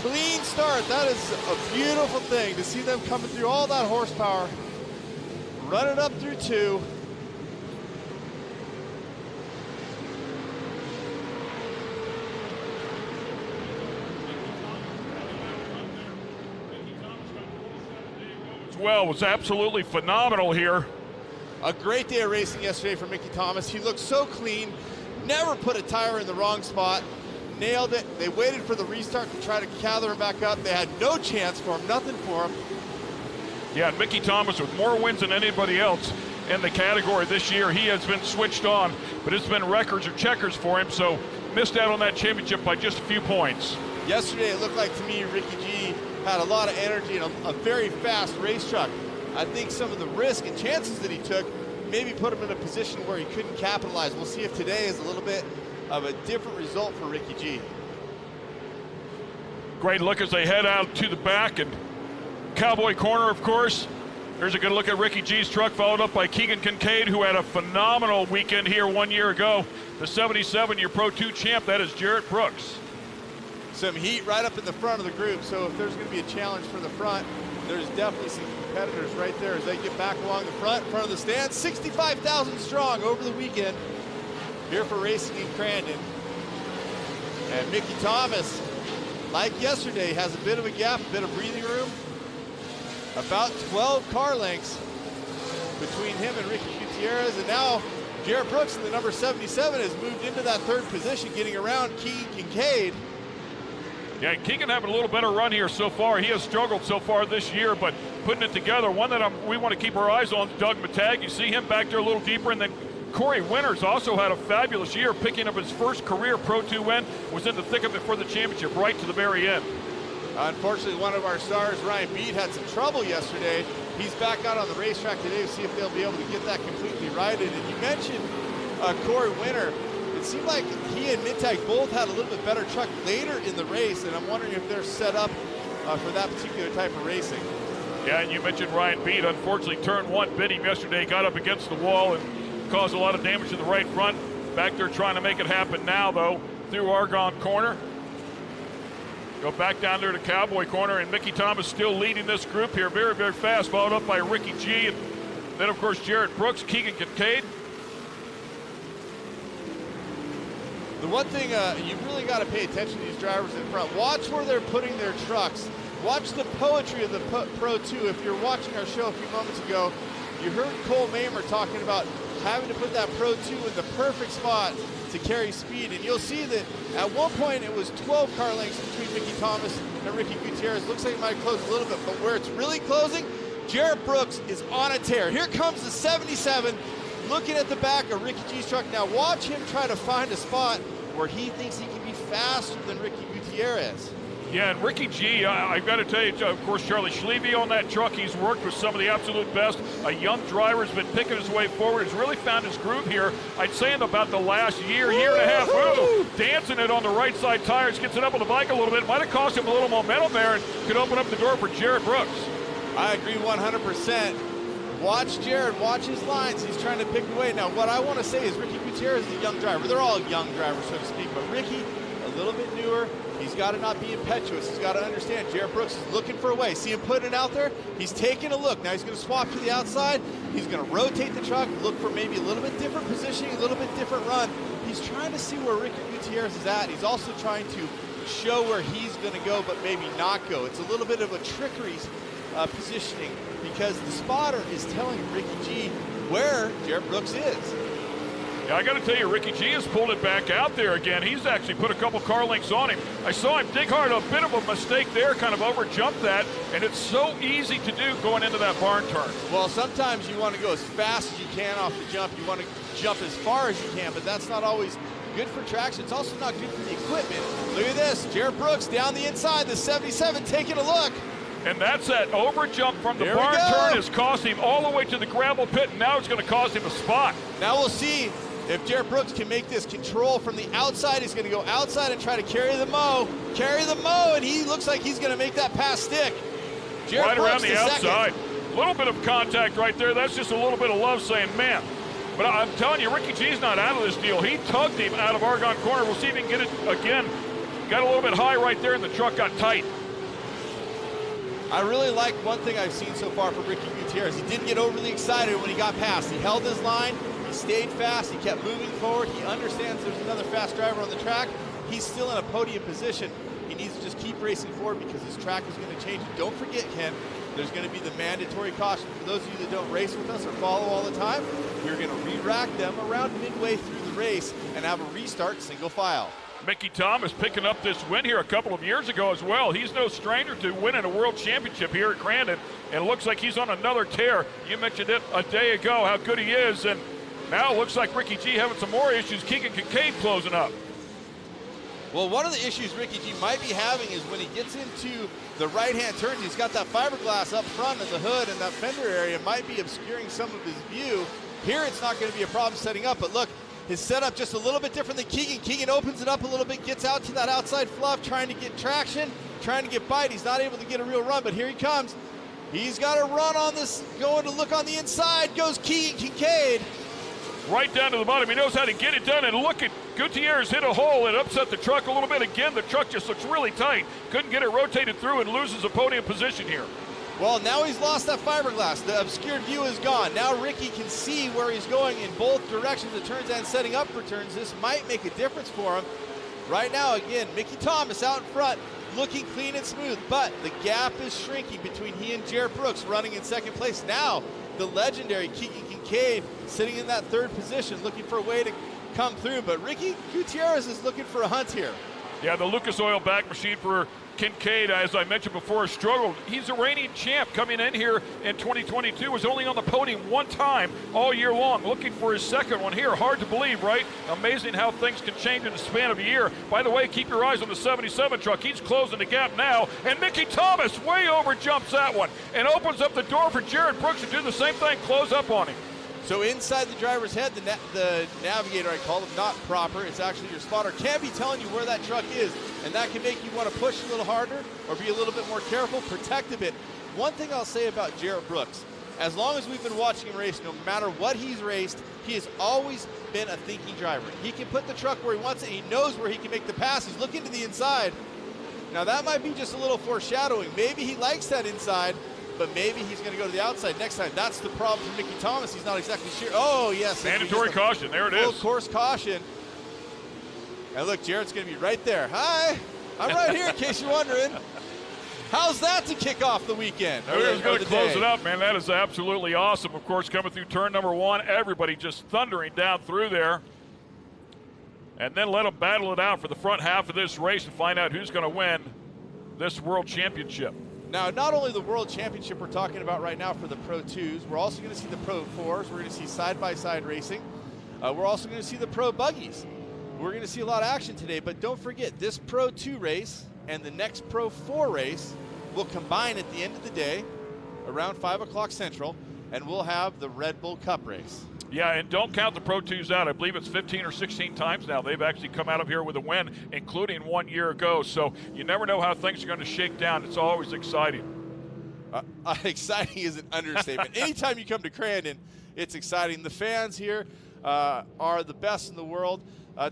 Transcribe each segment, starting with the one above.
clean start. That is a beautiful thing to see them coming through all that horsepower, running up through 2. Well, was absolutely phenomenal here. A great day of racing yesterday for Mickey Thomas. He looked so clean, never put a tire in the wrong spot, nailed it. They waited for the restart to try to gather him back up. They had no chance for him, nothing for him. Yeah, and Mickey Thomas with more wins than anybody else in the category this year. He has been switched on, but it's been records or checkers for him, so missed out on that championship by just a few points. Yesterday, it looked like to me Ricky G had a lot of energy and a very fast race truck. I think some of the risk and chances that he took maybe put him in a position where he couldn't capitalize. We'll see if today is a little bit of a different result for Ricky G. Great look as they head out to the back and Cowboy Corner, of course. There's a good look at Ricky G's truck, followed up by Keegan Kincaid, who had a phenomenal weekend here 1 year ago. The 77, your Pro 2 champ, that is Jarrett Brooks. Some heat right up in the front of the group, so if there's going to be a challenge for the front, there's definitely some competitors right there as they get back along the front of the stand. 65,000 strong over the weekend here for racing in Crandon. And Mickey Thomas, like yesterday, has a bit of a gap, a bit of breathing room. About 12 car lengths between him and Ricky Gutierrez, and now Jarrett Brooks in the number 77 has moved into that third position, getting around Keegan Kincaid. Yeah, Keegan having a little better run here so far. He has struggled so far this year, but putting it together. One that we want to keep our eyes on, Doug Matag. You see him back there a little deeper, and then Corey Winters also had a fabulous year, picking up his first career Pro 2 win, was in the thick of it for the championship right to the very end. Unfortunately, one of our stars, Ryan Beat, had some trouble yesterday. He's back out on the racetrack today to see if they'll be able to get that completely righted. And you mentioned Corey Winter. It seemed like he and Mittag both had a little bit better truck later in the race, and I'm wondering if they're set up for that particular type of racing. Yeah, and you mentioned Ryan Beat. Unfortunately, turn 1 bit him yesterday, got up against the wall and caused a lot of damage to the right front. Back there trying to make it happen now, though, through Argonne Corner. Go back down there to Cowboy Corner, and Mickey Thomas still leading this group here very, very fast, followed up by Ricky G, and then, of course, Jarrett Brooks, Keegan Kincaid. The one thing you really got to pay attention to these drivers in front. Watch where they're putting their trucks. Watch the poetry of the Pro 2. If you're watching our show a few moments ago, you heard Cole Mamer talking about having to put that Pro 2 in the perfect spot to carry speed. And you'll see that at one point it was 12 car lengths between Mickey Thomas and Ricky Gutierrez. Looks like it might close a little bit, but where it's really closing, Jarrett Brooks is on a tear. Here comes the 77, looking at the back of Ricky G's truck. Now watch him try to find a spot where he thinks he can be faster than Ricky Gutierrez. Yeah, and Ricky G, I've got to tell you, of course, Charlie Schleve on that truck. He's worked with some of the absolute best. A young driver's been picking his way forward. He's really found his groove here. I'd say in about the last year and a half. Ooh, dancing it on the right side tires, gets it up on the bike a little bit. Might have cost him a little momentum there and could open up the door for Jarrett Brooks. I agree 100%. Watch Jarrett, watch his lines. He's trying to pick away. Now, what I want to say is Ricky Gutierrez is a young driver. They're all young drivers, so to speak, but Ricky, a little bit newer. He's got to not be impetuous. He's got to understand Jarrett Brooks is looking for a way. See him putting it out there? He's taking a look. Now he's going to swap to the outside. He's going to rotate the truck, look for maybe a little bit different positioning, a little bit different run. He's trying to see where Ricky Gutierrez is at. He's also trying to show where he's going to go, but maybe not go. It's a little bit of a trickery positioning because the spotter is telling Ricky G where Jarrett Brooks is. Yeah, I got to tell you, Ricky G has pulled it back out there again. He's actually put a couple car lengths on him. I saw him dig hard, a bit of a mistake there, kind of over-jumped that, and it's so easy to do going into that barn turn. Well, sometimes you want to go as fast as you can off the jump. You want to jump as far as you can, but that's not always good for traction. It's also not good for the equipment. Look at this, Jarrett Brooks down the inside, the 77, taking a look. And that's that over jump from the barn turn has cost him all the way to the gravel pit, and now it's going to cost him a spot. Now we'll see if Jarrett Brooks can make this control from the outside. He's going to go outside and try to carry the mow, and he looks like he's going to make that pass stick. Jarrett right Brooks around the outside. A little bit of contact right there. That's just a little bit of love saying, man. But I'm telling you, Ricky G's not out of this deal. He tugged him out of Argonne Corner. We'll see if he can get it again got a little bit high right there, and the truck got tight. I really like one thing I've seen so far from Ricky Gutierrez. He didn't get overly excited when he got past. He held his line, he stayed fast, he kept moving forward. He understands there's another fast driver on the track. He's still in a podium position. He needs to just keep racing forward because his track is going to change. Don't forget, Ken, there's going to be the mandatory caution. For those of you that don't race with us or follow all the time, we're going to re-rack them around midway through the race and have a restart single file. Mickey Thomas picking up this win here a couple of years ago as well. He's no stranger to winning a world championship here at Crandon, and it looks like he's on another tear. You mentioned it a day ago, how good he is, and now it looks like Ricky G having some more issues. Keegan Kincaid closing up. Well, one of the issues Ricky G might be having is when he gets into the right-hand turns, he's got that fiberglass up front in the hood, and that fender area might be obscuring some of his view. Here it's not going to be a problem setting up, but look, his setup just a little bit different than Keegan. Keegan opens it up a little bit, gets out to that outside fluff, trying to get traction, trying to get bite. He's not able to get a real run, but here he comes. He's got a run on this, going to look on the inside, goes Keegan Kincaid. Right down to the bottom. He knows how to get it done, and look at Gutierrez hit a hole and upset the truck a little bit. Again, the truck just looks really tight. Couldn't get it rotated through and loses a podium position here. Well, now he's lost that fiberglass. The obscured view is gone. Now Ricky can see where he's going in both directions, the turns and setting up for turns. This might make a difference for him. Right now, again, Mickey Thomas out in front, looking clean and smooth, but the gap is shrinking between he and Jared Brooks running in second place. Now, the legendary Keegan Kincaid sitting in that third position, looking for a way to come through, but Ricky Gutierrez is looking for a hunt here. Yeah, the Lucas Oil back machine for Kincaid, as I mentioned before, struggled. He's a reigning champ coming in here in 2022, was only on the podium one time all year long, looking for his second one here. Hard to believe, right? Amazing how things can change in the span of a year. By the way, keep your eyes on the 77 truck. He's closing the gap now, and Mickey Thomas way over jumps that one and opens up the door for Jared Brooks to do the same thing, close up on him. So inside the driver's head, the navigator, I call him, not proper. It's actually your spotter. Can be telling you where that truck is, and that can make you want to push a little harder or be a little bit more careful, protect a bit. One thing I'll say about Jared Brooks, as long as we've been watching him race, no matter what he's raced, he has always been a thinking driver. He can put the truck where he wants it. He knows where he can make the pass. He's looking to the inside. Now that might be just a little foreshadowing. Maybe he likes that inside, but maybe he's going to go to the outside next time. That's the problem for Mickey Thomas. He's not exactly sure. Oh, yes. Mandatory caution. There it is. Full course caution. And look, Jared's going to be right there. Hi. I'm right here in case you're wondering. How's that to kick off the weekend? We're going to close it up, man. That is absolutely awesome. Of course, coming through turn number one, everybody just thundering down through there. And then let them battle it out for the front half of this race and find out who's going to win this World Championship. Now, not only the World Championship we're talking about right now for the Pro 2s, we're also going to see the Pro 4s. We're going to see side-by-side racing. We're also going to see the Pro Buggies. We're going to see a lot of action today, but don't forget, this Pro 2 race and the next Pro 4 race will combine at the end of the day around 5 o'clock Central, and we'll have the Red Bull Cup race. Yeah, and don't count the Pro 2s out. I believe it's 15 or 16 times now they've actually come out of here with a win, including 1 year ago. So you never know how things are going to shake down. It's always exciting. Exciting is an understatement. Anytime you come to Crandon, it's exciting. The fans here are the best in the world.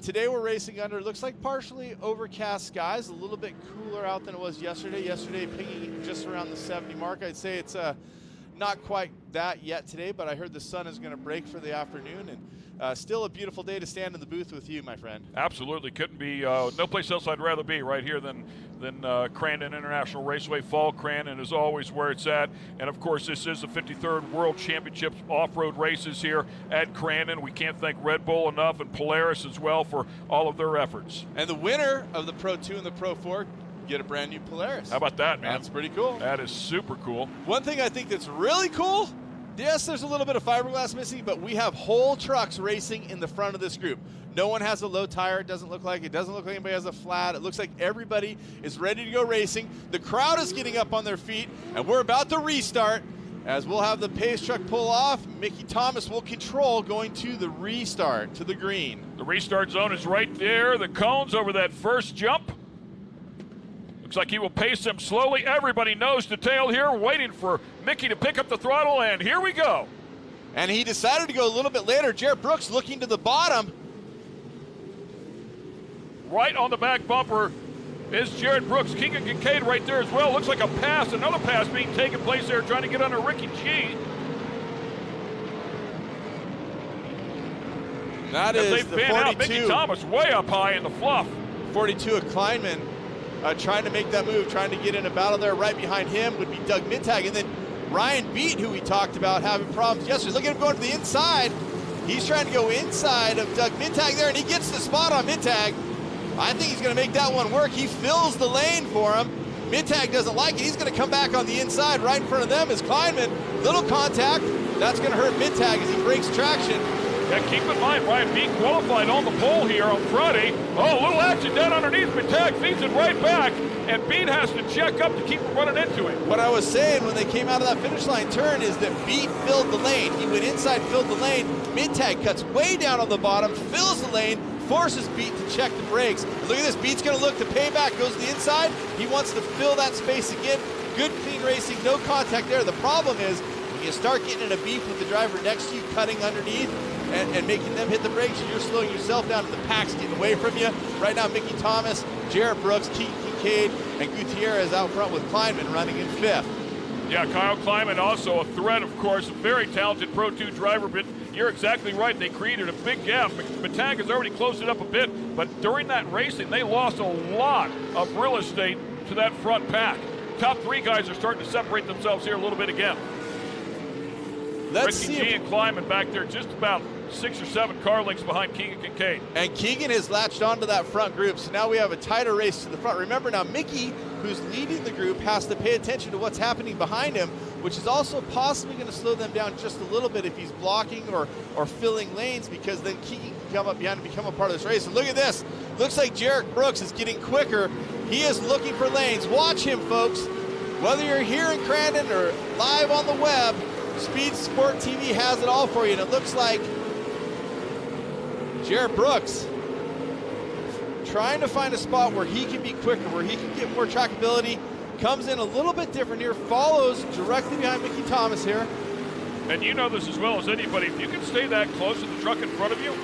Today we're racing under, looks like partially overcast skies, a little bit cooler out than it was yesterday. Yesterday pinging just around the 70 mark. I'd say it's not quite that yet today, but I heard the sun is going to break for the afternoon, and still a beautiful day to stand in the booth with you, my friend. Absolutely. Couldn't be no place else I'd rather be right here than Crandon International Raceway. Fall Crandon is always where it's at. And, of course, this is the 53rd World Championships off-road races here at Crandon. We can't thank Red Bull enough and Polaris as well for all of their efforts. And the winner of the Pro 2 and the Pro 4 get a brand new Polaris. How about that, man? That's pretty cool. That is super cool. One thing I think that's really cool, yes, there's a little bit of fiberglass missing, but we have whole trucks racing in the front of this group. No one has a low tire. It doesn't look like anybody has a flat. It looks like everybody is ready to go racing. The crowd is getting up on their feet, and we're about to restart. As we'll have the pace truck pull off, Mickey Thomas will control going to the restart, to the green. The restart zone is right there. The cones over that first jump. Looks like he will pace them slowly. Everybody nose to tail here, waiting for Mickey to pick up the throttle, and here we go. And he decided to go a little bit later. Jared Brooks looking to the bottom. Right on the back bumper. is Jared Brooks. Keegan Kincaid right there as well. Looks like a pass, another pass being taken place there, trying to get under Ricky G. That is the 42. Out Mickey Thomas way up high in the fluff. 42 of Kleinman trying to make that move, trying to get in a battle there. Right behind him would be Doug Mittag. And then Ryan Beat, who we talked about having problems yesterday. Look at him going to the inside. He's trying to go inside of Doug Mittag there, and he gets the spot on Mittag. I think he's going to make that one work. He fills the lane for him. Mittag doesn't like it. He's going to come back on the inside. Right in front of them is Kleinman. Little contact. That's going to hurt Mittag as he breaks traction. Yeah, keep in mind, Ryan Beat qualified on the pole here on Friday. Oh, a little action down underneath. Mittag feeds it right back, and Beat has to check up to keep from running into it. What I was saying when they came out of that finish line turn is that Beat filled the lane. He went inside, filled the lane. Mittag cuts way down on the bottom, fills the lane, forces Beat to check the brakes. And look at this, Beat's gonna look to pay back, goes to the inside. He wants to fill that space again. Good clean racing, no contact there. The problem is when you start getting in a beef with the driver next to you, cutting underneath, and making them hit the brakes, you're slowing yourself down, and the pack's getting away from you. Right now, Mickey Thomas, Jared Brooks, Keegan Kincaid, and Gutierrez out front with Kleinman running in fifth. Yeah, Kyle Kleinman also a threat, of course, a very talented Pro 2 driver, but you're exactly right. They created a big gap. Mittag has already closed it up a bit, but during that racing, they lost a lot of real estate to that front pack. Top three guys are starting to separate themselves here a little bit again. Let's Ricky see G and Kleinman back there just about 6 or 7 car lengths behind Keegan Kincaid. And Keegan has latched onto that front group, so now we have a tighter race to the front. Remember now, Mickey, who's leading the group, has to pay attention to what's happening behind him, which is also possibly going to slow them down just a little bit if he's blocking or filling lanes, because then Keegan can come up behind and become a part of this race. And look at this. Looks like Jared Brooks is getting quicker. He is looking for lanes. Watch him, folks. Whether you're here in Crandon or live on the web, Speed Sport TV has it all for you, and it looks like Jared Brooks trying to find a spot where he can be quicker, where he can get more trackability, comes in a little bit different here, follows directly behind Mickey Thomas here. And you know this as well as anybody, if you can stay that close to the truck in front of you,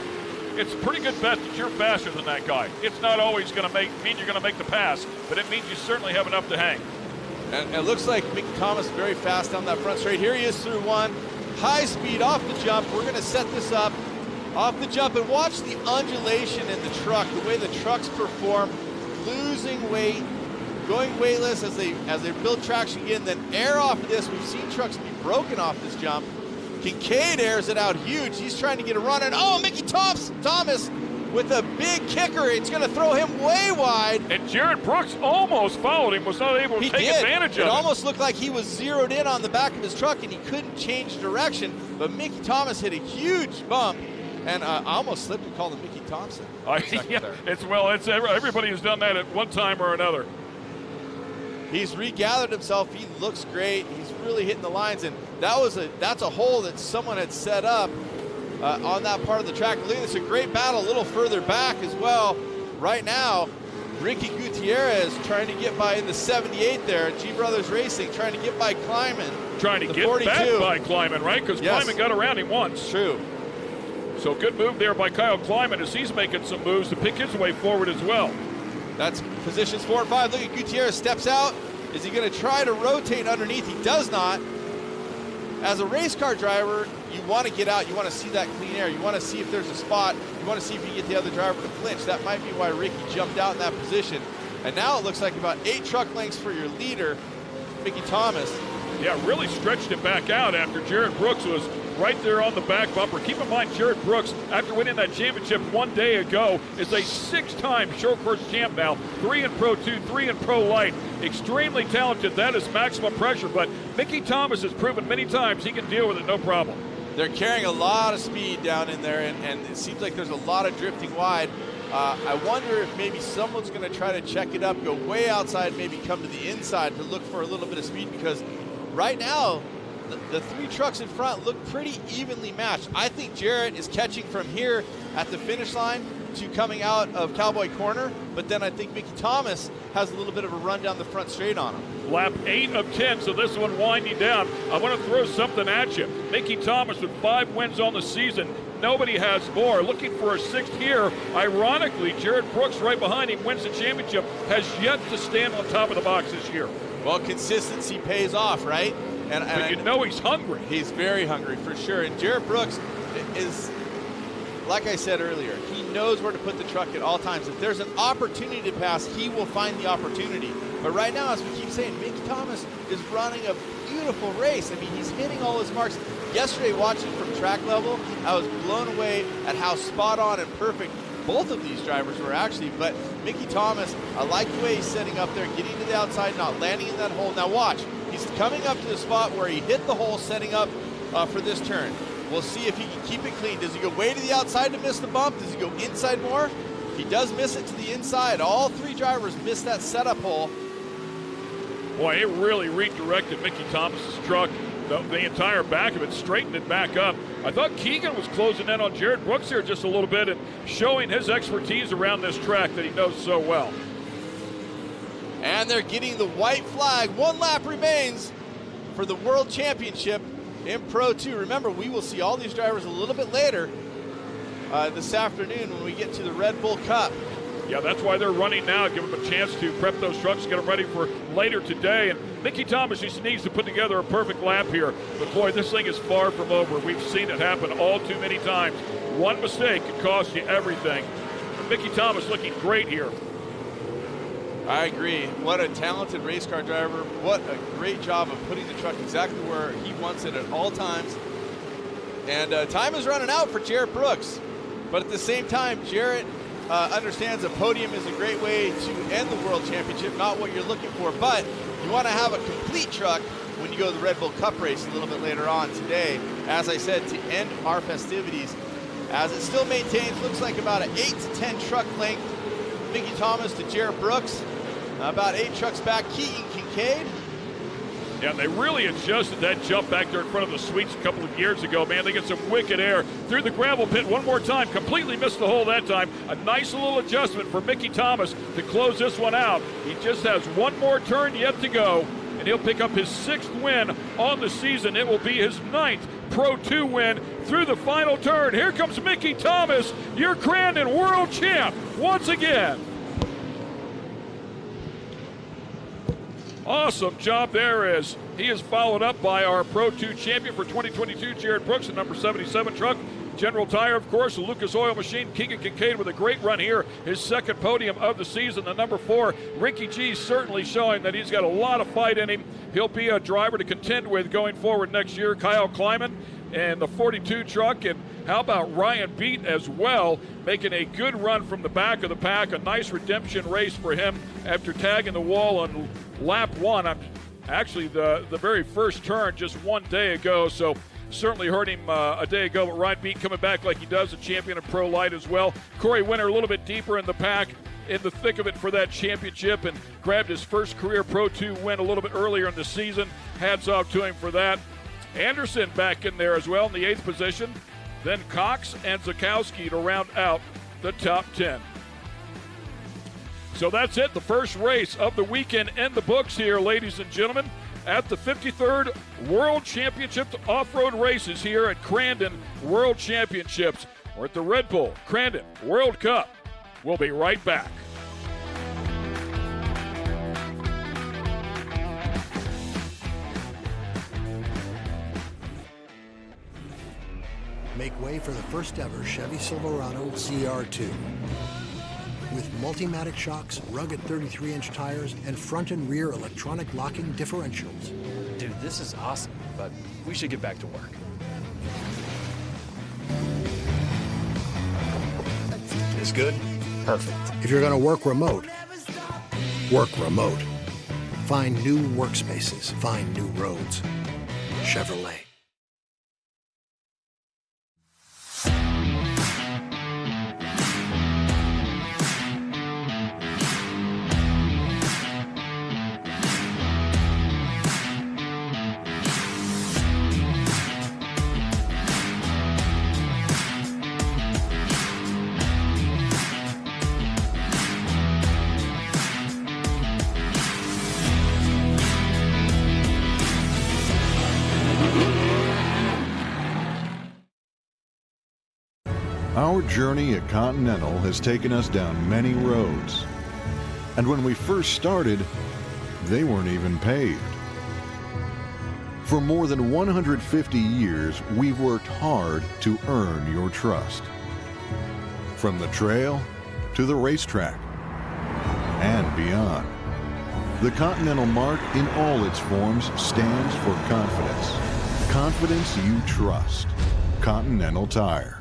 it's a pretty good bet that you're faster than that guy. It's not always going to mean you're going to make the pass, but it means you certainly have enough to hang. And it looks like Mickey Thomas very fast down that front straight. Here he is through one. High speed off the jump. We're going to set this up off the jump, and watch the undulation in the truck, the way the trucks perform, losing weight, going weightless as they build traction again, then air off of this. We've seen trucks be broken off this jump. Kincaid airs it out huge. He's trying to get a run, and oh, Mickey Thomas with a big kicker. It's going to throw him way wide. And Jared Brooks almost followed him, was not able to take advantage of it. It almost looked like he was zeroed in on the back of his truck and he couldn't change direction, but Mickey Thomas hit a huge bump. And I almost slipped and called him Mickey Thompson. Yeah, it's everybody has done that at one time or another. He's regathered himself. He looks great. He's really hitting the lines, and that's a hole that someone had set up on that part of the track. Look at this, a great battle a little further back as well. Right now, Ricky Gutierrez trying to get by in the 78 there at G Brothers Racing, trying to get by Kleinman. Trying to get 42. Back by Kleinman, right? Because Kleinman got around him once. True. So good move there by Kyle Kleinman as he's making some moves to pick his way forward as well. That's positions 4 and 5. Look at Gutierrez steps out. Is he going to try to rotate underneath? He does not. As a race car driver, you want to get out. You want to see that clean air. You want to see if there's a spot. You want to see if you can get the other driver to flinch. That might be why Ricky jumped out in that position. And now it looks like about 8 truck lengths for your leader, Mickey Thomas. Yeah, really stretched him back out after Jared Brooks was right there on the back bumper. Keep in mind, Jared Brooks, after winning that championship one day ago, is a 6-time short course champ now. 3 in Pro 2, 3 in Pro Lite. Extremely talented. That is maximum pressure. But Mickey Thomas has proven many times he can deal with it no problem. They're carrying a lot of speed down in there, and it seems like there's a lot of drifting wide. I wonder if maybe someone's going to try to check it up, go way outside, maybe come to the inside to look for a little bit of speed, because right now, the 3 trucks in front look pretty evenly matched. I think Jarrett is catching from here at the finish line to coming out of Cowboy Corner, but then I think Mickey Thomas has a little bit of a run down the front straight on him. Lap 8 of 10, so this one winding down. I want to throw something at you. Mickey Thomas with 5 wins on the season, nobody has more. Looking for a sixth here. Ironically, Jared Brooks right behind him wins the championship, has yet to stand on top of the box this year. Well, consistency pays off, right? But you know he's hungry. He's very hungry, for sure. And Jared Brooks is, like I said earlier, he knows where to put the truck at all times. If there's an opportunity to pass, he will find the opportunity. But right now, as we keep saying, Mickey Thomas is running a beautiful race. I mean, he's hitting all his marks. Yesterday, watching from track level, I was blown away at how spot on and perfect both of these drivers were actually. But Mickey Thomas, I like the way he's setting up there, getting to the outside, not landing in that hole. Now watch, he's coming up to the spot where he hit the hole, setting up for this turn. We'll see if he can keep it clean. Does he go way to the outside to miss the bump? Does he go inside more? He does miss it to the inside. All three drivers missed that setup hole. Boy, it really redirected Mickey Thomas's truck. The entire back of it, straightened it back up. I thought Keegan was closing in on Jared Brooks here just a little bit and showing his expertise around this track that he knows so well. And they're getting the white flag. One lap remains for the World Championship in Pro 2. Remember, we will see all these drivers a little bit later this afternoon when we get to the Red Bull Cup. Yeah, that's why they're running now, give them a chance to prep those trucks, get them ready for later today. And Mickey Thomas just needs to put together a perfect lap here. But boy, this thing is far from over. We've seen it happen all too many times. One mistake could cost you everything. But Mickey Thomas looking great here. I agree. What a talented race car driver. What a great job of putting the truck exactly where he wants it at all times. And time is running out for Jared Brooks. But at the same time, Jared understands a podium is a great way to end the World Championship, not what you're looking for, but you want to have a complete truck when you go to the Red Bull Cup race a little bit later on today, as I said, to end our festivities, as it still maintains, looks like about an 8 to 10 truck length, Mickey Thomas to Jared Brooks, about 8 trucks back, Keegan Kincaid. Yeah, they really adjusted that jump back there in front of the Sweets a couple of years ago, man. They get some wicked air through the gravel pit one more time. Completely missed the hole that time. A nice little adjustment for Mickey Thomas to close this one out. He just has one more turn yet to go, and he'll pick up his 6th win on the season. It will be his 9th Pro 2 win through the final turn. Here comes Mickey Thomas, your Crandon world champ once again. Awesome job there as he is followed up by our Pro 2 champion for 2022, Jared Brooks, the number 77 truck. General Tire, of course, the Lucas Oil Machine. Keegan Kincaid with a great run here, his 2nd podium of the season, the number 4. Ricky G certainly showing that he's got a lot of fight in him. He'll be a driver to contend with going forward next year. Kyle Kleiman and the 42 truck, and how about Ryan Beat as well, making a good run from the back of the pack. A nice redemption race for him after tagging the wall on lap 1. Actually the very first turn just one day ago, so certainly hurt him a day ago. But Ryan Beat coming back like he does, a champion of Pro Lite as well. Corey Winter a little bit deeper in the pack, in the thick of it for that championship, and grabbed his first career Pro 2 win a little bit earlier in the season. Hats off to him for that. Anderson back in there as well in the 8th position. Then Cox and Zakowski to round out the top 10. So that's it, the first race of the weekend in the books here, ladies and gentlemen, at the 53rd World Championship Off-Road Races here at Crandon World Championships. We're at the Red Bull Crandon World Cup. We'll be right back. Make way for the first ever Chevy Silverado CR2. With Multimatic shocks, rugged 33-inch tires, and front and rear electronic locking differentials. Dude, this is awesome, but we should get back to work. This good? Perfect. If you're gonna work remote, work remote. Find new workspaces, find new roads. Chevrolet. Our journey at Continental has taken us down many roads. And when we first started, they weren't even paved. For more than 150 years, we've worked hard to earn your trust. From the trail to the racetrack and beyond. The Continental mark in all its forms stands for confidence. Confidence you trust. Continental Tire.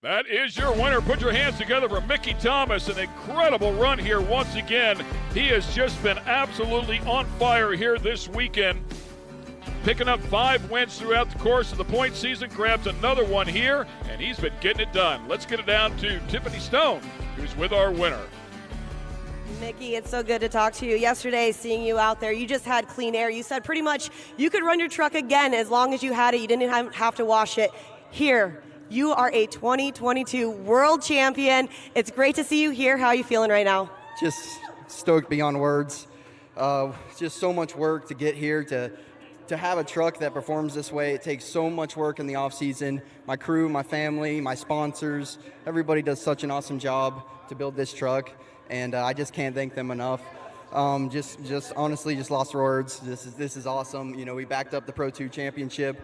That is your winner. Put your hands together for Mickey Thomas. An incredible run here once again. He has just been absolutely on fire here this weekend. Picking up 5 wins throughout the course of the point season. Grabs another one here, and he's been getting it done. Let's get it down to Tiffany Stone, who's with our winner. Mickey, it's so good to talk to you. Yesterday, seeing you out there, you just had clean air. You said pretty much you could run your truck again as long as you had it. You didn't have to wash it. Here, you are a 2022 world champion. It's great to see you here. How are you feeling right now? Just stoked beyond words. Just so much work to get here, to have a truck that performs this way. It takes so much work in the off season. My crew, my family, my sponsors, everybody does such an awesome job to build this truck, and I just can't thank them enough. Just honestly, just lost words. This is awesome. You know, we backed up the Pro 2 championship.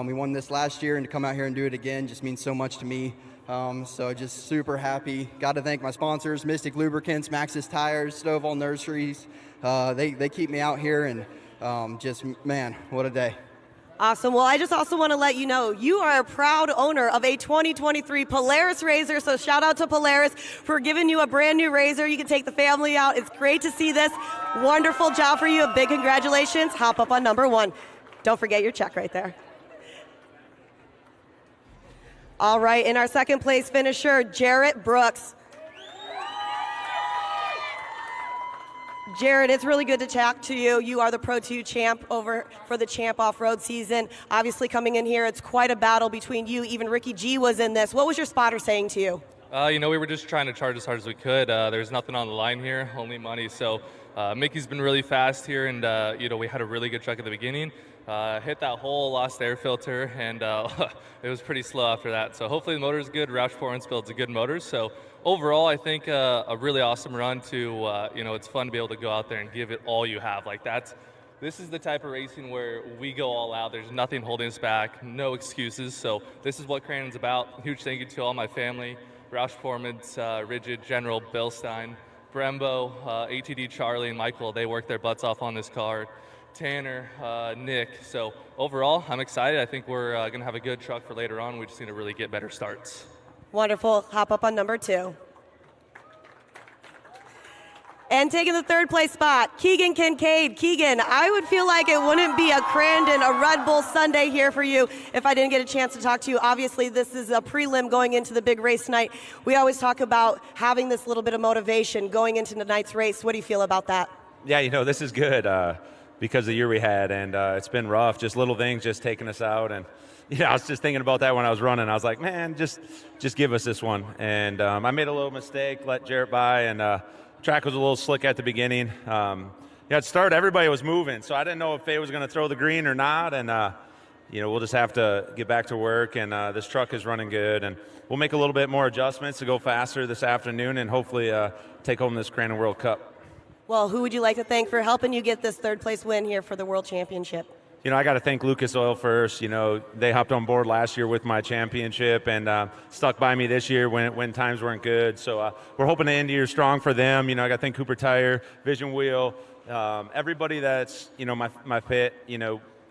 We won this last year, and to come out here and do it again just means so much to me. So just super happy. Got to thank my sponsors, Mystic Lubricants, Maxxis Tires, Stovall Nurseries. They keep me out here, and just, man, what a day. Awesome. Well, I just also want to let you know you are a proud owner of a 2023 Polaris RZR, so shout out to Polaris for giving you a brand new RZR. You can take the family out. It's great to see this. Wonderful job for you. A big congratulations. Hop up on number 1. Don't forget your check right there. All right, in our second place finisher, Jarrett Brooks. Jared, it's really good to talk to you. You are the Pro 2 champ over for the Champ Off-Road season. Obviously coming in here, it's quite a battle between you. Even Ricky G was in this. What was your spotter saying to you? You know, we were just trying to charge as hard as we could. There's nothing on the line here, only money. So Mickey's been really fast here, and you know, we had a really good truck at the beginning. Hit that hole, lost the air filter, and it was pretty slow after that. So hopefully the motor's good. Roush Performance builds a good motor. So overall, I think a really awesome run to, you know, it's fun to be able to go out there and give it all you have. Like this is the type of racing where we go all out. There's nothing holding us back, no excuses. So this is what Crandon's about. Huge thank you to all my family, Roush Performance, Rigid, General, Bill Stein, Brembo, ATD, Charlie, and Michael. They worked their butts off on this car. Tanner, Nick. So overall, I'm excited. I think we're going to have a good truck for later on. We just need to really get better starts. Wonderful. Hop up on number 2. And taking the third place spot, Keegan Kincaid. Keegan, I would feel like it wouldn't be a Crandon, a Red Bull Sunday here for you if I didn't get a chance to talk to you. Obviously, this is a prelim going into the big race night. We always talk about having this little bit of motivation going into tonight's race. What do you feel about that? Yeah, you know, this is good because of the year we had, and it's been rough. Just little things just taking us out, and I was just thinking about that when I was running. I was like, man, just give us this one. And I made a little mistake, let Jarrett by, and track was a little slick at the beginning. At start, everybody was moving, so I didn't know if Faye was going to throw the green or not, and we'll just have to get back to work, and this truck is running good, and we'll make a little bit more adjustments to go faster this afternoon and hopefully take home this Crandon World Cup. Well, who would you like to thank for helping you get this third place win here for the World Championship? I got to thank Lucas Oil first. They hopped on board last year with my championship and stuck by me this year when times weren't good. So we're hoping to end the year strong for them. I got to thank Cooper Tire, Vision Wheel, everybody that's, my pit.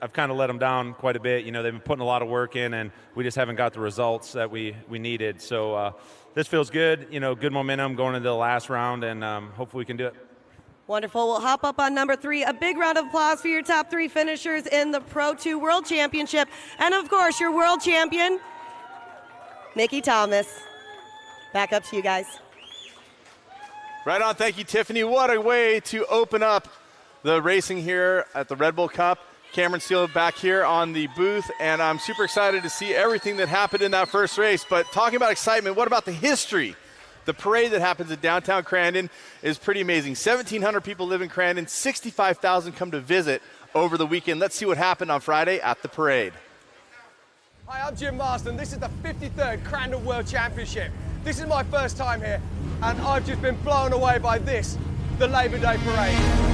I've kind of let them down quite a bit. They've been putting a lot of work in, and we just haven't got the results that we needed. So this feels good. Good momentum going into the last round, and hopefully we can do it. Wonderful. We'll hop up on number 3. A big round of applause for your top 3 finishers in the Pro 2 World Championship. And of course, your world champion, Mickey Thomas. Back up to you guys. Right on. Thank you, Tiffany. What a way to open up the racing here at the Red Bull Cup. Cameron Steele back here on the booth, and I'm super excited to see everything that happened in that first race. But talking about excitement, what about the history? The parade that happens in downtown Crandon is pretty amazing. 1,700 people live in Crandon, 65,000 come to visit over the weekend. Let's see what happened on Friday at the parade. Hi, I'm Jim Marston. This is the 53rd Crandon World Championship. This is my first time here, and I've just been blown away by this, the Labor Day Parade.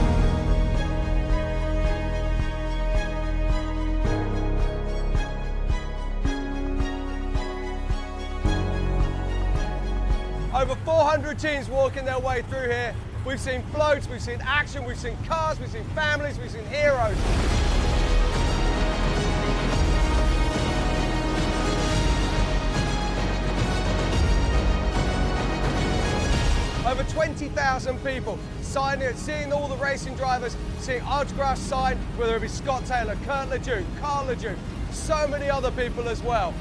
Over 400 teams walking their way through here. We've seen floats, we've seen action, we've seen cars, we've seen families, we've seen heroes. Over 20,000 people signing it, seeing all the racing drivers, seeing autographs signed, whether it be Scott Taylor, Kurt LeDuc, Carl LeDuc, so many other people as well.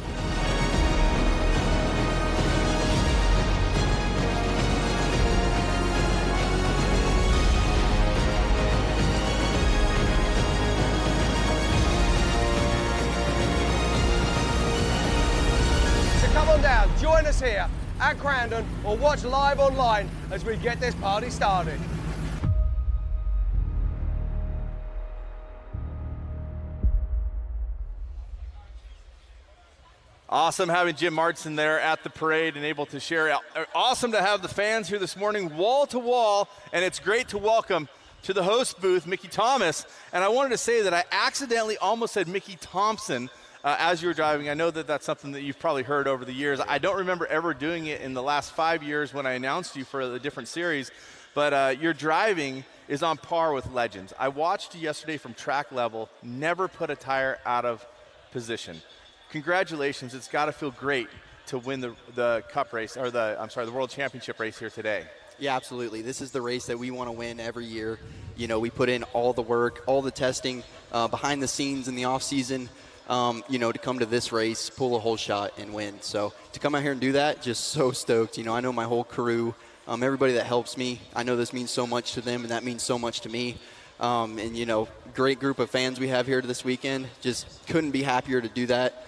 Come on down, join us here at Crandon or watch live online as we get this party started. Awesome having Jim Martin there at the parade and able to share. Awesome to have the fans here this morning, wall to wall, and it's great to welcome to the host booth Mickey Thomas. And I wanted to say that I accidentally almost said Mickey Thompson as you were driving. I know that that's something that you've probably heard over the years. I don't remember ever doing it in the last 5 years when I announced you for the different series, but your driving is on par with legends. I watched you yesterday from track level, never put a tire out of position. Congratulations, it's gotta feel great to win the cup race, or the World Championship race here today. Yeah, absolutely. This is the race that we want to win every year. You know, we put in all the work, all the testing behind the scenes in the off season. You know, to come to this race, pull a whole shot and win. So to come out here and do that, just so stoked. You know, I know my whole crew, everybody that helps me, I know this means so much to them and that means so much to me. And, you know, great group of fans we have here this weekend. Just couldn't be happier to do that,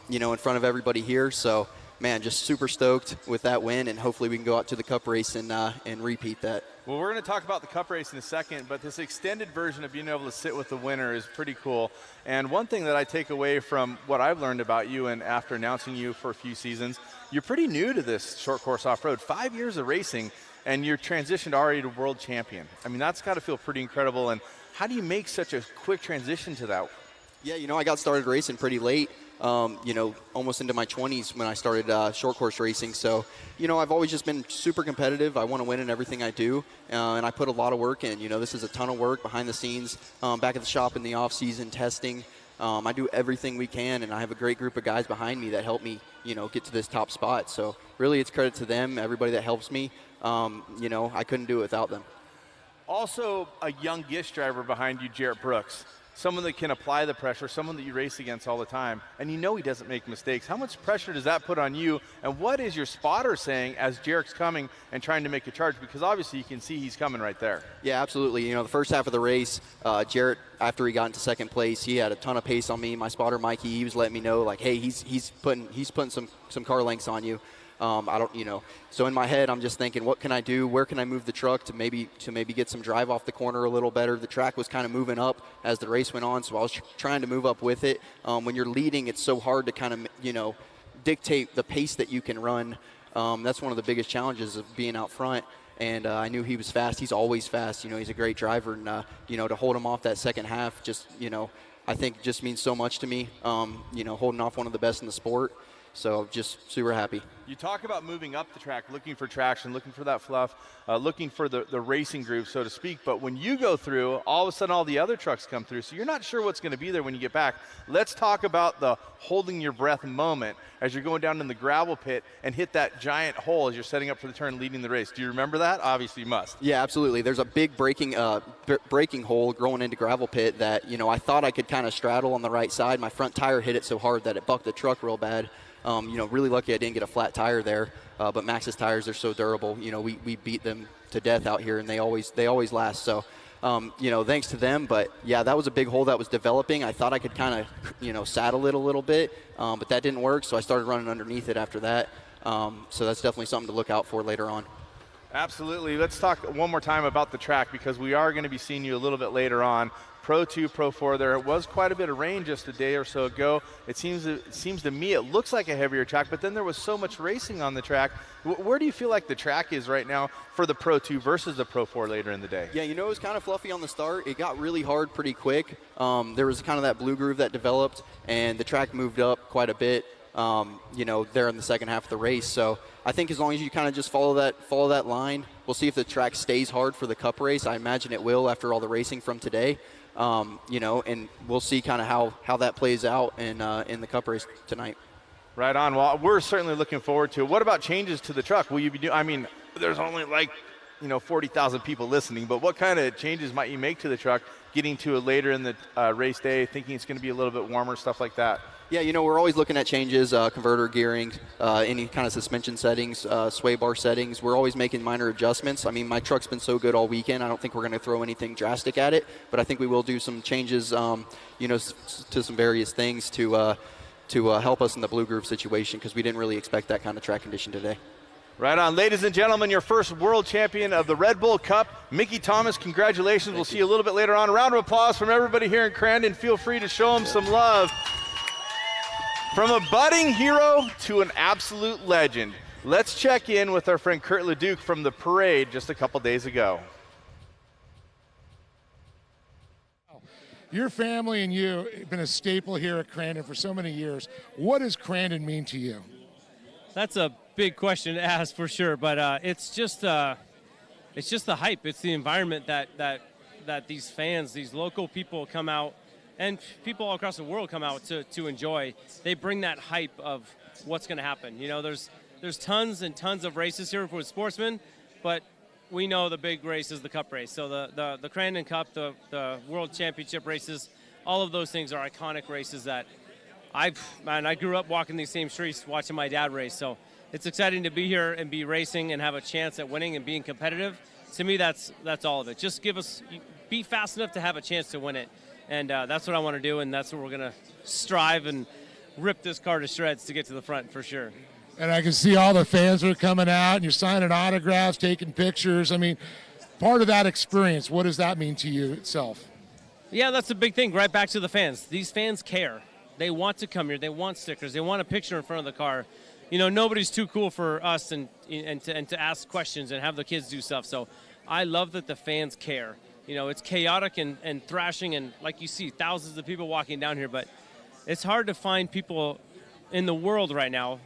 you know, in front of everybody here. So, man, just super stoked with that win, and hopefully we can go out to the cup race and repeat that. Well, we're going to talk about the cup race in a second, but this extended version of being able to sit with the winner is pretty cool. And one thing that I take away from what I've learned about you, and after announcing you for a few seasons, you're pretty new to this short course off-road. 5 years of racing, and you're transitioned already to world champion. I mean, that's got to feel pretty incredible. And how do you make such a quick transition to that? Yeah, you know, I got started racing pretty late. You know, almost into my 20s when I started short course racing. So, you know, I've always just been super competitive. I want to win in everything I do, and I put a lot of work in. You know, this is a ton of work behind the scenes, back at the shop in the off-season testing. I do everything we can, and I have a great group of guys behind me that help me, you know, get to this top spot. So really it's credit to them, everybody that helps me. You know, I couldn't do it without them. Also, a young Gish driver behind you, Jarrett Brooks. Someone that can apply the pressure, someone that you race against all the time, and you know he doesn't make mistakes. How much pressure does that put on you, and what is your spotter saying as Jarrett's coming and trying to make a charge? Because obviously you can see he's coming right there. Yeah, absolutely. You know, the first half of the race, Jarrett, after he got into second place, he had a ton of pace on me. My spotter, Mikey, he was letting me know, like, hey, he's putting some car lengths on you. I don't, you know, so in my head, I'm just thinking, what can I do? Where can I move the truck to maybe get some drive off the corner a little better? The track was kind of moving up as the race went on, so I was trying to move up with it. When you're leading, it's so hard to kind of, you know, dictate the pace that you can run. That's one of the biggest challenges of being out front. And I knew he was fast. He's always fast. You know, he's a great driver. And, you know, to hold him off that second half just, you know, I think just means so much to me. You know, holding off one of the best in the sport. So just super happy. You talk about moving up the track, looking for traction, looking for that fluff, looking for the racing groove, so to speak. But when you go through, all of a sudden all the other trucks come through, so you're not sure what's going to be there when you get back. Let's talk about the holding your breath moment as you're going down in the gravel pit and hit that giant hole as you're setting up for the turn, leading the race. Do you remember that? Obviously you must. Yeah, absolutely. There's a big braking hole going into gravel pit that, you know, I thought I could kind of straddle on the right side. My front tire hit it so hard that it bucked the truck real bad. You know, really lucky I didn't get a flat tire there, but Maxxis tires are so durable. You know, we beat them to death out here, and they always last. So, you know, thanks to them. But yeah, that was a big hole that was developing. I thought I could kind of, you know, saddle it a little bit, but that didn't work. So I started running underneath it after that. So that's definitely something to look out for later on. Absolutely. Let's talk one more time about the track, because we are going to be seeing you a little bit later on. Pro 2, Pro 4, there was quite a bit of rain just a day or so ago. It seems to me it looks like a heavier track, but then there was so much racing on the track. Where do you feel like the track is right now for the Pro 2 versus the Pro 4 later in the day? Yeah, you know, it was kind of fluffy on the start. It got really hard pretty quick. There was kind of that blue groove that developed, and the track moved up quite a bit, you know, there in the second half of the race. So I think as long as you kind of just follow that line, we'll see if the track stays hard for the Cup race. I imagine it will after all the racing from today. You know, and we'll see kind of how that plays out in the Cup race tonight. Right on. Well, we're certainly looking forward to it. What about changes to the truck? Will you be doing? I mean, there's only like, you know, 40,000 people listening, but what kind of changes might you make to the truck getting to it later in the race day, thinking it's going to be a little bit warmer, stuff like that? Yeah, you know, we're always looking at changes, converter gearing, any kind of suspension settings, sway bar settings. We're always making minor adjustments. I mean, my truck's been so good all weekend, I don't think we're going to throw anything drastic at it, but I think we will do some changes, you know, to some various things to help us in the blue groove situation, because we didn't really expect that kind of track condition today. Right on. Ladies and gentlemen, your first world champion of the Red Bull Cup, Mickey Thomas, congratulations. We'll see you a little bit later on. A round of applause from everybody here in Crandon. Feel free to show him some love. From a budding hero to an absolute legend, let's check in with our friend Kurt LeDuc from the parade just a couple days ago. Your family and you have been a staple here at Crandon for so many years. What does Crandon mean to you? That's a big question to ask for sure, but it's just the hype. It's the environment that these fans, these local people come out, and people all across the world come out to enjoy. They bring that hype of what's going to happen. You know, there's tons and tons of races here for sportsmen, but we know the big race is the Cup race. So the Crandon Cup, the World Championship races, all of those things are iconic races that I grew up walking these same streets watching my dad race. So it's exciting to be here and be racing and have a chance at winning and being competitive. To me, that's all of it. Just be fast enough to have a chance to win it. And that's what I want to do, and that's what we're going to strive and rip this car to shreds to get to the front for sure. And I can see all the fans are coming out, and you're signing autographs, taking pictures. I mean, part of that experience, what does that mean to you itself? Yeah, that's a big thing. Right back to the fans. These fans care. They want to come here. They want stickers. They want a picture in front of the car. You know, nobody's too cool for us and to ask questions and have the kids do stuff. So I love that the fans care. You know, it's chaotic and thrashing, and like you see, thousands of people walking down here, but it's hard to find people in the world right now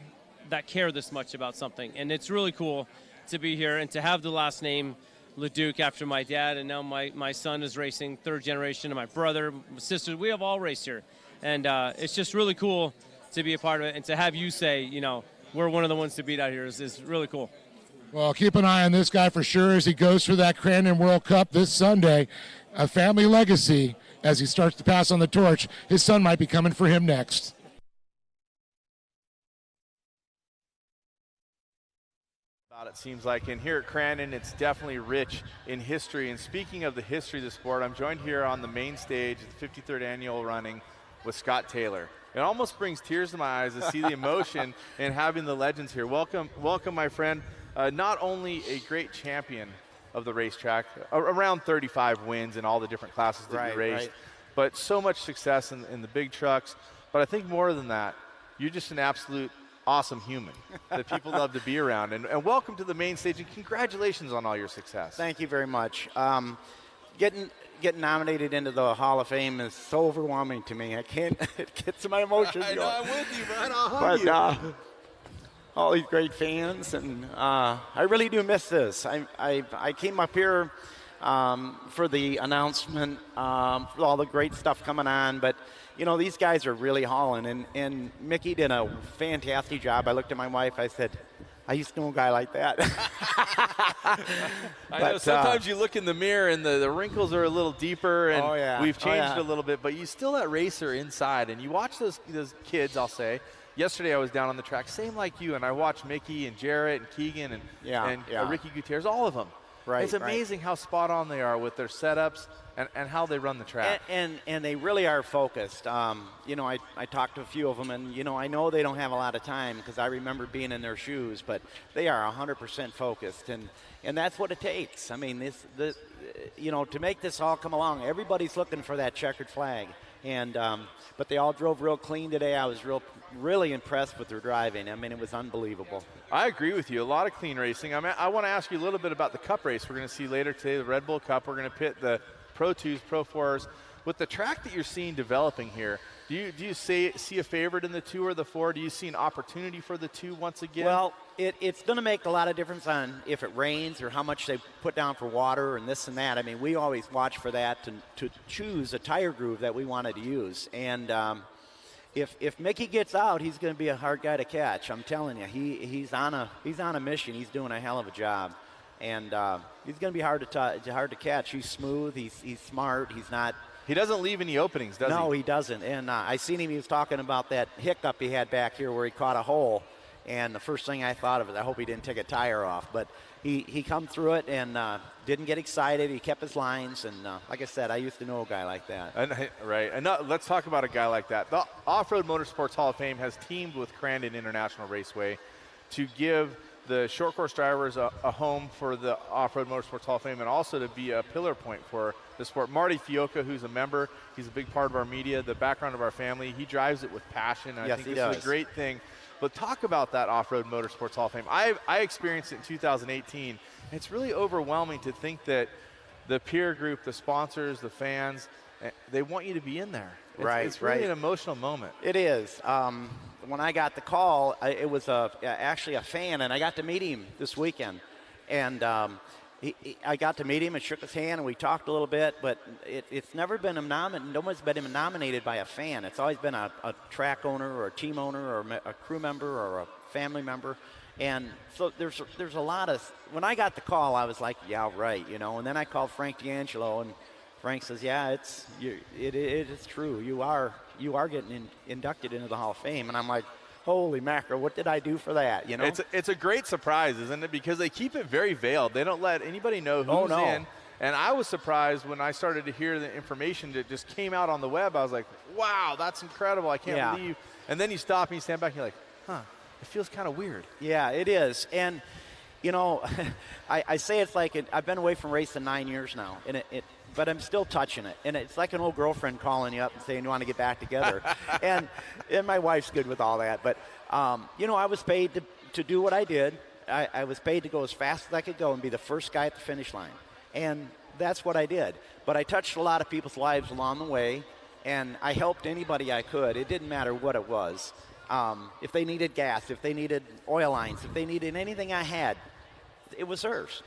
that care this much about something. And it's really cool to be here and to have the last name LeDuc after my dad, and now my son is racing, third generation, and my brother, my sisters, we have all raced here. And it's just really cool to be a part of it, and to have you say, you know, we're one of the ones to beat out here is really cool. Well, keep an eye on this guy for sure as he goes for that Crandon World Cup this Sunday. A family legacy as he starts to pass on the torch. His son might be coming for him next. It seems like, and here at Crandon, it's definitely rich in history. And speaking of the history of the sport, I'm joined here on the main stage at the 53rd annual running with Scott Taylor. It almost brings tears to my eyes to see the emotion in having the legends here. Welcome, my friend. Not only a great champion of the racetrack, around 35 wins in all the different classes that you raced, but so much success in the big trucks. But I think more than that, you're just an absolute awesome human that people love to be around. And welcome to the main stage, and congratulations on all your success. Thank you very much. getting nominated into the Hall of Fame is so overwhelming to me. I can't get to my emotions. I know, I'm with you, man. I'll hug you. All these great fans, and I really do miss this. I came up here for the announcement, for all the great stuff coming on, but you know, these guys are really hauling, and Mickey did a fantastic job. I looked at my wife, I said, I used to know a guy like that. I know, sometimes you look in the mirror and the wrinkles are a little deeper, and we've changed a little bit, but you still that racer inside, and you watch those kids, I'll say. Yesterday I was down on the track, same like you, and I watched Mickey and Jarrett and Keegan and Ricky Gutierrez, all of them. Right, it's amazing how spot on they are with their setups and how they run the track. And they really are focused. You know, I talked to a few of them, and, you know, I know they don't have a lot of time because I remember being in their shoes, but they are 100% focused, and that's what it takes. I mean, you know, to make this all come along, everybody's looking for that checkered flag. And but they all drove real clean today. I was really impressed with their driving. I mean, it was unbelievable. I agree with you. A lot of clean racing. I want to ask you a little bit about the Cup race we're going to see later today, the Red Bull Cup. We're going to pit the Pro 2s, Pro 4s. With the track that you're seeing developing here, do you see a favorite in the 2 or the 4? Do you see an opportunity for the 2 once again? Well, it's going to make a lot of difference on if it rains or how much they put down for water and this and that. I mean, we always watch for that to choose a tire groove that we wanted to use. And if Mickey gets out, he's going to be a hard guy to catch. I'm telling you, he's on a mission. He's doing a hell of a job, and he's going to be hard to catch. He's smooth. He's smart. He's not. He doesn't leave any openings, does he? No, he doesn't. And I seen him. He was talking about that hiccup he had back here where he caught a hole. And the first thing I thought of is I hope he didn't take a tire off. But he come through it and didn't get excited. He kept his lines. And like I said, I used to know a guy like that. Right. And let's talk about a guy like that. The Off-Road Motorsports Hall of Fame has teamed with Crandon International Raceway to give the short course drivers a home for the Off-Road Motorsports Hall of Fame, and also to be a pillar point for the sport. Marty Fioca, who's a member, he's a big part of our media, the background of our family. He drives it with passion. And yes, I think this is a great thing. But talk about that Off-Road Motorsports Hall of Fame. I experienced it in 2018. And it's really overwhelming to think that the peer group, the sponsors, the fans, they want you to be in there. It's really an emotional moment. It is. When I got the call, it was actually a fan, and I got to meet him this weekend. And I got to meet him and shook his hand, and we talked a little bit, but it's never been no one's been nominated by a fan. It's always been a track owner or a team owner or a crew member or a family member. And so there's a lot of, when I got the call, I was like, yeah, right, you know. And then I called Frank D'Angelo, and Frank says, yeah, it is true. You are getting inducted into the Hall of Fame. And I'm like, holy mackerel, what did I do for that? You know, it's a great surprise, isn't it? Because they keep it very veiled. They don't let anybody know who's in. And I was surprised when I started to hear the information that just came out on the web. I was like, wow, that's incredible. I can't believe. And then you stop and you stand back and you're like, huh, it feels kind of weird. Yeah, it is. And, you know, I say it's like I've been away from racing 9 years now, and but I'm still touching it. And it's like an old girlfriend calling you up and saying you want to get back together. and my wife's good with all that. But, you know, I was paid to do what I did. I was paid to go as fast as I could go and be the first guy at the finish line. And that's what I did. But I touched a lot of people's lives along the way, and I helped anybody I could. It didn't matter what it was. If they needed gas, if they needed oil lines, if they needed anything I had, it was theirs.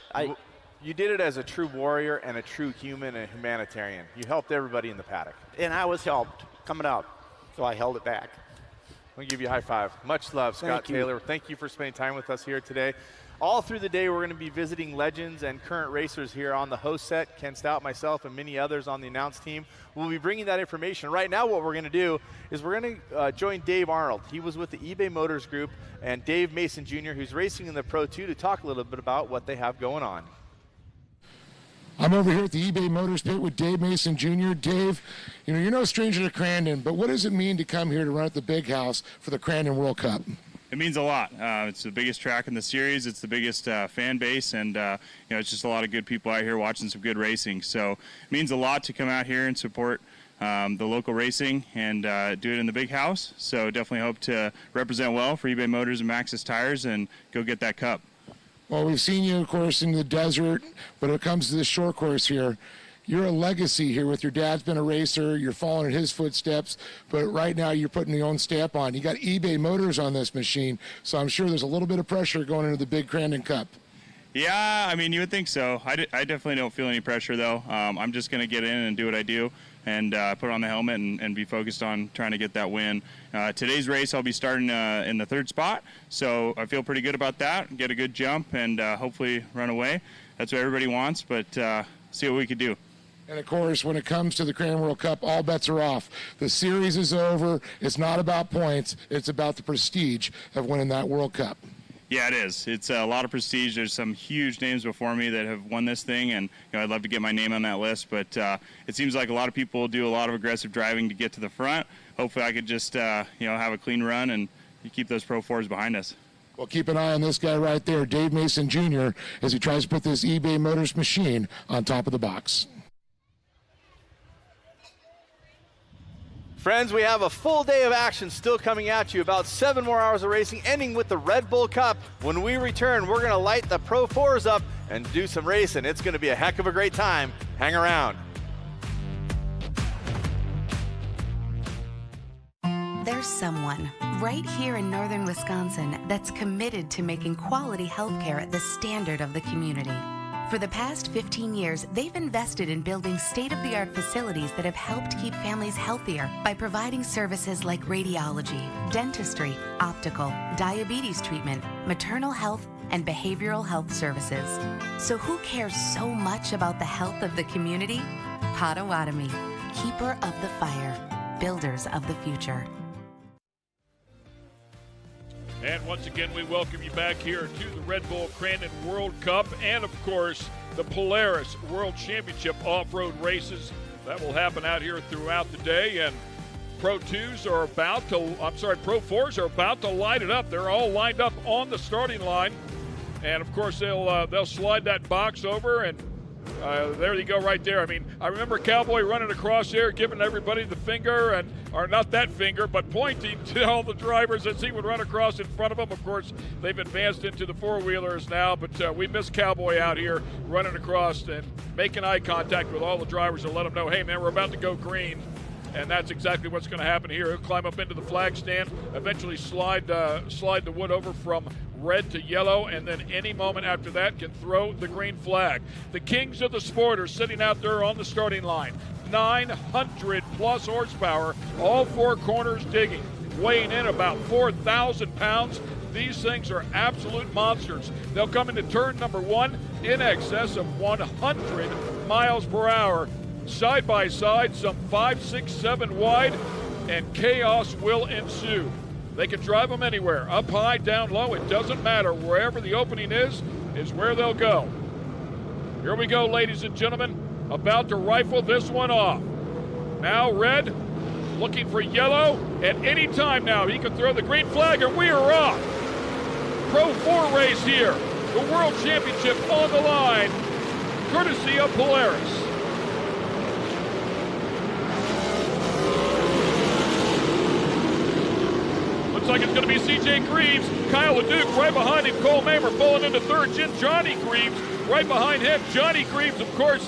You did it as a true warrior and a true human and humanitarian. You helped everybody in the paddock. And I was helped coming up, so I held it back. Let me give you a high five. Much love, Scott Taylor. Thank you for spending time with us here today. All through the day, we're going to be visiting legends and current racers here on the host set. Ken Stout, myself, and many others on the announce team. We'll be bringing that information. Right now, what we're going to do is we're going to join Dave Arnold. He was with the eBay Motors Group, and Dave Mason Jr., who's racing in the Pro 2, to talk a little bit about what they have going on. I'm over here at the eBay Motors pit with Dave Mason Jr. Dave, you know, you're no stranger to Crandon, but what does it mean to come here to run at the Big House for the Crandon World Cup? It means a lot. It's the biggest track in the series. It's the biggest fan base, and you know, it's just a lot of good people out here watching some good racing. So it means a lot to come out here and support the local racing and do it in the Big House. So definitely hope to represent well for eBay Motors and Maxxis Tires and go get that cup. Well, we've seen you, of course, in the desert, but when it comes to the short course here, You're a legacy here with your dad's been a racer. You're following in his footsteps, but right now you're putting your own stamp on. You got eBay Motors on this machine, so I'm sure there's a little bit of pressure going into the big Crandon Cup. Yeah, I mean, you would think so. I definitely don't feel any pressure, though. I'm just going to get in and do what I do and put on the helmet and be focused on trying to get that win. Today's race, I'll be starting in the 3rd spot, so I feel pretty good about that. Get a good jump and hopefully run away. That's what everybody wants, but see what we could do. And, of course, when it comes to the Crandon World Cup, all bets are off. The series is over. It's not about points. It's about the prestige of winning that World Cup. Yeah, it is. It's a lot of prestige. There's some huge names before me that have won this thing, and I'd love to get my name on that list. But it seems like a lot of people do a lot of aggressive driving to get to the front. Hopefully I could just have a clean run and keep those Pro 4s behind us. Well, keep an eye on this guy right there, Dave Mason Jr., as he tries to put this eBay Motors machine on top of the box. Friends, we have a full day of action still coming at you. About 7 more hours of racing, ending with the Red Bull Cup. When we return, we're going to light the Pro 4s up and do some racing. It's going to be a heck of a great time. Hang around. There's someone right here in northern Wisconsin that's committed to making quality health care the standard of the community. For the past 15 years, they've invested in building state-of-the-art facilities that have helped keep families healthier by providing services like radiology, dentistry, optical, diabetes treatment, maternal health, and behavioral health services. So who cares so much about the health of the community? Potawatomi, keeper of the fire, builders of the future. And once again, we welcome you back here to the Red Bull Crandon World Cup and, of course, the Polaris World Championship off-road races. That will happen out here throughout the day. And Pro 4s are about to light it up. They're all lined up on the starting line. And, of course, they'll slide that box over, and there you go right there. I mean, I remember Cowboy running across there, giving everybody the finger, or not that finger, but pointing to all the drivers as he would run across in front of them. Of course, they've advanced into the four-wheelers now, but we miss Cowboy out here running across and making eye contact with all the drivers to let them know, hey, man, we're about to go green. And that's exactly what's going to happen here. He'll climb up into the flag stand, eventually slide the wood over from red to yellow, and then any moment after that can throw the green flag. The kings of the sport are sitting out there on the starting line. 900 plus horsepower, all four corners digging, weighing in about 4,000 pounds. These things are absolute monsters. They'll come into turn number 1 in excess of 100 miles per hour. Side by side, some 5, 6, 7 wide, and chaos will ensue. They can drive them anywhere, up high, down low, it doesn't matter. Wherever the opening is where they'll go. Here we go, ladies and gentlemen, about to rifle this one off. Now red, looking for yellow. At any time now, he can throw the green flag, and we are off. Pro 4 race here. The World Championship on the line, courtesy of Polaris. Looks like it's going to be C.J. Greaves, Kyle LeDuc right behind him, Cole Mamer falling into third, Johnny Greaves right behind him. Johnny Greaves, of course,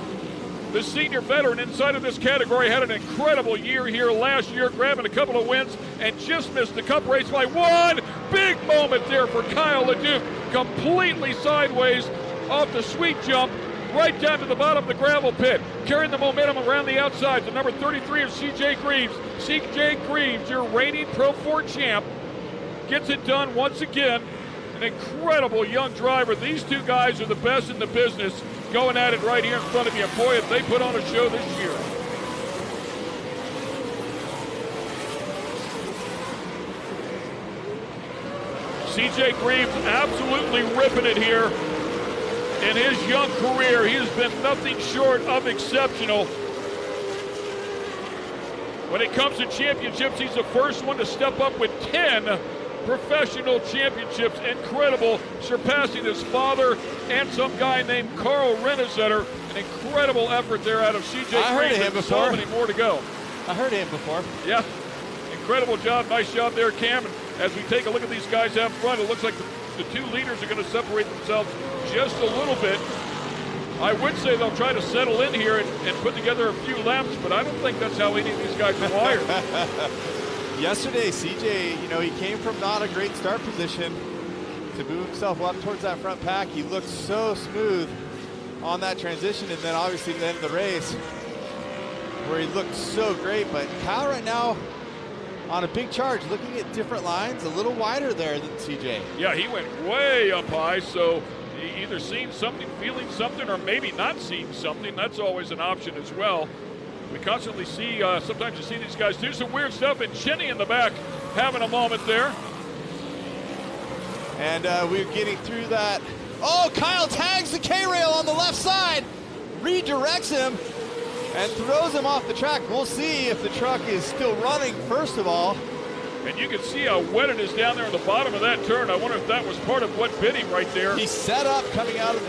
the senior veteran inside of this category, had an incredible year here last year, grabbing a couple of wins and just missed the cup race by one. Big moment there for Kyle LeDuc, completely sideways off the sweet jump, right down to the bottom of the gravel pit, carrying the momentum around the outside. The number 33 of C.J. Greaves. C.J. Greaves, your reigning Pro 4 champ, gets it done once again. An incredible young driver. These two guys are the best in the business, going at it right here in front of you. Boy, if they put on a show this year. C.J. Greaves absolutely ripping it here in his young career. He has been nothing short of exceptional. When it comes to championships, he's the first one to step up with 10 professional championships. Incredible, surpassing his father and some guy named Carl Renesetter. An incredible effort there out of C.J. I heard of Greaves. him before. So many more to go. I heard of him before. Yeah, incredible job. Nice job there, Cam. And as we take a look at these guys out front, it looks like the two leaders are going to separate themselves just a little bit. I would say they'll try to settle in here and put together a few laps, but I don't think that's how any of these guys are wired. Yesterday, CJ, he came from not a great start position to move himself up towards that front pack. He looked so smooth on that transition, and then obviously the end of the race where he looked so great. But Kyle right now on a big charge, looking at different lines, a little wider there than CJ. Yeah, he went way up high, so either seeing something, feeling something, or maybe not seeing something. That's always an option as well. We constantly see, sometimes you see these guys do some weird stuff, and Chinny in the back having a moment there. And we're getting through that. Oh, Kyle tags the K-rail on the left side, redirects him, and throws him off the track. We'll see if the truck is still running, first of all. And you can see how wet it is down there at the bottom of that turn. I wonder if that was part of what bit him right there. He set up coming out of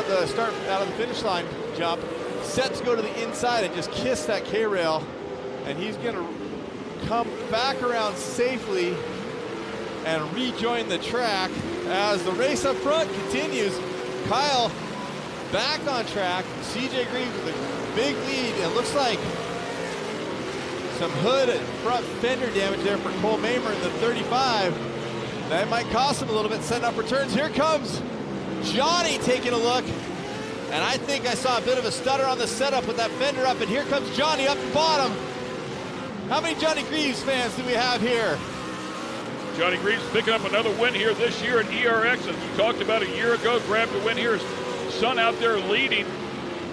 the finish line jump, set to go to the inside and just kiss that K-rail, and he's going to come back around safely and rejoin the track as the race up front continues. Kyle back on track. CJ Greaves with a big lead. It looks like some hood and front fender damage there for Cole Mamer in the 35. That might cost him a little bit, setting up returns. Here comes Johnny taking a look. And I think I saw a bit of a stutter on the setup with that fender up. And here comes Johnny up the bottom. How many Johnny Greaves fans do we have here? Johnny Greaves picking up another win here this year at ERX, as we talked about a year ago. Grabbed a win here. His son out there leading.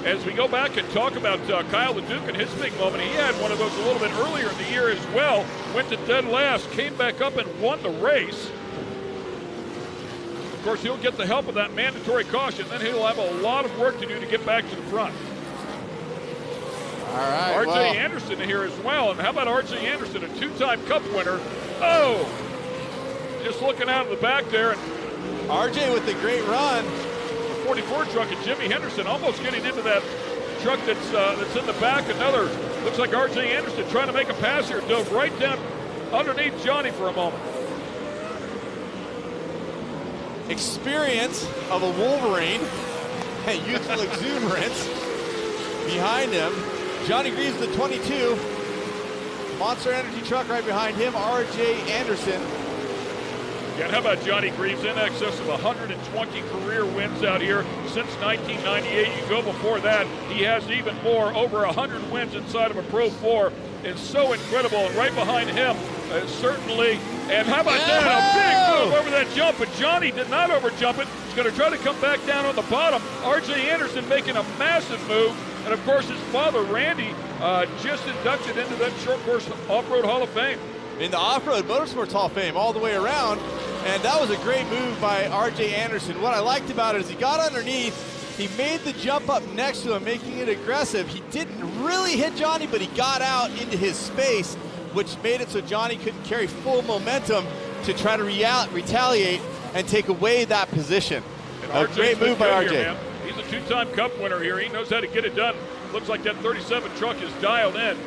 As we go back and talk about Kyle the Duke and his big moment, he had one of those a little bit earlier in the year as well. Went to dead last, came back up and won the race. Of course, he'll get the help of that mandatory caution. Then he'll have a lot of work to do to get back to the front. All right, R.J. Anderson here as well. And how about R.J. Anderson, a two-time Cup winner? Oh, just looking out of the back there. And R.J. with the great run. 44 truck and Jimmy Henderson almost getting into that truck that's in the back. Another, looks like R.J. Anderson trying to make a pass here. Dove right down underneath Johnny for a moment. Experience of a Wolverine and youthful exuberance behind him. Johnny Greaves, the 22. Monster Energy truck right behind him, R.J. Anderson. Yeah, and how about Johnny Greaves, in excess of 120 career wins out here since 1998. You go before that, he has even more, over 100 wins inside of a Pro 4. It's so incredible, and right behind him, certainly. And how about that, a big move over that jump, but Johnny did not overjump it. He's going to try to come back down on the bottom. R.J. Anderson making a massive move, and of course his father, Randy, just inducted into that short course off-road Hall of Fame. In the Off-Road Motorsports Hall of Fame all the way around. And that was a great move by R.J. Anderson. What I liked about it is he got underneath, he made the jump up next to him, making it aggressive. He didn't really hit Johnny, but he got out into his space, which made it so Johnny couldn't carry full momentum to try to retaliate and take away that position. A great move by R.J. Here, he's a two-time Cup winner here. He knows how to get it done. Looks like that 37 truck is dialed in.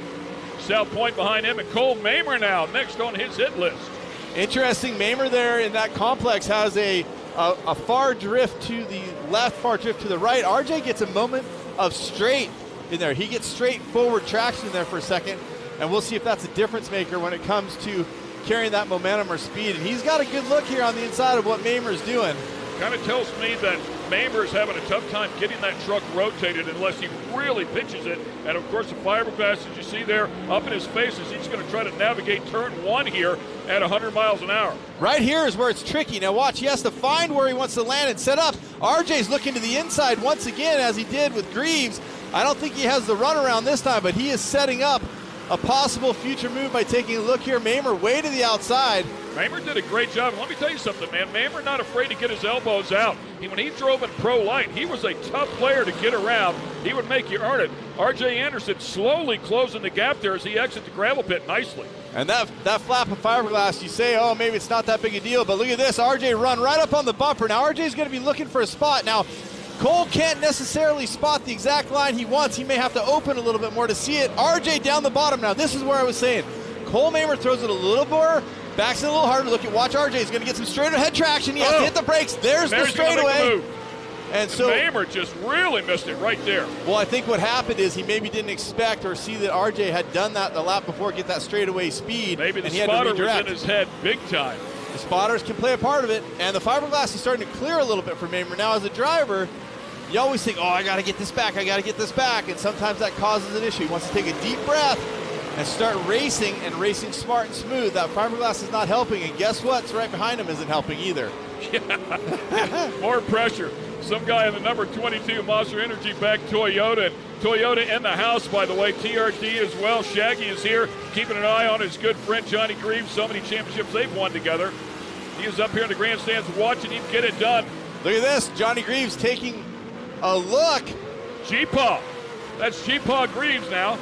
South Point behind him, and Cole Mamer now next on his hit list. Interesting, Mamer there in that complex has a far drift to the left, far drift to the right. RJ gets a moment of straight in there. He gets straight forward traction in there for a second, and we'll see if that's a difference maker when it comes to carrying that momentum or speed. And he's got a good look here on the inside of what Mamer's doing. Kind of tells me that Mamer is having a tough time getting that truck rotated unless he really pitches it. And of course the fiberglass, as you see there, up in his face as he's going to try to navigate turn one here at 100 miles an hour. Right here is where it's tricky. Now watch, he has to find where he wants to land and set up. RJ's looking to the inside once again, as he did with Greaves. I don't think he has the runaround this time, but he is setting up a possible future move by taking a look here. Mamer way to the outside. Mamer did a great job. Let me tell you something, man. Mamer not afraid to get his elbows out. When he drove in Pro Lite, he was a tough player to get around. He would make you earn it. R.J. Anderson slowly closing the gap there as he exits the gravel pit nicely. And that flap of fiberglass, you say, oh, maybe it's not that big a deal, but look at this. R.J. run right up on the bumper. Now R.J.'s going to be looking for a spot. Now, Cole can't necessarily spot the exact line he wants. He may have to open a little bit more to see it. RJ down the bottom. Now, this is where I was saying. Cole Mamer throws it a little more, backs it a little harder. Look at, watch RJ. He's going to get some straight ahead traction. He has to hit the brakes. There's the straightaway. And so Mamer just really missed it right there. Well, I think what happened is he maybe didn't expect or see that RJ had done that the lap before, get that straightaway speed. Maybe the and he had to spotter was redirect. in his head big time. The spotters can play a part of it, and the fiberglass is starting to clear a little bit for Mamer. Now, as a driver, you always think, oh, I got to get this back, and sometimes that causes an issue. He wants to take a deep breath and start racing, and racing smart and smooth. That fiberglass is not helping, and guess what? It's right behind him isn't helping either. Yeah. More pressure. Some guy in the number 22 Monster Energy back Toyota. And Toyota in the house, by the way. TRD as well. Shaggy is here, keeping an eye on his good friend Johnny Greaves. So many championships they've won together. He is up here in the grandstands watching him get it done. Look at this. Johnny Greaves taking a look. G-Paw. That's G-Paw Greaves now.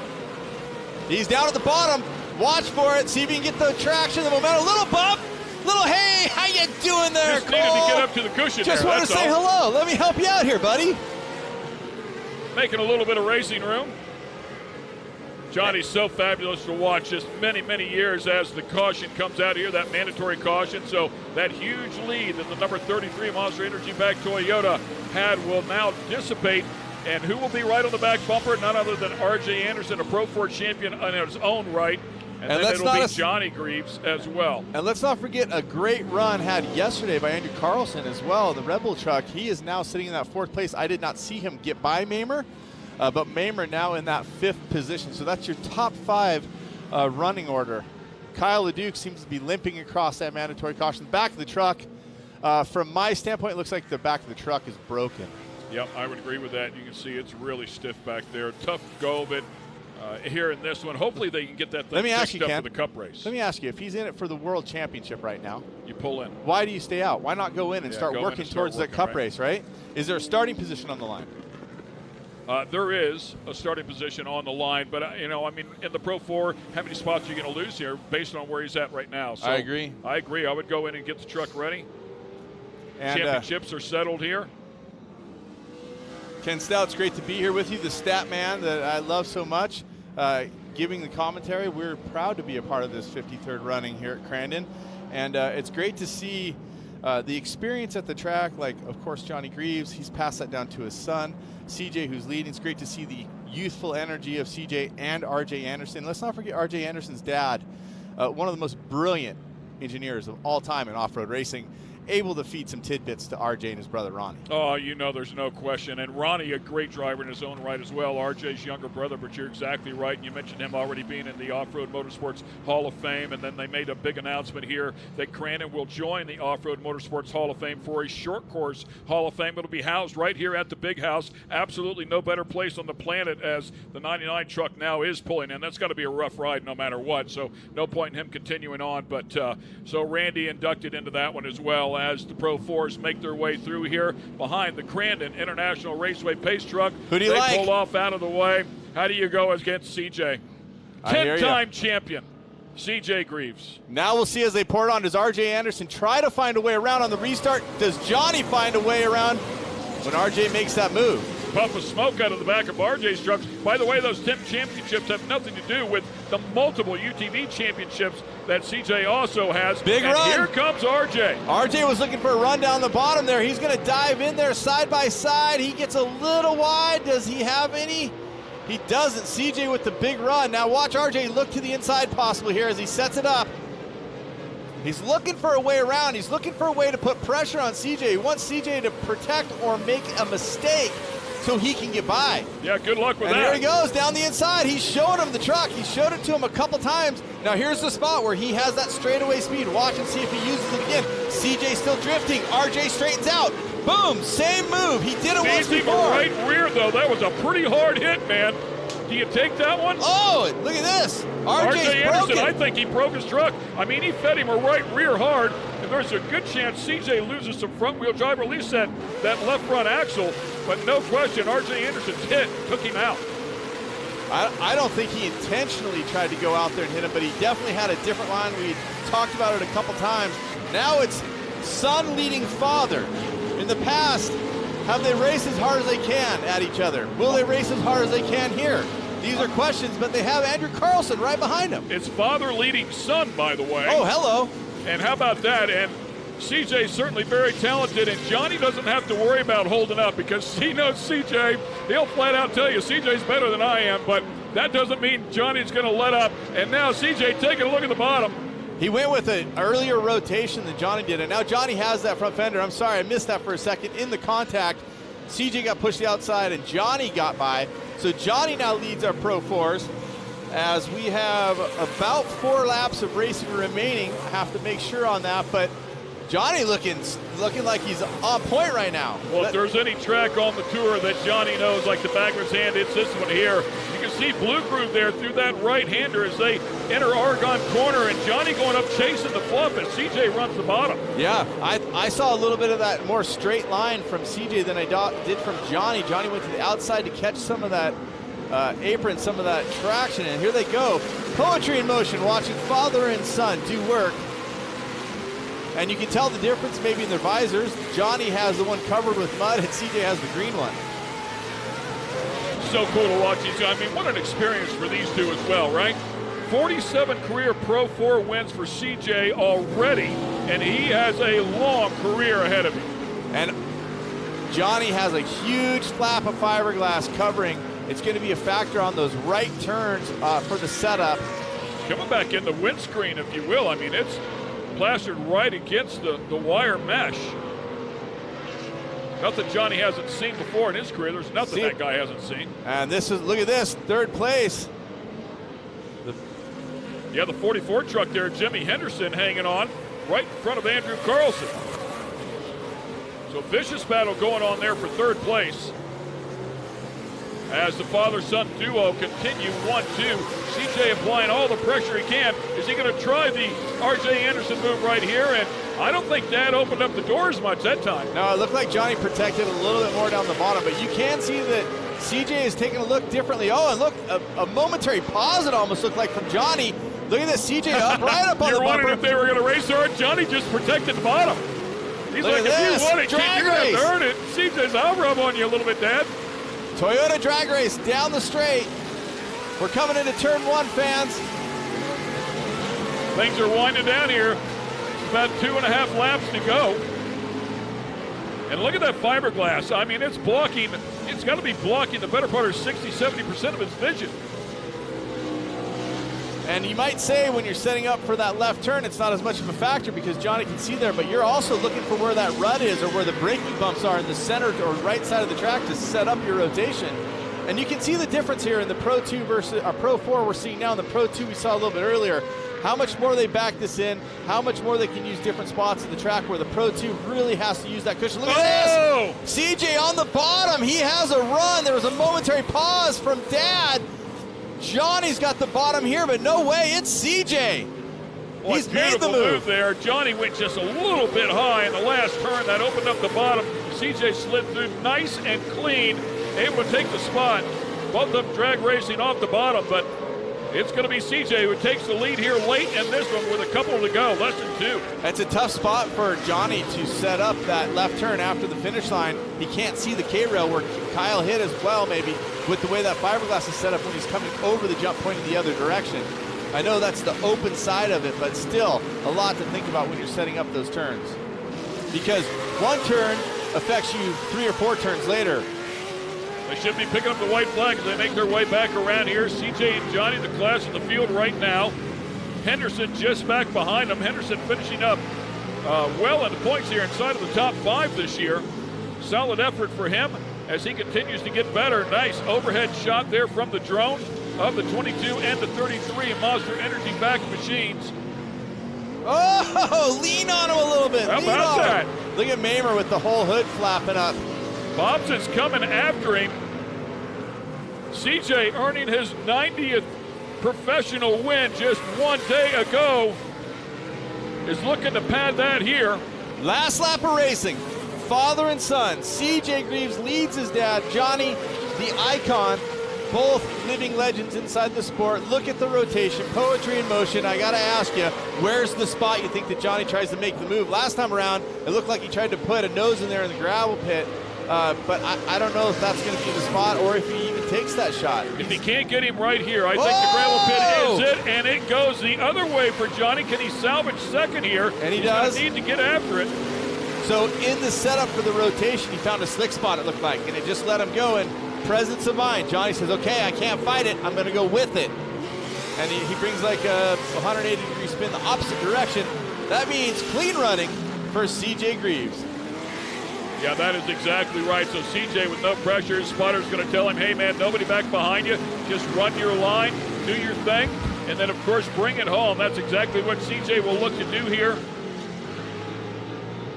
He's down at the bottom. Watch for it. See if he can get the traction, the momentum. A little bump. Little hey, how you doing there, Just Cole? needed to get up to the cushion. Just there, want to say all. hello. Let me help you out here, buddy. Making a little bit of racing room. Johnny's so fabulous to watch. Just many, many years as the caution comes out here, that mandatory caution. So that huge lead that the number 33 Monster Energy back Toyota had will now dissipate. And who will be right on the back bumper? None other than R.J. Anderson, a Pro 4 champion in his own right. And then it'll be Johnny Greaves as well. And let's not forget a great run had yesterday by Andrew Carlson as well, the Red Bull truck. He is now sitting in that 4th place. I did not see him get by Mamer, but Mamer now in that 5th position. So that's your top 5 running order. Kyle LeDuc seems to be limping across that mandatory caution. The back of the truck, from my standpoint, it looks like the back of the truck is broken. Yep, I would agree with that. You can see it's really stiff back there. Tough go of it. Here in this one, hopefully they can get that thing fixed up for the Cup race. Let me ask you, if he's in it for the World Championship right now, you pull in. Why do you stay out? Why not go in and start working towards that Cup race, right? Is there a starting position on the line? There is a starting position on the line, but in the Pro 4, how many spots are you going to lose here based on where he's at right now? So I agree. I would go in and get the truck ready. And, championships are settled here. Ken Stout's great to be here with you, the stat man that I love so much. Giving the commentary. We're proud to be a part of this 53rd running here at Crandon, and it's great to see the experience at the track. Like, of course, Johnny Greaves, he's passed that down to his son, CJ, who's leading. It's great to see the youthful energy of CJ and RJ Anderson. Let's not forget RJ Anderson's dad, one of the most brilliant engineers of all time in off-road racing, able to feed some tidbits to RJ and his brother Ronnie. Oh, there's no question. And Ronnie, a great driver in his own right as well. RJ's younger brother, but you're exactly right. And you mentioned him already being in the Off-Road Motorsports Hall of Fame. And then they made a big announcement here that Crandon will join the Off-Road Motorsports Hall of Fame for a short course Hall of Fame. It'll be housed right here at the Big House. Absolutely no better place on the planet as the 99 truck now is pulling in. That's got to be a rough ride no matter what. So no point in him continuing on. But so Randy inducted into that one as well, as the Pro 4s make their way through here behind the Crandon International Raceway pace truck. Who do you like? They pull off out of the way. How do you go against CJ? 10-time champion, CJ Greaves. Now we'll see as they pour it on. Does RJ Anderson try to find a way around on the restart? Does Johnny find a way around when RJ makes that move? Puff of smoke out of the back of RJ's trucks. By the way, those 10 championships have nothing to do with the multiple UTV championships that CJ also has. Big and run. Here comes RJ. RJ was looking for a run down the bottom there. He's going to dive in there side by side. He gets a little wide. Does he have any? He doesn't. CJ with the big run. Now watch RJ look to the inside possibly here as he sets it up. He's looking for a way around. He's looking for a way to put pressure on CJ. He wants CJ to protect or make a mistake so he can get by. Yeah, good luck with that. And there he goes down the inside. He's showing him the truck. He showed it to him a couple times. Now here's the spot where he has that straightaway speed. Watch and see if he uses it again. CJ still drifting. RJ straightens out. Boom, same move. He did it once before. Right rear, though. That was a pretty hard hit, man. Do you take that one? Oh, look at this. RJ Anderson, broken. I think he broke his truck. I mean, he fed him a right rear hard, and there's a good chance CJ loses some front-wheel drive, or at least that left front axle. But no question, RJ Anderson's hit took him out. I don't think he intentionally tried to go out there and hit him, but he definitely had a different line. We talked about it a couple times. Now it's son leading father. In the past, have they raced as hard as they can at each other? Will they race as hard as they can here? These are questions, but they have Andrew Carlson right behind him. It's father leading son, by the way. Oh, hello. And how about that? And CJ's certainly very talented, and Johnny doesn't have to worry about holding up because he knows CJ. He'll flat out tell you CJ's better than I am, but that doesn't mean Johnny's going to let up. And now CJ taking a look at the bottom. He went with an earlier rotation than Johnny did, and now Johnny has that front fender. I'm sorry, I missed that for a second. In the contact, CJ got pushed to the outside, and Johnny got by. So Johnny now leads our Pro 4s. As we have about 4 laps of racing remaining. I have to make sure on that, but Johnny looking like he's on point right now. Well, if there's any track on the tour that Johnny knows like the back of his hand, it's this one here. You can see Blue Groove there through that right-hander as they enter Argonne Corner, and Johnny going up chasing the fluff as CJ runs the bottom. Yeah, I saw a little bit of that more straight line from CJ than I did from Johnny. Johnny went to the outside to catch some of that apron, some of that traction, and here they go. Poetry in motion, watching father and son do work. And you can tell the difference maybe in their visors. Johnny has the one covered with mud and CJ has the green one. So cool to watch these guys. I mean, what an experience for these two as well, right? 47 career Pro 4 wins for CJ already, and he has a long career ahead of him. And Johnny has a huge flap of fiberglass covering. It's going to be a factor on those right turns for the setup. Coming back in the windscreen, if you will. I mean, it's plastered right against the wire mesh. Nothing Johnny hasn't seen before in his career. There's nothing that guy hasn't seen. And this is, look at this, 3rd place. The 44 truck there, Jimmy Henderson hanging on right in front of Andrew Carlson. So vicious battle going on there for 3rd place. As the father-son duo continue 1-2. CJ applying all the pressure he can. Is he going to try the RJ Anderson move right here? And I don't think Dad opened up the doors much that time. No, it looked like Johnny protected a little bit more down the bottom, but you can see that CJ is taking a look differently. Oh, and look, a momentary pause it almost looked like from Johnny. Look at this, CJ up right up on the bumper. You're wondering if they were going to race hard. Johnny just protected the bottom. He's look like, if you want it, kid, you're going to earn it. CJ's, I'll rub on you a little bit, Dad. Toyota drag race down the straight. We're coming into turn 1, fans. Things are winding down here. About 2.5 laps to go. And look at that fiberglass. I mean, it's blocking, it's got to be blocking the better part of 60-70% of his vision. And you might say when you're setting up for that left turn, it's not as much of a factor because Johnny can see there, but you're also looking for where that rut is or where the braking bumps are in the center or right side of the track to set up your rotation. And you can see the difference here in the Pro 2 versus Pro 4 we're seeing now in the Pro 2 we saw a little bit earlier. How much more they back this in, how much more they can use different spots of the track where the Pro 2 really has to use that cushion. Look at this! CJ on the bottom, he has a run. There was a momentary pause from Dad. Johnny's got the bottom here, but no way, it's CJ. Well, he's made the move there. Johnny went just a little bit high in the last turn. That opened up the bottom. CJ slid through nice and clean, able to take the spot. Both of them drag racing off the bottom, but it's going to be CJ who takes the lead here late in this one with a couple to go, less than 2. It's a tough spot for Johnny to set up that left turn after the finish line. He can't see the K-rail where Kyle hit as well, maybe, with the way that fiberglass is set up when he's coming over the jump pointing the other direction. I know that's the open side of it, but still a lot to think about when you're setting up those turns. Because one turn affects you 3 or 4 turns later. They should be picking up the white flag as they make their way back around here. CJ and Johnny, the class in the field right now. Henderson just back behind them. Henderson finishing up well in the points here inside of the top 5 this year. Solid effort for him as he continues to get better. Nice overhead shot there from the drone of the 22 and the 33 Monster Energy back machines. Oh, lean on him a little bit. How about that? Look at Mamer with the whole hood flapping up. Bobson's coming after him. CJ earning his 90th professional win just one day ago is looking to pad that here. Last lap of racing, father and son. CJ Greaves leads his dad, Johnny, the icon, both living legends inside the sport. Look at the rotation, poetry in motion. I gotta ask you, where's the spot you think that Johnny tries to make the move? Last time around, it looked like he tried to put a nose in there in the gravel pit. but I don't know if that's going to be the spot or if he even takes that shot. If he can't get him right here, I think the gravel pit is it, and it goes the other way for Johnny. Can he salvage second here? And he He's does. Need to get after it. So in the setup for the rotation, he found a slick spot, it looked like, and it just let him go. And presence of mind, Johnny says, okay, I can't fight it, I'm going to go with it. And he brings like a 180-degree spin the opposite direction. That means clean running for CJ Greaves. Yeah, that is exactly right. So CJ with no pressure, his spotter's going to tell him, hey man, nobody back behind you. Just run your line, do your thing, and then of course bring it home. That's exactly what CJ will look to do here.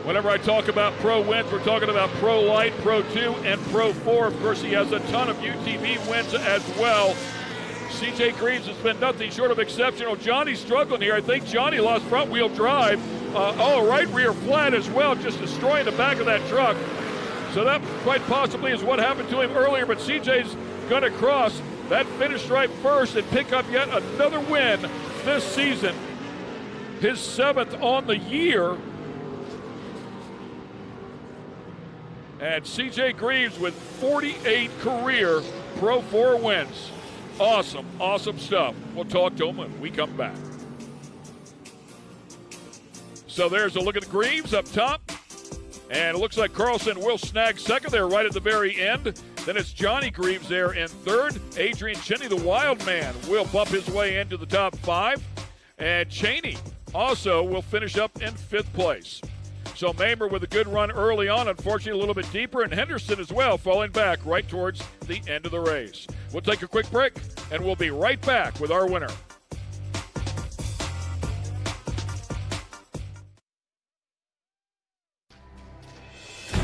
Whenever I talk about pro wins, we're talking about Pro Lite, Pro 2, and Pro 4. Of course, he has a ton of UTV wins as well. CJ Greaves has been nothing short of exceptional. Johnny's struggling here. I think Johnny lost front wheel drive. Right rear flat as well, just destroying the back of that truck. So that quite possibly is what happened to him earlier, but CJ's going to cross that finish stripe first and pick up yet another win this season. His 7th on the year. And CJ Greaves with 48 career Pro 4 wins. Awesome, awesome stuff. We'll talk to him when we come back. So there's a look at the Greaves up top. And it looks like Carlson will snag second there right at the very end. Then it's Johnny Greaves there in third. Adrian Cheney, the wild man, will bump his way into the top 5. And Cheney also will finish up in 5th place. So Mamer with a good run early on, unfortunately a little bit deeper, and Henderson as well falling back right towards the end of the race. We'll take a quick break, and we'll be right back with our winner.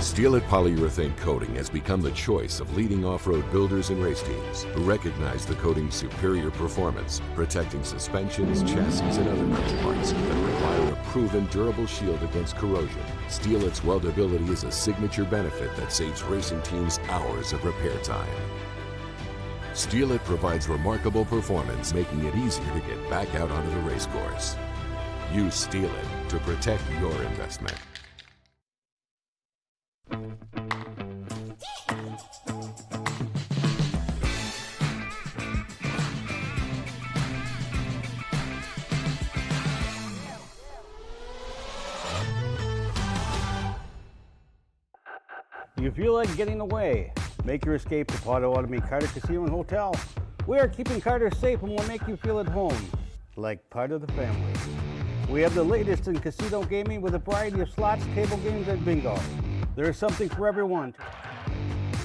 Steel-It polyurethane coating has become the choice of leading off-road builders and race teams who recognize the coating's superior performance, protecting suspensions, chassis, and other metal parts that require a proven durable shield against corrosion. Steel-It's weldability is a signature benefit that saves racing teams hours of repair time. Steel-It provides remarkable performance, making it easier to get back out onto the race course. Use Steel-It to protect your investment. Do you feel like getting away? Make your escape to Potawatomi Carter Casino and Hotel. We are keeping Carter safe and will make you feel at home, like part of the family. We have the latest in casino gaming with a variety of slots, table games, and bingo. There is something for everyone.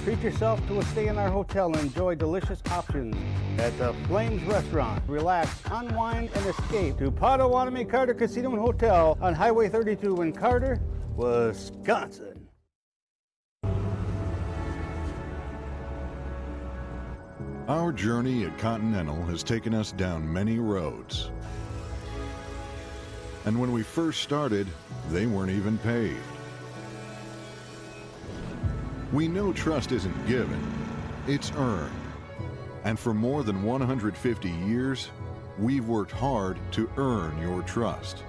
Treat yourself to a stay in our hotel and enjoy delicious options at the Flames Restaurant. Relax, unwind, and escape to Potawatomi Carter Casino and Hotel on Highway 32 in Carter, Wisconsin. Our journey at Continental has taken us down many roads. And when we first started, they weren't even paved. We know trust isn't given, it's earned. And for more than 150 years, we've worked hard to earn your trust.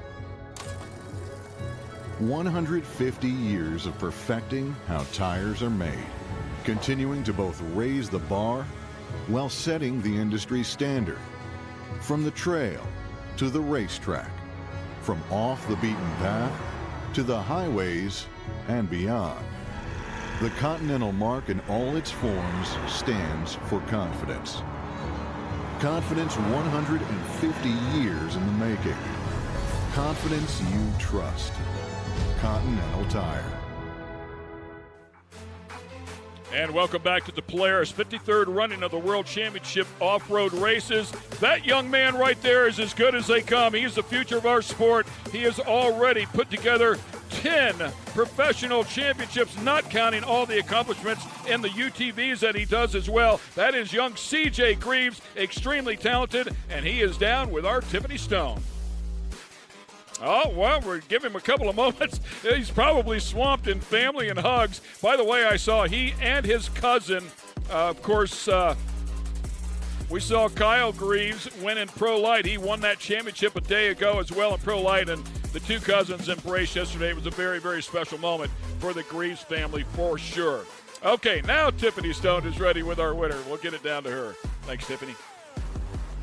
150 years of perfecting how tires are made, continuing to both raise the bar while setting the industry standard. From the trail to the racetrack, from off the beaten path to the highways and beyond. The Continental mark in all its forms stands for confidence. Confidence 150 years in the making. Confidence you trust. Continental Tire. And welcome back to the Polaris 53rd running of the World Championship off-road races. That young man right there is as good as they come. He is the future of our sport. He has already put together 10 professional championships, not counting all the accomplishments in the UTVs that he does as well. That is young CJ Greaves, extremely talented, and he is down with our Tiffany Stone. Oh, well, we're giving him a couple of moments. He's probably swamped in family and hugs. By the way, I saw he and his cousin, of course, we saw Kyle Greaves win in Pro Lite. He won that championship a day ago as well in Pro Lite, and the two cousins embraced yesterday. It was a very, very special moment for the Greaves family for sure. Okay, now Tiffany Stone is ready with our winner. We'll get it down to her. Thanks, Tiffany.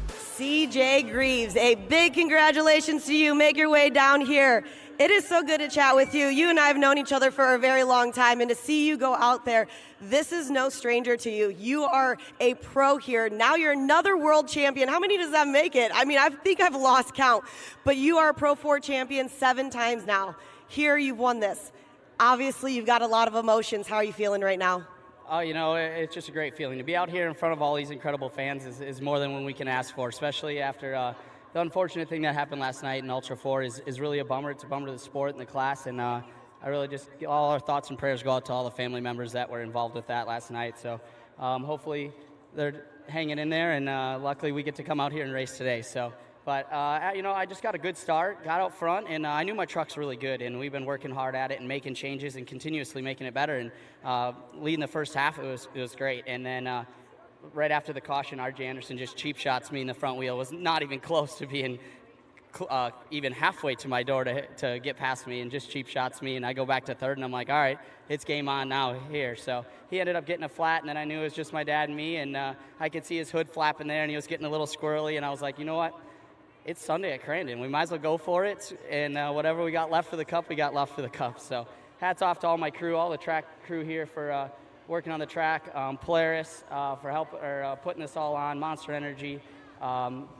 CJ Greaves, a big congratulations to you. Make your way down here. It is so good to chat with you. You and I have known each other for a very long time, and to see you go out there, this is no stranger to you. You are a pro here. Now you're another world champion. How many does that make it? I mean, I think I've lost count, but you are a Pro 4 champion 7 times now. Here, you've won this. Obviously, you've got a lot of emotions. How are you feeling right now? Oh, you know, it's just a great feeling. To be out here in front of all these incredible fans is more than what we can ask for, especially after the unfortunate thing that happened last night in Ultra 4 is really a bummer. It's a bummer to the sport and the class, and I really just, all our thoughts and prayers go out to all the family members that were involved with that last night. So hopefully they're hanging in there, and luckily we get to come out here and race today. But, you know, I just got a good start, got out front, and I knew my truck's really good, and we've been working hard at it and making changes and continuously making it better. And leading the first half, it was great. And then right after the caution, RJ Anderson just cheap shots me in the front wheel. It was not even close to being even halfway to my door to get past me, and just cheap shots me. And I go back to third, and I'm like, all right, it's game on now here. So he ended up getting a flat, and then I knew it was just my dad and me, and I could see his hood flapping there, and he was getting a little squirrely, and I was like, you know what? It's Sunday at Crandon. We might as well go for it, and whatever we got left for the cup, we got left for the cup. So hats off to all my crew, all the track crew here for working on the track, Polaris for putting this all on, Monster Energy,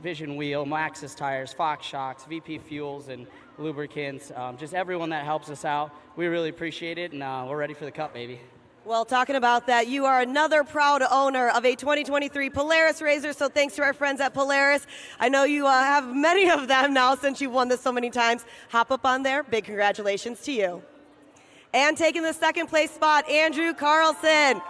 Vision Wheel, Maxxis Tires, Fox Shocks, VP Fuels, and lubricants, just everyone that helps us out. We really appreciate it, and we're ready for the cup, baby. Well, talking about that, you are another proud owner of a 2023 Polaris RZR, so thanks to our friends at Polaris. I know you have many of them now since you've won this so many times. Hop up on there. Big congratulations to you. And taking the second place spot, Andrew Carlson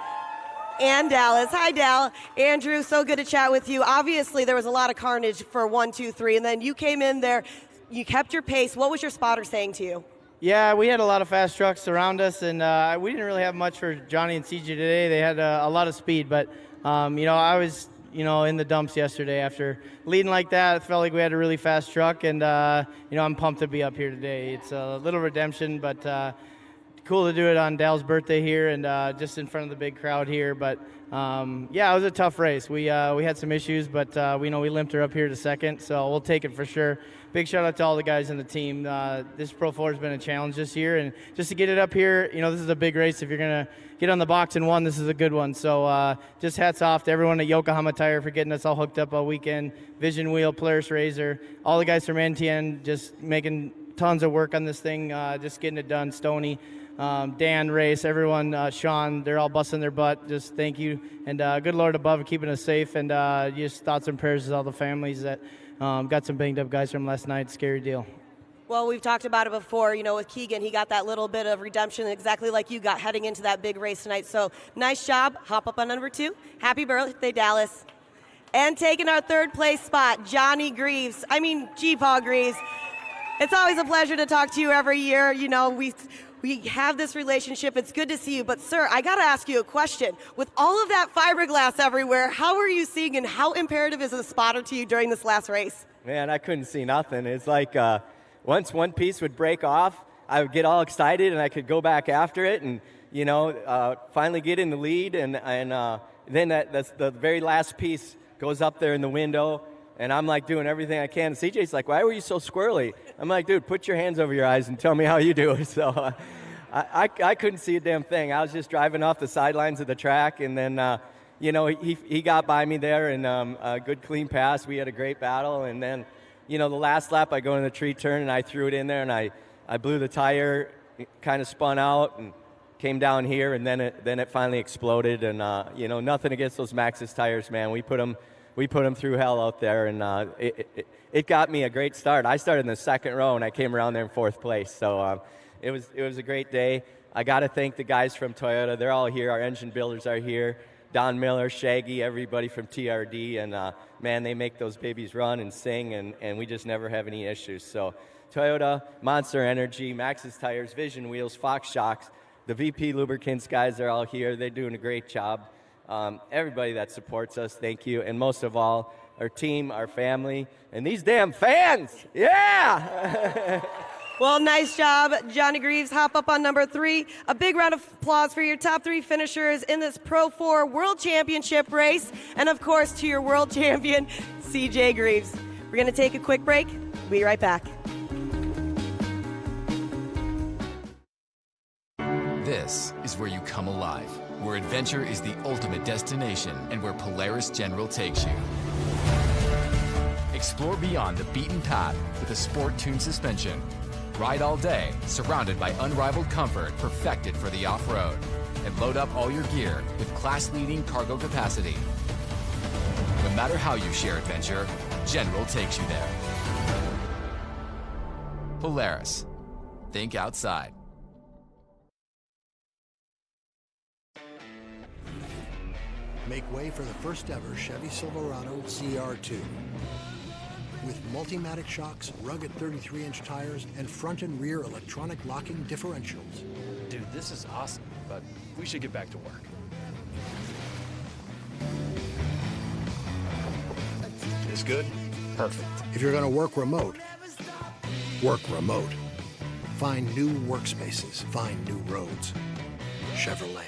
and Dallas. Hi, Dal. Andrew, so good to chat with you. Obviously, there was a lot of carnage for 1, 2, 3, and then you came in there. You kept your pace. What was your spotter saying to you? Yeah, we had a lot of fast trucks around us, and we didn't really have much for Johnny and CJ today. They had a lot of speed, but, you know, I was, you know, in the dumps yesterday after leading like that. I felt like we had a really fast truck, and, you know, I'm pumped to be up here today. It's a little redemption, but cool to do it on Dal's birthday here and just in front of the big crowd here. But, yeah, it was a tough race. We had some issues, but we know we limped her up here to second, so we'll take it for sure. Big shout out to all the guys in the team. This Pro 4 has been a challenge this year, and just to get it up here, you know, this is a big race. If you're going to get on the box and one, this is a good one. So just hats off to everyone at Yokohama Tire for getting us all hooked up all weekend. Vision Wheel, Polaris RZR, all the guys from NTN just making tons of work on this thing, just getting it done. Stoney, Dan, Race, everyone, Sean, they're all busting their butt. Just thank you. And good Lord above keeping us safe. And just thoughts and prayers to all the families that got some banged up guys from last night. Scary deal. Well, we've talked about it before, you know, with Keegan, he got that little bit of redemption exactly like you got heading into that big race tonight. So nice job. Hop up on number 2. Happy birthday, Dallas. And taking our third place spot, Johnny Greaves. G-Paw Greaves. It's always a pleasure to talk to you every year. You know, we have this relationship. It's good to see you. But, sir, I got to ask you a question. With all of that fiberglass everywhere, how are you seeing and how imperative is a spotter to you during this last race? Man, I couldn't see nothing. It's like once one piece would break off, I would get all excited and I could go back after it and, you know, finally get in the lead. And then that's the very last piece goes up there in the window. And I'm like doing everything I can. And CJ's like, why were you so squirrely? I'm like, dude, put your hands over your eyes and tell me how you do it. So I couldn't see a damn thing. I was just driving off the sidelines of the track. And then, you know, he got by me there and a good clean pass. We had a great battle. And then, you know, the last lap I go in the tree turn and I threw it in there and I blew the tire, kind of spun out and came down here. And then it finally exploded. And, you know, nothing against those Maxxis tires, man. We put them through hell out there, and it got me a great start. I started in the second row, and I came around there in fourth place. So it was a great day. I got to thank the guys from Toyota. They're all here. Our engine builders are here. Don Miller, Shaggy, everybody from TRD, and man, they make those babies run and sing, and we just never have any issues. So Toyota, Monster Energy, Maxxis Tires, Vision Wheels, Fox Shocks, the VP Lubricants guys are all here. They're doing a great job. Everybody that supports us, thank you. And most of all, our team, our family, and these damn fans. Yeah! Well, nice job, Johnny Greaves. Hop up on number 3. A big round of applause for your top 3 finishers in this Pro 4 World Championship race. And, of course, to your world champion, CJ Greaves. We're going to take a quick break. We'll be right back. This is where you come alive, where adventure is the ultimate destination and where Polaris General takes you. Explore beyond the beaten path with a sport-tuned suspension. Ride all day, surrounded by unrivaled comfort perfected for the off-road. And load up all your gear with class-leading cargo capacity. No matter how you share adventure, General takes you there. Polaris. Think outside. Make way for the first ever Chevy Silverado CR2. With Multimatic shocks, rugged 33-inch tires, and front and rear electronic locking differentials. Dude, this is awesome, but we should get back to work. This good? Perfect. If you're going to work remote, work remote. Find new workspaces. Find new roads. Chevrolet.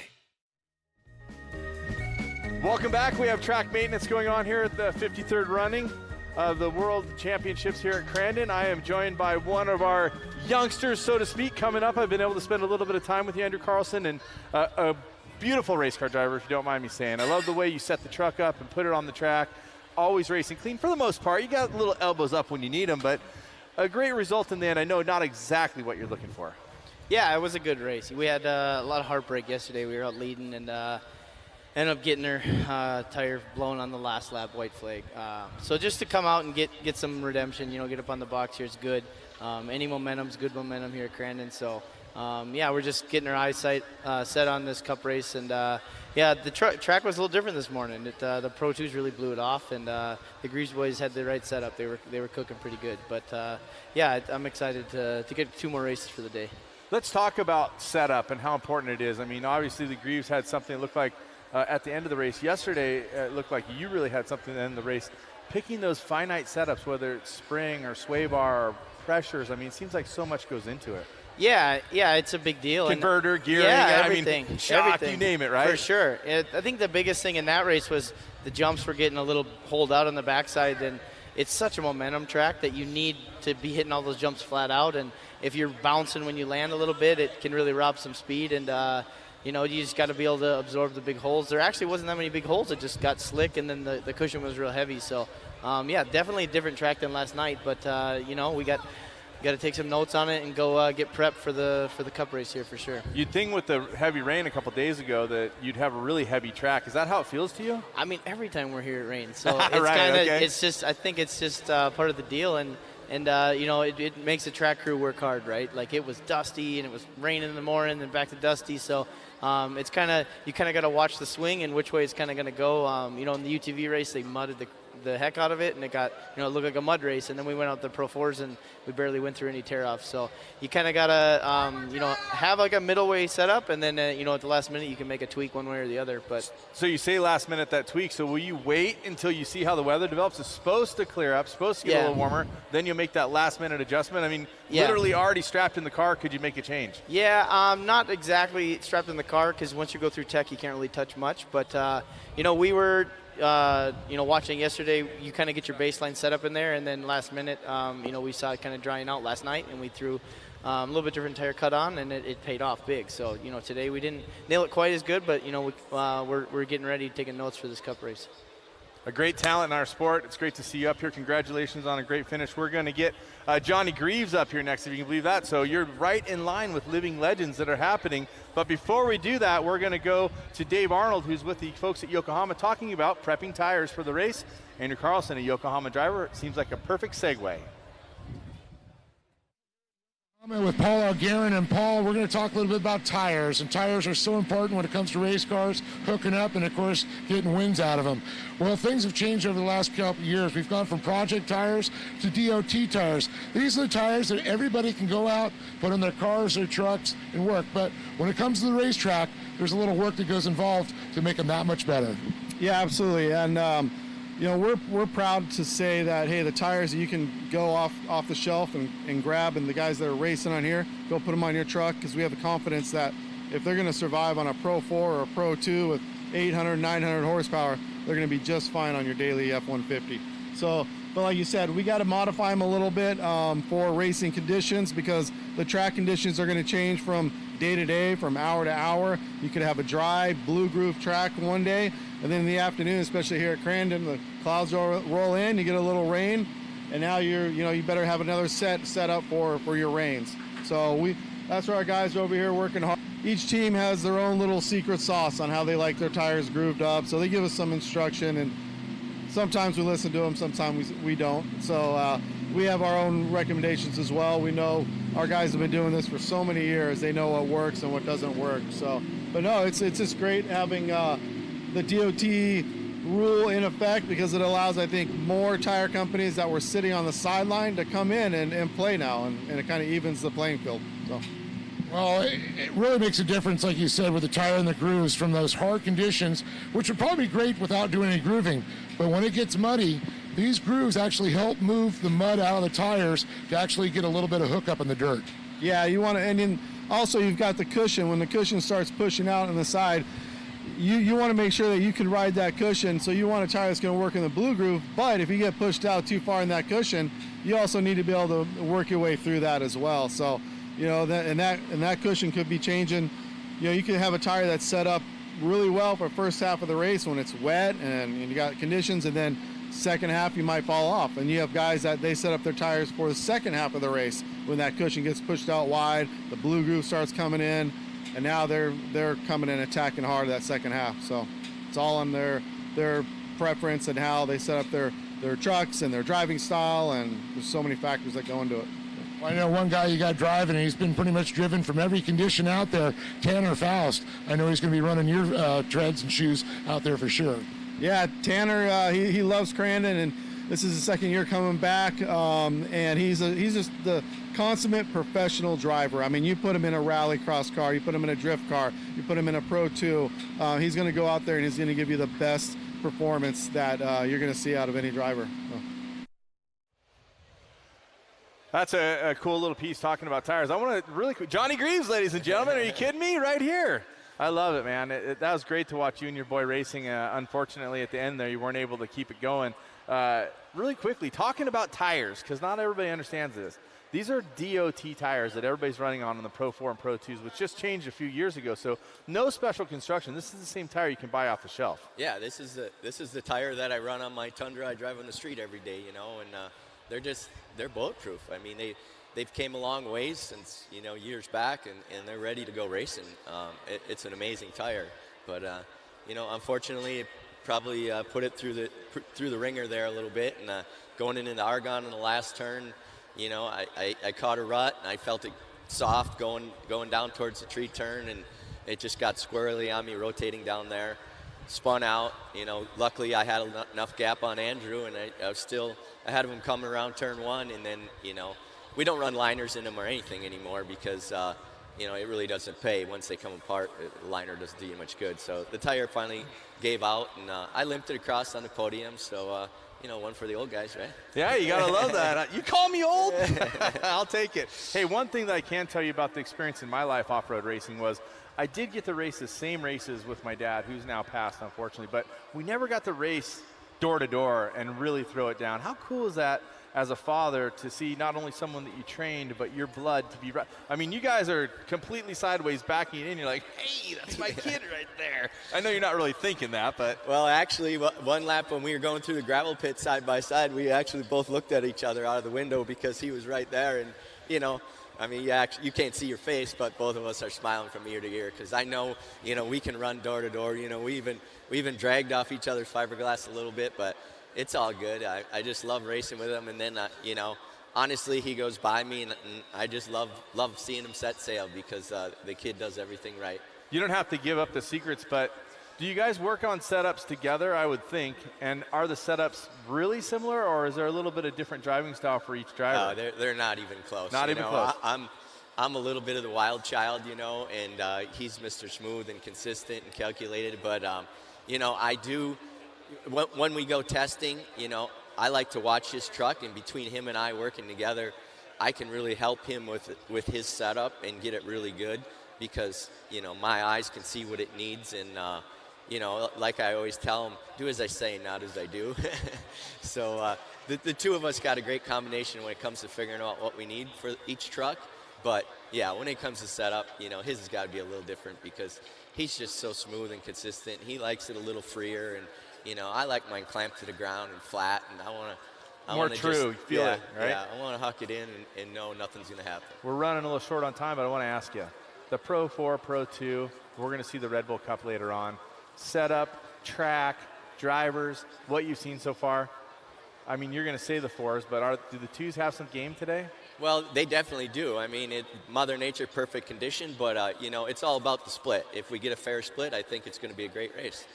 Welcome back. We have track maintenance going on here at the 53rd running of the World Championships here at Crandon. I am joined by one of our youngsters, so to speak, coming up. I've been able to spend a little bit of time with you, Andrew Carlson, and a beautiful race car driver, if you don't mind me saying. I love the way you set the truck up and put it on the track. Always racing clean for the most part. You got little elbows up when you need them, but a great result in the end. I know not exactly what you're looking for. Yeah, it was a good race. We had a lot of heartbreak yesterday. We were out leading and ended up getting her tire blown on the last lap, white flag. So just to come out and get some redemption, get up on the box here is good. Any momentum's good momentum here at Crandon. So, yeah, we're just getting our eyesight set on this cup race. And, yeah, the track was a little different this morning. The Pro 2s really blew it off, and the Greaves boys had the right setup. They were cooking pretty good. But, yeah, I'm excited to get 2 more races for the day. Let's talk about setup and how important it is. I mean, obviously the Greaves had something that looked like at the end of the race. Yesterday, it looked like you really had something at the end of the race. Picking those finite setups, whether it's spring or sway bar or pressures, I mean, it seems like so much goes into it. Yeah, it's a big deal. Converter, gearing, everything. I mean, shock, everything. you name it, right? For sure. I think the biggest thing in that race was the jumps were getting a little pulled out on the backside, and it's such a momentum track that you need to be hitting all those jumps flat out, and if you're bouncing when you land a little bit, it can really rob some speed, and you just got to be able to absorb the big holes. There actually wasn't that many big holes. It just got slick, and then the cushion was real heavy. So, yeah, definitely a different track than last night. But, we got to take some notes on it and go get prepped for the cup race here for sure. You'd think with the heavy rain a couple days ago that you'd have a really heavy track. Is that how it feels to you? I mean, every time we're here it rains. So it's right, okay. it's just, I think it's just part of the deal. And it makes the track crew work hard, right? Like it was dusty and it was raining in the morning and back to dusty. So it's you kind of got to watch the swing and which way it's kind of going to go. In the UTV race, they mudded the heck out of it, and it got, it looked like a mud race. And then we went out the Pro 4s and we barely went through any tear-offs. So you kind of got to, have like a middle way setup, and then, at the last minute you can make a tweak one way or the other. But so you say last minute that tweak. So will you wait until you see how the weather develops? It's supposed to clear up, supposed to get a little warmer. Then you'll make that last minute adjustment. I mean, literally already strapped in the car. Could you make a change? Yeah, not exactly strapped in the car, because once you go through tech, you can't really touch much. But, we were watching yesterday, you kind of get your baseline set up in there, and then last minute, we saw it kind of drying out last night, and we threw a little bit different tire cut on, and it paid off big. So, today we didn't nail it quite as good, but, we're getting ready, taking notes for this cup race. A great talent in our sport. It's great to see you up here. Congratulations on a great finish. We're going to get Johnny Greaves up here next, if you can believe that. So you're right in line with living legends that are happening. But before we do that, we're going to go to Dave Arnold, who's with the folks at Yokohama, talking about prepping tires for the race. Andrew Carlson, a Yokohama driver. It seems like a perfect segue. With Paul Algarin, and Paul, we're going to talk a little bit about tires, and tires are so important when it comes to race cars, hooking up, and of course getting wins out of them. Well, things have changed over the last couple of years. We've gone from project tires to DOT tires. These are the tires that everybody can go out, put in their cars or trucks and work, but when it comes to the racetrack, there's a little work that goes involved to make them that much better. Yeah, absolutely. And you know, we're proud to say that, hey, the tires that you can go off the shelf and grab, and the guys that are racing on here, go put them on your truck, because we have the confidence that if they're going to survive on a Pro 4 or a Pro 2 with 800, 900 horsepower, they're going to be just fine on your daily F-150. So, but like you said, we got to modify them a little bit for racing conditions, because the track conditions are going to change from day to day, from hour to hour. You could have a dry, blue groove track one day, and then in the afternoon, especially here at Crandon, the clouds roll in, you get a little rain, and now you better have another set up for your rains. So that's where our guys are over here working hard. Each team has their own little secret sauce on how they like their tires grooved up, so they give us some instruction, and sometimes we listen to them, sometimes we don't. So we have our own recommendations as well. We know our guys have been doing this for so many years. They know what works and what doesn't work. So, but no, it's just great having the DOT rule in effect, because it allows, I think, more tire companies that were sitting on the sideline to come in and play now, and it kind of evens the playing field. So. Well, it really makes a difference, like you said, with the tire and the grooves from those hard conditions, which would probably be great without doing any grooving. But when it gets muddy, these grooves actually help move the mud out of the tires to actually get a little bit of hookup in the dirt. Yeah, you want to, and then also you've got the cushion. When the cushion starts pushing out on the side, you want to make sure that you can ride that cushion. So you want a tire that's going to work in the blue groove, but if you get pushed out too far in that cushion, you also need to be able to work your way through that as well. So, you know, that cushion could be changing. You know, you can have a tire that's set up really well for first half of the race when it's wet and you got conditions, and then second half you might fall off. And you have guys that they set up their tires for the second half of the race when that cushion gets pushed out wide, the blue groove starts coming in, and now they're coming in attacking hard that second half. So it's all on their preference and how they set up their trucks and their driving style, and there's so many factors that go into it. Well, I know one guy you got driving, and he's been pretty much driven from every condition out there, Tanner Faust. I know he's going to be running your treads and shoes out there for sure. Yeah, Tanner, he loves Crandon, and this is his second year coming back, and he's just the consummate professional driver. I mean, you put him in a rallycross car, you put him in a drift car, you put him in a Pro 2, he's going to go out there and he's going to give you the best performance that you're going to see out of any driver. So. That's a cool little piece talking about tires. I want to really quick, Johnny Greaves, ladies and gentlemen, are you kidding me? Right here. I love it, man. That was great to watch you and your boy racing. Unfortunately, at the end there, you weren't able to keep it going. Really quickly, talking about tires, because not everybody understands this. These are DOT tires that everybody's running on the Pro 4 and Pro 2s, which just changed a few years ago. So no special construction. This is the same tire you can buy off the shelf. Yeah, this is the tire that I run on my Tundra. I drive on the street every day, you know, and they're bulletproof. I mean, they've came a long ways since, you know, years back, and they're ready to go racing. It's an amazing tire, but you know, unfortunately, it probably put it through the ringer there a little bit, and going into the Argonne in the last turn, you know, I caught a rut, and I felt it soft going down towards the tree turn, and it just got squirrely on me rotating down there. Spun out, you know, luckily I had enough gap on Andrew, and I was still ahead of him coming around turn one, and then, you know, we don't run liners in them or anything anymore because, you know, it really doesn't pay. Once they come apart, the liner doesn't do you much good. So the tire finally gave out, and I limped it across on the podium, so, you know, one for the old guys, right? Yeah, you got to love that. You call me old? I'll take it. Hey, one thing that I can tell you about the experience in my life off-road racing was I did get to race the same races with my dad, who's now passed, unfortunately, but we never got to race door-to-door and really throw it down. How cool is that as a father to see not only someone that you trained, but your blood to be right? I mean, you guys are completely sideways backing it in. You're like, hey, that's my kid right there. I know you're not really thinking that, but. Well, actually, one lap when we were going through the gravel pit side by side, we actually both looked at each other out of the window because he was right there. And, you know, I mean, you can't see your face, but both of us are smiling from ear to ear because I know, you know, we can run door to door. You know, we even dragged off each other's fiberglass a little bit, but it's all good. I just love racing with him, and then, you know, honestly, he goes by me, and I just love seeing him set sail because the kid does everything right. You don't have to give up the secrets, but do you guys work on setups together, I would think, and are the setups really similar, or is there a little bit of different driving style for each driver? They're not even close. Not even close. I'm a little bit of the wild child, you know, and he's Mr. Smooth and consistent and calculated, but, you know, I do when we go testing, you know, I like to watch his truck, and between him and I working together, I can really help him with his setup and get it really good because, you know, my eyes can see what it needs. And, you know, like I always tell him, do as I say, not as I do. So the two of us got a great combination when it comes to figuring out what we need for each truck. But, yeah, when it comes to setup, you know, his has got to be a little different because he's just so smooth and consistent. He likes it a little freer, and, you know, I like mine clamped to the ground and flat, and I want to More true, just, feel it, right? Yeah, I want to huck it in and know nothing's going to happen. We're running a little short on time, but I want to ask you. The Pro 4, Pro 2, we're going to see the Red Bull Cup later on. Setup, track, drivers, what you've seen so far. I mean, you're going to say the 4s, but do the 2s have some game today? Well, they definitely do. I mean, Mother Nature, perfect condition, but, you know, it's all about the split. If we get a fair split, I think it's going to be a great race.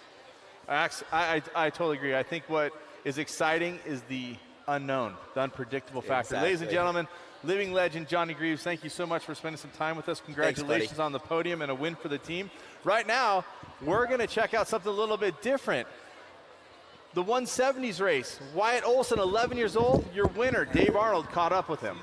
I totally agree. I think what is exciting is the unknown, the unpredictable factor. Exactly. Ladies and gentlemen, living legend Johnny Greaves, thank you so much for spending some time with us. Congratulations Thanks, on the podium and a win for the team. Right now, we're going to check out something a little bit different. The 170s race. Wyatt Olson, 11 years old, your winner. Dave Arnold caught up with him.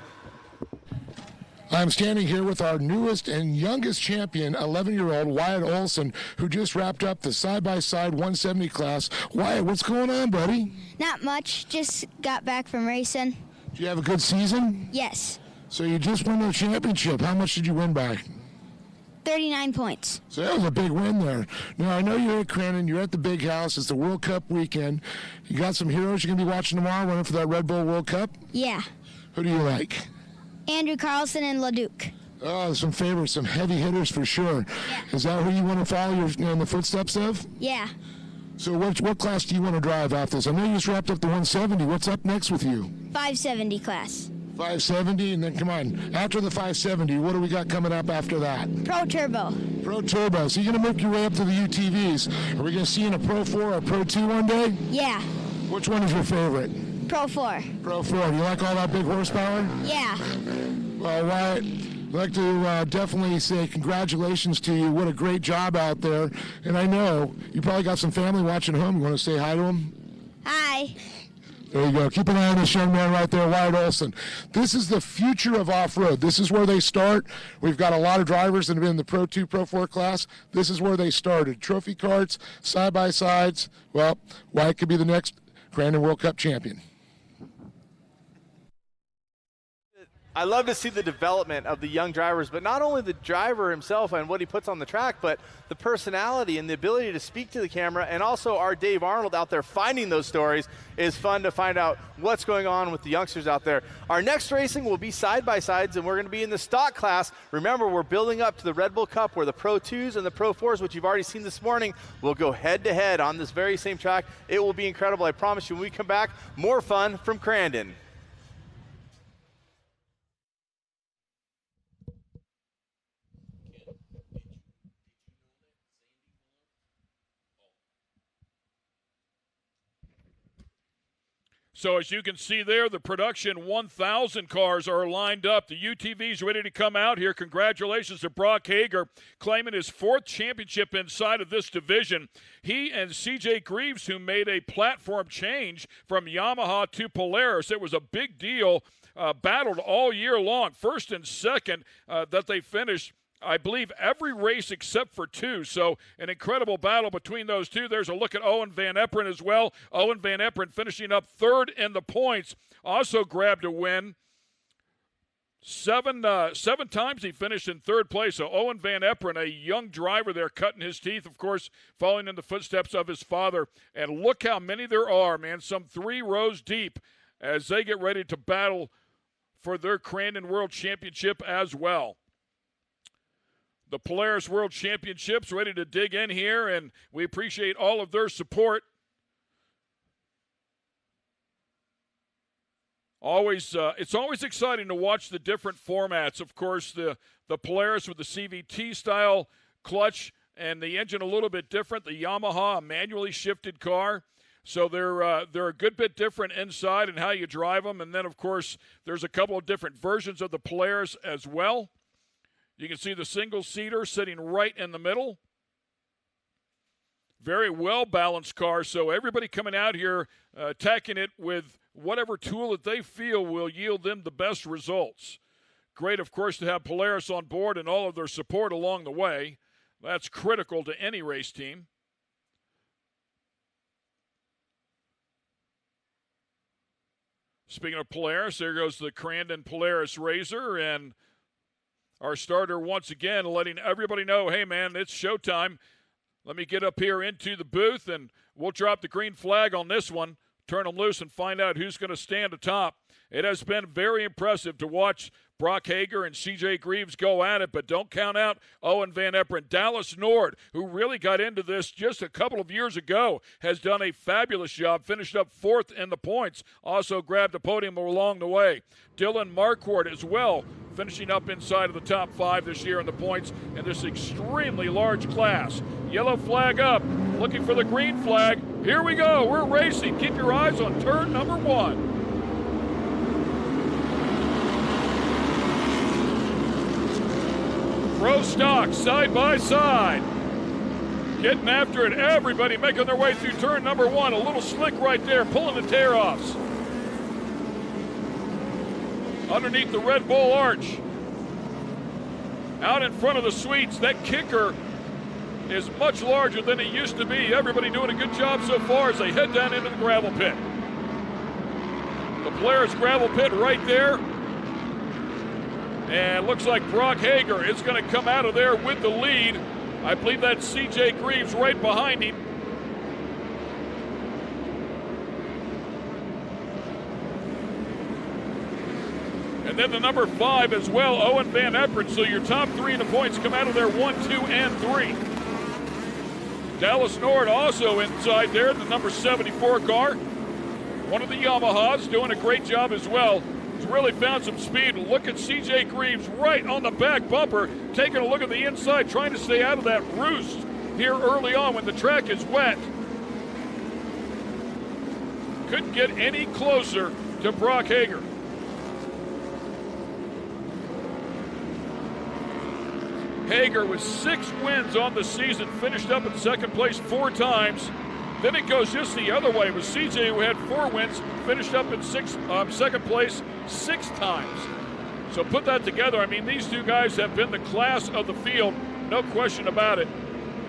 I'm standing here with our newest and youngest champion, 11-year-old Wyatt Olson, who just wrapped up the side-by-side 170 class. Wyatt, what's going on, buddy? Not much. Just got back from racing. Did you have a good season? Yes. So you just won the championship. How much did you win by? 39 points. So that was a big win there. Now, I know you're at Crandon. You're at the big house. It's the World Cup weekend. You got some heroes you're going to be watching tomorrow running for that Red Bull World Cup? Yeah. Who do you like? Andrew Carlson and LeDuc. Oh, some favorites, some heavy hitters for sure. Yeah. Is that who you want to follow in the footsteps of? Yeah. So what class do you want to drive after this? I know you just wrapped up the 170. What's up next with you? 570 class. 570, and then come on. After the 570, what do we got coming up after that? Pro Turbo. Pro Turbo. So you're going to make your way up to the UTVs. Are we going to see you in a Pro 4 or Pro 2 one day? Yeah. Which one is your favorite? Pro 4. Pro 4. Do you like all that big horsepower? Yeah. Well, Wyatt, I'd like to definitely say congratulations to you. What a great job out there. And I know you probably got some family watching home. You want to say hi to them? Hi. There you go. Keep an eye on this young man right there, Wyatt Olson. This is the future of off-road. This is where they start. We've got a lot of drivers that have been in the Pro 2, Pro 4 class. This is where they started. Trophy carts, side-by-sides. Well, Wyatt could be the next Crandon World Cup champion. I love to see the development of the young drivers, but not only the driver himself and what he puts on the track, but the personality and the ability to speak to the camera, and also our Dave Arnold out there finding those stories is fun to find out what's going on with the youngsters out there. Our next racing will be side-by-sides, and we're going to be in the stock class. Remember, we're building up to the Red Bull Cup where the Pro 2s and the Pro 4s, which you've already seen this morning, will go head-to-head on this very same track. It will be incredible. I promise you, when we come back, more fun from Crandon. So as you can see there, the production 1,000 cars are lined up. The UTV's ready to come out here. Congratulations to Brock Hager, claiming his 4th championship inside of this division. He and CJ Greaves, who made a platform change from Yamaha to Polaris. It was a big deal, battled all year long. First and second that they finished, I believe, every race except for 2. So an incredible battle between those two. There's a look at Owen Van Eprin as well. Owen Van Eprin finishing up 3rd in the points. Also grabbed a win. Seven times he finished in 3rd place. So Owen Van Eprin, a young driver there, cutting his teeth, of course, following in the footsteps of his father. And look how many there are, man. Some 3 rows deep as they get ready to battle for their Crandon World Championship as well. The Polaris World Championships ready to dig in here, and we appreciate all of their support. It's always exciting to watch the different formats. Of course, the Polaris with the CVT style clutch and the engine a little bit different. The Yamaha, a manually shifted car. So they're a good bit different inside and how you drive them. And then, of course, there's a couple of different versions of the Polaris as well. You can see the single-seater sitting right in the middle. very well-balanced car, so everybody coming out here attacking it with whatever tool that they feel will yield them the best results. Great, of course, to have Polaris on board and all of their support along the way. That's critical to any race team. Speaking of Polaris, there goes the Crandon Polaris Razor, and our starter once again letting everybody know, hey, man, it's showtime. Let me get up here into the booth, and we'll drop the green flag on this one, turn them loose, and find out who's going to stand atop. It has been very impressive to watch Brock Hager and C.J. Greaves go at it, but don't count out Owen Van Eprin. Dallas Nord, who really got into this just a couple of years ago, has done a fabulous job, finished up 4th in the points, also grabbed a podium along the way. Dylan Marquardt as well, finishing up inside of the top 5 this year in the points in this extremely large class. Yellow flag up, looking for the green flag. Here we go, we're racing. Keep your eyes on turn number 1. Pro stock, side by side. Getting after it, everybody making their way through turn number 1. A little slick right there, pulling the tear-offs. Underneath the Red Bull arch. Out in front of the suites, that kicker is much larger than it used to be. Everybody doing a good job so far as they head down into the gravel pit. The Polaris gravel pit right there. And looks like Brock Hager is going to come out of there with the lead. I believe that's C.J. Greaves right behind him. And then the number 5 as well, Owen Van Eprin. So your top 3 in the points come out of there, 1, 2, and 3. Dallas Nord also inside there, the number 74 car. One of the Yamahas doing a great job as well. He's really found some speed. Look at C.J. Greaves right on the back bumper, taking a look at the inside, trying to stay out of that roost here early on when the track is wet. Couldn't get any closer to Brock Hager. Hager with 6 wins on the season, finished up in second place 4 times. Then it goes just the other way with CJ, who had 4 wins, finished up in second place 6 times. So put that together. I mean, these 2 guys have been the class of the field, no question about it.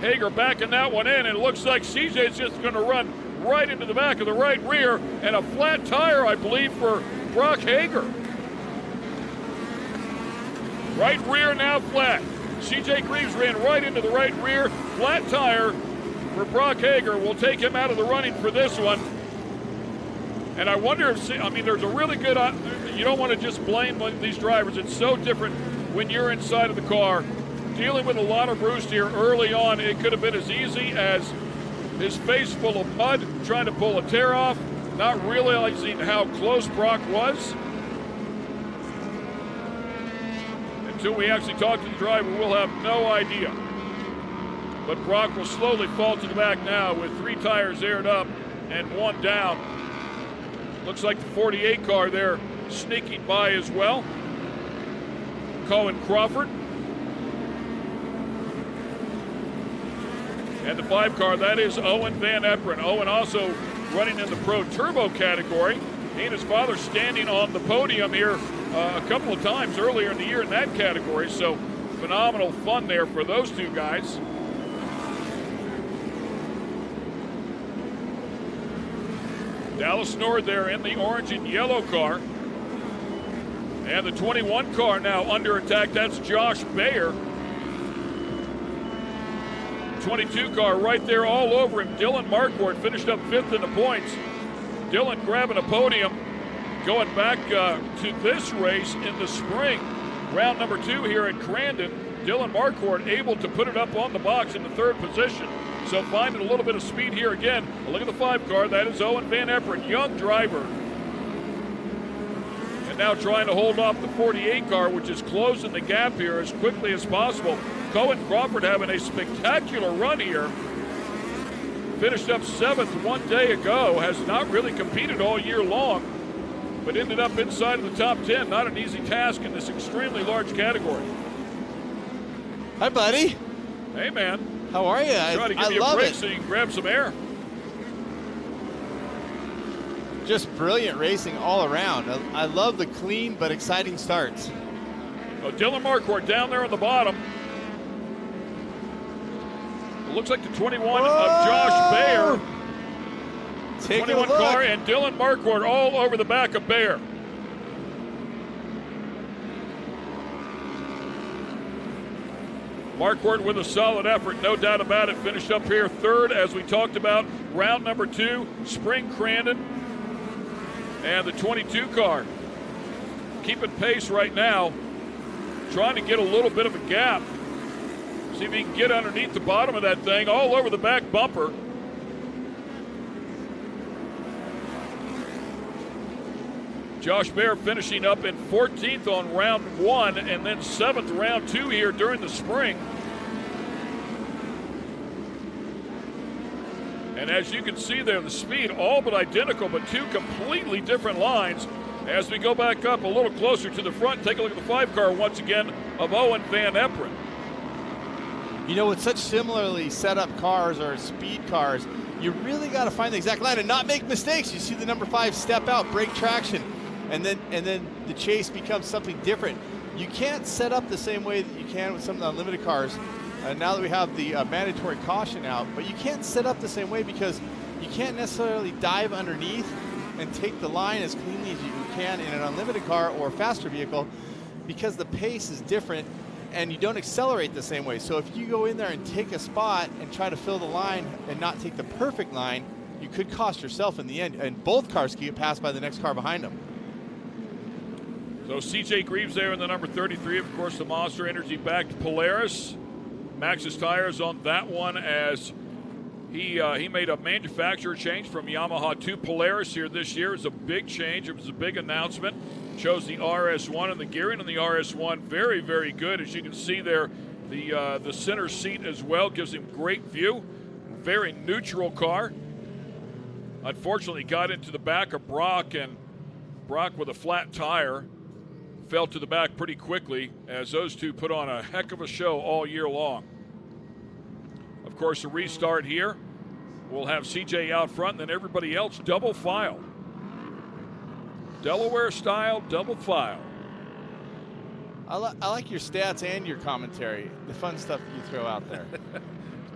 Hager backing that one in, and it looks like CJ's just going to run right into the back of the right rear, and a flat tire, I believe, for Brock Hager. Right rear now flat. C.J. Greaves ran right into the right rear, flat tire for Brock Hager. Will take him out of the running for this one. And I wonder if, there's a really good, you don't want to just blame these drivers. It's so different when you're inside of the car. Dealing with a lot of roost here early on, it could have been as easy as his face full of mud, trying to pull a tear off, not realizing how close Brock was. Until we actually talk to the driver, we'll have no idea. But Brock will slowly fall to the back now with 3 tires aired up and 1 down. Looks like the 48 car there sneaking by as well. Cohen Crawford. And the 5 car, that is Owen Van Eprin. Owen also running in the Pro Turbo category. He and his father standing on the podium here a couple of times earlier in the year in that category. So phenomenal fun there for those 2 guys. Dallas Nord there in the orange and yellow car. And the 21 car now under attack. That's Josh Bayer. 22 car right there all over him. Dylan Marquardt finished up 5th in the points. Dylan grabbing a podium, going back to this race in the spring. Round number 2 here at Crandon. Dylan Marquardt able to put it up on the box in the 3rd position. So finding a little bit of speed here again. Look at the 5 car. That is Owen Van Eprin, young driver. And now trying to hold off the 48 car, which is closing the gap here as quickly as possible. Cohen Crawford having a spectacular run here. Finished up 7th 1 day ago. Has not really competed all year long, but ended up inside of the top 10. Not an easy task in this extremely large category. Hi, buddy. Hey, man. How are you? Try to give I you a love break it. so you can grab some air. Just brilliant racing all around. I love the clean but exciting starts. Well, Dylan Marquardt down there on the bottom. It looks like the 21 of Josh Bayer. Take 21 a look. car and Dylan Marquardt all over the back of Bayer. Marquardt with a solid effort, no doubt about it. Finished up here third, as we talked about. Round number 2, Spring Crandon. And the 22 car keeping pace right now, trying to get a little bit of a gap. See if he can get underneath the bottom of that thing, all over the back bumper. Josh Bayer finishing up in 14th on round 1 and then 7th round 2 here during the spring. And as you can see there, the speed all but identical, but 2 completely different lines. As we go back up a little closer to the front, take a look at the 5 car once again of Owen Van Eprin. You know, with such similarly set up cars or speed cars, you really got to find the exact line and not make mistakes. You see the number 5 step out, break traction, and then the chase becomes something different. You can't set up the same way that you can with some of the unlimited cars. Now that we have the mandatory caution out, but you can't set up the same way because you can't necessarily dive underneath and take the line as cleanly as you can in an unlimited car or faster vehicle because the pace is different and you don't accelerate the same way. So if you go in there and take a spot and try to fill the line and not take the perfect line, you could cost yourself in the end, and both cars can get passed by the next car behind them. So CJ Greaves there in the number 33, of course, the Monster Energy backed Polaris. Maxxis tires on that one as he made a manufacturer change from Yamaha to Polaris here this year. It's a big change. It was a big announcement. Chose the RS1 and the gearing on the RS1 very, very good. As you can see there, the center seat as well gives him great view. Very neutral car. Unfortunately, got into the back of Brock, and Brock with a flat tire fell to the back pretty quickly as those two put on a heck of a show all year long. Of course, a restart here. We'll have CJ out front, and then everybody else double file. Delaware style, double file. I like your stats and your commentary, the fun stuff that you throw out there.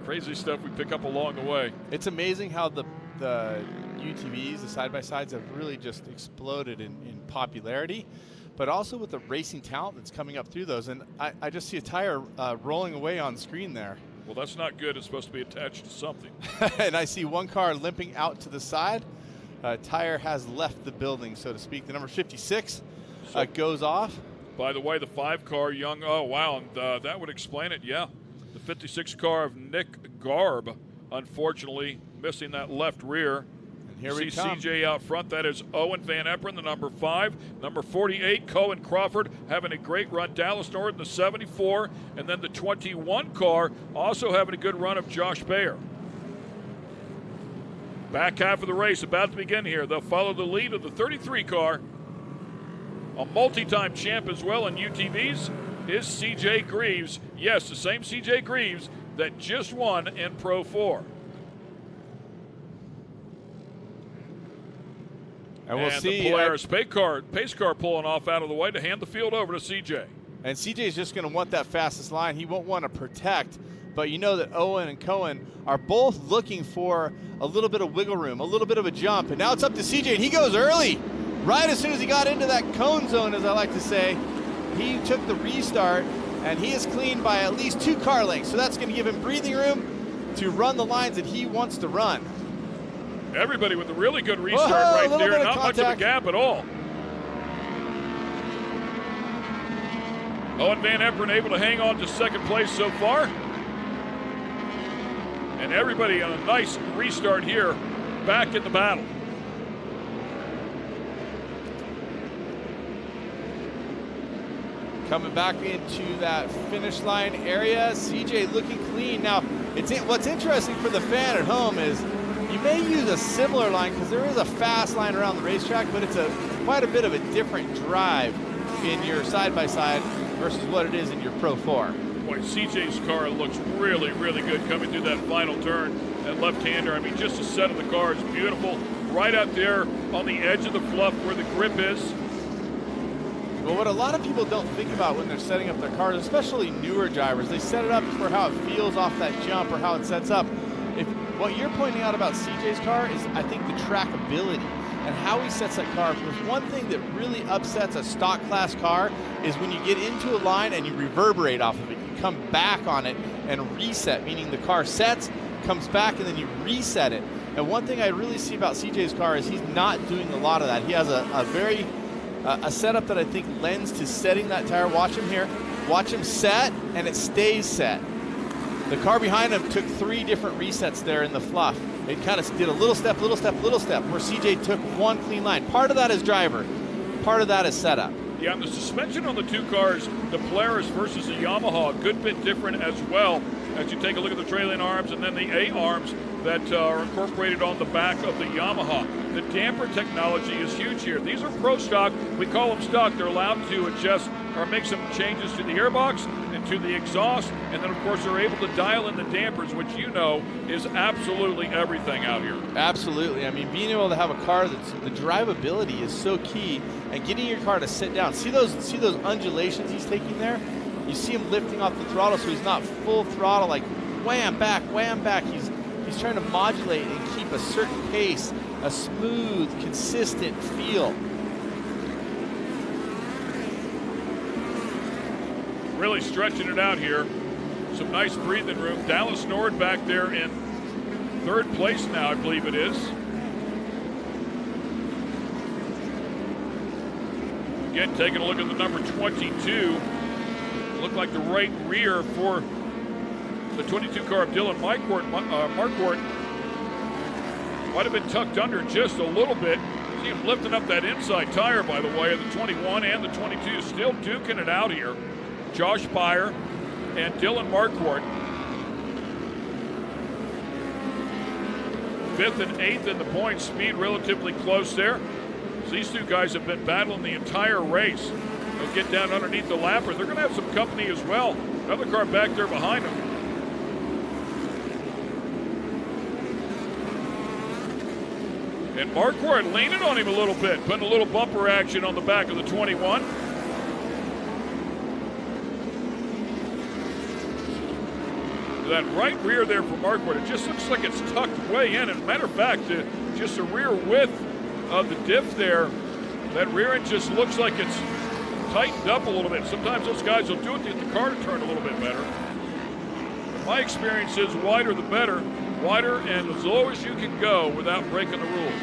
Crazy stuff we pick up along the way. It's amazing how the UTVs, the side-by-sides, have really just exploded in popularity, but also with the racing talent that's coming up through those. And I just see a tire rolling away on screen there. Well, that's not good. It's supposed to be attached to something. And I see one car limping out to the side. Tire has left the building, so to speak. The number 56 goes off. By the way, the 5 car, Young, oh, wow, and that would explain it, yeah. The 56 car of Nick Garb, unfortunately, missing that left rear. And here we come. CJ out front. That is Owen Van Eprin, the number 5. Number 48, Cohen Crawford, having a great run. Dallas Norton, the 74. And then the 21 car, also having a good run of Josh Bayer. Back half of the race about to begin here. They'll follow the lead of the 33 car. A multi-time champ as well in UTVs is CJ Greaves. Yes, the same CJ Greaves that just won in Pro 4. And we'll see. The Polaris pace car pulling off out of the way to hand the field over to CJ. And CJ is just going to want that fastest line. He won't want to protect. But you know that Owen and Cohen are both looking for a little bit of wiggle room, a little bit of a jump. And now it's up to CJ, and he goes early. Right as soon as he got into that cone zone, as I like to say, he took the restart, and he is clean by at least 2 car lengths. So that's going to give him breathing room to run the lines that he wants to run. Everybody with a really good restart right there. Not much of a gap at all. Owen Van Eprin able to hang on to second place so far. And everybody on a nice restart here, back in the battle. Coming back into that finish line area, CJ looking clean. Now, what's interesting for the fan at home is you may use a similar line because there is a fast line around the racetrack, but it's quite a bit of a different drive in your side-by-side versus what it is in your Pro 4. Boy, CJ's car looks really, really good coming through that final turn. That left-hander, I mean, just the set of the car is beautiful. Right out there on the edge of the fluff where the grip is. Well, what a lot of people don't think about when they're setting up their cars, especially newer drivers, they set it up for how it feels off that jump or how it sets up. If what you're pointing out about CJ's car is, I think, the trackability and how he sets that car. Because one thing that really upsets a stock class car is when you get into a line and you reverberate off of it. You come back on it and reset, meaning the car sets, comes back, and then you reset it. And one thing I really see about CJ's car is he's not doing a lot of that. He has a setup that I think lends to setting that tire. Watch him here. Watch him set, and it stays set. The car behind him took 3 different resets there in the fluff. It kind of did a little step, little step, little step, where CJ took one clean line. Part of that is driver. Part of that is setup. Yeah, and the suspension on the 2 cars, the Polaris versus the Yamaha, a good bit different as well. As you take a look at the trailing arms and then the A-arms that are incorporated on the back of the Yamaha. The damper technology is huge here. These are pro stock. We call them stock. They're allowed to adjust or make some changes to the airbox and to the exhaust. And then, of course, they're able to dial in the dampers, which you know is absolutely everything out here. Absolutely. I mean, being able to have a car that's the drivability is so key, and getting your car to sit down. See those undulations he's taking there? You see him lifting off the throttle, so he's not full throttle, like wham back, wham back. He's trying to modulate and keep a certain pace, a smooth, consistent feel. Really stretching it out here. Some nice breathing room. Dallas Nord back there in 3rd place now, I believe it is. Again, taking a look at the number 22. Look like the right rear for the 22 car of Dylan Marquardt might have been tucked under just a little bit. See him lifting up that inside tire, by the way, of the 21 and the 22. Still duking it out here. Josh Beyer and Dylan Marquardt. 5th and 8th in the points. Speed relatively close there. So these 2 guys have been battling the entire race. They'll get down underneath the lappers. They're going to have some company as well. Another car back there behind them. And Marquardt leaning on him a little bit, putting a little bumper action on the back of the 21. That right rear there for Marquardt, it just looks like it's tucked way in. And matter of fact, just the rear width of the diff there, that rear end just looks like it's tightened up a little bit. Sometimes those guys will do it to get the car to turn a little bit better. My experience is wider the better. Wider and as low as you can go without breaking the rules.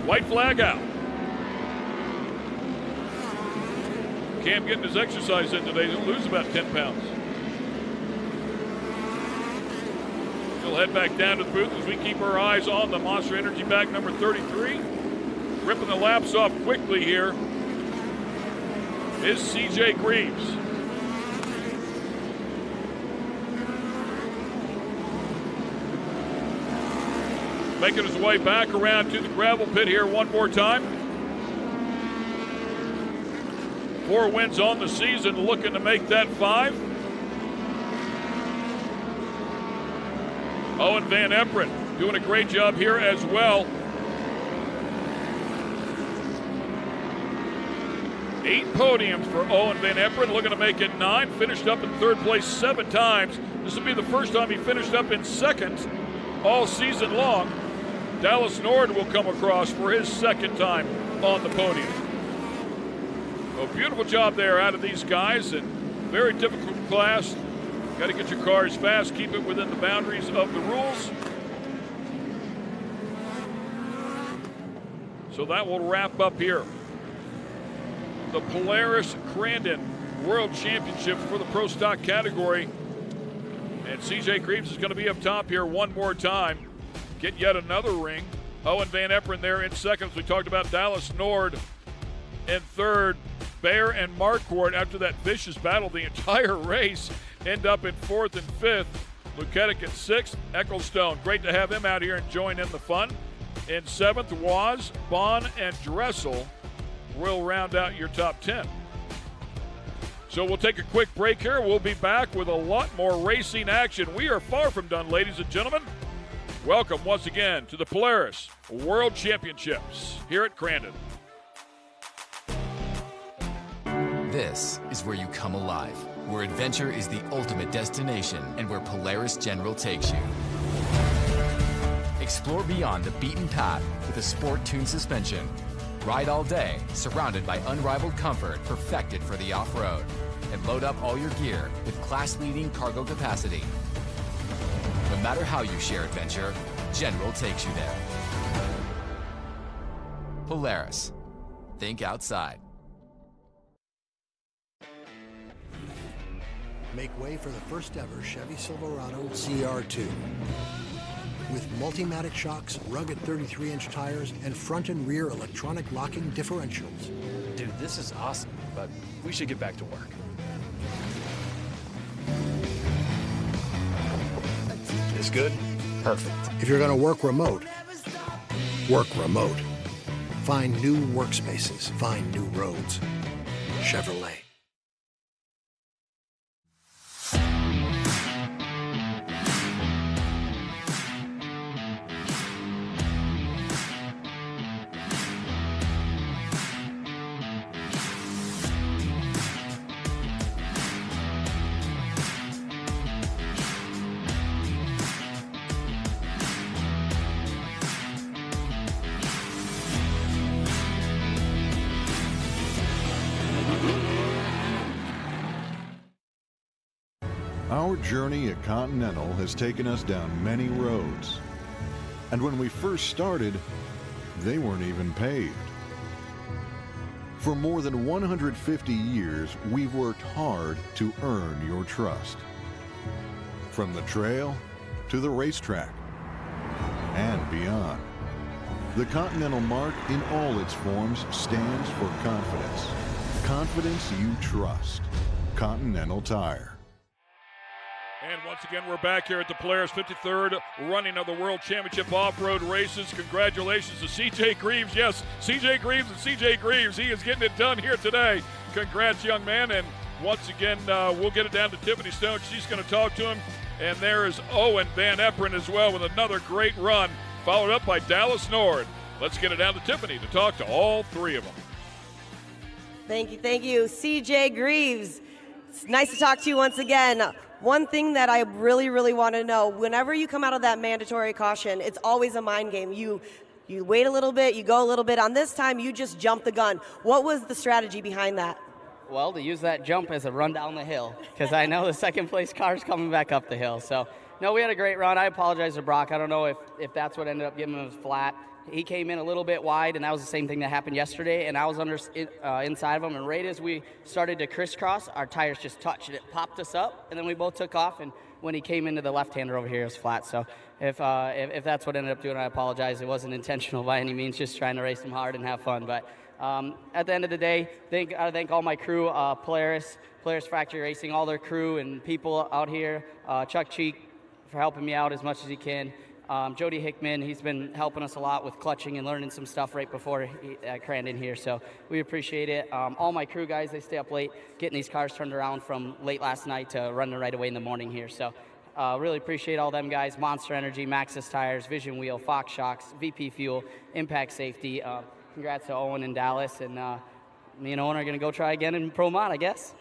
White flag out. Cam getting his exercise in today. He'll lose about 10 pounds. He'll head back down to the booth as we keep our eyes on the Monster Energy bag number 33. Ripping the laps off quickly here is CJ Greaves. Making his way back around to the gravel pit here one more time. 4 wins on the season, looking to make that 5. Owen Van Eprin doing a great job here as well. 8 podiums for Owen Van Eprin, looking to make it 9. Finished up in 3rd place 7 times. This will be the first time he finished up in 2nd all season long. Dallas Nord will come across for his 2nd time on the podium. A beautiful job there out of these guys, and very difficult class. Got to get your cars fast, keep it within the boundaries of the rules. So that will wrap up here the Polaris Crandon World Championship for the Pro Stock category. And CJ Greaves is going to be up top here one more time. Get yet another ring. Owen Van Eprin there in 2nd. We talked about Dallas Nord in 3rd. Bear and Marquardt, after that vicious battle the entire race, end up in 4th and 5th. Luketic in 6th. Ecclestone, great to have him out here and join in the fun. In 7th, Waz, Bond, and Dressel will round out your top 10. So we'll take a quick break here. We'll be back with a lot more racing action. We are far from done, ladies and gentlemen. Welcome once again to the Polaris World Championships here at Crandon. This is where you come alive, where adventure is the ultimate destination and where Polaris General takes you. Explore beyond the beaten path with a sport-tuned suspension. Ride all day, surrounded by unrivaled comfort perfected for the off-road. And load up all your gear with class-leading cargo capacity. No matter how you share adventure, General takes you there. Polaris. Think outside. Make way for the first ever Chevy Silverado CR2. With Multimatic shocks, rugged 33-inch tires, and front and rear electronic locking differentials. Dude, this is awesome, but we should get back to work. This good? Perfect. If you're going to work remote, work remote. Find new workspaces. Find new roads. Chevrolet. Our journey at Continental has taken us down many roads. And when we first started, they weren't even paved. For more than 150 years, we've worked hard to earn your trust. From the trail to the racetrack and beyond. The Continental mark in all its forms stands for confidence. Confidence you trust. Continental Tire. And once again, we're back here at the Polaris 53rd running of the World Championship Off-Road Races. Congratulations to C.J. Greaves. Yes, C.J. Greaves and C.J. Greaves. He is getting it done here today. Congrats, young man. And once again, we'll get it down to Tiffany Stone. She's going to talk to him. And there is Owen Van Eprin as well with another great run, followed up by Dallas Nord. Let's get it down to Tiffany to talk to all three of them. Thank you, C.J. Greaves. It's nice to talk to you once again. One thing that I really want to know, whenever you come out of that mandatory caution, it's always a mind game. You wait a little bit, you go a little bit. On this time, you just jumped the gun. What was the strategy behind that? Well, to use that jump as a run down the hill, because I know the second place car's coming back up the hill. So, no, we had a great run. I apologize to Brock. I don't know if that's what ended up giving him flat. He came in a little bit wide, and that was the same thing that happened yesterday, and I was inside of him, and right as we started to crisscross, our tires just touched, and it popped us up, and then we both took off, and when he came into the left-hander over here, it was flat. So if that's what ended up doing, I apologize. It wasn't intentional by any means, just trying to race him hard and have fun. But at the end of the day, I thank all my crew, Polaris Factory Racing, all their crew and people out here, Chuck Cheek for helping me out as much as he can. Jody Hickman, he's been helping us a lot with clutching and learning some stuff right before at Crandon here, so we appreciate it. All my crew guys, they stay up late getting these cars turned around from late last night to running right away in the morning here, so really appreciate all them guys. Monster Energy, Maxxis Tires, Vision Wheel, Fox Shocks, VP Fuel, Impact Safety. Congrats to Owen and Dallas, and me and Owen are going to go try again in Pro Mod, I guess.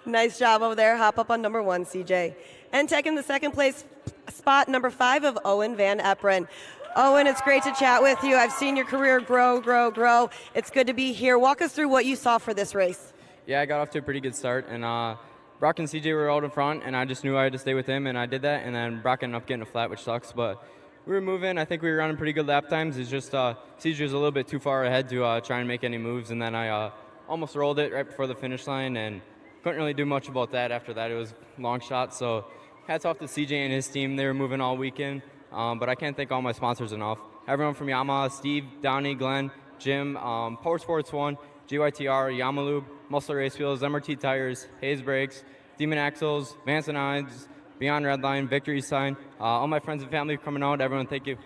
Nice job over there. Hop up on number 1, CJ. And taking the second place spot, number 5 of Owen Van Eprin. Owen, it's great to chat with you. I've seen your career grow. It's good to be here. Walk us through what you saw for this race. Yeah, I got off to a pretty good start, and Brock and CJ were out in front, and I just knew I had to stay with him, and I did that, and then Brock ended up getting a flat, which sucks, but we were moving. I think we were running pretty good lap times. It's just CJ was a little bit too far ahead to try and make any moves, and then I almost rolled it right before the finish line, and couldn't really do much about that after that. It was long shot, so hats off to CJ and his team. They were moving all weekend, but I can't thank all my sponsors enough. Everyone from Yamaha, Steve, Donnie, Glenn, Jim, Power Sports 1, GYTR, Yamalube, Muscle Race Wheels, MRT Tires, Hayes Brakes, Demon Axles, Vance and Hines, Beyond Redline, Victory Sign, all my friends and family coming out. Everyone, thank you.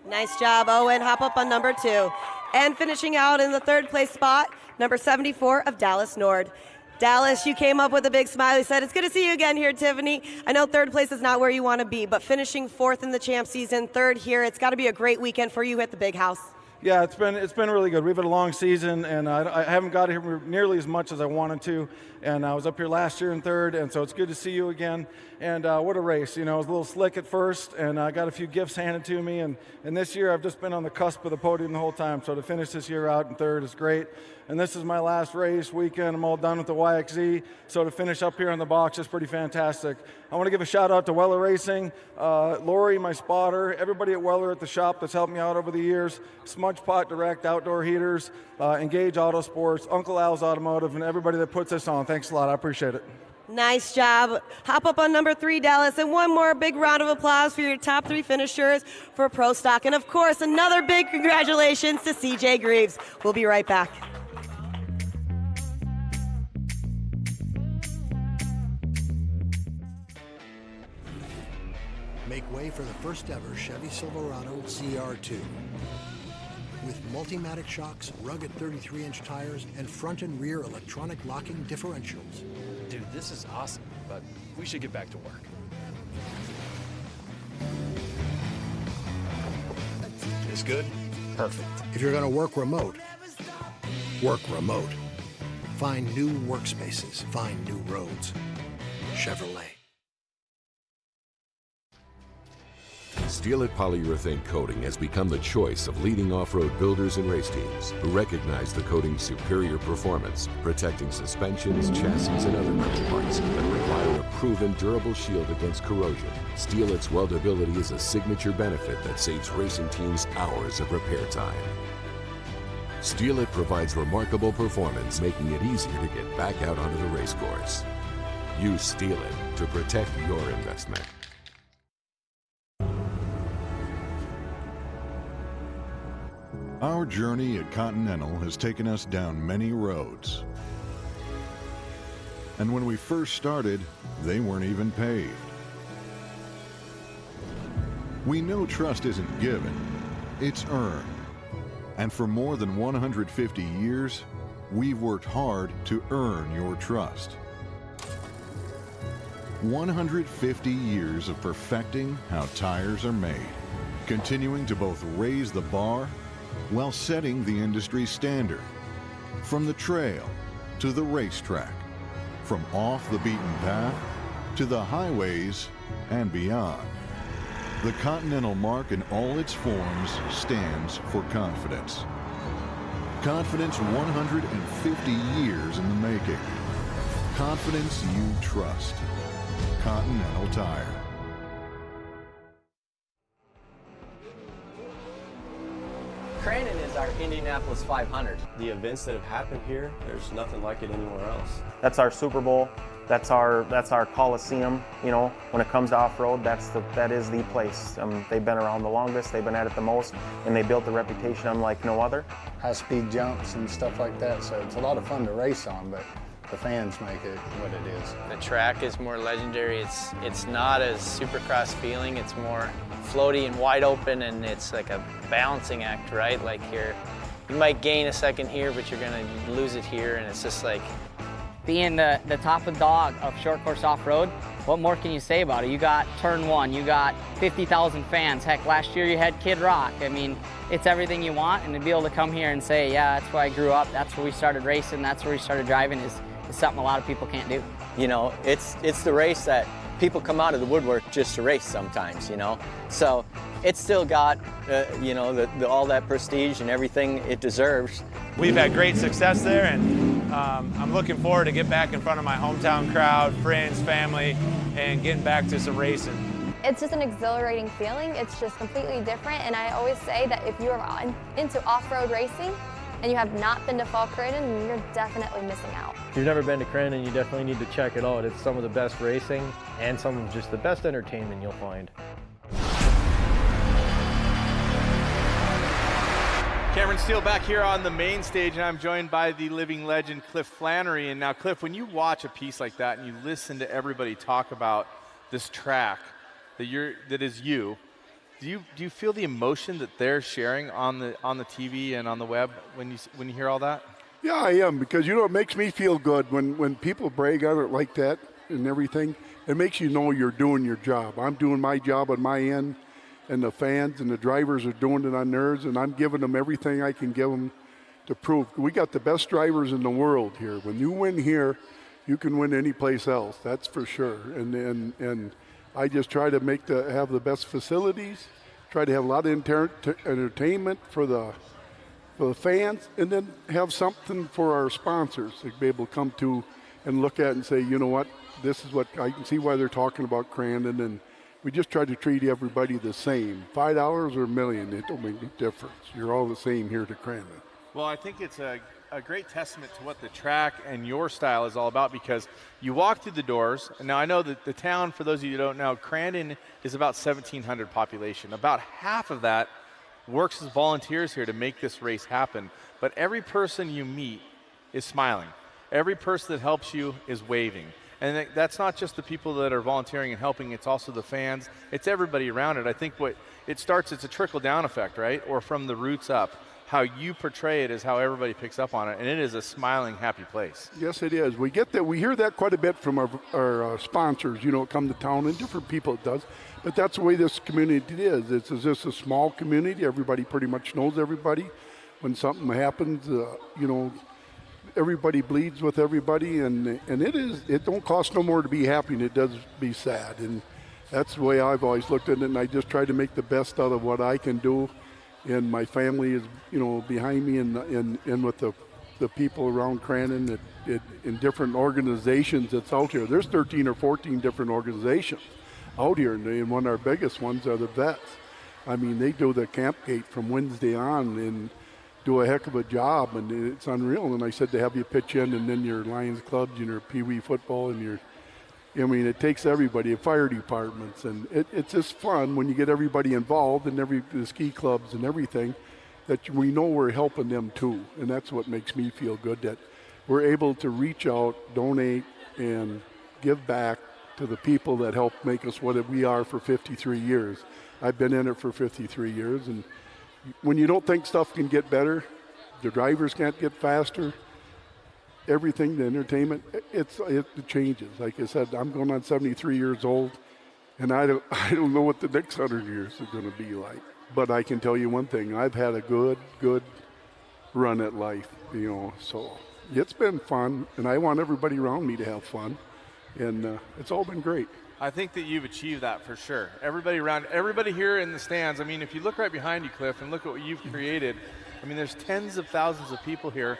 Nice job, Owen. Hop up on number 2. And finishing out in the third place spot, number 74 of Dallas Nord. Dallas, you came up with a big smile. You said, it's good to see you again here, Tiffany. I know third place is not where you want to be, but finishing fourth in the champ season, third here, it's got to be a great weekend for you at the big house. Yeah, it's been really good. We've had a long season, and I haven't got here nearly as much as I wanted to. And I was up here last year in third, and so it's good to see you again. And what a race! You know, it was a little slick at first, and I got a few gifts handed to me. And this year, I've just been on the cusp of the podium the whole time. So to finish this year out in third is great. And this is my last race weekend. I'm all done with the YXZ. So to finish up here in the box is pretty fantastic. I want to give a shout out to Weller Racing, Lori, my spotter, everybody at Weller at the shop that's helped me out over the years, Smudge Pot Direct, Outdoor Heaters, Engage Auto Sports, Uncle Al's Automotive, and everybody that puts this on. Thanks a lot. I appreciate it. Nice job. Hop up on number 3, Dallas, and one more big round of applause for your top 3 finishers for Pro Stock. And of course, another big congratulations to CJ Greaves. We'll be right back. Make way for the first ever Chevy Silverado CR2. With Multimatic shocks, rugged 33-inch tires, and front and rear electronic locking differentials. Dude, this is awesome, but we should get back to work. This good? Perfect. If you're going to work remote, work remote. Find new workspaces. Find new roads. Chevrolet. Steel-It polyurethane coating has become the choice of leading off-road builders and race teams who recognize the coating's superior performance, protecting suspensions, chassis, and other metal parts that require a proven durable shield against corrosion. Steel-It's weldability is a signature benefit that saves racing teams hours of repair time. Steel-It provides remarkable performance, making it easier to get back out onto the race course. Use Steel-It to protect your investment. Our journey at Continental has taken us down many roads. And when we first started, they weren't even paved. We know trust isn't given, it's earned. And for more than 150 years, we've worked hard to earn your trust. 150 years of perfecting how tires are made, continuing to both raise the bar while setting the industry standard. From the trail to the racetrack, from off the beaten path to the highways and beyond. The Continental mark in all its forms stands for confidence. Confidence 150 years in the making. Confidence you trust. Continental Tire. Crandon is our Indianapolis 500. The events that have happened here, there's nothing like it anywhere else. That's our Super Bowl. That's our Coliseum. You know, when it comes to off-road, that is the place. They've been around the longest, they've been at it the most, and they built a reputation unlike no other. High-speed jumps and stuff like that, so it's a lot of fun to race on, but the fans make it what it is. The track is more legendary. It's not as supercross feeling. It's more floaty and wide open, and it's like a balancing act, right? Like you might gain a second here, but you're gonna lose it here, and it's just like being the top of dog of short course off-road. What more can you say about it? You got turn 1, you got 50,000 fans. Heck, last year you had Kid Rock. I mean, it's everything you want, and to be able to come here and say, yeah, that's where I grew up, that's where we started racing, that's where we started driving is something a lot of people can't do. You know, it's the race that people come out of the woodwork just to race sometimes, you know. So it's still got, you know, all that prestige and everything it deserves. We've had great success there, and I'm looking forward to get back in front of my hometown crowd, friends, family, and getting back to some racing. It's just an exhilarating feeling. It's just completely different, and I always say that if you are into off-road racing and you have not been to Fall Crandon, you're definitely missing out. If you've never been to Crandon, you definitely need to check it out. It's some of the best racing and some of just the best entertainment you'll find. Cameron Steele back here on the main stage, and I'm joined by the living legend, Cliff Flannery. And now, Cliff, when you watch a piece like that and you listen to everybody talk about this track that is you, do you feel the emotion that they're sharing on the TV and on the web when you hear all that? Yeah, I am, because, it makes me feel good when people brag on it like that and everything. It makes you know you're doing your job. I'm doing my job on my end, and the fans and the drivers are doing it on theirs, and I'm giving them everything I can give them to prove. We got the best drivers in the world here. When you win here, you can win any place else, that's for sure. And I just try to have the best facilities, try to have a lot of entertainment for the fans, and then have something for our sponsors to be able to come to and look at and say, you know what, this is what I can see why they're talking about Crandon. And we just try to treat everybody the same. $5 or $1 million, it don't make any difference. You're all the same here to Crandon. Well, I think it's a great testament to what the track and your style is all about, because you walk through the doors. And now I know that the town, for those of you who don't know, Crandon is about 1,700 population. About half of that works as volunteers here to make this race happen. But every person you meet is smiling. Every person that helps you is waving. And that's not just the people that are volunteering and helping, it's also the fans. It's everybody around it. I think it's a trickle-down effect, right? Or from the roots up. How you portray it is how everybody picks up on it, and it is a smiling, happy place. Yes, it is. We get that. We hear that quite a bit from our sponsors, come to town, and different people it does. But that's the way this community is. It's just a small community. Everybody pretty much knows everybody. When something happens, everybody bleeds with everybody, and it don't cost no more to be happy than it does be sad. And that's the way I've always looked at it, and I just try to make the best out of what I can do. And my family is, behind me, and with the people around Crandon in different organizations that's out here. There's 13 or 14 different organizations out here, and one of our biggest ones are the vets. I mean, they do the camp gate from Wednesday on and do a heck of a job, and it's unreal. And I said to have you pitch in, and then your Lions clubs and your Pee Wee football and it takes everybody, fire departments, and it's just fun when you get everybody involved and the ski clubs and everything, that we know we're helping them too. And that's what makes me feel good, that we're able to reach out, donate, and give back to the people that helped make us what we are for 53 years. I've been in it for 53 years, and when you don't think stuff can get better, the drivers can't get faster, everything, the entertainment, it changes. Like I said, I'm going on 73 years old, and I don't know what the next 100 years is going to be like. But I can tell you one thing, I've had a good run at life, so it's been fun, and I want everybody around me to have fun, and it's all been great. I think that you've achieved that for sure. Everybody here in the stands, I mean, if you look right behind you, Cliff, and look at what you've created, I mean, there's tens of thousands of people here,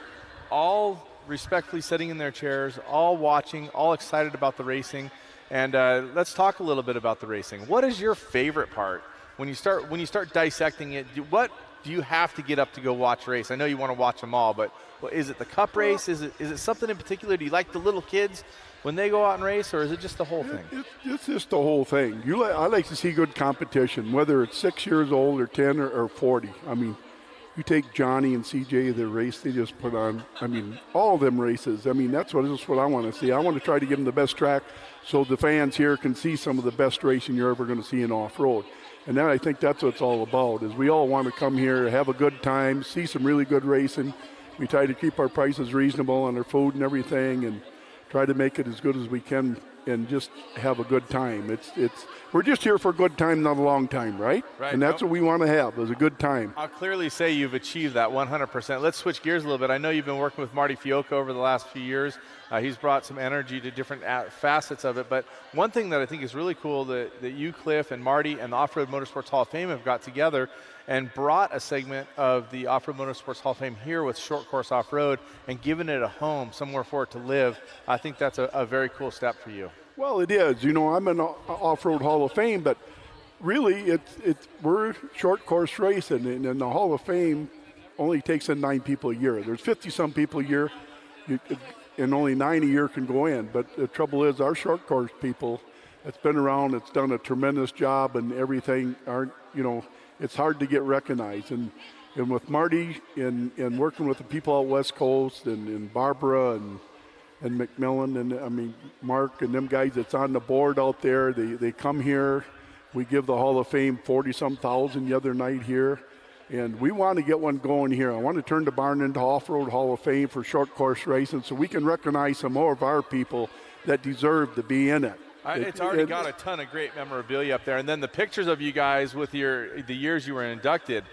all respectfully sitting in their chairs, all watching, all excited about the racing. And let's talk a little bit about the racing. What is your favorite part when you start dissecting it? What do you have to get up to go watch race? I know you want to watch them all, but is it the cup race? Is it something in particular? Do you like the little kids when they go out and race, or is it just the whole thing? It's just the whole thing. I like to see good competition, whether it's 6 years old or 10 or 40. I mean, you take Johnny and CJ, the race they just put on, I mean, all of them races. I mean, that's what I want to see. I want to try to give them the best track so the fans here can see some of the best racing you're ever going to see in off-road. And then I think that's what it's all about, is we all want to come here, have a good time, see some really good racing. We try to keep our prices reasonable on our food and everything, and try to make it as good as we can and just have a good time. We're just here for a good time, not a long time, right? Right. And that's what we want to have, is a good time. I'll clearly say you've achieved that 100%. Let's switch gears a little bit. I know you've been working with Marty Fiocco over the last few years. He's brought some energy to different facets of it. But one thing that I think is really cool that you, Cliff, and Marty, and the Off-Road Motorsports Hall of Fame have got together and brought a segment of the Off-Road Motorsports Hall of Fame here with Short Course Off-Road and given it a home, somewhere for it to live. I think that's a very cool step for you. Well, it is. I'm an Off-Road Hall of Fame, but really we're short course racing, and the Hall of Fame only takes in 9 people a year. There's 50-some people a year, and only 9 a year can go in. But the trouble is, our short course people, it's been around, it's done a tremendous job, and everything it's hard to get recognized. And with Marty and working with the people out West Coast and Barbara and McMillan and I mean Mark and them guys that's on the board out there, they come here. We give the Hall of Fame 40-some thousand the other night here. And we want to get one going here. I want to turn the barn into Off-Road Hall of Fame for short course racing so we can recognize some more of our people that deserve to be in it. It's already got a ton of great memorabilia up there. And then the pictures of you guys with the years you were inducted,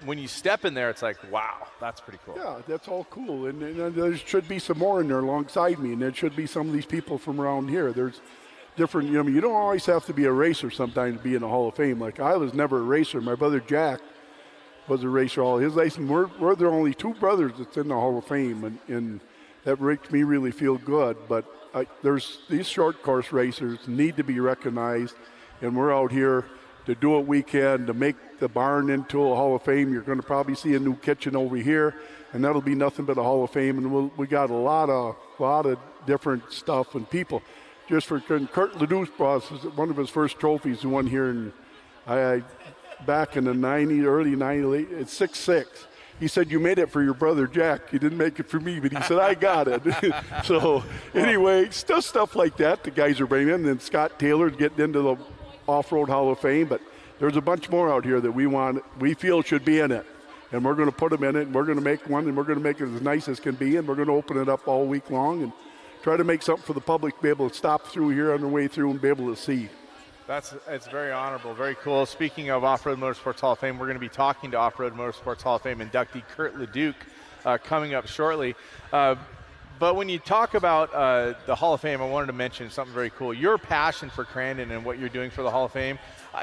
when you step in there, it's like, wow, that's pretty cool. Yeah, that's all cool. And there should be some more in there alongside me. And there should be some of these people from around here. There's different, you don't always have to be a racer sometimes to be in the Hall of Fame. Like I was never a racer. My brother Jack was a racer all his life. And we're the only two brothers that's in the Hall of Fame. And that makes me really feel good. But there's these short course racers need to be recognized. And we're out here to do what we can to make the barn into a Hall of Fame. You're going to probably see a new kitchen over here, and that'll be nothing but a Hall of Fame. And we got a lot of different stuff and people. Just for Kurt Ledouche brought one of his first trophies, he won here in back in the early 90s. It's 6'6". He said, "You made it for your brother Jack. You didn't make it for me," but he said, "I got it." So anyway, stuff like that the guys are bringing in. And then Scott Taylor's getting into the Off-Road Hall of Fame, but there's a bunch more out here that we feel should be in it. And we're going to put them in it, and we're going to make one, and we're going to make it as nice as can be, and we're going to open it up all week long and try to make something for the public to be able to stop through here on their way through and be able to see. It's very honorable, very cool. Speaking of Off-Road Motorsports Hall of Fame, we're going to be talking to Off-Road Motorsports Hall of Fame inductee Kurt Ledouche coming up shortly. But when you talk about the Hall of Fame, I wanted to mention something very cool. Your passion for Crandon and what you're doing for the Hall of Fame.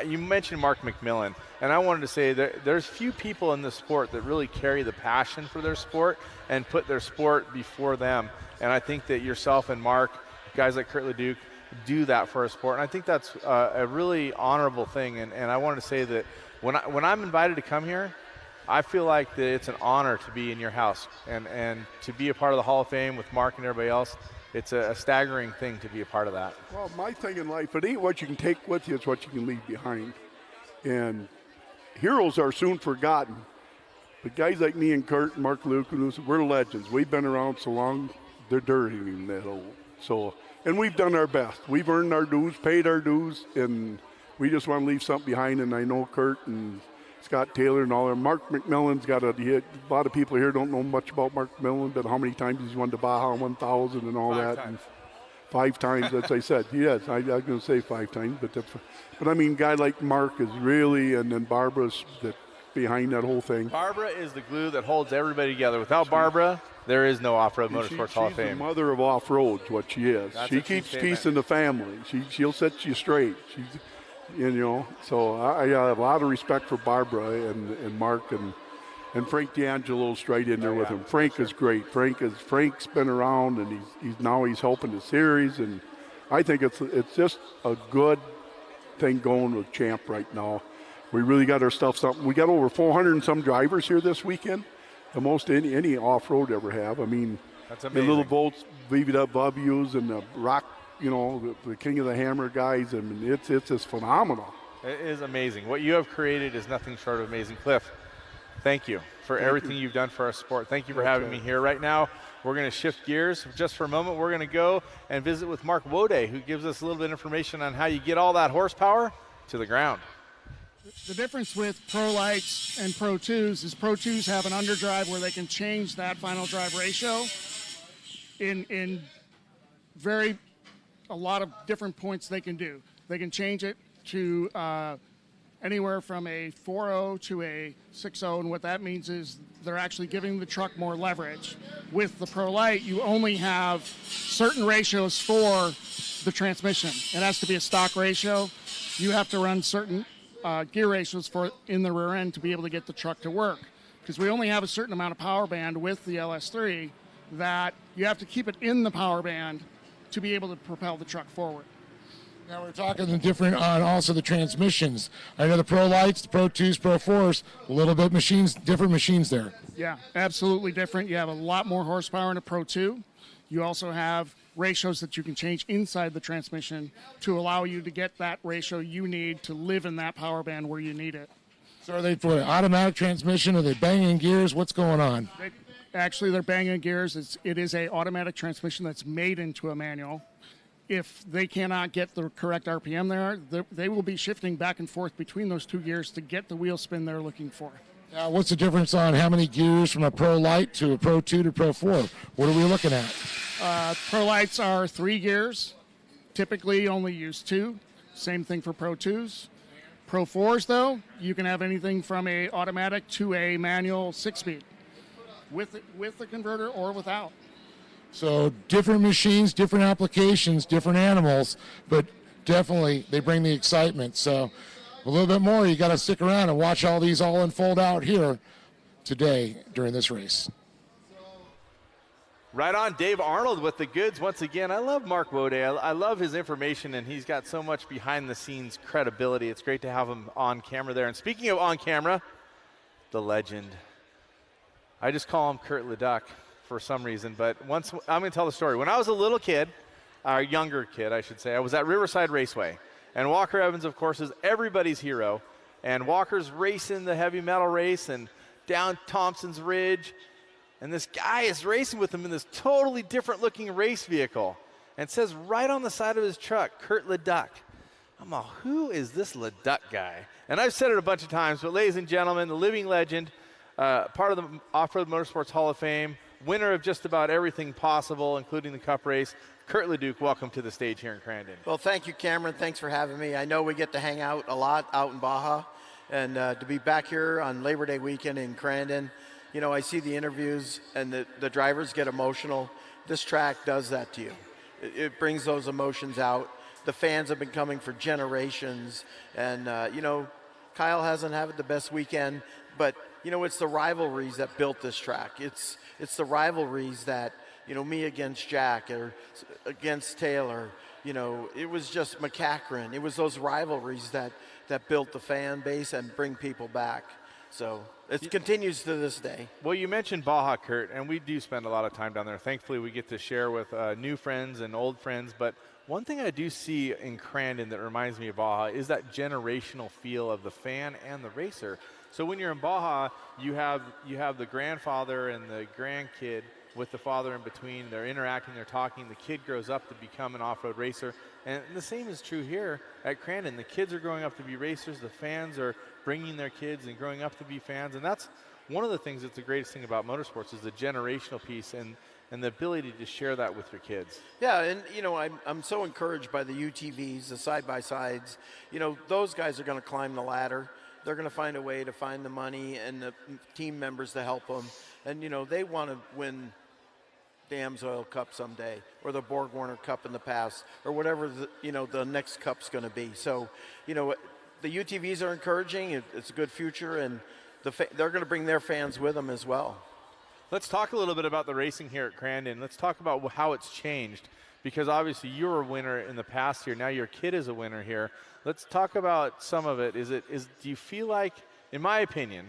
You mentioned Mark McMillan, and I wanted to say that there's few people in the sport that really carry the passion for their sport and put their sport before them. And I think that yourself and Mark, guys like Kurt Ledouche, do that for a sport. And I think that's a really honorable thing. And I wanted to say that when I'm invited to come here, I feel like that it's an honor to be in your house and to be a part of the Hall of Fame with Mark and everybody else. It's a staggering thing to be a part of that. Well, my thing in life, it ain't what you can take with you, it's what you can leave behind. And heroes are soon forgotten. But guys like me and Kurt and Mark Lucas, we're legends. We've been around so long, they're dirty even that old. So, and we've done our best. We've earned our dues, paid our dues, and we just want to leave something behind. And I know Kurt and Scott Taylor and all that. Mark McMillan's got a lot of people here don't know much about Mark McMillan, but how many times he's won the Baja 1000 and all that. And 5 times, as I said. Yes, I was going to say 5 times, but I mean, a guy like Mark is really, and then Barbara's behind that whole thing. Barbara is the glue that holds everybody together. Without Barbara, there is no Off-Road Motorsports Hall of Fame. She's the mother of off-road, what she is. She keeps peace in the family. She'll set you straight. So I have a lot of respect for Barbara and Mark and Frank D'Angelo's right in there with him. Frank is great. Frank's been around, and he's helping the series, and I think it's just a good thing going with Champ right now. We really got our stuff something. We got over 400 and some drivers here this weekend, the most any off-road ever have. I mean, that's the amazing. little Volts, VWs, and the Rock, the King of the Hammer guys. I mean, it's just phenomenal. It is amazing. What you have created is nothing short of amazing. Cliff, thank you for everything you've done for our sport. Thank you for having me here. Right now, we're going to shift gears just for a moment. We're going to go and visit with Mark Wode, who gives us a little bit of information on how you get all that horsepower to the ground. The difference with Pro Lites and Pro 2s is Pro 2s have an underdrive where they can change that final drive ratio in a lot of different points they can do. They can change it to anywhere from a 4.0 to a 6.0, and what that means is they're actually giving the truck more leverage. With the Pro Lite, you only have certain ratios for the transmission. It has to be a stock ratio. You have to run certain gear ratios in the rear end to be able to get the truck to work, because we only have a certain amount of power band with the LS3 that you have to keep it in the power band to be able to propel the truck forward. Now we're talking the different on also the transmissions. I know the Pro Lites, the Pro 2s, Pro 4s, a little bit different machines there. Yeah, absolutely different. You have a lot more horsepower in a Pro 2. You also have ratios that you can change inside the transmission to allow you to get that ratio you need to live in that power band where you need it. So are they for an automatic transmission? Are they banging gears? What's going on? They're banging gears. It is a automatic transmission that's made into a manual. If they cannot get the correct RPM there, they will be shifting back and forth between those two gears to get the wheel spin they're looking for. What's the difference on how many gears from a Pro Lite to a Pro 2 to Pro 4? What are we looking at? Pro Lights are 3 gears. Typically only use 2. Same thing for Pro 2s. Pro 4s, though, you can have anything from a automatic to a manual 6-speed with the converter or without. So different machines, different applications, different animals, but definitely they bring the excitement. So a little bit more, you got to stick around and watch all these all unfold out here today during this race. Right on, Dave Arnold with the goods once again. I love Mark Wode. I love his information, and he's got so much behind-the-scenes credibility. It's great to have him on camera there. And speaking of on camera, the legend. I just call him Kurt Leduc for some reason, but I'm going to tell the story. When I was a little kid, a younger kid, I should say, I was at Riverside Raceway. And Walker Evans, of course, is everybody's hero. And Walker's racing the heavy metal race and down Thompson's Ridge. And this guy is racing with him in this totally different looking race vehicle. And it says right on the side of his truck, Kurt Leduc. I'm all, who is this Leduc guy? And I've said it a bunch of times, but ladies and gentlemen, the living legend, part of the Off-Road Motorsports Hall of Fame, winner of just about everything possible, including the Cup race, Kurt Leduc, welcome to the stage here in Crandon. Well, thank you, Cameron. Thanks for having me. I know we get to hang out a lot out in Baja, and to be back here on Labor Day weekend in Crandon, you know, I see the interviews and the drivers get emotional. This track does that to you. It brings those emotions out. The fans have been coming for generations, and, you know, Kyle hasn't had the best weekend, but, you know, it's the rivalries that built this track. It's the rivalries that, you know, me against Jack or against Taylor, you know, it was just McCachran. It was those rivalries that built the fan base and bring people back. So it continues to this day. Well, you mentioned Baja, Kurt, and we do spend a lot of time down there. Thankfully, we get to share with new friends and old friends. But one thing I do see in Crandon that reminds me of Baja is that generational feel of the fan and the racer. So when you're in Baja, you have the grandfather and the grandkid with the father in between. They're interacting, they're talking. The kid grows up to become an off-road racer. And the same is true here at Crandon. The kids are growing up to be racers. The fans are bringing their kids and growing up to be fans. And that's one of the things that's the greatest thing about motorsports is the generational piece and the ability to share that with your kids. Yeah, and, you know, I'm so encouraged by the UTVs, the side-by-sides. You know, those guys are going to climb the ladder. They're going to find a way to find the money and the team members to help them. And, you know, they want to win the Amsoil Cup someday, or the Borg Warner Cup in the past, or whatever the next cup's going to be. So, you know, the UTVs are encouraging. It's a good future, and they're going to bring their fans with them as well. Let's talk a little bit about the racing here at Crandon. Let's talk about how it's changed, because obviously you were a winner in the past here. Now your kid is a winner here. Let's talk about some of it. Do you feel like, in my opinion,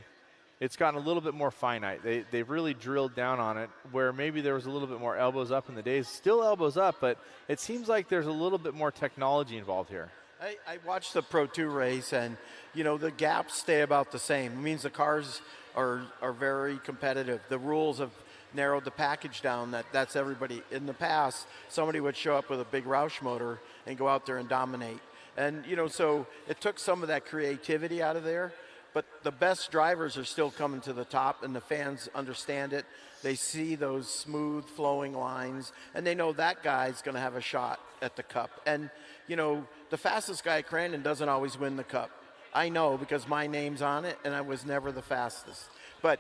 it's gotten a little bit more finite? They've really drilled down on it, where maybe there was a little bit more elbows up in the days. Still elbows up, but it seems like there's a little bit more technology involved here. I watched the Pro 2 race, and, you know, the gaps stay about the same. It means the cars are very competitive. The rules have narrowed the package down. That's everybody. In the past, somebody would show up with a big Roush motor and go out there and dominate. And, you know, so it took some of that creativity out of there. But the best drivers are still coming to the top, and the fans understand it. They see those smooth flowing lines, and they know that guy's going to have a shot at the Cup. And, you know, the fastest guy at Crandon doesn't always win the Cup. I know, because my name's on it, and I was never the fastest. But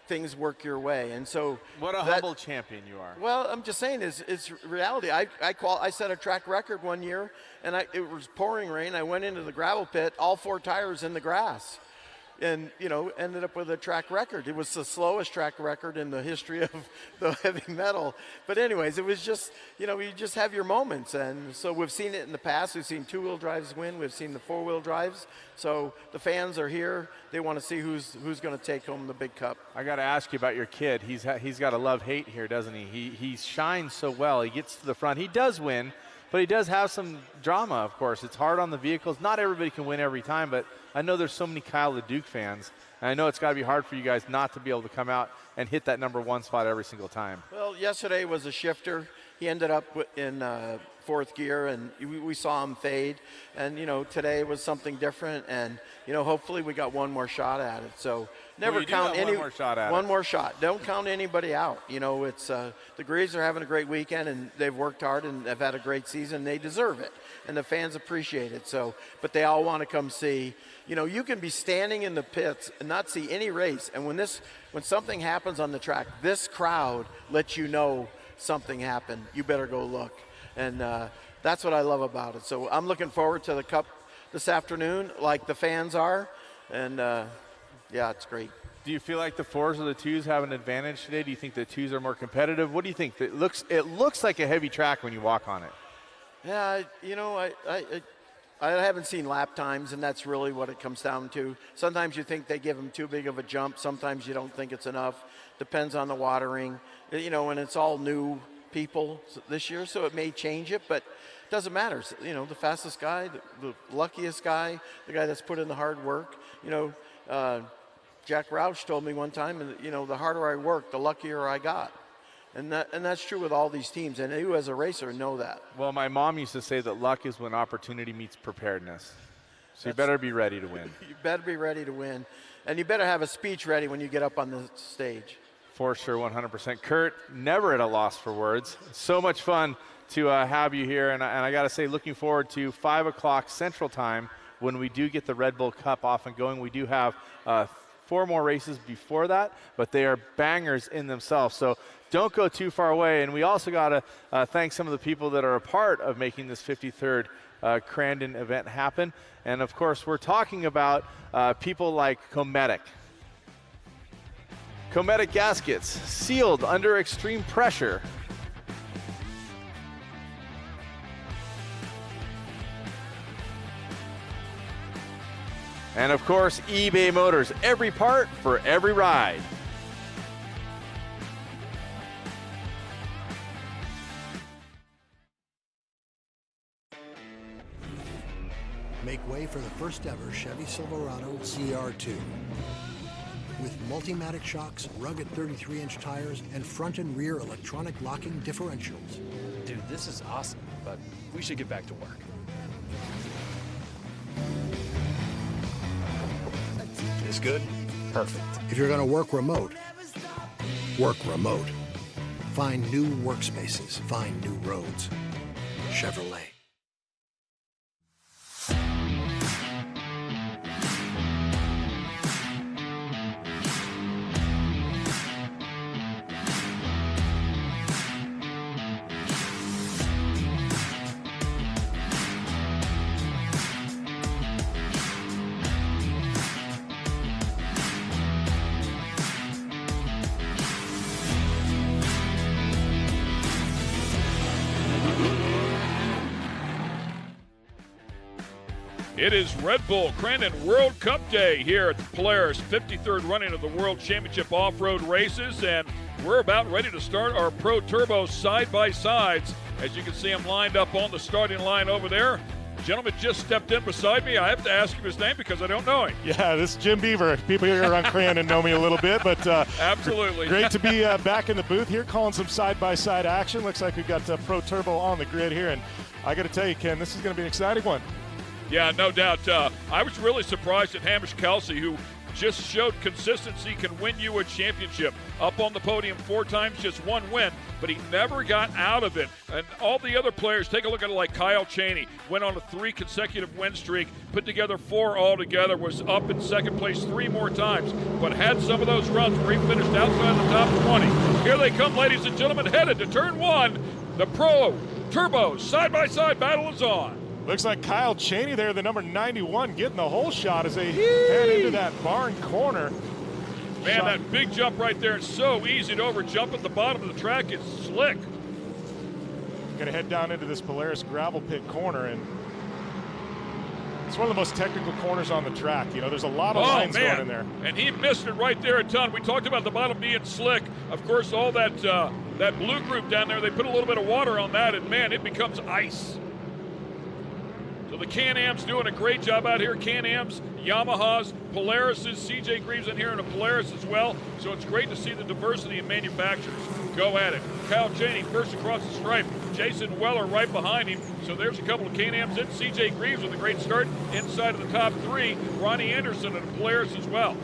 things work your way, and so what a humble champion you are. Well, I'm just saying, it's reality. I set a track record one year, and it was pouring rain. I went into the gravel pit, all 4 tires in the grass, and, you know, ended up with a track record. It was the slowest track record in the history of the heavy metal. But anyways, it was just, you know, you just have your moments. And so we've seen it in the past. We've seen 2-wheel drives win. We've seen the 4-wheel drives. So the fans are here. They want to see who's going to take home the big Cup. I got to ask you about your kid. He's got a love-hate here, doesn't he? He shines so well. He gets to the front. He does win, but he does have some drama, of course. It's hard on the vehicles. Not everybody can win every time, but I know there's so many Kyle Leduc fans, and I know it's got to be hard for you guys not to be able to come out and hit that #1 spot every single time. Well, yesterday was a shifter. He ended up in fourth gear, and we saw them fade. And, today was something different, and, hopefully we got one more shot at it. So never count any one more shot at it. One more shot. Don't count anybody out. It's the Greaves are having a great weekend, and they've worked hard and have had a great season. They deserve it, and the fans appreciate it. So, but they all want to come see. You can be standing in the pits and not see any race, and when something happens on the track, this crowd lets you know something happened. You better go look, and that's what I love about it. So I'm looking forward to the Cup this afternoon, like the fans are, and it's great. Do you feel like the 4s or the 2s have an advantage today? Do you think the 2s are more competitive? What do you think? It looks like a heavy track when you walk on it. Yeah, I haven't seen lap times, and that's really what it comes down to. Sometimes you think they give them too big of a jump. Sometimes you don't think it's enough. Depends on the watering. And it's all new people this year, so it may change it, but it doesn't matter. The fastest guy, the luckiest guy, the guy that's put in the hard work. Jack Roush told me one time, the harder I work, the luckier I got. And that's true with all these teams, and you as a racer know that. Well, my mom used to say that luck is when opportunity meets preparedness. So you better be ready to win. You better be ready to win, and you better have a speech ready when you get up on the stage. For sure, 100%. Kurt, never at a loss for words. So much fun to have you here, and I got to say, looking forward to 5 o'clock Central Time when we do get the Red Bull Cup off and going. We do have 4 more races before that, but they are bangers in themselves. So don't go too far away. And we also got to thank some of the people that are a part of making this 53rd Crandon event happen. And, of course, we're talking about people like Cometic. Cometic gaskets, sealed under extreme pressure. And, of course, eBay Motors, every part for every ride. Make way for the first ever Chevy Silverado CR2. With Multimatic shocks, rugged 33-inch tires, and front and rear electronic locking differentials. Dude, this is awesome, but we should get back to work. This good? Perfect. If you're going to work remote, work remote. Find new workspaces. Find new roads. Chevrolet. It is Red Bull Crandon World Cup Day here at the Polaris 53rd running of the World Championship off-road races, and we're about ready to start our Pro Turbo side-by-sides. As you can see, I'm lined up on the starting line over there. Gentleman just stepped in beside me. I have to ask him his name because I don't know him. Yeah, this is Jim Beaver. People here around Crandon know me a little bit, but absolutely great to be back in the booth here, calling some side-by-side action. Looks like we've got Pro Turbo on the grid here, and I got to tell you, Ken, this is going to be an exciting one. Yeah, no doubt. I was really surprised at Hamish Kelsey, who just showed consistency can win you a championship. Up on the podium 4 times, just 1 win, but he never got out of it. And all the other players, take a look at it like Kyle Cheney, went on a 3 consecutive win streak, put together 4 altogether, was up in second place 3 more times, but had some of those runs where he finished outside the top 20. Here they come, ladies and gentlemen, headed to turn 1. The Pro Turbo side-by-side battle is on. Looks like Kyle Cheney there, the number 91, getting the whole shot as they head into that barn corner. Man, that big jump right there is so easy to over jump at the bottom of the track. It's slick. Gonna head down into this Polaris gravel pit corner, and it's one of the most technical corners on the track. You know, there's a lot of lines going in there. And he missed it right there a ton. We talked about the bottom being slick. Of course, all that blue group down there, they put a little bit of water on that, and man, it becomes ice. So the Can-Am's doing a great job out here. Can-Am's, Yamahas, Polarises, CJ Greaves in here in a Polaris as well. So it's great to see the diversity in manufacturers. Go at it. Kyle Cheney first across the stripe. Jason Weller right behind him. So there's a couple of Can-Ams in. CJ Greaves with a great start inside of the top 3. Ronnie Anderson and the Polaris as well.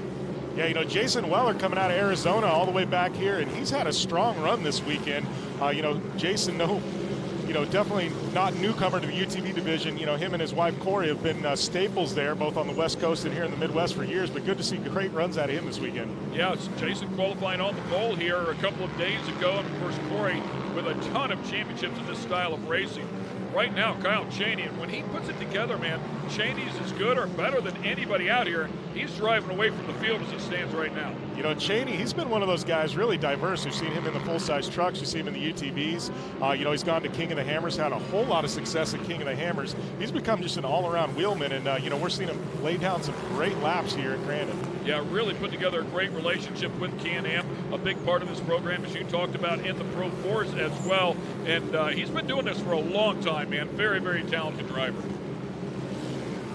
Yeah, you know, Jason Weller coming out of Arizona all the way back here, and he's had a strong run this weekend. You know, Jason, definitely not newcomer to the UTV division. You know, him and his wife Corey have been staples there, both on the West Coast and here in the Midwest for years, but good to see great runs out of him this weekend. Yeah, it's Jason qualifying on the pole here a couple of days ago, and of course Corey with a ton of championships in this style of racing. Right now, Kyle Cheney, and when he puts it together, man, Cheney's as good or better than anybody out here. He's driving away from the field as it stands right now. You know, Cheney, he's been one of those guys really diverse. We've seen him in the full-size trucks. We've seen him in the UTVs. You know, he's gone to King of the Hammers, had a whole lot of success at King of the Hammers. He's become just an all-around wheelman, and, you know, we're seeing him lay down some great laps here at Crandon. Yeah, really put together a great relationship with Can-Am. A big part of this program, as you talked about, in the Pro 4s as well. And he's been doing this for a long time, man. Very, very talented driver.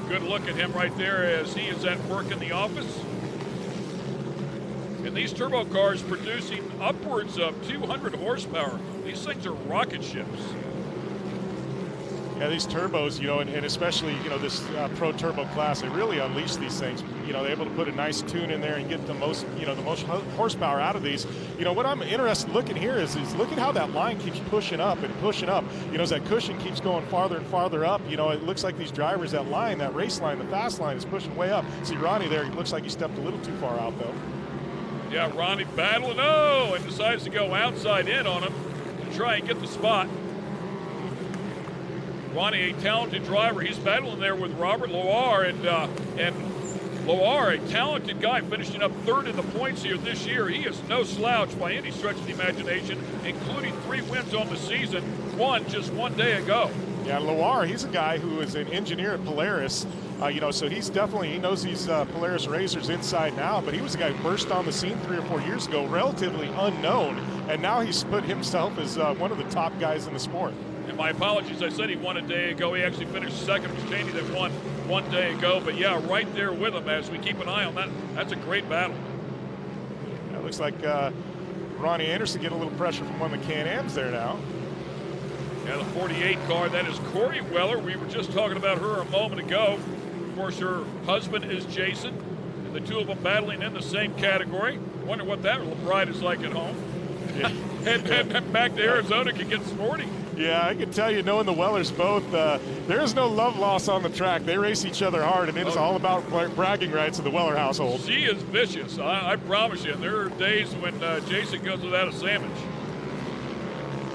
Good look at him right there as he is at work in the office. And these turbo cars producing upwards of 200 horsepower. These things are rocket ships. Yeah, these turbos, you know, and especially, you know, this pro turbo class, they really unleash these things. You know, they're able to put a nice tune in there and get the most, you know, the most horsepower out of these. You know, what I'm interested in looking here is look at how that line keeps pushing up and pushing up. You know, as that cushion keeps going farther and farther up, you know, it looks like these drivers, that line, that race line, the fast line is pushing way up. See Ronnie there, it looks like he stepped a little too far out, though. Yeah, Ronnie battling, and decides to go outside in on him to try and get the spot. Ronnie, a talented driver. He's battling there with Robert Loire, and Loire, a talented guy, finishing up third in the points here this year. He is no slouch by any stretch of the imagination, including 3 wins on the season, one just 1 day ago. Yeah, Loire, he's a guy who is an engineer at Polaris. You know, so he's definitely, he knows these Polaris racers inside and out, but he was a guy who burst on the scene 3 or 4 years ago, relatively unknown, and now he's put himself as one of the top guys in the sport. And my apologies, I said he won a day ago. He actually finished second. It was Cheney that won 1 day ago, but yeah, right there with him as we keep an eye on that. That's a great battle. It looks like Ronnie Anderson getting a little pressure from one of the Can-Ams there now. Yeah, the 48 car, that is Corey Weller. We were just talking about her a moment ago. Of course, her husband is Jason, and the two of them battling in the same category. Wonder what that ride is like at home. Yeah. and back to Arizona can get sporty. Yeah, I can tell you, knowing the Wellers both, there is no love loss on the track. They race each other hard, and it is all about bragging rights of the Weller household. She is vicious, I promise you. And there are days when Jason goes without a sandwich.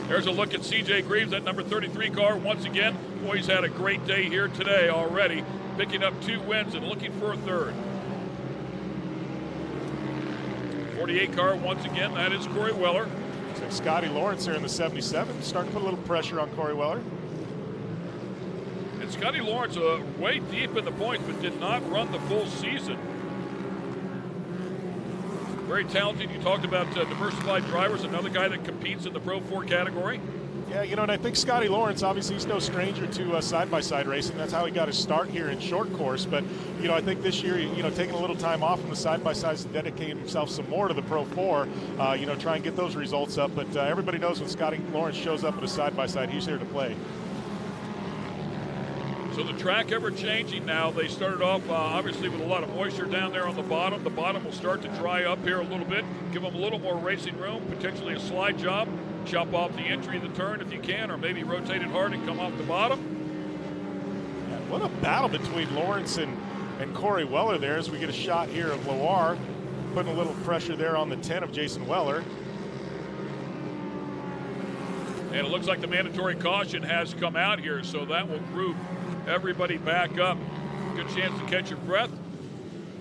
There's a look at CJ Greaves, that number 33 car. Once again, boy, he's had a great day here today already, picking up 2 wins and looking for a third. 48 car, once again, that is Corey Weller. So Scotty Lawrence there in the 77, starting to put a little pressure on Corey Weller. And Scotty Lawrence way deep in the points, but did not run the full season. Very talented. You talked about diversified drivers, another guy that competes in the Pro 4 category. Yeah, you know, and I think Scotty Lawrence, obviously, he's no stranger to side-by-side racing. That's how he got his start here in short course. But, you know, I think this year, you know, taking a little time off from the side-by-sides, dedicating himself some more to the Pro 4, you know, try and get those results up. But everybody knows when Scotty Lawrence shows up at a side-by-side, he's here to play. So the track ever changing now. They started off obviously with a lot of moisture down there on the bottom. The bottom will start to dry up here a little bit, give them a little more racing room, potentially a slide job. Chop off the entry of the turn if you can, or maybe rotate it hard and come off the bottom. Yeah, what a battle between Lawrence and Corey Weller there as we get a shot here of Loire, putting a little pressure there on the 10 of Jason Weller. And it looks like the mandatory caution has come out here, so that will group everybody back up. Good chance to catch your breath.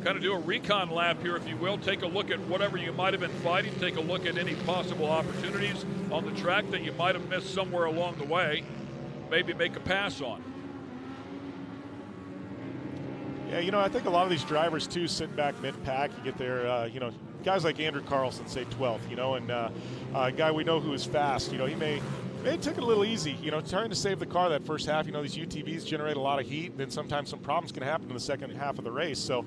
Kind of do a recon lap here, if you will. Take a look at whatever you might have been fighting. Take a look at any possible opportunities on the track that you might have missed somewhere along the way. Maybe make a pass on. Yeah, you know, I think a lot of these drivers, too, sit back mid-pack. You get there, you know, guys like Andrew Carlson, say 12th, you know, and a guy we know who is fast. You know, he may took it a little easy, you know, trying to save the car that first half. You know, these UTVs generate a lot of heat, and then sometimes some problems can happen in the second half of the race. So,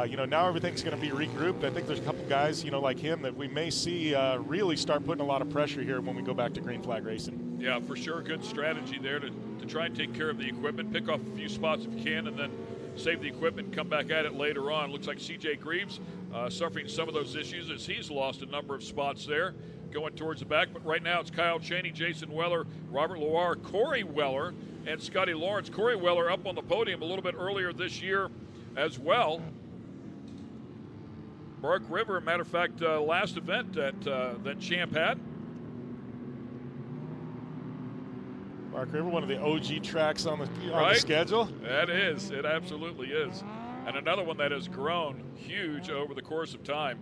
you know, now everything's going to be regrouped. I think there's a couple guys, you know, like him that we may see really start putting a lot of pressure here when we go back to green flag racing. Yeah, for sure, good strategy there to try and take care of the equipment, pick off a few spots if you can, and then save the equipment and come back at it later on. Looks like C.J. Greaves suffering some of those issues as he's lost a number of spots there going towards the back. But right now it's Kyle Cheney, Jason Weller, Robert Loire, Corey Weller, and Scotty Lawrence. Corey Weller up on the podium a little bit earlier this year as well. Bark River, matter of fact, last event that Champ had. Bark River, one of the OG tracks on the schedule. That is. It absolutely is. And another one that has grown huge over the course of time.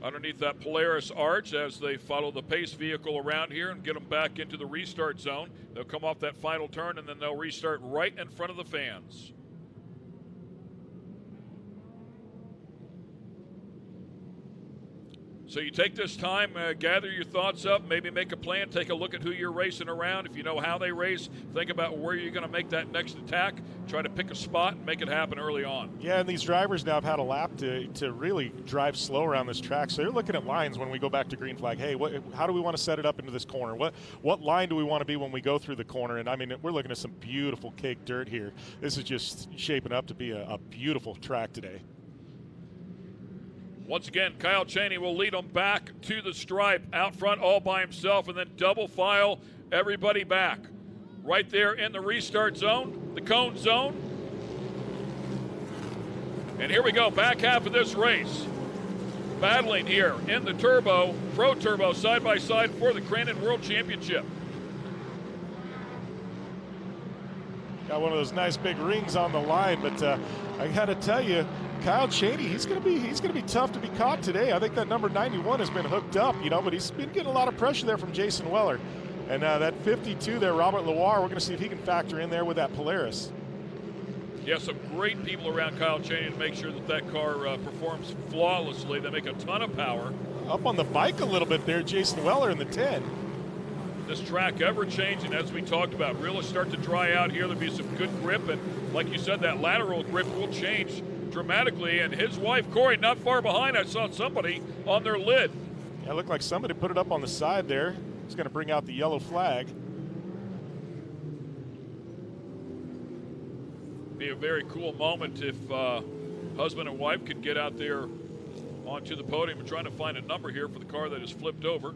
Underneath that Polaris arch as they follow the pace vehicle around here and get them back into the restart zone. They'll come off that final turn and then they'll restart right in front of the fans. So you take this time, gather your thoughts up, maybe make a plan, take a look at who you're racing around. If you know how they race, think about where you're going to make that next attack. Try to pick a spot and make it happen early on. Yeah, and these drivers now have had a lap to really drive slow around this track. So they're looking at lines when we go back to green flag. Hey, how do we want to set it up into this corner? What line do we want to be when we go through the corner? And, I mean, we're looking at some beautiful cake dirt here. This is just shaping up to be a beautiful track today. Once again, Kyle Cheney will lead them back to the stripe, out front all by himself, and then double file everybody back. Right there in the restart zone, the cone zone. And here we go, back half of this race. Battling here in the turbo, Pro Turbo, side by side for the Crandon World Championship. Got one of those nice big rings on the line, but I got to tell you, Kyle Cheney, he's going to be tough to be caught today. I think that number 91 has been hooked up, but he's been getting a lot of pressure there from Jason Weller. And that 52 there, Robert Loire, we're going to see if he can factor in there with that Polaris. Yeah, some great people around Kyle Cheney to make sure that car performs flawlessly. They make a ton of power. Up on the bike a little bit there, Jason Weller in the 10. This track ever changing, as we talked about. Really start to dry out here. There'll be some good grip, and like you said, that lateral grip will change dramatically. And his wife, Corey, not far behind. I saw somebody on their lid. Yeah, it looked like somebody put it up on the side there. It's going to bring out the yellow flag. Be a very cool moment if husband and wife could get out there onto the podium and trying to find a number here for the car that is flipped over.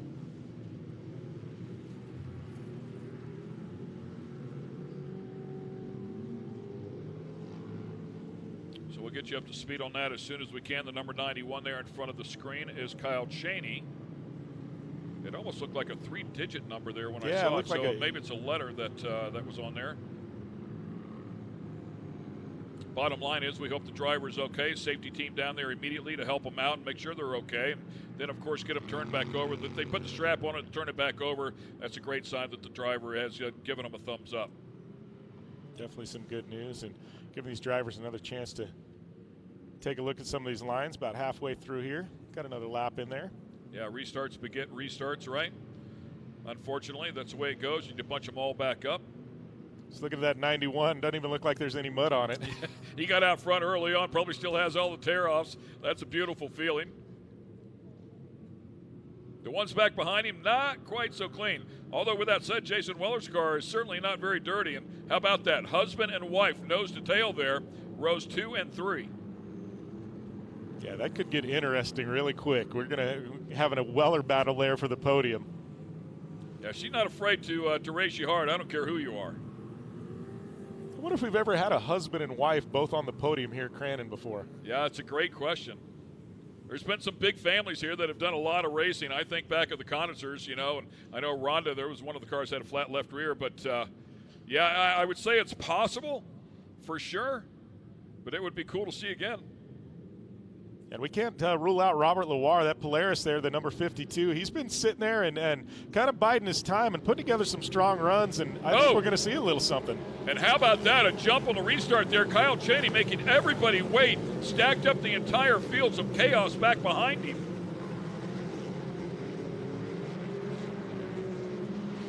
We'll get you up to speed on that as soon as we can. The number 91 there in front of the screen is Kyle Cheney. It almost looked like a 3-digit number there when I saw it, so maybe it's a letter that was on there. Bottom line is we hope the driver's okay. Safety team down there immediately to help them out and make sure they're okay. And then, of course, get them turned back over. If they put the strap on it and turn it back over, that's a great sign that the driver has given them a thumbs up. Definitely some good news, and giving these drivers another chance to take a look at some of these lines about halfway through here. Got another lap in there. Yeah, restarts beget restarts, right? Unfortunately, that's the way it goes. You need to bunch them all back up. Just looking at that 91, doesn't even look like there's any mud on it. He got out front early on, probably still has all the tear-offs. That's a beautiful feeling. The ones back behind him, not quite so clean. Although with that said, Jason Weller's car is certainly not very dirty. And how about that? Husband and wife, nose to tail there, rows 2 and 3. Yeah, that could get interesting really quick. We're going to having a Weller battle there for the podium. Yeah, she's not afraid to race you hard. I don't care who you are. I wonder if we've ever had a husband and wife both on the podium here at Crandon before. Yeah, it's a great question. There's been some big families here that have done a lot of racing. I think back at the Connoisseurs, and I know Rhonda, there was one of the cars that had a flat left rear, but yeah, I would say it's possible for sure, but it would be cool to see again. And we can't rule out Robert Loire, that Polaris there, the number 52. He's been sitting there and kind of biding his time and putting together some strong runs, and I think we're going to see a little something. And how about that, a jump on the restart there. Kyle Cheney making everybody wait, stacked up the entire field, some chaos back behind him.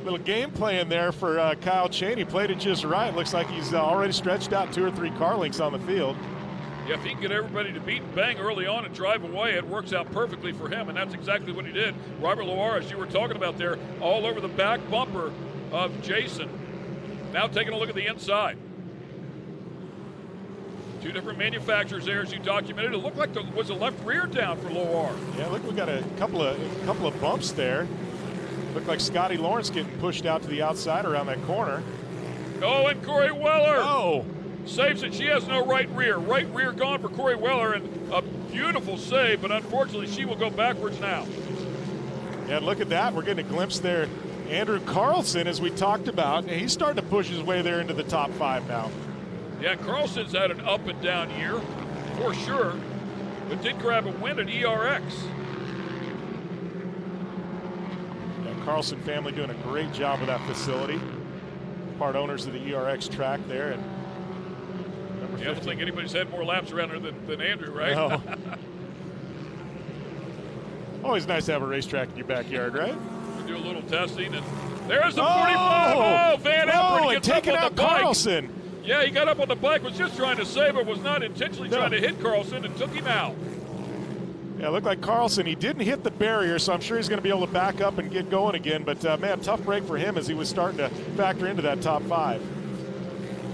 Little game plan there for Kyle Cheney. Played it just right. Looks like he's already stretched out 2 or 3 car lengths on the field. Yeah, if he can get everybody to beat and bang early on and drive away, it works out perfectly for him, and that's exactly what he did. Robert Loire, as you were talking about there, all over the back bumper of Jason. Now taking a look at the inside. Two different manufacturers there, as you documented. It looked like there was a left rear down for Loire. Yeah, look, we got a couple of bumps there. Looked like Scotty Lawrence getting pushed out to the outside around that corner. Oh, and Corey Weller. Oh. Saves it. She has no right rear. Right rear gone for Corey Weller, and a beautiful save, but unfortunately she will go backwards now. Yeah, look at that. We're getting a glimpse there. Andrew Carlson, as we talked about, he's starting to push his way there into the top 5 now. Yeah, Carlson's had an up and down year, for sure, but did grab a win at ERX. Yeah, Carlson family doing a great job with that facility. Part owners of the ERX track there. And yeah, I don't think anybody's had more laps around here than Andrew, right? No. Always nice to have a racetrack in your backyard, right? We do a little testing, and there's the 45. Oh, Van Eprin gets up on the bike. Carlson. Yeah, he got up on the bike, was just trying to save it, was not intentionally trying to hit Carlson, and took him out. Yeah, it looked like Carlson, he didn't hit the barrier, so I'm sure he's going to be able to back up and get going again. But, man, tough break for him as he was starting to factor into that top 5.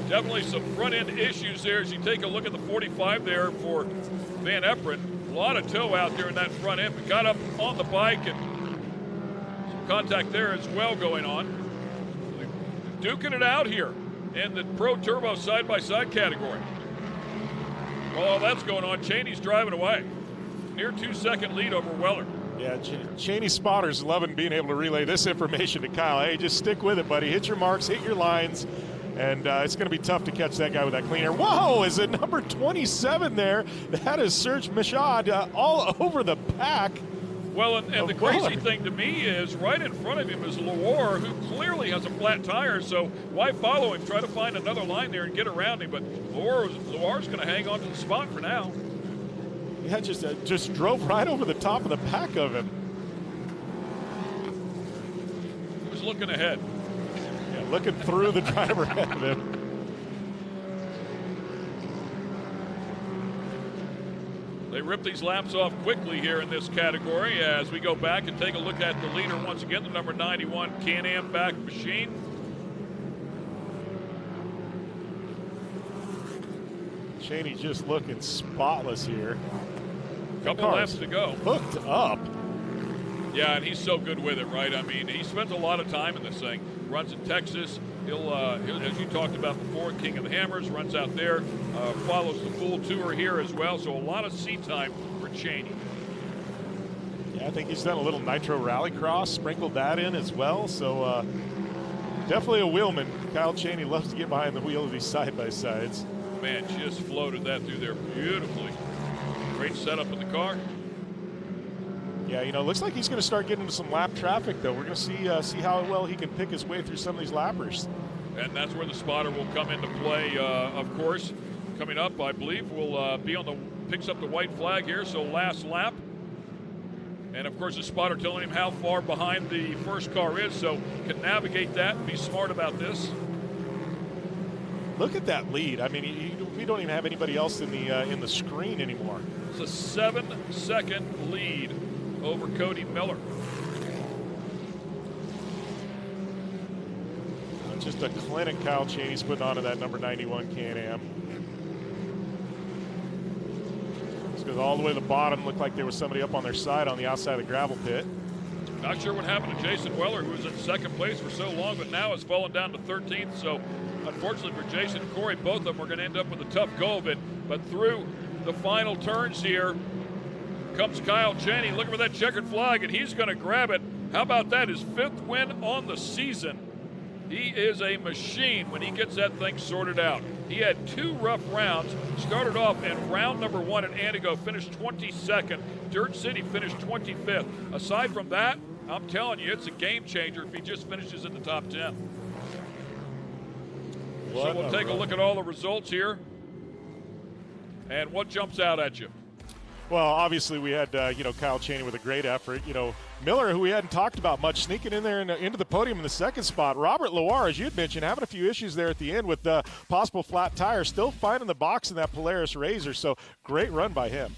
Definitely some front-end issues there as you take a look at the 45 there for Van Eprin. A lot of toe out there in that front end, but got up on the bike and some contact there as well going on. Duking it out here in the Pro Turbo side-by-side category. While all that's going on, Cheney's driving away. Near 2-second lead over Weller. Yeah, Cheney spotters loving being able to relay this information to Kyle. Hey, just stick with it, buddy. Hit your marks, hit your lines, and it's going to be tough to catch that guy with that clean air. Whoa, is it number 27 there? That is Serge Michaud all over the pack. Well, and the crazy thing to me is right in front of him is Loire, who clearly has a flat tire, so why follow him? Try to find another line there and get around him, but Loire's going to hang on to the spot for now. Yeah, just drove right over the top of the pack of him. Who's looking ahead? Yeah, looking through the driver ahead of him. They rip these laps off quickly here in this category as we go back and take a look at the leader once again, the number 91 Can-Am back machine. Cheney just looking spotless here. Couple laps to go. Hooked up. Yeah, and he's so good with it, right? I mean, he spends a lot of time in this thing. Runs in Texas. He'll as you talked about before, King of the Hammers, runs out there, follows the full tour here as well. So a lot of seat time for Cheney. Yeah, I think he's done a little Nitro Rallycross, sprinkled that in as well. So definitely a wheelman. Kyle Cheney loves to get behind the wheel of these side-by-sides. Man, just floated that through there beautifully. Great setup of the car. Yeah, you know, looks like he's going to start getting into some lap traffic, though. We're going to see how well he can pick his way through some of these lappers. And that's where the spotter will come into play, of course. Coming up, I believe, will be on the, picks up the white flag here, so last lap. And, of course, the spotter telling him how far behind the first car is, so can navigate that and be smart about this. Look at that lead. I mean, we don't even have anybody else in the screen anymore. It's a 7-second lead over Cody Miller. Just a clinic Kyle Cheney's putting onto that number 91 Can-Am. This goes all the way to the bottom. Looked like there was somebody up on their side on the outside of the gravel pit. Not sure what happened to Jason Weller, who was in second place for so long, but now has fallen down to 13th. So unfortunately for Jason and Corey, both of them are going to end up with a tough go of it. But through the final turns here comes Kyle Cheney looking for that checkered flag, and he's going to grab it. How about that? His 5th win on the season. He is a machine when he gets that thing sorted out. He had 2 rough rounds. Started off in round number 1 at Antigo, finished 22nd. Dirt City finished 25th. Aside from that, I'm telling you, it's a game changer if he just finishes in the top 10. So we'll take a look at all the results here. And what jumps out at you? Well, obviously we had, Kyle Chaney with a great effort. Miller, who we hadn't talked about much, sneaking in there into the podium in the second spot. Robert Loire, as you had mentioned, having a few issues there at the end with possible flat tires, still finding the box in that Polaris Razor, so great run by him.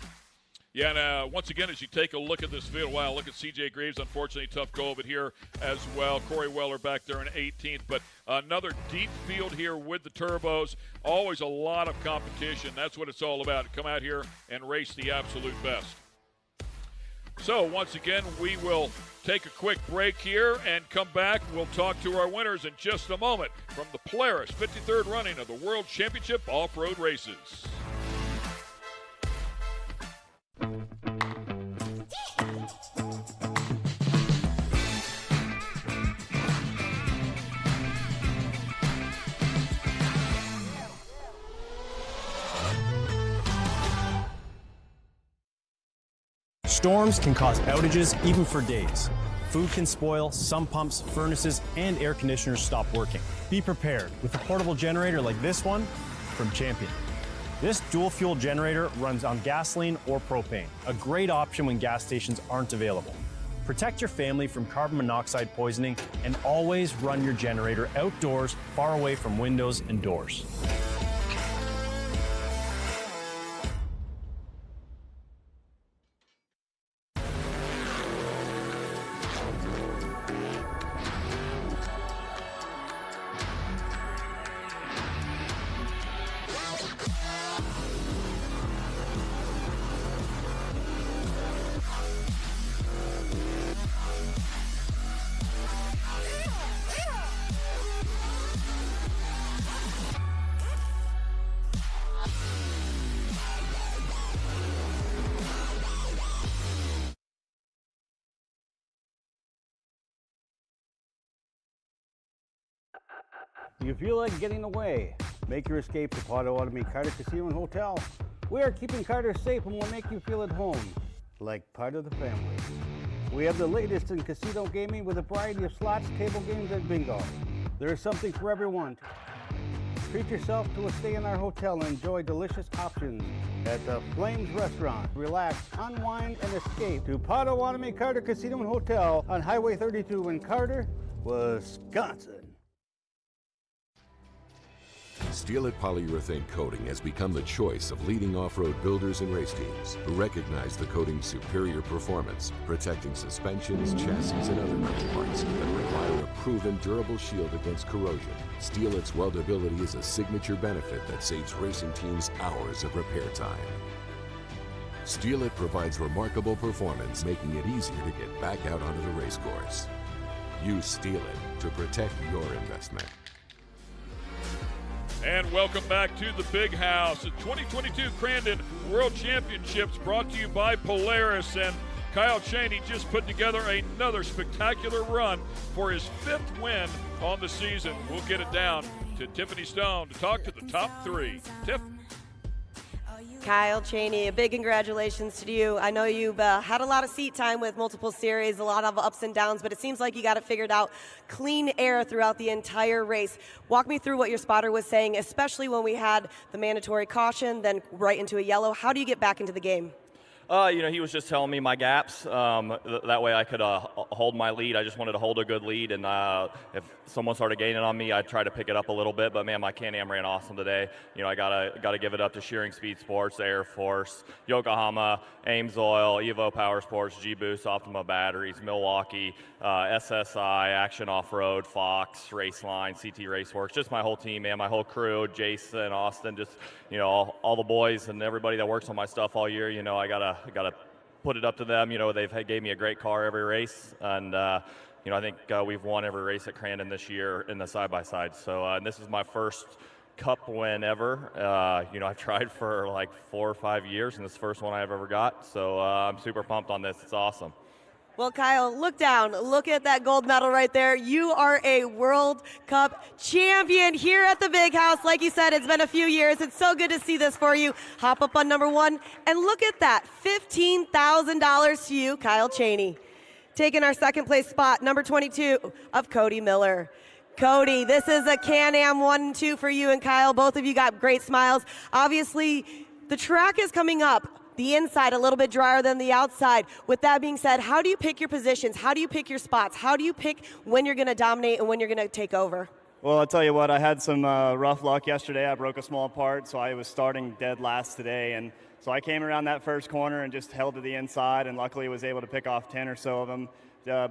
Yeah, and once again, as you take a look at this field, wow, look at C.J. Graves, unfortunately, tough go of it here as well. Corey Weller back there in 18th, but another deep field here with the turbos. Always a lot of competition. That's what it's all about. Come out here and race the absolute best. So, once again, we will take a quick break here and come back. We'll talk to our winners in just a moment from the Polaris 53rd running of the World Championship Off-Road Races. Storms can cause outages even for days. Food can spoil, some pumps, furnaces, and air conditioners stop working. Be prepared with a portable generator like this one from Champion. This dual-fuel generator runs on gasoline or propane, a great option when gas stations aren't available. Protect your family from carbon monoxide poisoning and always run your generator outdoors, far away from windows and doors. Do you feel like getting away? Make your escape to Potawatomi Carter Casino and Hotel. We are keeping Carter safe and will make you feel at home, like part of the family. We have the latest in casino gaming with a variety of slots, table games, and bingo. There is something for everyone. Treat yourself to a stay in our hotel and enjoy delicious options at the Flames Restaurant. Relax, unwind, and escape to Potawatomi Carter Casino and Hotel on Highway 32 in Carter, Wisconsin. Steel-It polyurethane coating has become the choice of leading off-road builders and race teams who recognize the coating's superior performance, protecting suspensions, chassis, and other metal parts that require a proven durable shield against corrosion. Steel-It's weldability is a signature benefit that saves racing teams hours of repair time. Steel-It provides remarkable performance, making it easier to get back out onto the race course. Use Steel-It to protect your investment. And welcome back to the Big House. The 2022 Crandon World Championships brought to you by Polaris. And Kyle Chaney just put together another spectacular run for his 5th win on the season. We'll get it down to Tiffany Stone to talk to the top 3. Tiff? Kyle Chaney, a big congratulations to you. I know you've had a lot of seat time with multiple series, a lot of ups and downs, but it seems like you got it figured out. Clean air throughout the entire race. Walk me through what your spotter was saying, especially when we had the mandatory caution, then right into a yellow. How do you get back into the game? He was just telling me my gaps. That way I could hold my lead. I just wanted to hold a good lead, and if someone started gaining on me, I'd try to pick it up a little bit. But man, my Can-Am ran awesome today. I gotta give it up to Shearing Speed Sports, Air Force, Yokohama, Ames Oil, Evo Power Sports, G-Boost, Optima Batteries, Milwaukee, SSI, Action Off-Road, Fox, Raceline, CT Raceworks. Just my whole team, man, my whole crew, Jason, Austin, just all the boys and everybody that works on my stuff all year. I gotta put it up to them. They've gave me a great car every race, and I think we've won every race at Crandon this year in the side-by-side. So and this is my first Cup win ever. I've tried for like 4 or 5 years, and this is the first one I've ever got. So I'm super pumped on this. It's awesome. Well, Kyle, look down. Look at that gold medal right there. You are a World Cup champion here at the Big House. Like you said, it's been a few years. It's so good to see this for you. Hop up on number 1, and look at that. $15,000 to you, Kyle Chaney. Taking our second place spot, number 22 of Cody Miller. Cody, this is a Can-Am 1 and 2 for you and Kyle. Both of you got great smiles. Obviously, the track is coming up The inside a little bit drier than the outside. With that being said, how do you pick your positions? How do you pick your spots? How do you pick when you're going to dominate and when you're going to take over? Well, I'll tell you what, I had some rough luck yesterday. I broke a small part, so I was starting dead last today. And so I came around that first corner and just held to the inside, and luckily was able to pick off 10 or so of them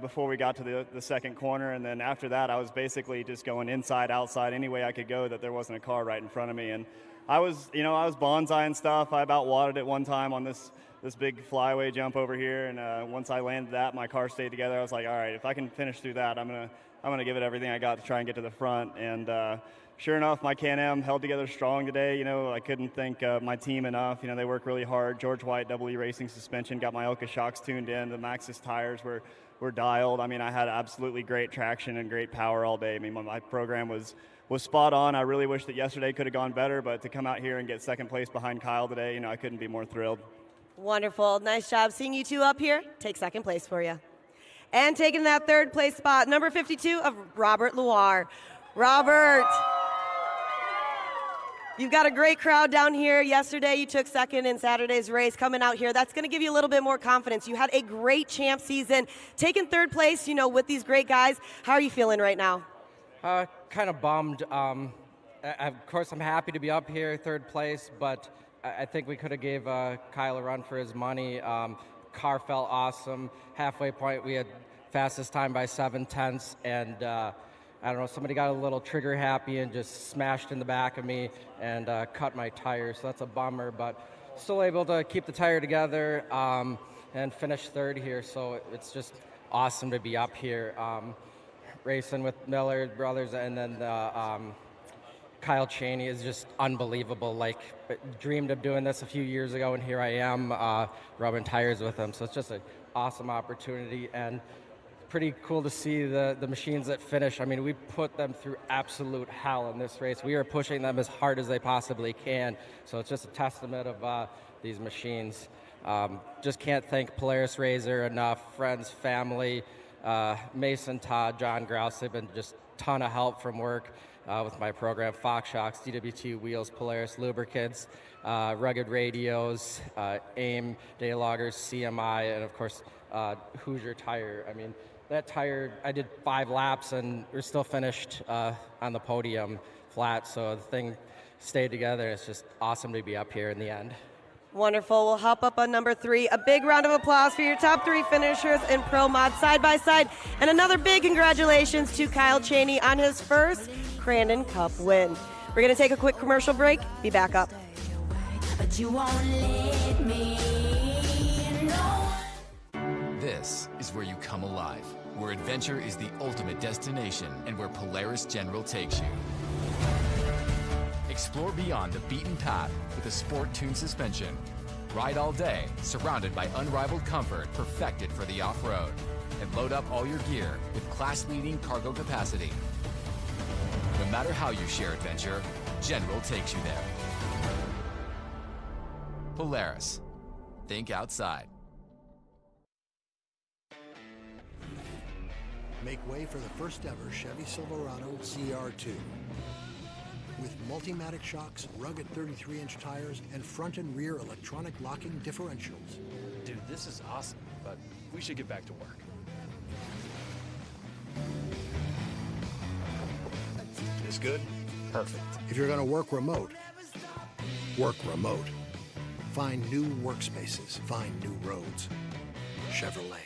before we got to the second corner. And then after that, I was basically just going inside, outside, any way I could go that there wasn't a car right in front of me. And I was bonsaiing stuff. I about wadded it one time on this big flyaway jump over here. And once I landed that, my car stayed together. I was like, all right, if I can finish through that, I'm gonna give it everything I got to try and get to the front. And sure enough, my Can-Am held together strong today. I couldn't thank my team enough. They work really hard. George Wyatt WE Racing suspension, got my Elka shocks tuned in. The Maxxis tires were dialed. I had absolutely great traction and great power all day. My program was spot on. I really wish that yesterday could have gone better, but to come out here and get second place behind Kyle today, I couldn't be more thrilled. Wonderful. Nice job seeing you two up here. Take second place for you. And taking that third place spot, number 52 of Robert Loire. Robert, you've got a great crowd down here. Yesterday you took second in Saturday's race. Coming out here, that's going to give you a little bit more confidence. You had a great champ season. Taking third place, with these great guys. How are you feeling right now? Kind of bummed. Of course, I'm happy to be up here, third place, but I think we could have gave Kyle a run for his money. Car felt awesome. Halfway point, we had fastest time by 7/10, and I don't know, somebody got a little trigger happy and just smashed in the back of me and cut my tire, so that's a bummer, but still able to keep the tire together and finish third here, so it's just awesome to be up here. Racing with Miller brothers, and then Kyle Cheney is just unbelievable. Dreamed of doing this a few years ago, and here I am rubbing tires with him. So it's just an awesome opportunity, and pretty cool to see the machines that finish. We put them through absolute hell in this race. We are pushing them as hard as they possibly can. So it's just a testament of these machines. Just can't thank Polaris Razor enough. Friends, family, Mason, Todd, John Grouse, they've been just a ton of help from work with my program. Fox Shocks, DWT Wheels, Polaris Lubricants, Rugged Radios, AIM, Dayloggers, CMI, and of course Hoosier Tire. That tire, I did 5 laps and we're still finished on the podium flat, so the thing stayed together. It's just awesome to be up here in the end. Wonderful. We'll hop up on number 3. A big round of applause for your top 3 finishers in Pro Mod side by side. And another big congratulations to Kyle Cheney on his first Crandon Cup win. We're going to take a quick commercial break. Be back up. But you won't let me know. This is where you come alive, where adventure is the ultimate destination and where Polaris General takes you. Explore beyond the beaten path with a sport-tuned suspension. Ride all day, surrounded by unrivaled comfort perfected for the off-road. And load up all your gear with class-leading cargo capacity. No matter how you share adventure, General takes you there. Polaris. Think outside. Make way for the first ever Chevy Silverado CR2. With Multimatic shocks, rugged 33-inch tires, and front and rear electronic locking differentials. Dude, this is awesome, but we should get back to work. This good? Perfect. If you're going to work remote, work remote. Find new workspaces. Find new roads. Chevrolet.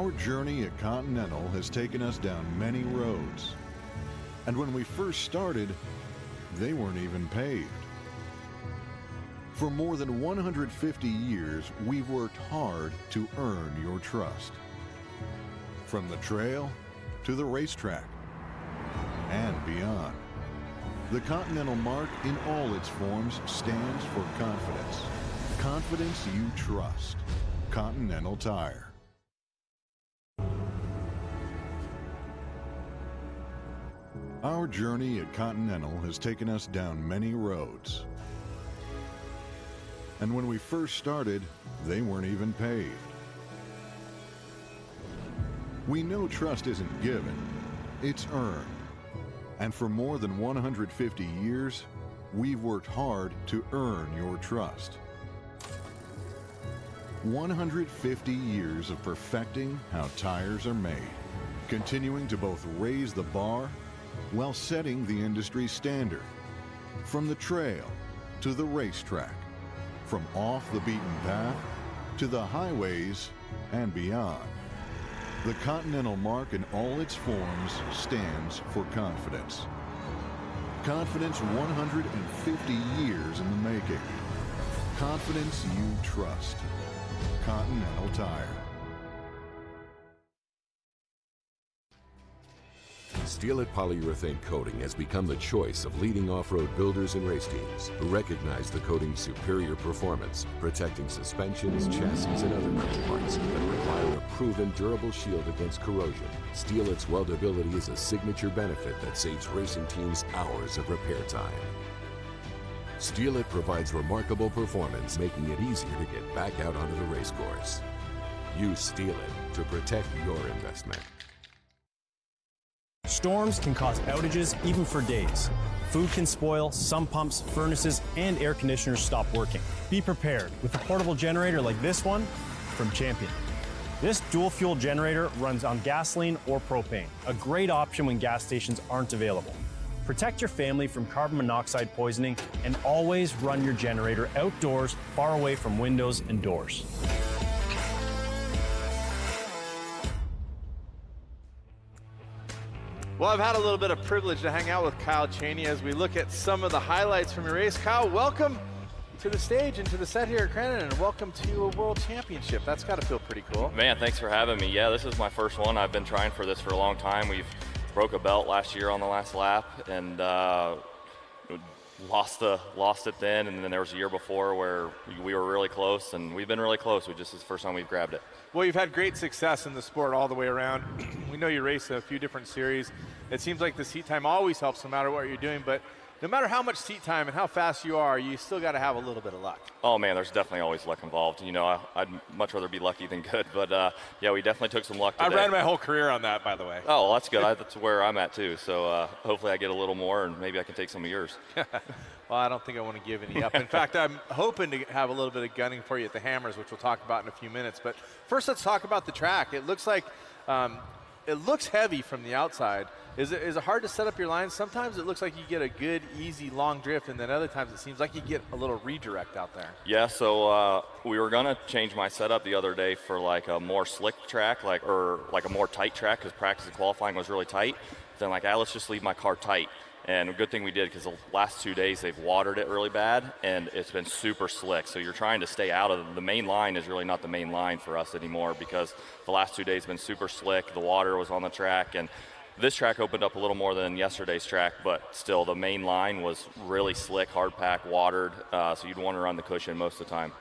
Our journey at Continental has taken us down many roads. And when we first started, they weren't even paved. For more than 150 years, we've worked hard to earn your trust. From the trail to the racetrack and beyond. The Continental mark in all its forms stands for confidence. Confidence you trust. Continental Tire. Our journey at Continental has taken us down many roads. And when we first started, they weren't even paved. We know trust isn't given, it's earned. And for more than 150 years, we've worked hard to earn your trust. 150 years of perfecting how tires are made, continuing to both raise the bar while setting the industry standard. From the trail to the racetrack, from off the beaten path to the highways and beyond. The Continental mark in all its forms stands for confidence. Confidence 150 years in the making. Confidence you trust. Continental Tire. Steel-It polyurethane coating has become the choice of leading off-road builders and race teams who recognize the coating's superior performance, protecting suspensions, chassis, and other metal parts that require a proven durable shield against corrosion. Steel-It's weldability is a signature benefit that saves racing teams hours of repair time. Steel-It provides remarkable performance, making it easier to get back out onto the race course. Use Steel-It to protect your investment. Storms can cause outages even for days. Food can spoil, some pumps, furnaces, and air conditioners stop working. Be prepared with a portable generator like this one from Champion. This dual-fuel generator runs on gasoline or propane, a great option when gas stations aren't available. Protect your family from carbon monoxide poisoning and always run your generator outdoors, far away from windows and doors. Well, I've had a little bit of privilege to hang out with Kyle Cheney as we look at some of the highlights from your race. Kyle, welcome to the stage and to the set here at Crandon, and welcome to a World Championship. That's got to feel pretty cool. Man, thanks for having me. Yeah, this is my first one. I've been trying for this for a long time. We've broke a belt last year on the last lap, and lost it then, and then there was a year before where we were really close, and we've been really close. This is the first time we've grabbed it. Well, you've had great success in the sport all the way around. We know you race a few different series. It seems like the seat time always helps no matter what you're doing, but no matter how much seat time and how fast you are, you still got to have a little bit of luck. Oh man, there's definitely always luck involved. You know, I'd much rather be lucky than good, but yeah, we definitely took some luck today. I ran my whole career on that, by the way. Oh, well, that's good. That's where I'm at too. So hopefully I get a little more, and maybe I can take some of yours. Well, I don't think I want to give any up. In fact, I'm hoping to have a little bit of gunning for you at the Hammers, which we'll talk about in a few minutes. But first, let's talk about the track. It looks like it looks heavy from the outside. Is it hard to set up your lines? Sometimes it looks like you get a good, easy, long drift, and then other times it seems like you get a little redirect out there. Yeah, so we were gonna change my setup the other day for like a more slick track, or a more tight track, because practice and qualifying was really tight. Then let's just leave my car tight. And a good thing we did, because the last 2 days they've watered it really bad, and it's been super slick. So you're trying to stay out of the main line is really not the main line for us anymore, because the last 2 days have been super slick. The water was on the track, and this track opened up a little more than yesterday's track, but still the main line was really slick, hard pack, watered, so you'd want to run the cushion most of the time.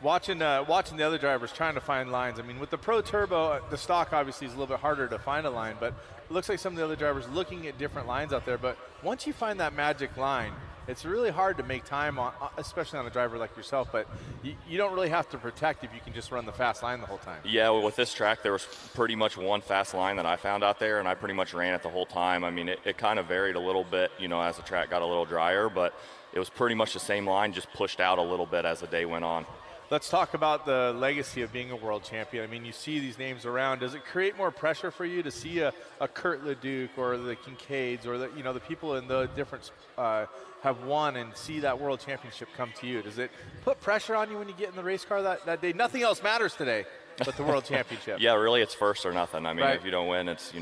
Watching the other drivers trying to find lines. I mean, with the Pro Turbo, the stock obviously is a little bit harder to find a line, but it looks like some of the other drivers looking at different lines out there. But once you find that magic line, it's really hard to make time on, especially on a driver like yourself. But you don't really have to protect if you can just run the fast line the whole time. Yeah, well, with this track, there was pretty much one fast line that I found out there, and I pretty much ran it the whole time. I mean, it kind of varied a little bit, you know, as the track got a little drier, but it was pretty much the same line, just pushed out a little bit as the day went on. Let's talk about the legacy of being a world champion. I mean, you see these names around. Does it create more pressure for you to see a Kurt LeDuc or the Kincaids or the people in the different have won and see that world championship come to you? Does it put pressure on you when you get in the race car that day? Nothing else matters today. but the World Championship. Yeah, really, it's first or nothing. I mean, Right. if you don't win, it's, you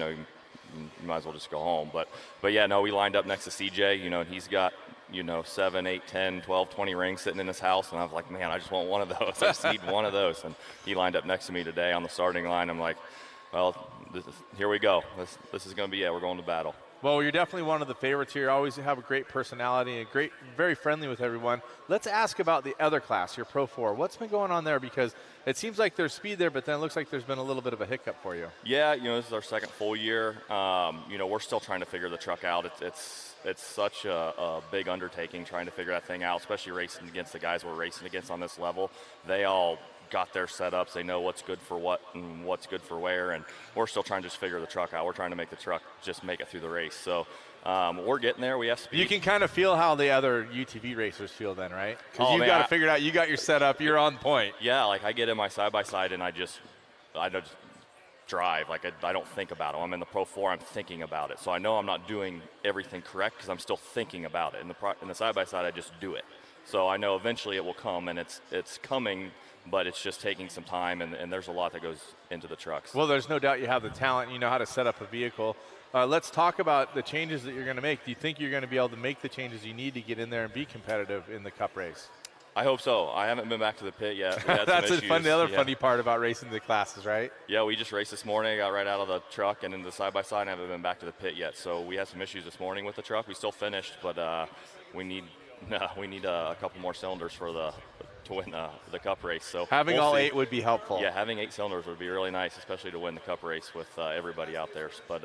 might as well just go home. But yeah, no, we lined up next to CJ, and he's got, 7, 8, 10, 12, 20 rings sitting in his house. And I was like, man, I just want one of those. I just need one of those. And he lined up next to me today on the starting line. I'm like, well, here we go. This is going to be it. We're going to battle. Well, you're definitely one of the favorites here. You always have a great personality and very friendly with everyone. Let's ask about the other class, your Pro 4. What's been going on there? Because it seems like there's speed there, but then it looks like there's been a little bit of a hiccup for you. Yeah, this is our second full year. We're still trying to figure the truck out. It's such a big undertaking trying to figure that thing out, especially racing against the guys we're racing against on this level. They all got their setups. They know what's good for what and what's good for where, and we're still trying to just figure the truck out. We're trying to make the truck just make it through the race. So we're getting there. We have speed. You can kind of feel how the other UTV racers feel then, right? Because you've man, got to figure it out. You got your setup. You're on point. Yeah, like I get in my side-by-side and I just drive. Like I don't think about it. I'm in the Pro 4. I'm thinking about it. So I know I'm not doing everything correct because I'm still thinking about it. In the side-by-side, I just do it. So I know eventually it will come, and it's coming, but it's just taking some time, and there's a lot that goes into the trucks. Well, there's no doubt you have the talent. You know how to set up a vehicle. Let's talk about the changes that you're going to make. Do you think you're going to be able to make the changes you need to get in there and be competitive in the Cup race? I hope so. I haven't been back to the pit yet. We had That's some issues. the other funny part about racing the classes, right? Yeah, we just raced this morning. I got right out of the truck and into the side-by-side and haven't been back to the pit yet. So we had some issues this morning with the truck. We still finished, but we need a couple more cylinders to win the Cup race. So having we'll all see. 8 would be helpful. Yeah, having 8 cylinders would be really nice, especially to win the Cup race with everybody out there. But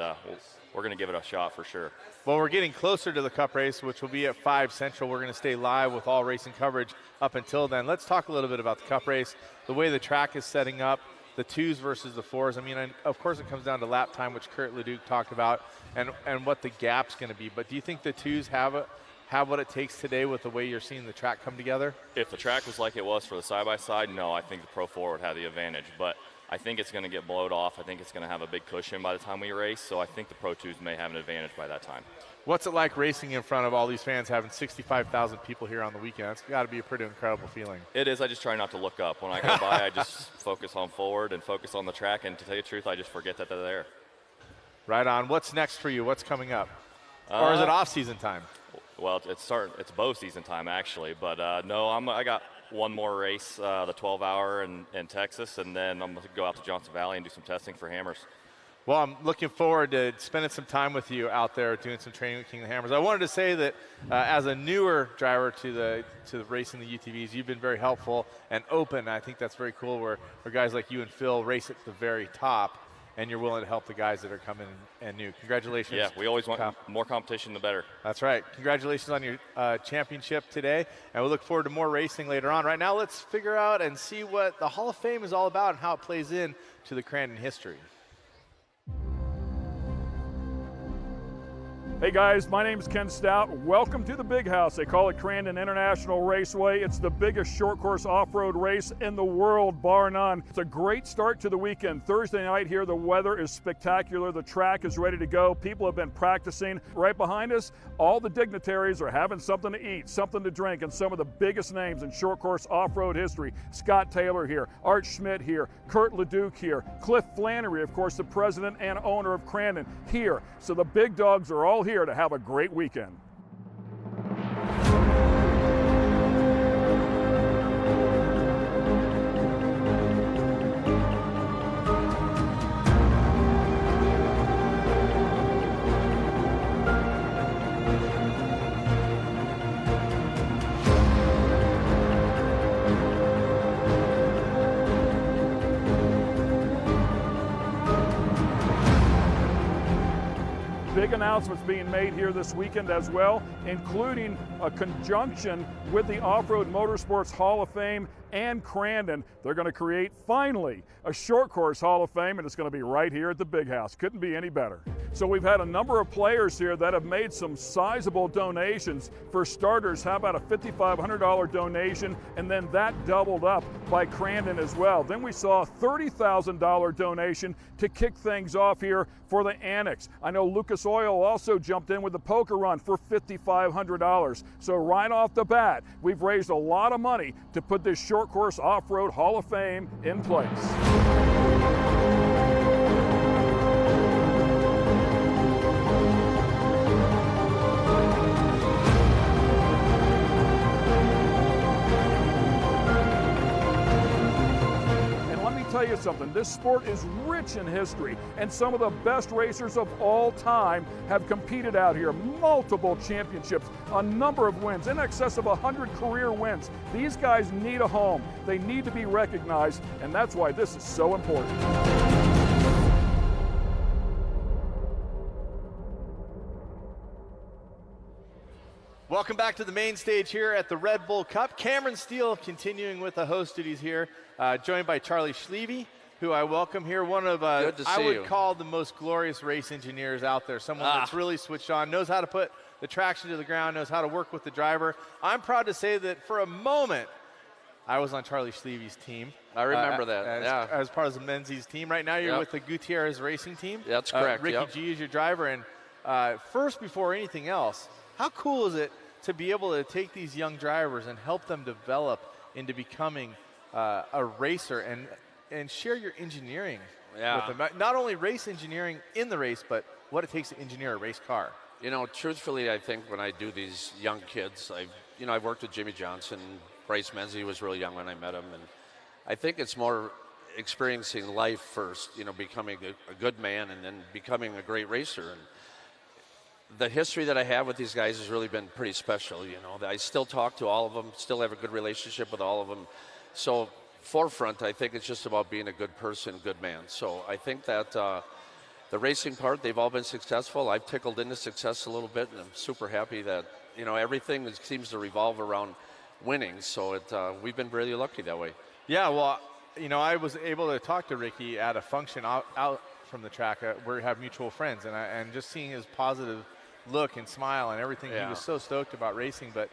we're going to give it a shot for sure. Well, we're getting closer to the Cup race, which will be at 5 Central. We're going to stay live with all racing coverage up until then. Let's talk a little bit about the Cup race, the way the track is setting up, the 2s versus the 4s. I mean, of course, it comes down to lap time, which Kurt Leduc talked about, and what the gap's going to be. But do you think the 2s have what it takes today with the way you're seeing the track come together? If the track was like it was for the side-by-side, no, I think the Pro 4 would have the advantage. But I think it's going to get blowed off. I think it's going to have a big cushion by the time we race, so I think the Pro 2s may have an advantage by that time. What's it like racing in front of all these fans, having 65,000 people here on the weekend? It's got to be a pretty incredible feeling. It is. I just try not to look up. When I go by, I just focus on forward and focus on the track, and to tell you the truth, I just forget that they're there. Right on. What's next for you? What's coming up? Or is it off-season time? Well, it's bow season time, actually. But, no, I got one more race, the 12-hour in Texas, and then I'm going to go out to Johnson Valley and do some testing for hammers. Well, I'm looking forward to spending some time with you out there doing some training with King of the Hammers. I wanted to say that as a newer driver to the racing the UTVs, you've been very helpful and open. I think that's very cool where guys like you and Phil race at the very top, and you're willing to help the guys that are coming and new. Congratulations. Yeah, we always want more competition, the better. That's right. Congratulations on your championship today, and we look forward to more racing later on. Right now, let's figure out and see what the Hall of Fame is all about and how it plays in to the Crandon history. Hey guys, my name is Ken Stout. Welcome to the Big House. They call it Crandon International Raceway. It's the biggest short course off-road race in the world, bar none. It's a great start to the weekend. Thursday night here, the weather is spectacular. The track is ready to go. People have been practicing. Right behind us, all the dignitaries are having something to eat, something to drink, and some of the biggest names in short course off-road history. Scott Taylor here, Art Schmidt here, Kurt Leduc here, Cliff Flannery, of course, the president and owner of Crandon, here. So the big dogs are all here to have a great weekend. Big announcements being made here this weekend as well, including a conjunction with the Off-Road Motorsports Hall of Fame and Crandon. They're going to create, finally, a short course Hall of Fame, and it's going to be right here at the Big House. Couldn't be any better. So we've had a number of players here that have made some sizable donations. For starters, how about a $5,500 donation, and then that doubled up by Crandon as well. Then we saw a $30,000 donation to kick things off here for the Annex. I know Lucas Oil also jumped in with the poker run for $5,500. So right off the bat, we've raised a lot of money to put this short course off-road Hall of Fame in place. Tell you something, this sport is rich in history, and some of the best racers of all time have competed out here. Multiple championships, a number of wins, in excess of 100 career wins. These guys need a home. They need to be recognized, and that's why this is so important. Welcome back to the main stage here at the Red Bull Cup. Cameron Steele continuing with the host duties here, joined by Charlie Schleve, who I welcome here. One of, I would call the most glorious race engineers out there. Someone that's really switched on, knows how to put the traction to the ground, knows how to work with the driver. I'm proud to say that for a moment, I was on Charlie Schleve's team. I remember that, as part of the Menzies team. Right now you're with the Gutierrez Racing team. That's correct, Ricky G is your driver. And first, before anything else, how cool is it to be able to take these young drivers and help them develop into becoming a racer and share your engineering with them? Not only race engineering in the race, but what it takes to engineer a race car. You know, truthfully, I think when I do these young kids, I've worked with Jimmy Johnson. Bryce Menzies was really young when I met him, and I think it's more experiencing life first, becoming a good man and then becoming a great racer. And the history that I have with these guys has really been pretty special. I still talk to all of them, still have a good relationship with all of them. So forefront, I think it's just about being a good person, good man. So I think that the racing part, they've all been successful. I've tickled into success a little bit, and I'm super happy that, everything seems to revolve around winning. So we've been really lucky that way. Yeah, well, I was able to talk to Ricky at a function out from the track where we have mutual friends, and just seeing his positive look and smile and everything. He was so stoked about racing. But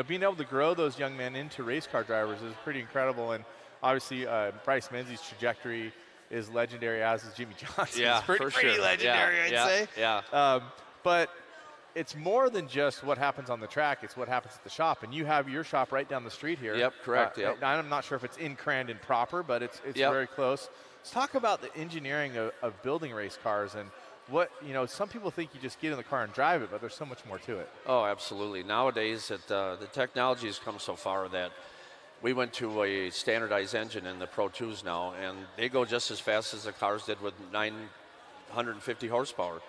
being able to grow those young men into race car drivers is pretty incredible. And obviously Bryce Menzies' trajectory is legendary, as is Jimmy Johnson's. Yeah, pretty legendary, I'd say. Yeah. But it's more than just what happens on the track, it's what happens at the shop. And you have your shop right down the street here. Yep, correct. I'm not sure if it's in Crandon proper, but it's very close. Let's talk about the engineering of building race cars and what, some people think you just get in the car and drive it, but there's so much more to it. Oh, absolutely. Nowadays, the technology has come so far that we went to a standardized engine in the Pro 2s now, and they go just as fast as the cars did with 950 horsepower.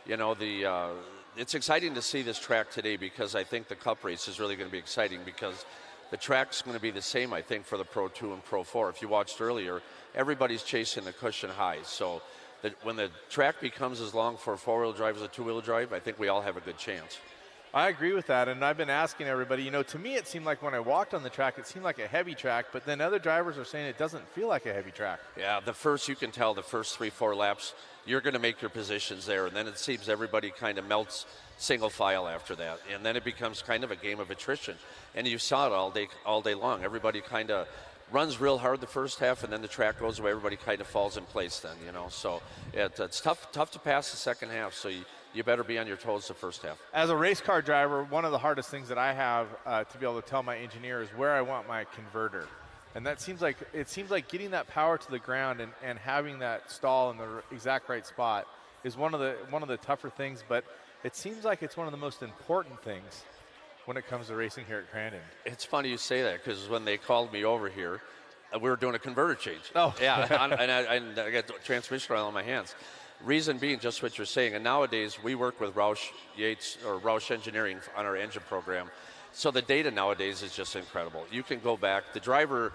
It's exciting to see this track today because I think the Cup race is really going to be exciting because the track's going to be the same, I think, for the Pro 2 and Pro 4. If you watched earlier, everybody's chasing the cushion highs. So when the track becomes as long for a four-wheel drive as a two-wheel drive, I think we all have a good chance. I agree with that, and I've been asking everybody, to me it seemed like when I walked on the track, it seemed like a heavy track, but then other drivers are saying it doesn't feel like a heavy track. Yeah, you can tell the first 3-4 laps, you're going to make your positions there, and then it seems everybody kind of melts single file after that, and then it becomes kind of a game of attrition. And you saw it all day long. Everybody kind of runs real hard the first half, and then the track goes away. Everybody kind of falls in place then, So it's tough to pass the second half, so you better be on your toes the first half. As a race car driver, one of the hardest things that I have to be able to tell my engineer is where I want my converter. And it seems like getting that power to the ground and having that stall in the exact right spot is one of the tougher things, but it seems like it's one of the most important things when it comes to racing here at Crandon. It's funny you say that because when they called me over here, we were doing a converter change. Oh. Yeah, and I got transmission oil on my hands. Reason being just what you're saying, and nowadays we work with Roush Engineering on our engine program. So the data nowadays is just incredible. You can go back. The driver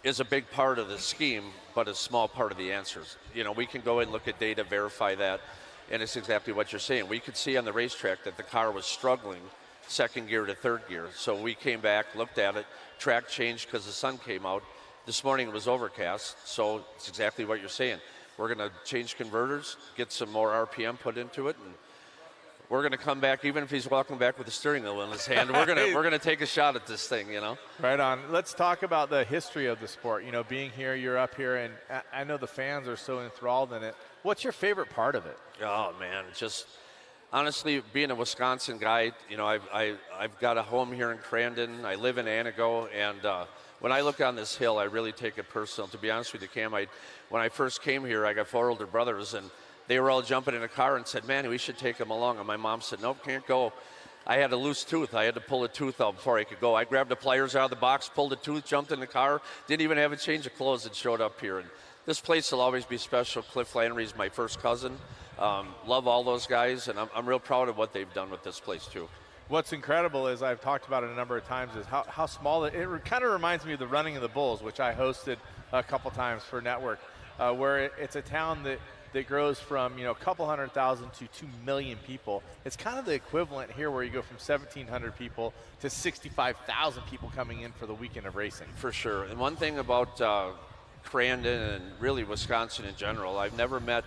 is a big part of the scheme, but a small part of the answers. We can go and look at data, verify that, and it's exactly what you're saying. We could see on the racetrack that the car was struggling second gear to third gear. So we came back, looked at it, track changed because the sun came out. This morning it was overcast, so it's exactly what you're saying. We're going to change converters, get some more RPM put into it, and we're going to come back, even if he's walking back with the steering wheel in his hand. We're going to take a shot at this thing, you know. Right on. Let's talk about the history of the sport. You know, being here, you're up here, and I know the fans are so enthralled in it. What's your favorite part of it? Oh man, just honestly, being a Wisconsin guy, you know, I've got a home here in Crandon. I live in Anago, and when I look on this hill, I really take it personal. To be honest with you, Cam, when I first came here, I got 4 older brothers, and they were all jumping in a car and said, man, we should take them along. And my mom said, nope, can't go. I had a loose tooth. I had to pull a tooth out before I could go. I grabbed the pliers out of the box, pulled a tooth, jumped in the car, didn't even have a change of clothes, and showed up here. And this place will always be special. Cliff Lannery's my first cousin. Love all those guys, and I'm real proud of what they've done with this place, too. What's incredible is, I've talked about it a number of times, is how small it kind of reminds me of the Running of the Bulls, which I hosted a couple times for Network, where it's a town that grows from, you know, a couple 100,000 to 2 million people. It's kind of the equivalent here, where you go from 1,700 people to 65,000 people coming in for the weekend of racing. For sure. And one thing about Crandon and really Wisconsin in general, I've never met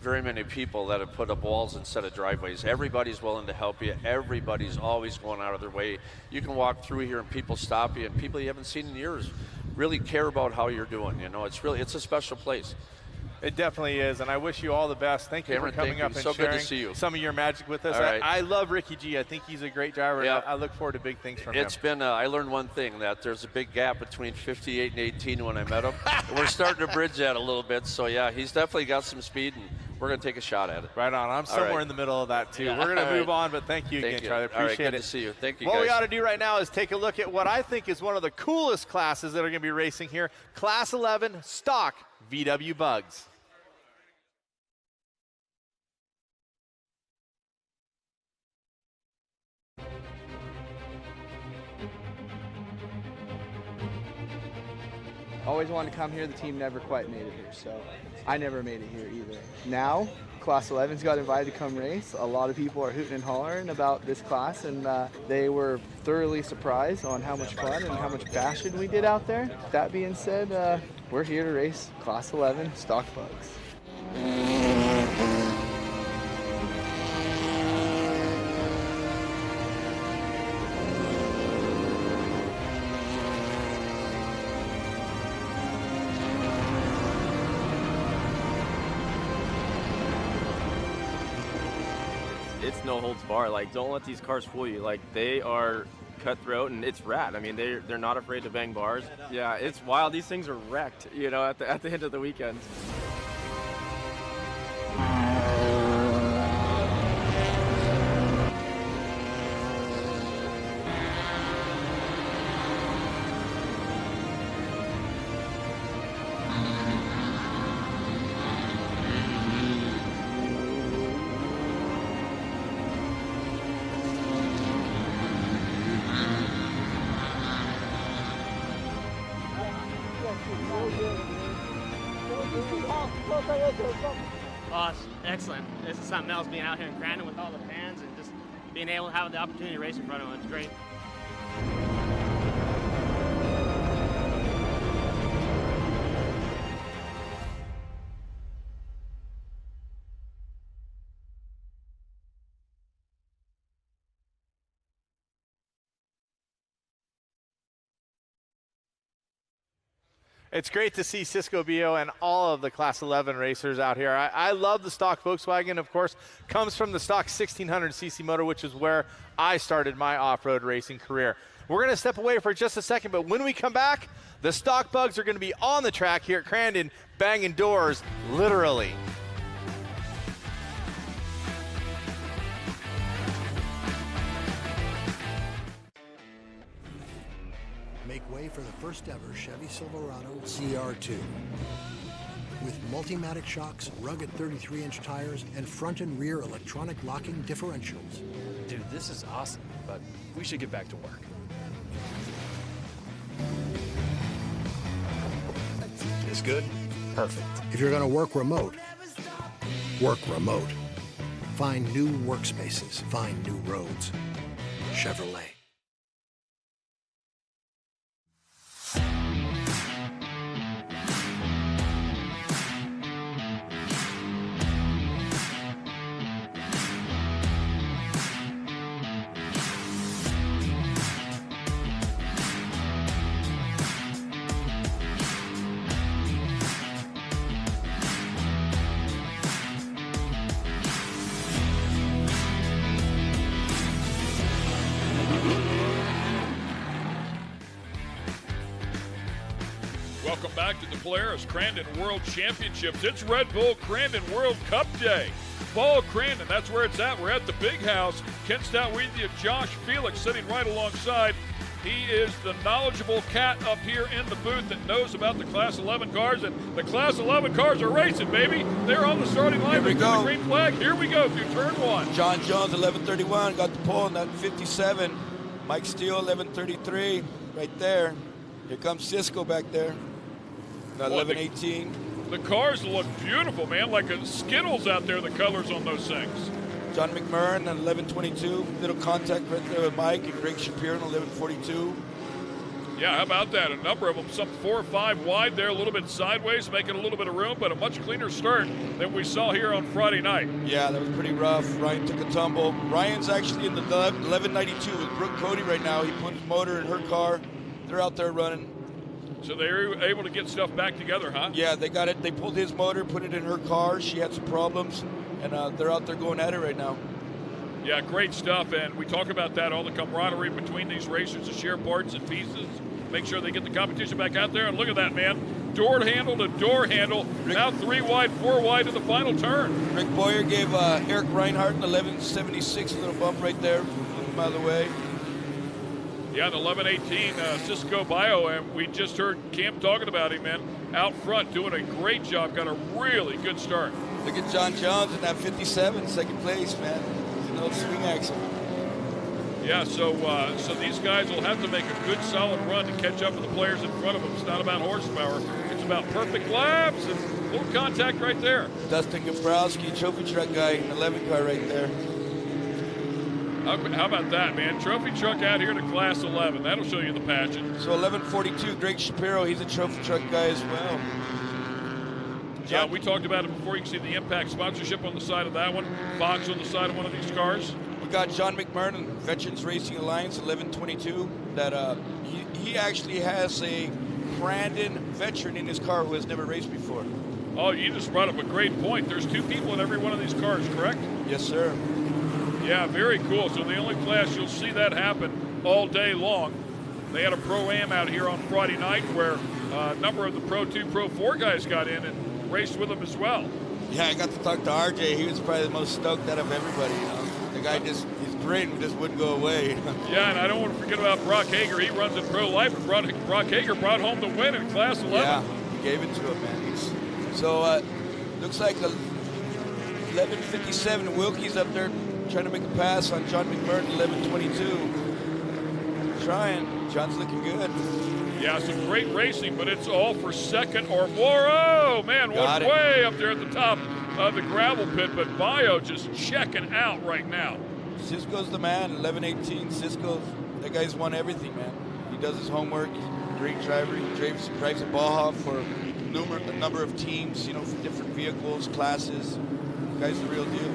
very many people that have put up walls instead of driveways. Everybody's willing to help you. Everybody's always going out of their way. You can walk through here and people stop you, and people you haven't seen in years really care about how you're doing. You know, it's a special place. It definitely is, and I wish you all the best. Thank you Cameron, for coming up and so sharing good to see you. some of your magic with us. All right. I love Ricky G. I think he's a great driver. Yeah. And I look forward to big things from him. It's been, I learned one thing, that there's a big gap between 58 and 18 when I met him. We're starting to bridge that a little bit, so yeah, he's definitely got some speed, and we're going to take a shot at it. Right on. I'm somewhere in the middle of that, too. Yeah. We're going to move All right. on, but thank you again, Charlie. All right, Appreciate good it. to see you. Thank you, What guys. we ought to do right now is take a look at what I think is one of the coolest classes that are going to be racing here, Class 11 Stock VW Bugs. Always wanted to come here. The team never quite made it here, so I never made it here either. Now, Class 11's got invited to come race. A lot of people are hooting and hollering about this class, and they were thoroughly surprised on how much fun and how much passion we did out there. That being said, we're here to race Class 11 Stock Bugs. It's no holds bar. Like, don't let these cars fool you. Like, they are cutthroat, and it's rad. I mean, they're not afraid to bang bars. Yeah, it's wild. These things are wrecked, you know, at the end of the weekend. Oh, it's excellent. This is something else, being out here in Crandon with all the fans and just being able to have the opportunity to race in front of them. It's great. It's great to see Cisco Bio and all of the Class 11 racers out here. I love the stock Volkswagen, of course, comes from the stock 1600cc motor, which is where I started my off-road racing career. We're going to step away for just a second, but when we come back, the stock bugs are going to be on the track here at Crandon, banging doors, literally. Make way for the first ever Chevy Silverado CR2. With Multimatic shocks, rugged 33-inch tires, and front and rear electronic locking differentials. Dude, this is awesome, but we should get back to work. This good? Perfect. If you're going to work remote, work remote. Find new workspaces. Find new roads. Chevrolet. Welcome back to the Polaris Crandon World Championships. It's Red Bull Crandon World Cup Day. Fall Crandon, that's where it's at. We're at the big house. Ken Stout with you. Josh Felix sitting right alongside. He is the knowledgeable cat up here in the booth that knows about the Class 11 cars, and the Class 11 cars are racing, baby. They're on the starting line. Here we go. The green flag. Here we go through turn one. John Jones, 11:31, got the pole in that 57. Mike Steele, 11:33, right there. Here comes Cisco back there, 11:18. The cars look beautiful, man, like a Skittles out there, the colors on those things. John McMurrin at 11:22, little contact right there with Mike, and Greg Shapiro at 11:42. Yeah, how about that? A number of them, some 4 or 5 wide there, a little bit sideways, making a little bit of room, but a much cleaner start than we saw here on Friday night. Yeah, that was pretty rough. Ryan took a tumble. Ryan's actually in the 11:92 with Brooke Cody right now. He put his motor in her car. They're out there running. So they were able to get stuff back together, huh? Yeah, they got it. They pulled his motor, put it in her car. She had some problems, and they're out there going at it right now. Yeah, great stuff, and we talk about that, all the camaraderie between these racers to share parts and pieces, make sure they get the competition back out there, and look at that, man. Door handle to door handle, now 3 wide, 4 wide in the final turn. Rick Boyer gave Eric Reinhardt an 11:76, a little bump right there, moved him out of the way. Yeah, the 11:18 Cisco Bio, and we just heard Cam talking about him, man. Out front, doing a great job, got a really good start. Look at John Jones in that 57, second place, man. He's an old swing axle. Yeah, so these guys will have to make a good, solid run to catch up with the players in front of them. It's not about horsepower. It's about perfect laps and a little contact right there. Dustin Gombrowski, trophy truck guy, in 11 car right there. How about that, man? Trophy truck out here to Class 11. That'll show you the passion. So 11:42, Greg Shapiro, he's a trophy truck guy as well. Yeah, we talked about it before. You can see the Impact sponsorship on the side of that one. Fox on the side of one of these cars. We got John McMurrin, Veterans Racing Alliance, 11:22. That he actually has a Crandon veteran in his car who has never raced before. Oh, you just brought up a great point. There's 2 people in every one of these cars, correct? Yes, sir. Yeah, very cool. So the only class you'll see that happen all day long. They had a Pro-Am out here on Friday night where a number of the Pro 2, Pro 4 guys got in and raced with them as well. Yeah, I got to talk to RJ. He was probably the most stoked out of everybody, you know. The guy his grin just wouldn't go away. Yeah, and I don't want to forget about Brock Hager. He runs in Pro Life, but Brock Hager brought home the win in Class 11. Yeah, he gave it to him, man. So, looks like 11:57, Wilkie's up there trying to make a pass on John McMurrin, 11:22. Trying. John's looking good. Yeah, some great racing, but it's all for second or more. Oh, man, Got it. way up there at the top of the gravel pit, but Bio just checking out right now. Cisco's the man, 11:18. Cisco, that guy's won everything, man. He does his homework. He's a great driver. He drives a Baja for a number of teams, you know, for different vehicles, classes. The guy's the real deal.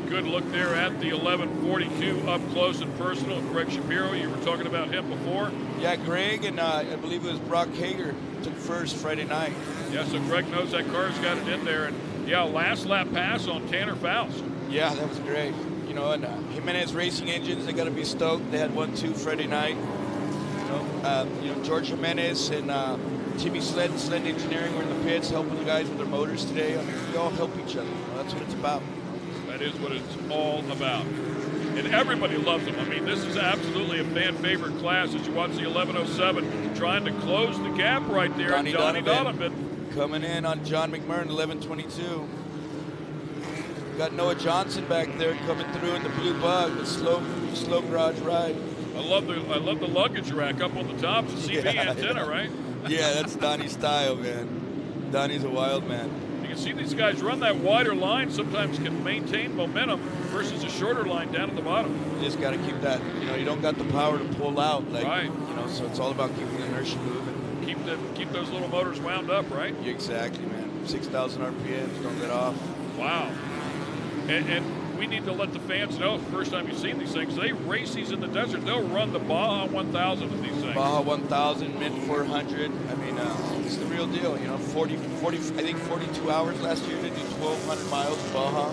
Good look there at the 11:42 up close and personal. Greg Shapiro, you were talking about him before. Yeah, Greg and I believe it was Brock Hager took first Friday night. Yeah, so Greg knows that car's got it in there. And yeah, last lap pass on Tanner Faust. Yeah, that was great. You know, and Jimenez Racing Engines, they got to be stoked. They had 1-2 Friday night. You know, George Jimenez and Timmy Sled Engineering were in the pits helping the guys with their motors today. I mean, we all help each other. You know, that's what it's about. That is what it's all about. And everybody loves them. I mean, this is absolutely a fan favorite class as you watch the 11:07 trying to close the gap right there. Donnie Donovan coming in on John McMurrin, 11:22. Got Noah Johnson back there coming through in the blue bug, the slow garage ride. I love the luggage rack up on the top, the CV antenna, right? Yeah, that's Donnie's style, man. Donnie's a wild man. You can see these guys run that wider line, sometimes can maintain momentum versus a shorter line down at the bottom. You just got to keep that, you know, you don't got the power to pull out, like, right. You know, so it's all about keeping the inertia moving. Keep those little motors wound up, right? Exactly, man. 6,000 RPMs, don't get off. Wow. And we need to let the fans know, the first time you've seen these things, they race these in the desert. They'll run the Baja 1000 of these things. Baja 1000, mid 400. I mean, it's the real deal. You know, 40, I think 42 hours last year to do 1,200 miles of Baja.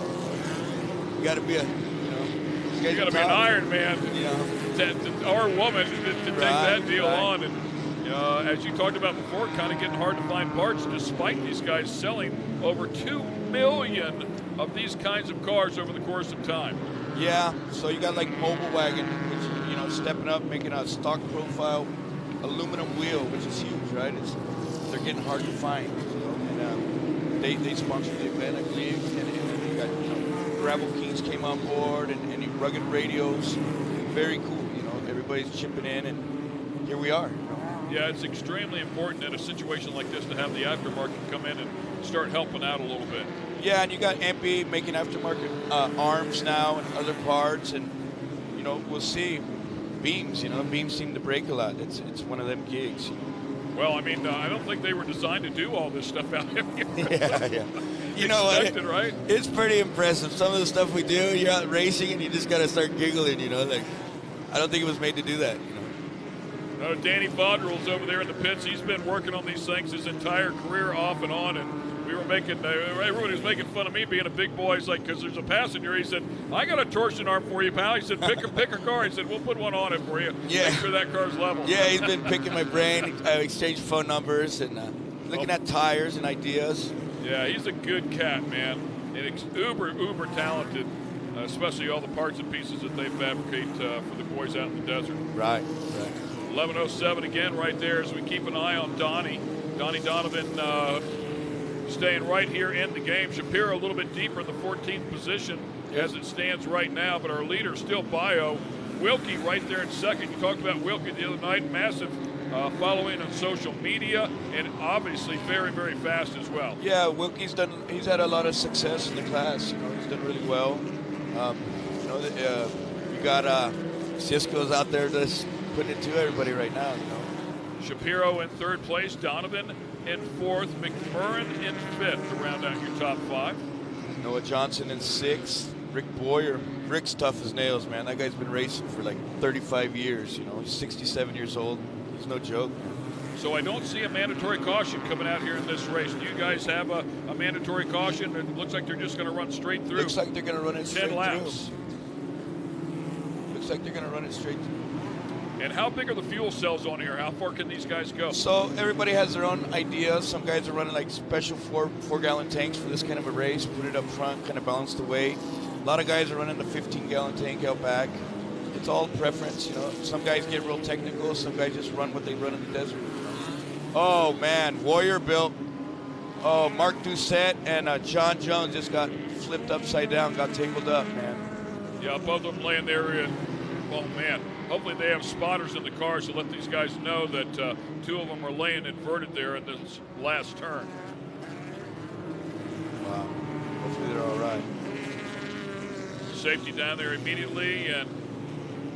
You got to be you got to be an Iron Man, you know, or woman to take that deal on. And As you talked about before, kind of getting hard to find parts despite these guys selling over 2 million of these kinds of cars over the course of time. Yeah, so you got like Mobile Wagon, which, you know, stepping up, making a stock profile aluminum wheel, which is huge, right? They're getting hard to find, you know, and they sponsored the event, I believe, and you got, you know, Gravel Kings came on board, and any rugged radios, very cool, you know, everybody's chipping in, and here we are, you know. Yeah, it's extremely important in a situation like this to have the aftermarket come in and start helping out a little bit. Yeah, and you got MP making aftermarket arms now and other parts, and, you know, we'll see. Beams, you know, beams seem to break a lot. It's one of them gigs, you know. Well, I mean, I don't think they were designed to do all this stuff out here. Yeah. You know what? Right? It's pretty impressive. Some of the stuff we do, you're out racing and you just got to start giggling, you know. Like, I don't think it was made to do that, you know. Danny Vaudrell's over there in the pits. He's been working on these things his entire career off and on, and we were making, everybody was making fun of me being a big boy. He's like, because there's a passenger. He said, I got a torsion arm for you, pal. He said, pick a car. He said, we'll put one on it for you. Yeah. Make sure that car's level. Yeah, he's been picking my brain. I exchanged phone numbers and looking at tires and ideas. Yeah, he's a good cat, man. And uber talented, especially all the parts and pieces that they fabricate for the boys out in the desert. Right. 11:07 again right there as we keep an eye on Donnie Donovan staying right here in the game. Shapiro a little bit deeper in the 14th position as it stands right now, but our leader still Bio. Wilkie right there in second. You talked about Wilkie the other night, massive following on social media, and obviously very, very fast as well. Yeah, Wilkie's had a lot of success in the class. You know, he's done really well. You know, you got Cisco's out there just putting it to everybody right now, you know. Shapiro in third place, Donovan in fourth, McMurrin in fifth to round out your top five. Noah Johnson in sixth, Rick Boyer. Rick's tough as nails, man. That guy's been racing for like 35 years, you know. He's 67 years old. He's no joke, man. So I don't see a mandatory caution coming out here in this race. Do you guys have a mandatory caution? It looks like they're just going to run straight through. Looks like they're going to run it straight 10 laps. Through. Looks like they're going to run it straight through. And how big are the fuel cells on here? How far can these guys go? So everybody has their own ideas. Some guys are running like special four-gallon tanks for this kind of a race. Put it up front, kind of balance the weight. A lot of guys are running the 15-gallon tank out back. It's all preference, you know. Some guys get real technical. Some guys just run what they run in the desert. Oh, man, Warrior built. Oh, Mark Doucette and John Jones just got flipped upside down, got tangled up, man. Yeah, both of them laying there. Oh, man. Hopefully they have spotters in the car to let these guys know that two of them are laying inverted there in this last turn. Wow. Hopefully they're all right. Safety down there immediately, and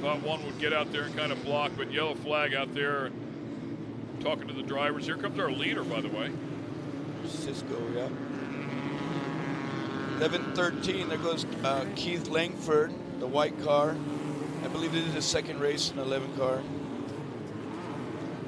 thought one would get out there and kind of block, but yellow flag out there talking to the drivers. Here comes our leader, by the way. Cisco, yeah. 11-13, there goes Keith Langford, the white car. I believe this is his second race in the 11 car.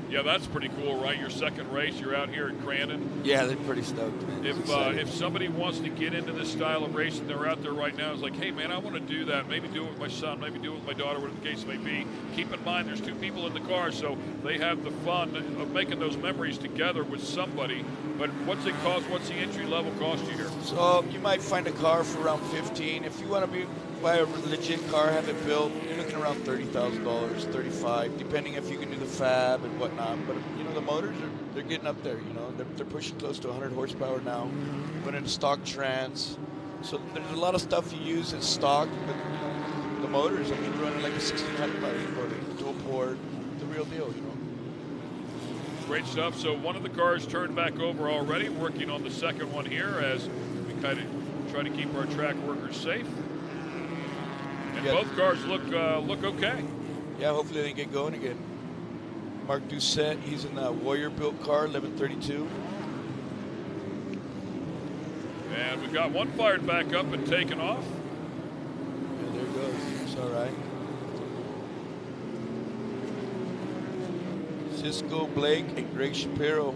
Yeah, that's pretty cool, right? Your second race, you're out here at Crandon. Yeah, they're pretty stoked, man. If somebody wants to get into this style of racing, they're out there right now. It's like, hey, man, I want to do that. Maybe do it with my son. Maybe do it with my daughter, whatever the case may be. Keep in mind, there's two people in the car, so they have the fun of making those memories together with somebody. But what's it cost? What's the entry level cost you here? So you might find a car for around $15,000. If you want to buy a legit car, have it built, you're looking around $30,000, $35,000, depending if you can do the fab and whatnot. But you know, the motors they're getting up there. You know, they're pushing close to 100 horsepower now. Running stock trans, so there's a lot of stuff you use in stock. But you know, the motors, I mean, you're running like a 1600 motor, dual port, the real deal. You know. Great stuff. So one of the cars turned back over already, working on the second one here as we kind of try to keep our track workers safe. And both cars look okay. Yeah, hopefully they get going again. Mark Doucette, he's in the Warrior built car, 1132. And we've got one fired back up and taken off. Yeah, there it goes. It's all right. Cisco Blake and Greg Shapiro.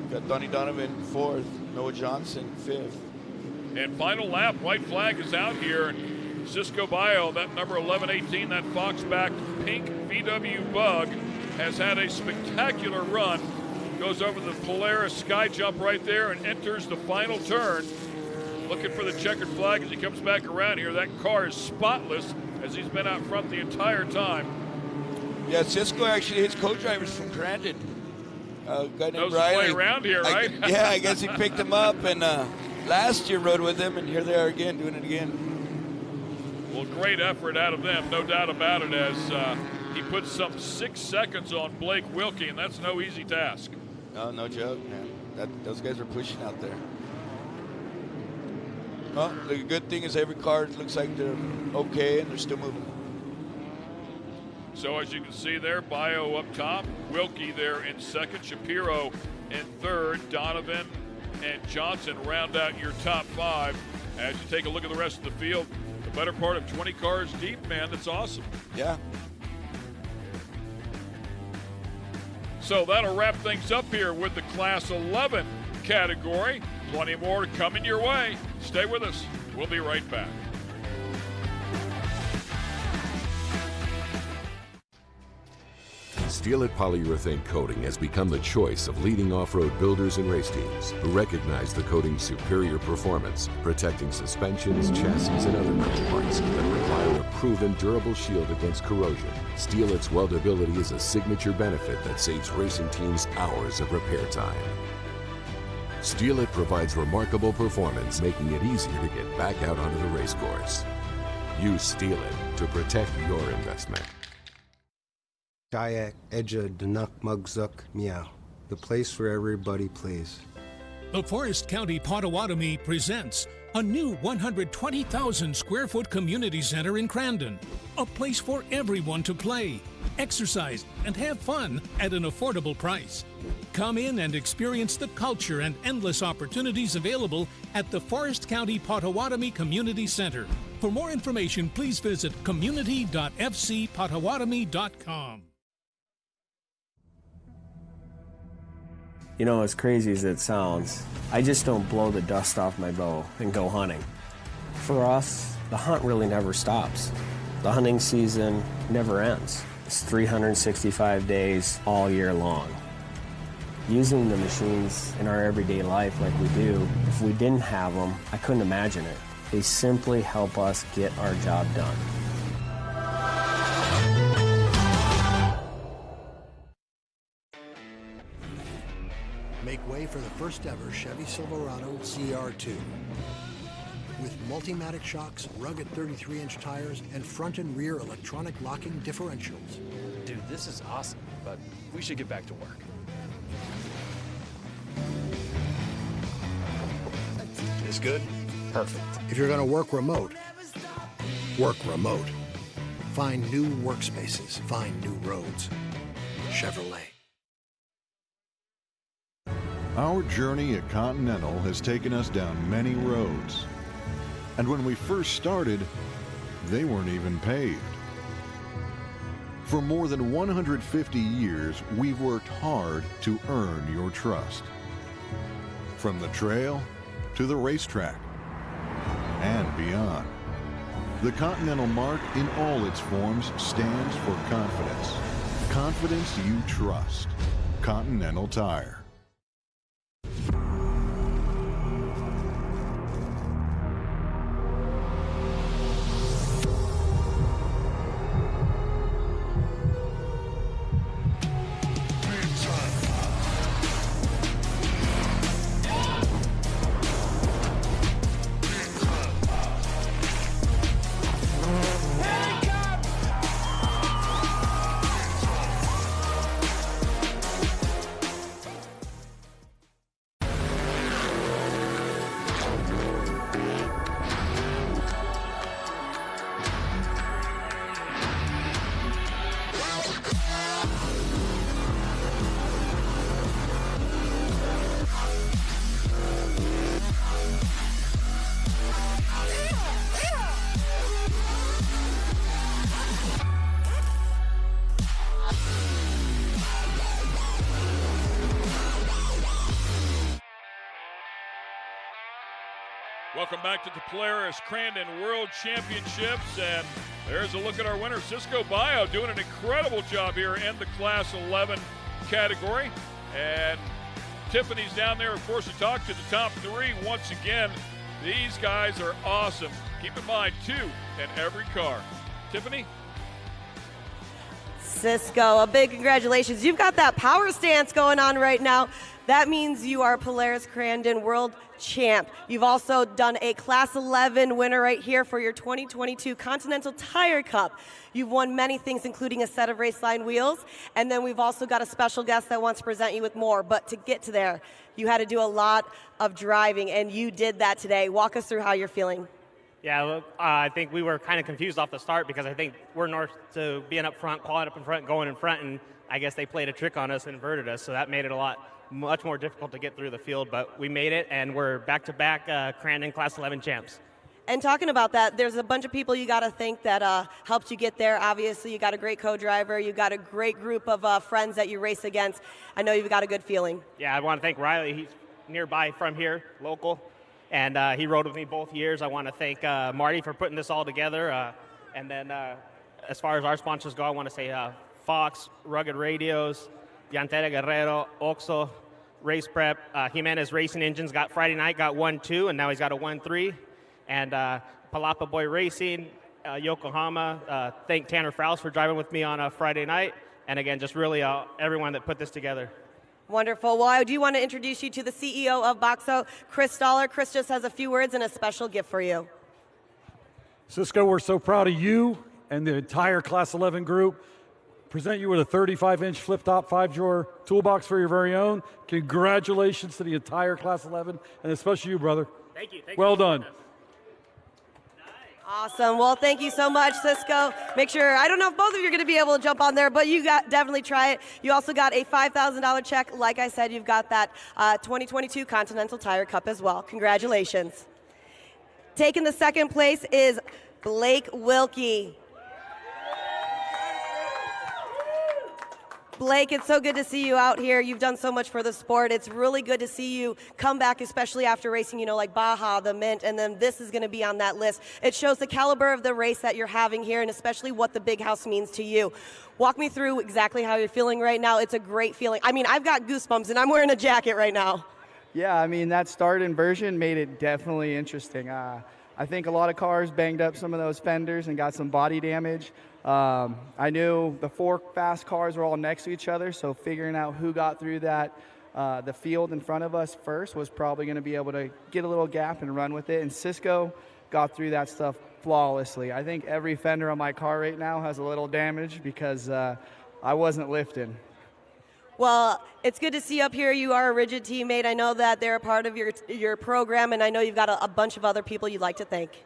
Got Donnie Donovan fourth, Noah Johnson fifth. And final lap, white flag is out here. Cisco Bio, that number 1118, that Fox-backed pink VW Bug, has had a spectacular run. Goes over the Polaris sky jump right there and enters the final turn. Looking for the checkered flag as he comes back around here. That car is spotless as he's been out front the entire time. Yeah, Cisco actually, his co-driver's from Crandon. A guy named Knows his Riley. way around here, right? I guess he picked him up and last year rode with him, and here they are again, doing it again. Well, great effort out of them, no doubt about it, as he puts some 6 seconds on Blake Wilkie, and that's no easy task. No joke, man. Those guys are pushing out there. Well, the good thing is every car looks like they're okay and they're still moving. So as you can see there, Bio up top, Wilkie there in second, Shapiro in third, Donovan and Johnson round out your top 5. As you take a look at the rest of the field, the better part of 20 cars deep, man, that's awesome. Yeah. So that'll wrap things up here with the Class 11 category. Plenty more coming your way. Stay with us. We'll be right back. Steel-It polyurethane coating has become the choice of leading off-road builders and race teams who recognize the coating's superior performance, protecting suspensions, chassis, and other metal parts that require a proven durable shield against corrosion. Steel-It's weldability is a signature benefit that saves racing teams hours of repair time. Steel-It provides remarkable performance, making it easier to get back out onto the race course. Use Steel-It to protect your investment. Kayak Edja Danak Mugzuk Meow, the place where everybody plays. The Forest County Potawatomi presents a new 120,000 square foot community center in Crandon. A place for everyone to play, exercise, and have fun at an affordable price. Come in and experience the culture and endless opportunities available at the Forest County Potawatomi Community Center. For more information, please visit community.fcpotawatomi.com. You know, as crazy as it sounds, I just don't blow the dust off my bow and go hunting. For us, the hunt really never stops. The hunting season never ends. It's 365 days all year long. Using the machines in our everyday life like we do, if we didn't have them, I couldn't imagine it. They simply help us get our job done. Make way for the first ever Chevy Silverado CR2. With Multimatic shocks, rugged 33-inch tires, and front and rear electronic locking differentials. Dude, this is awesome, but we should get back to work. Is good? Perfect. If you're going to work remote, work remote. Find new workspaces. Find new roads. Chevrolet. Our journey at Continental has taken us down many roads. And when we first started, they weren't even paved. For more than 150 years, we've worked hard to earn your trust. From the trail to the racetrack and beyond. The Continental mark in all its forms stands for confidence. Confidence you trust. Continental Tire. Welcome back to the Polaris Crandon World Championships, and there's a look at our winner, Cisco Bio, doing an incredible job here in the Class 11 category. And Tiffany's down there, of course, to talk to the top three. Once again, these guys are awesome. Keep in mind, 2 in every car. Tiffany? Cisco, a big congratulations. You've got that power stance going on right now. That means you are Polaris Crandon World Champ. You've also done a Class 11 winner right here for your 2022 Continental Tire Cup. You've won many things, including a set of Raceline wheels, and then we've also got a special guest that wants to present you with more. But to get to there, you had to do a lot of driving, and you did that today. Walk us through how you're feeling. Yeah, I think we were kind of confused off the start because I think we're north to being up front, qualifying up in front, going in front, and I guess they played a trick on us and inverted us, so that made it much more difficult to get through the field, but we made it, and we're back-to-back Crandon Class 11 champs. And talking about that, there's a bunch of people you got to thank that helped you get there. Obviously, you got a great co-driver. You got a great group of friends that you race against. I know you've got a good feeling. Yeah, I want to thank Riley. He's nearby from here, local, and he rode with me both years. I want to thank Marty for putting this all together. And then as far as our sponsors go, I want to say Fox, Rugged Radios, Llantera Guerrero, Oxo, Race Prep, Jimenez Racing Engines got Friday night, got 1-2, and now he's got a 1-3. And Palapa Boy Racing, Yokohama, thank Tanner Frous for driving with me on a Friday night. And again, just really everyone that put this together. Wonderful. Well, I do want to introduce you to the CEO of Boxo, Chris Stoller. Chris just has a few words and a special gift for you. Cisco, we're so proud of you and the entire Class 11 group. Present you with a 35-inch flip-top 5-drawer toolbox for your very own. Congratulations to the entire Class 11, and especially you, brother. Thank you. Well done. Awesome. Well, thank you so much, Cisco. Make sure, I don't know if both of you are going to be able to jump on there, but you definitely try it. You also got a $5,000 check. Like I said, you've got that 2022 Continental Tire Cup as well. Congratulations. Taking the second place is Blake Wilkie. Blake, it's so good to see you out here. You've done so much for the sport. It's really good to see you come back, especially after racing, like Baja, the Mint, and then this is going to be on that list. It shows the caliber of the race that you're having here and especially what the Big House means to you. Walk me through exactly how you're feeling right now. It's a great feeling. I mean, I've got goosebumps, and I'm wearing a jacket right now. Yeah, I mean, that start inversion made it definitely interesting. I think a lot of cars banged up some of those fenders and got some body damage. I knew the 4 fast cars were all next to each other, so figuring out who got through that, the field in front of us first was probably going to be able to get a little gap and run with it. And Cisco got through that stuff flawlessly. I think every fender on my car right now has a little damage because I wasn't lifting. Well, it's good to see you up here. You are a Rigid teammate. I know that they're a part of your program, and I know you've got a bunch of other people you'd like to thank.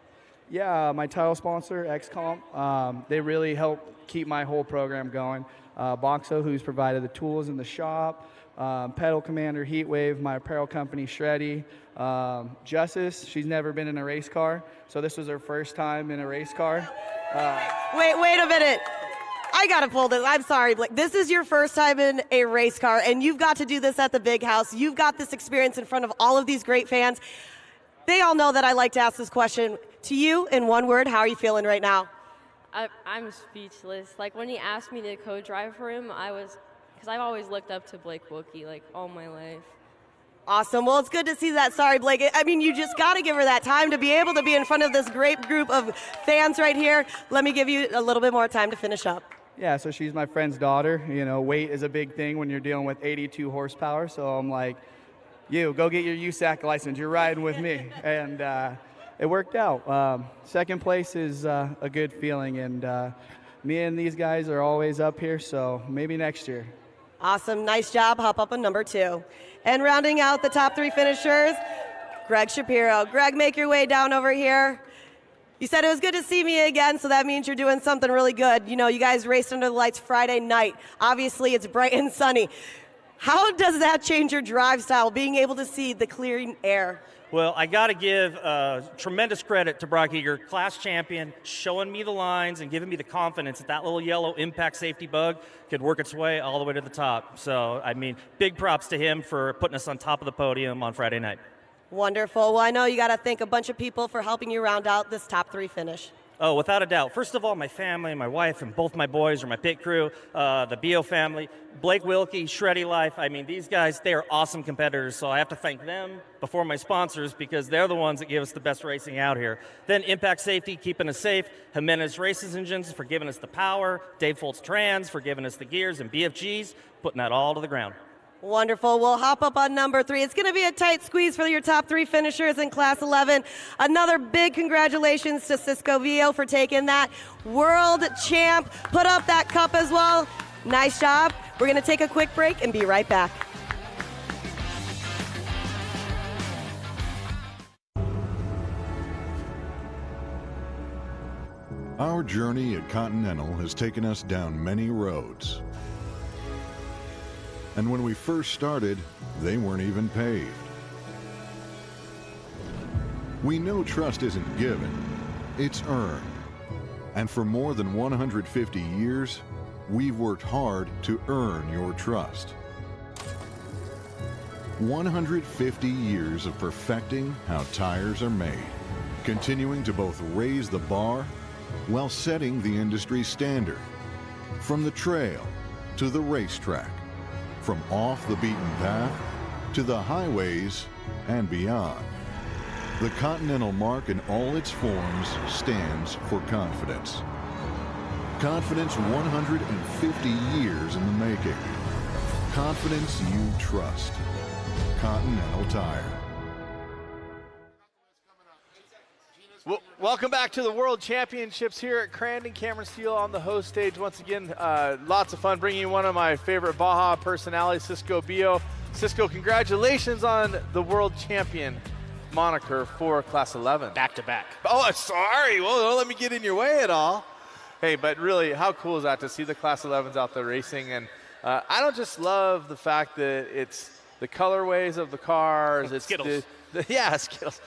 Yeah, my title sponsor, XComp, they really helped keep my whole program going. Boxo, who's provided the tools in the shop, Pedal Commander, Heatwave, my apparel company, Shreddy, Justice, she's never been in a race car, so this was her first time in a race car. Wait a minute. I got to pull this. I'm sorry, Blake. This is your first time in a race car, and you've got to do this at the Big House. You've got this experience in front of all of these great fans. They all know that I like to ask this question. To you, in one word, how are you feeling right now? I'm speechless. Like, when he asked me to co-drive for him, because I've always looked up to Blake Wilkie, all my life. Awesome. Well, it's good to see that. Sorry, Blake. I mean, you just got to give her that time to be able to be in front of this great group of fans right here. Let me give you a little bit more time to finish up. Yeah, so she's my friend's daughter. Weight is a big thing when you're dealing with 82 horsepower, so I'm like, go get your USAC license. You're riding with me. And it worked out. Second place is a good feeling, and me and these guys are always up here, so maybe next year. Awesome. Nice job. Hop up on number 2. And rounding out the top 3 finishers, Greg Shapiro. Greg, make your way down over here. You said it was good to see me again, so that means you're doing something really good. You guys raced under the lights Friday night. Obviously, it's bright and sunny. How does that change your drive style, being able to see the clearing air? Well, I got to give tremendous credit to Brock Eager, class champion, showing me the lines and giving me the confidence that little yellow impact safety bug could work its way all the way to the top. So, big props to him for putting us on top of the podium on Friday night. Wonderful. Well, I know you got to thank a bunch of people for helping you round out this top 3 finish. Oh, without a doubt. First of all, my family, my wife, and both my boys are my pit crew, the BO family, Blake Wilkie, Shreddy Life. I mean, these guys, they are awesome competitors, so I have to thank them before my sponsors because they're the ones that give us the best racing out here. Then Impact Safety, keeping us safe, Jimenez Races Engines for giving us the power, Dave Foltz Trans for giving us the gears, and BFGs putting that all to the ground. Wonderful. We'll hop up on number 3. It's going to be a tight squeeze for your top 3 finishers in Class 11. Another big congratulations to Cisco Vio for taking that world champ. Put up that cup as well. Nice job. We're going to take a quick break and be right back. Our journey at Continental has taken us down many roads. And when we first started, they weren't even paved. We know trust isn't given, it's earned. And for more than 150 years, we've worked hard to earn your trust. 150 years of perfecting how tires are made, continuing to both raise the bar while setting the industry standard. From the trail to the racetrack, from off the beaten path to the highways and beyond. The Continental mark in all its forms stands for confidence. Confidence 150 years in the making. Confidence you trust. Continental Tire. Welcome back to the World Championships here at Crandon. Cameron Steele on the host stage once again. Lots of fun bringing you one of my favorite Baja personalities, Cisco Bio. Cisco, congratulations on the World Champion moniker for Class 11. Back to back. Oh, sorry. Well, don't let me get in your way at all. Hey, but really, how cool is that to see the Class 11s out there racing? And I don't just love the fact that it's the colorways of the cars. It's Skittles. Yeah, Skittles.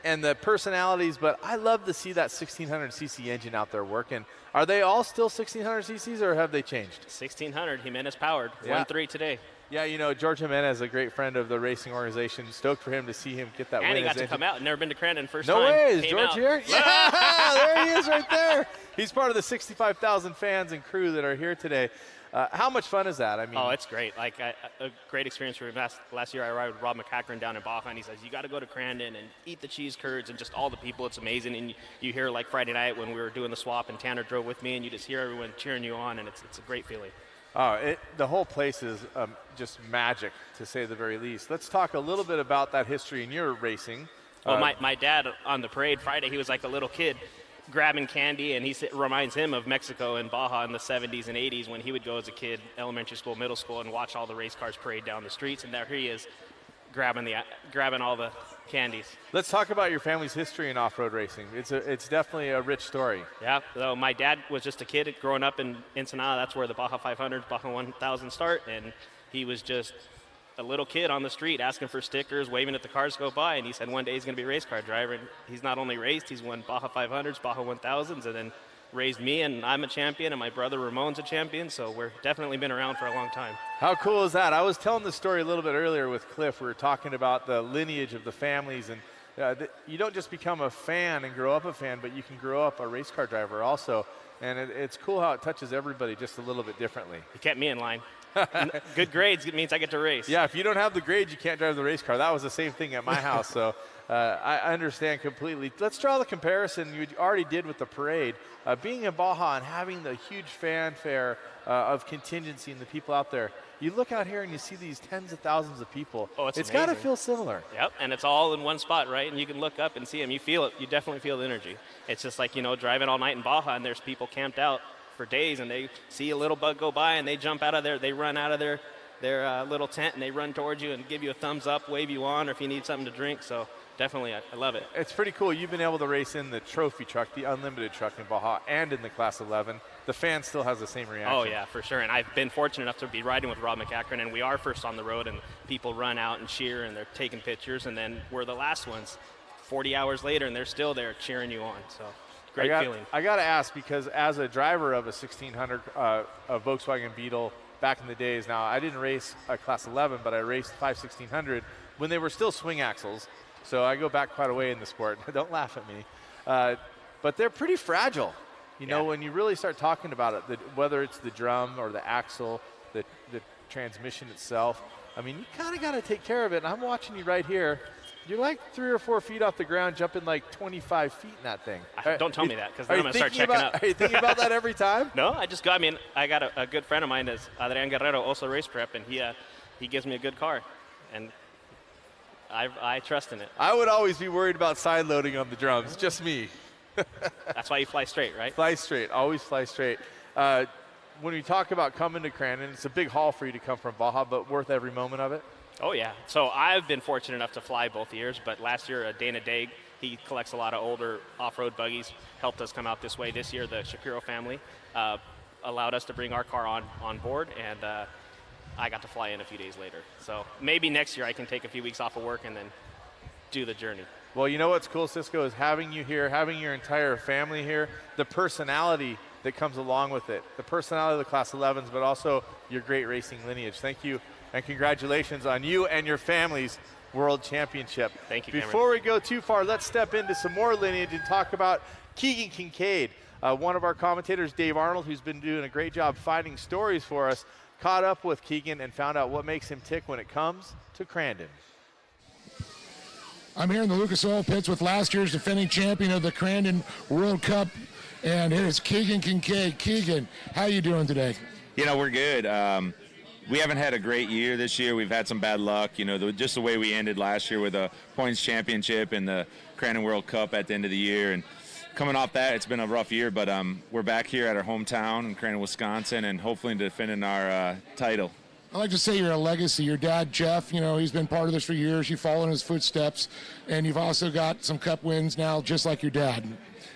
And the personalities, but I love to see that 1600cc engine out there working. Are they all still 1600cc's or have they changed? 1600, Jimenez powered, Yeah. 1.3 today. Yeah, you know, George Jimenez, a great friend of the racing organization. Stoked for him to see him get that win. And he got as to engine. come out. Never been to Crandon first No time. way. Is Came George out. here? Yeah, there he is right there. He's part of the 65,000 fans and crew that are here today. How much fun is that? I mean, Oh, it's great. Like a great experience for him. Last year I rode with Rob McCackern down in Baja, and he says, you got to go to Crandon and eat the cheese curds and just all the people. It's amazing. And you hear like Friday night when we were doing the swap and Tanner drove with me, and you just hear everyone cheering you on, and it's a great feeling. Oh, the whole place is just magic, to say the very least. Let's talk a little bit about that history in your racing. Well, my dad on the parade Friday, he was like a little kid grabbing candy, and reminds him of Mexico and Baja in the 70s and 80s when he would go as a kid, elementary school, middle school, and watch all the race cars parade down the streets, and there he is grabbing all the candies. Let's talk about your family's history in off-road racing. It's definitely a rich story. Yeah, so my dad was just a kid growing up in Ensenada. That's where the Baja 500s, Baja 1000 start, and he was just a little kid on the street asking for stickers, waving at the cars go by, and he said one day he's going to be a race car driver. And he's not only raced, he's won Baja 500s, Baja 1000s, and then raised me, and I'm a champion, and my brother Ramon's a champion, so we're definitely been around for a long time. How cool is that? I was telling this story a little bit earlier with Cliff. We were talking about the lineage of the families, and you don't just become a fan and grow up a fan, but you can grow up a race car driver also. And it's cool how it touches everybody just a little bit differently. He kept me in line. Good grades, it means I get to race. Yeah, if you don't have the grades, you can't drive the race car. That was the same thing at my house, so I understand completely. Let's draw the comparison you already did with the parade. Being in Baja and having the huge fanfare of contingency and the people out there, you look out here and you see these tens of thousands of people. Oh, it's got to amazing. feel similar. Yep, and it's all in one spot, right? And you can look up and see them. You feel it. You definitely feel the energy. It's just like, driving all night in Baja, and there's people camped out for days, and they see a little bug go by, and they jump out of there. They run out of their little tent, and they run towards you and give you a thumbs up, wave you on, or if you need something to drink. So definitely, I love it. It's pretty cool. You've been able to race in the trophy truck, the unlimited truck in Baja, and in the Class 11. The fan still has the same reaction. Oh, yeah, for sure. And I've been fortunate enough to be riding with Rob McCackern, and we are first on the road, and people run out and cheer, and they're taking pictures, and then we're the last ones 40 hours later, and they're still there cheering you on. So great feeling. I got to ask, because as a driver of a 1600 a Volkswagen Beetle back in the days, now I didn't race a Class 11, but I raced 1600 when they were still swing axles. So I go back quite a way in the sport. Don't laugh at me. But they're pretty fragile. You know, when you really start talking about it, whether it's the drum or the axle, the transmission itself, I mean, you kind of got to take care of it. And I'm watching you right here. You're like 3 or 4 feet off the ground, jumping like 25 feet in that thing. Don't tell me that, because then I'm going to start checking up. Are you thinking about that every time? No, I got a good friend of mine is Adrian Guerrero, also race prep, and he gives me a good car, and I trust in it. I would always be worried about side loading on the drums, just me. That's why you fly straight, right? Fly straight, always fly straight. When we talk about coming to Crandon, it's a big haul for you to come from Baja, but worth every moment of it? Oh, yeah. So I've been fortunate enough to fly both years, but last year, Dana Daig, he collects a lot of older off-road buggies, helped us come out this way. This year, the Shapiro family allowed us to bring our car on board, and I got to fly in a few days later. So maybe next year I can take a few weeks off of work and then do the journey. Well, you know what's cool, Cisco, is having you here, having your entire family here, the personality that comes along with it, the personality of the Class 11s, but also your great racing lineage. Thank you, and congratulations on you and your family's World Championship. Thank you, Before we go too far, let's step into some more lineage and talk about Keegan Kincaid. One of our commentators, Dave Arnold, who's been doing a great job finding stories for us, caught up with Keegan and found out what makes him tick when it comes to Crandon. I'm here in the Lucas Oil Pits with last year's defending champion of the Crandon World Cup, and here's Keegan Kincaid. Keegan, how you doing today? You know, we're good. We haven't had a great year this year. We've had some bad luck. You know, just the way we ended last year with a points championship and the Crandon World Cup at the end of the year. And coming off that, it's been a rough year, but we're back here at our hometown in Crandon, Wisconsin, and hopefully defending our title. I like to say you're a legacy. Your dad, Jeff, you know, he's been part of this for years. You follow in his footsteps, and you've also got some cup wins now, just like your dad.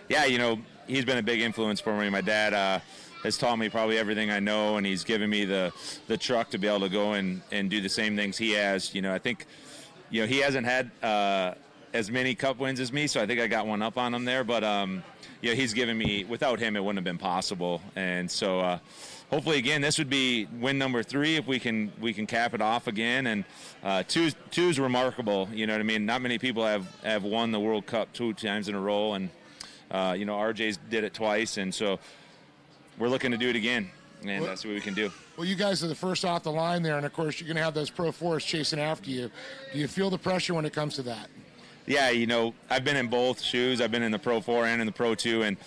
Yeah, you know, he's been a big influence for me. My dad has taught me probably everything I know, and he's given me the truck to be able to go and do the same things he has. You know, I think, you know, he hasn't had as many cup wins as me, so I think I got one up on him there. But, you know, he's given me, without him, it wouldn't have been possible. And so hopefully, again, this would be win number 3 if we can cap it off again. And two's remarkable, you know what I mean? Not many people have won the World Cup 2 times in a row, and, you know, RJ's did it twice, and so we're looking to do it again, and that's what we can do. Well, you guys are the first off the line there, and of course, you're going to have those Pro 4s chasing after you. Do you feel the pressure when it comes to that? Yeah, you know, I've been in both shoes. I've been in the Pro 4 and in the Pro 2, and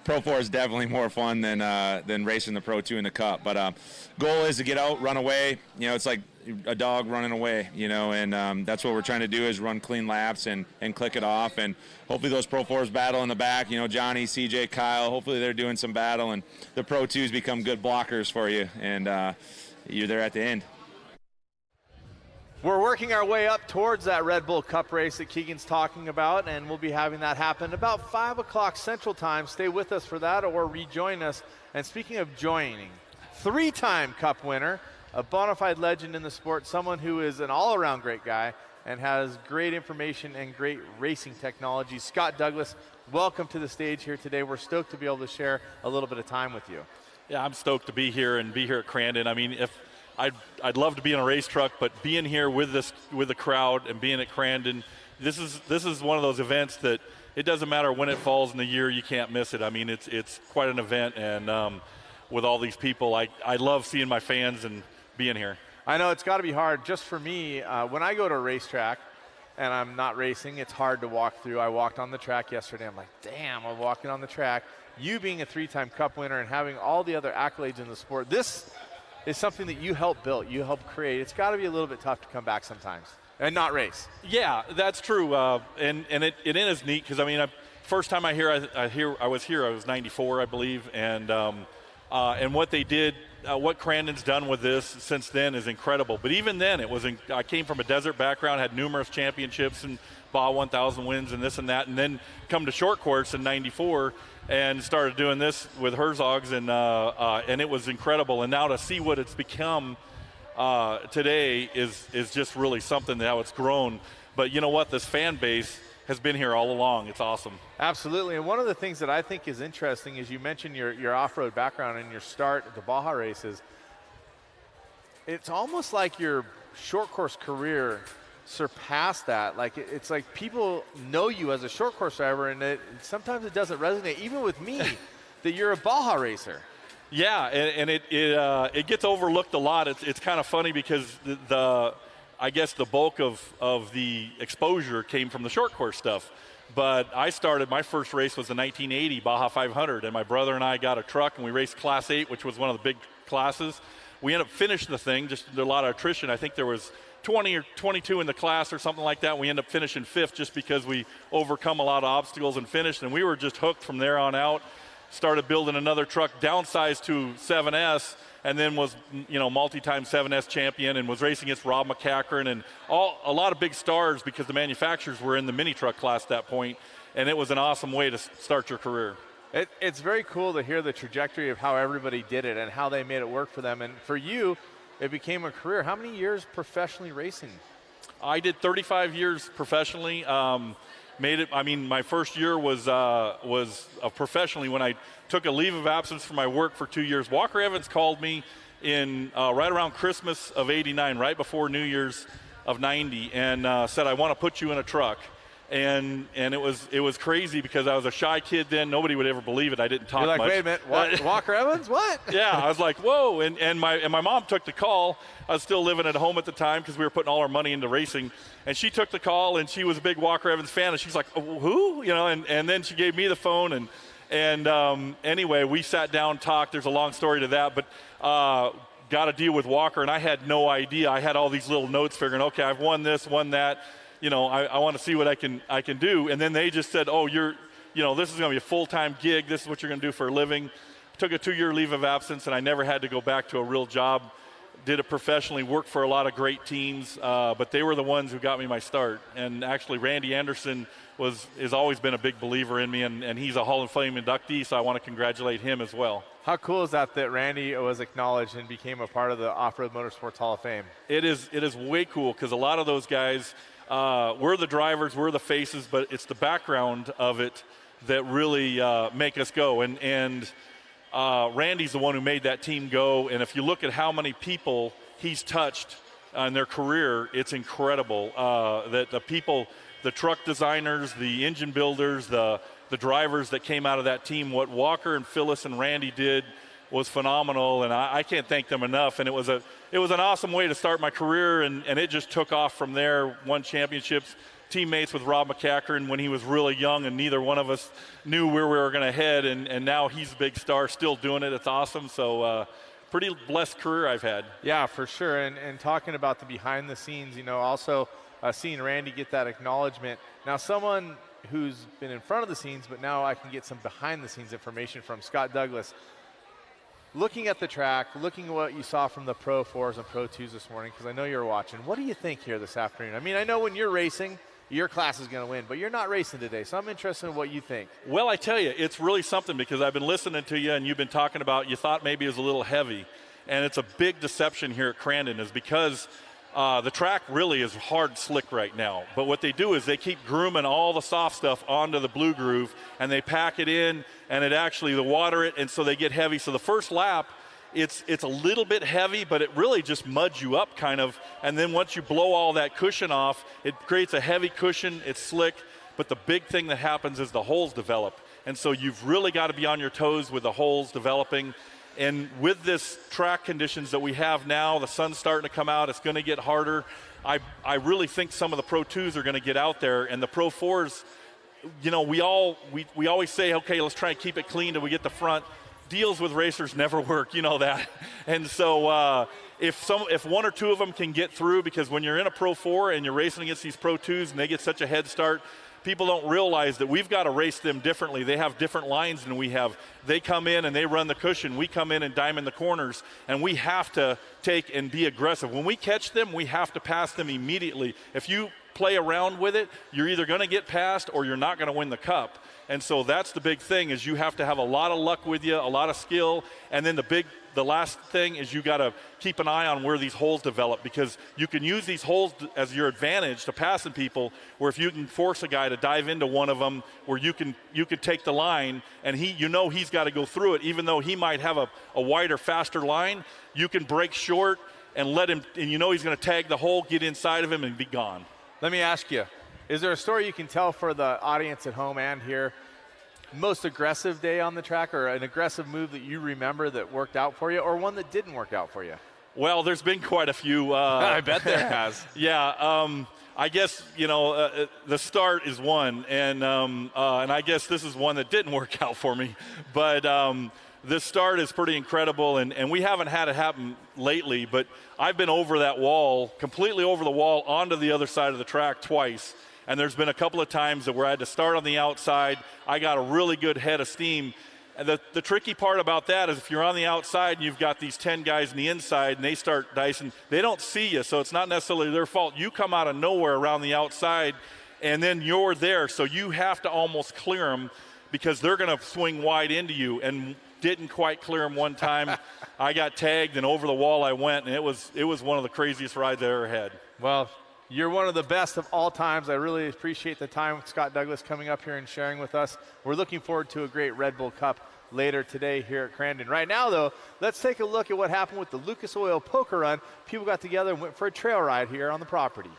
Pro 4 is definitely more fun than racing the Pro 2 in the Cup. But goal is to get out, run away. You know, it's like a dog running away, you know, and that's what we're trying to do is run clean laps and click it off. And hopefully those Pro 4s battle in the back. You know, Johnny, CJ, Kyle, hopefully they're doing some battle, and the Pro 2s become good blockers for you, and you're there at the end. We're working our way up towards that Red Bull Cup race that Keegan's talking about, and we'll be having that happen about 5 o'clock Central Time. Stay with us for that or rejoin us. And speaking of joining, 3-time Cup winner, a bona fide legend in the sport, someone who is an all-around great guy and has great information and great racing technology. Scott Douglas, welcome to the stage here today. We're stoked to be able to share a little bit of time with you. Yeah, I'm stoked to be here and be here at Crandon. I mean, if I'd love to be in a race truck, but being here with the crowd and being at Crandon, this is one of those events that it doesn't matter when it falls in the year, you can't miss it. I mean, it's quite an event, and with all these people, I love seeing my fans and being here. I know it's got to be hard. Just for me, when I go to a racetrack and I'm not racing, it's hard to walk through. I walked on the track yesterday. I'm like, damn, I'm walking on the track. You being a 3-time Cup winner and having all the other accolades in the sport, this is something that you helped build, you helped create. It's got to be a little bit tough to come back sometimes and not race. Yeah, that's true. And it is neat because, I mean, first time I was here, I was 94, I believe. And what they did, what Crandon's done with this since then is incredible. But even then, I came from a desert background, had numerous championships and Baja 1000 wins and this and that, and then come to short course in 94 and started doing this with Herzogs, and it was incredible. And now to see what it's become today is just really something, how it's grown. But you know what? This fan base has been here all along. It's awesome. Absolutely. And one of the things that I think is interesting is you mentioned your off-road background and your start at the Baja races. It's almost like your short course career surpass that. Like, it's like people know you as a short course driver, and sometimes it doesn't resonate, even with me, that you're a Baja racer. Yeah, and it gets overlooked a lot. It's kind of funny because I guess the bulk of the exposure came from the short course stuff. But my first race was the 1980 Baja 500, and my brother and I got a truck, and we raced Class 8, which was one of the big classes. We ended up finishing the thing, just a lot of attrition. I think there was 20 or 22 in the class or something like that. We ended up finishing 5th just because we overcome a lot of obstacles and finished, and we were just hooked from there on out. Started building another truck, downsized to 7S, and then was, multi-time 7S champion, and was racing against Rob McCachran and a lot of big stars, because the manufacturers were in the mini truck class at that point, and it was an awesome way to start your career. It's very cool to hear the trajectory of how everybody did it and how they made it work for them. And for you, it became a career. How many years professionally racing? I did 35 years professionally. My first year was professionally when I took a leave of absence from my work for 2 years. Walker Evans called me in right around Christmas of '89, right before New Year's of '90, and said, "I want to put you in a truck." And it was crazy because I was a shy kid then. Nobody would ever believe it. I didn't talk You're like, much. wait a minute, Walker Evans? What? Yeah, I was like, whoa. And my mom took the call. I was still living at home at the time because we were putting all our money into racing. And she took the call, and she was a big Walker Evans fan. And she's like, oh, who? And then she gave me the phone. And anyway, we sat down, talked. There's a long story to that. But got to deal with Walker, and I had no idea. I had all these little notes figuring, okay, I've won this, won that. I want to see what I can do. And then they just said, oh, this is going to be a full-time gig. This is what you're going to do for a living. Took a 2-year leave of absence, and I never had to go back to a real job. Did it professionally, worked for a lot of great teams, but they were the ones who got me my start. And actually, Randy Anderson has always been a big believer in me, and he's a Hall of Fame inductee, so I want to congratulate him as well. How cool is that Randy was acknowledged and became a part of the Off-Road Motorsports Hall of Fame? It is way cool, because a lot of those guys, we're the drivers, we're the faces, but it's the background of it that really make us go. And Randy's the one who made that team go. And if you look at how many people he's touched in their career, it's incredible. That the people, the truck designers, the engine builders, the drivers that came out of that team, what Walker and Phyllis and Randy did was phenomenal, and I can't thank them enough. And it was an awesome way to start my career, and it just took off from there. Won championships, teammates with Rob McCachran when he was really young, and neither one of us knew where we were going to head, and now he's a big star, still doing it. It's awesome. So pretty blessed career I've had. Yeah, for sure. And talking about the behind the scenes, also seeing Randy get that acknowledgement. Now, someone who's been in front of the scenes, but now I can get some behind the scenes information from Scott Douglas. Looking at the track, looking at what you saw from the Pro 4s and Pro 2s this morning, because I know you're watching, what do you think here this afternoon? I mean, I know when you're racing, your class is going to win, but you're not racing today, so I'm interested in what you think. Well, I tell you, it's really something, because I've been listening to you, and you've been talking about, you thought maybe it was a little heavy, and it's a big deception here at Crandon, is because the track really is hard slick right now. But what they do is they keep grooming all the soft stuff onto the blue groove, and they pack it in, and they water it, and so they get heavy. So the first lap, it's a little bit heavy, but it really just muds you up kind of. And then once you blow all that cushion off, it creates a heavy cushion. It's slick. But the big thing that happens is the holes develop. And so you've really got to be on your toes with the holes developing. And with this track conditions that we have now, the sun's starting to come out, it's going to get harder. I really think some of the Pro 2s are going to get out there, and the Pro 4s, we always say, okay, let's try and keep it clean till we get the front. Deals with racers never work, you know that. And so if one or two of them can get through, because when you're in a Pro 4 and you're racing against these Pro 2s and they get such a head start, people don't realize that we've got to race them differently. They have different lines than we have. They come in and they run the cushion. We come in and diamond the corners, and we have to take and be aggressive. When we catch them, we have to pass them immediately. If you play around with it, you're either going to get past or you're not going to win the cup. And so that's the big thing, is you have to have a lot of luck with you, a lot of skill, and then the last thing is you got to keep an eye on where these holes develop, because you can use these holes as your advantage to passing people, where if you can force a guy to dive into one of them, where you can take the line, and he's got to go through it, even though he might have a wider, faster line, you can break short and let him, and he's going to tag the hole, get inside of him, and be gone. Let me ask you, is there a story you can tell for the audience at home and here? Most aggressive day on the track, or an aggressive move that you remember that worked out for you, or one that didn't work out for you? Well, there's been quite a few. I bet there has. Yeah, I guess, the start is one, and I guess this is one that didn't work out for me. But this start is pretty incredible, and we haven't had it happen lately, but I've been over that wall, completely over the wall, onto the other side of the track twice. And there's been a couple of times where I had to start on the outside. I got a really good head of steam. And the tricky part about that is if you're on the outside and you've got these 10 guys on the inside and they start dicing, they don't see you, so it's not necessarily their fault. You come out of nowhere around the outside, and then you're there, so you have to almost clear them because they're going to swing wide into you, and didn't quite clear them one time. I got tagged, and over the wall I went, and it was one of the craziest rides I ever had. Well, you're one of the best of all times. I really appreciate the time with Scott Douglas coming up here and sharing with us. We're looking forward to a great Red Bull Cup later today here at Crandon. Right now, though, let's take a look at what happened with the Lucas Oil Poker Run. People got together and went for a trail ride here on the property.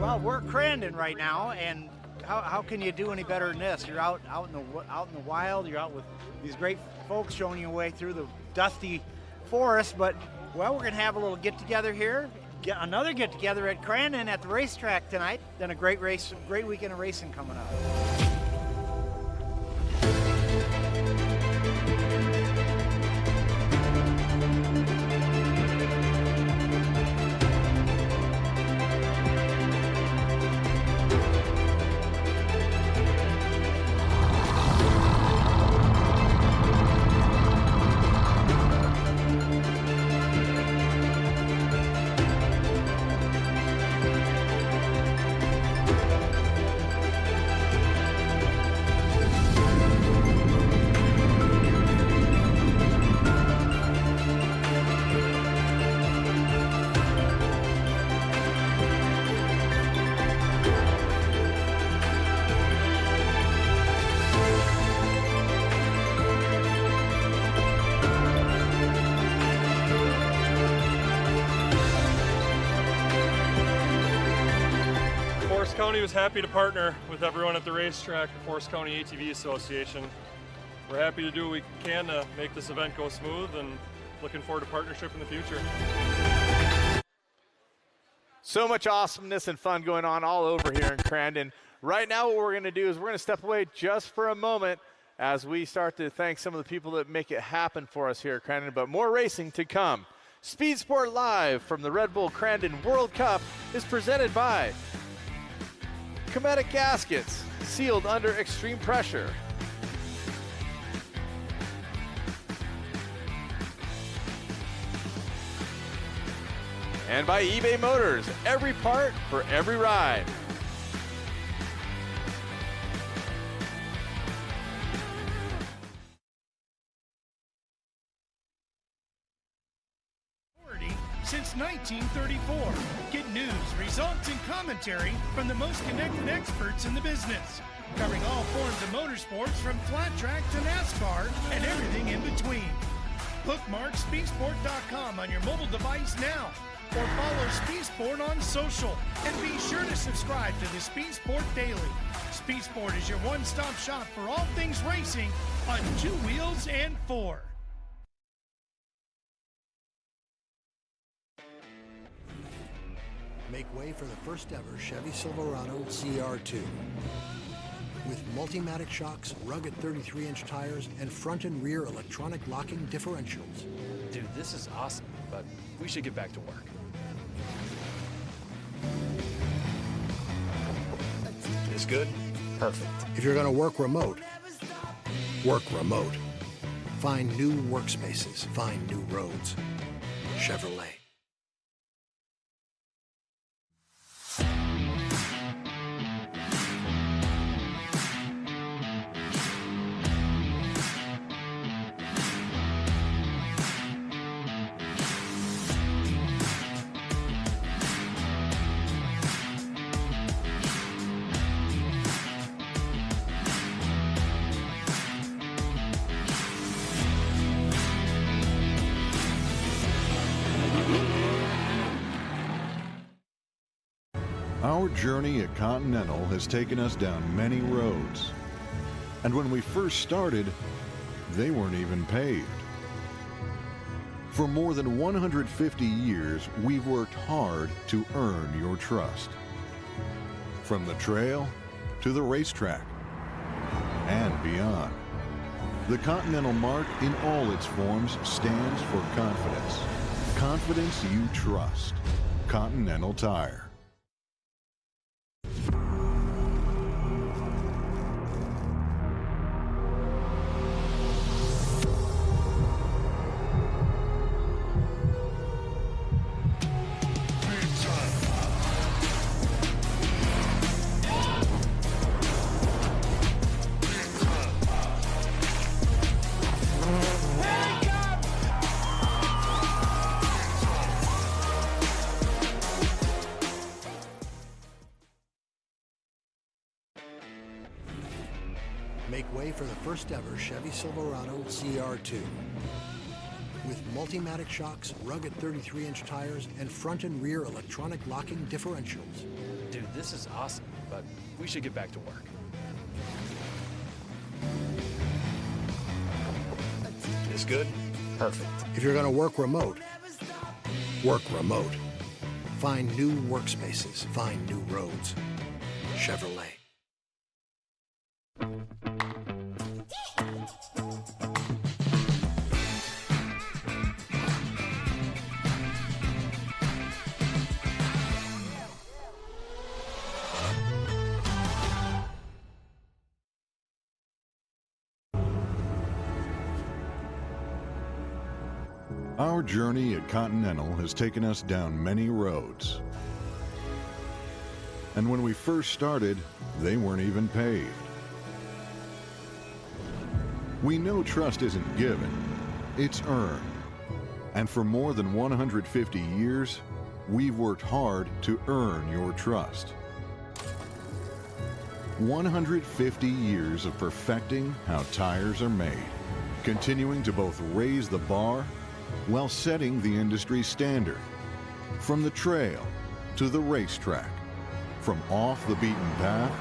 Well, we're at Crandon right now, and how can you do any better than this? You're out in the wild. You're out with these great folks showing you a way through the dusty forest, but well, we're going to have a little get-together here, another get-together at Crandon at the racetrack tonight, then a great weekend of racing coming up. County was happy to partner with everyone at the racetrack, the Forest County ATV Association. We're happy to do what we can to make this event go smooth, and looking forward to partnership in the future. So much awesomeness and fun going on all over here in Crandon. Right now what we're going to do is we're going to step away just for a moment as we start to thank some of the people that make it happen for us here at Crandon, but more racing to come. Speed Sport Live from the Red Bull Crandon World Cup is presented by Cometic Gaskets, sealed under extreme pressure. And by eBay Motors, every part for every ride. Since 1934. Get news, results, and commentary from the most connected experts in the business. Covering all forms of motorsports from flat track to NASCAR and everything in between. Bookmark speedsport.com on your mobile device now. Or follow Speed Sport on social. And be sure to subscribe to the Speed Sport Daily. Speed Sport is your one-stop shop for all things racing on 2 wheels and 4. Make way for the first ever Chevy Silverado CR2. With Multimatic shocks, rugged 33-inch tires, and front and rear electronic locking differentials. Dude, this is awesome, but we should get back to work. This good? Perfect. If you're going to work remote, work remote. Find new workspaces. Find new roads. Chevrolet. Our journey at Continental has taken us down many roads. And when we first started, they weren't even paved. For more than 150 years, we've worked hard to earn your trust. From the trail to the racetrack and beyond. The Continental mark in all its forms stands for confidence. Confidence you trust. Continental Tire. Make way for the first ever Chevy Silverado CR2. With Multimatic shocks, rugged 33-inch tires, and front and rear electronic locking differentials. Dude, this is awesome, but we should get back to work. This good? Perfect. If you're going to work remote, work remote. Find new workspaces. Find new roads. Chevrolet. Our journey at Continental has taken us down many roads. And when we first started, they weren't even paved. We know trust isn't given, it's earned. And for more than 150 years, we've worked hard to earn your trust. 150 years of perfecting how tires are made, continuing to both raise the bar while setting the industry standard. From the trail to the racetrack, from off the beaten path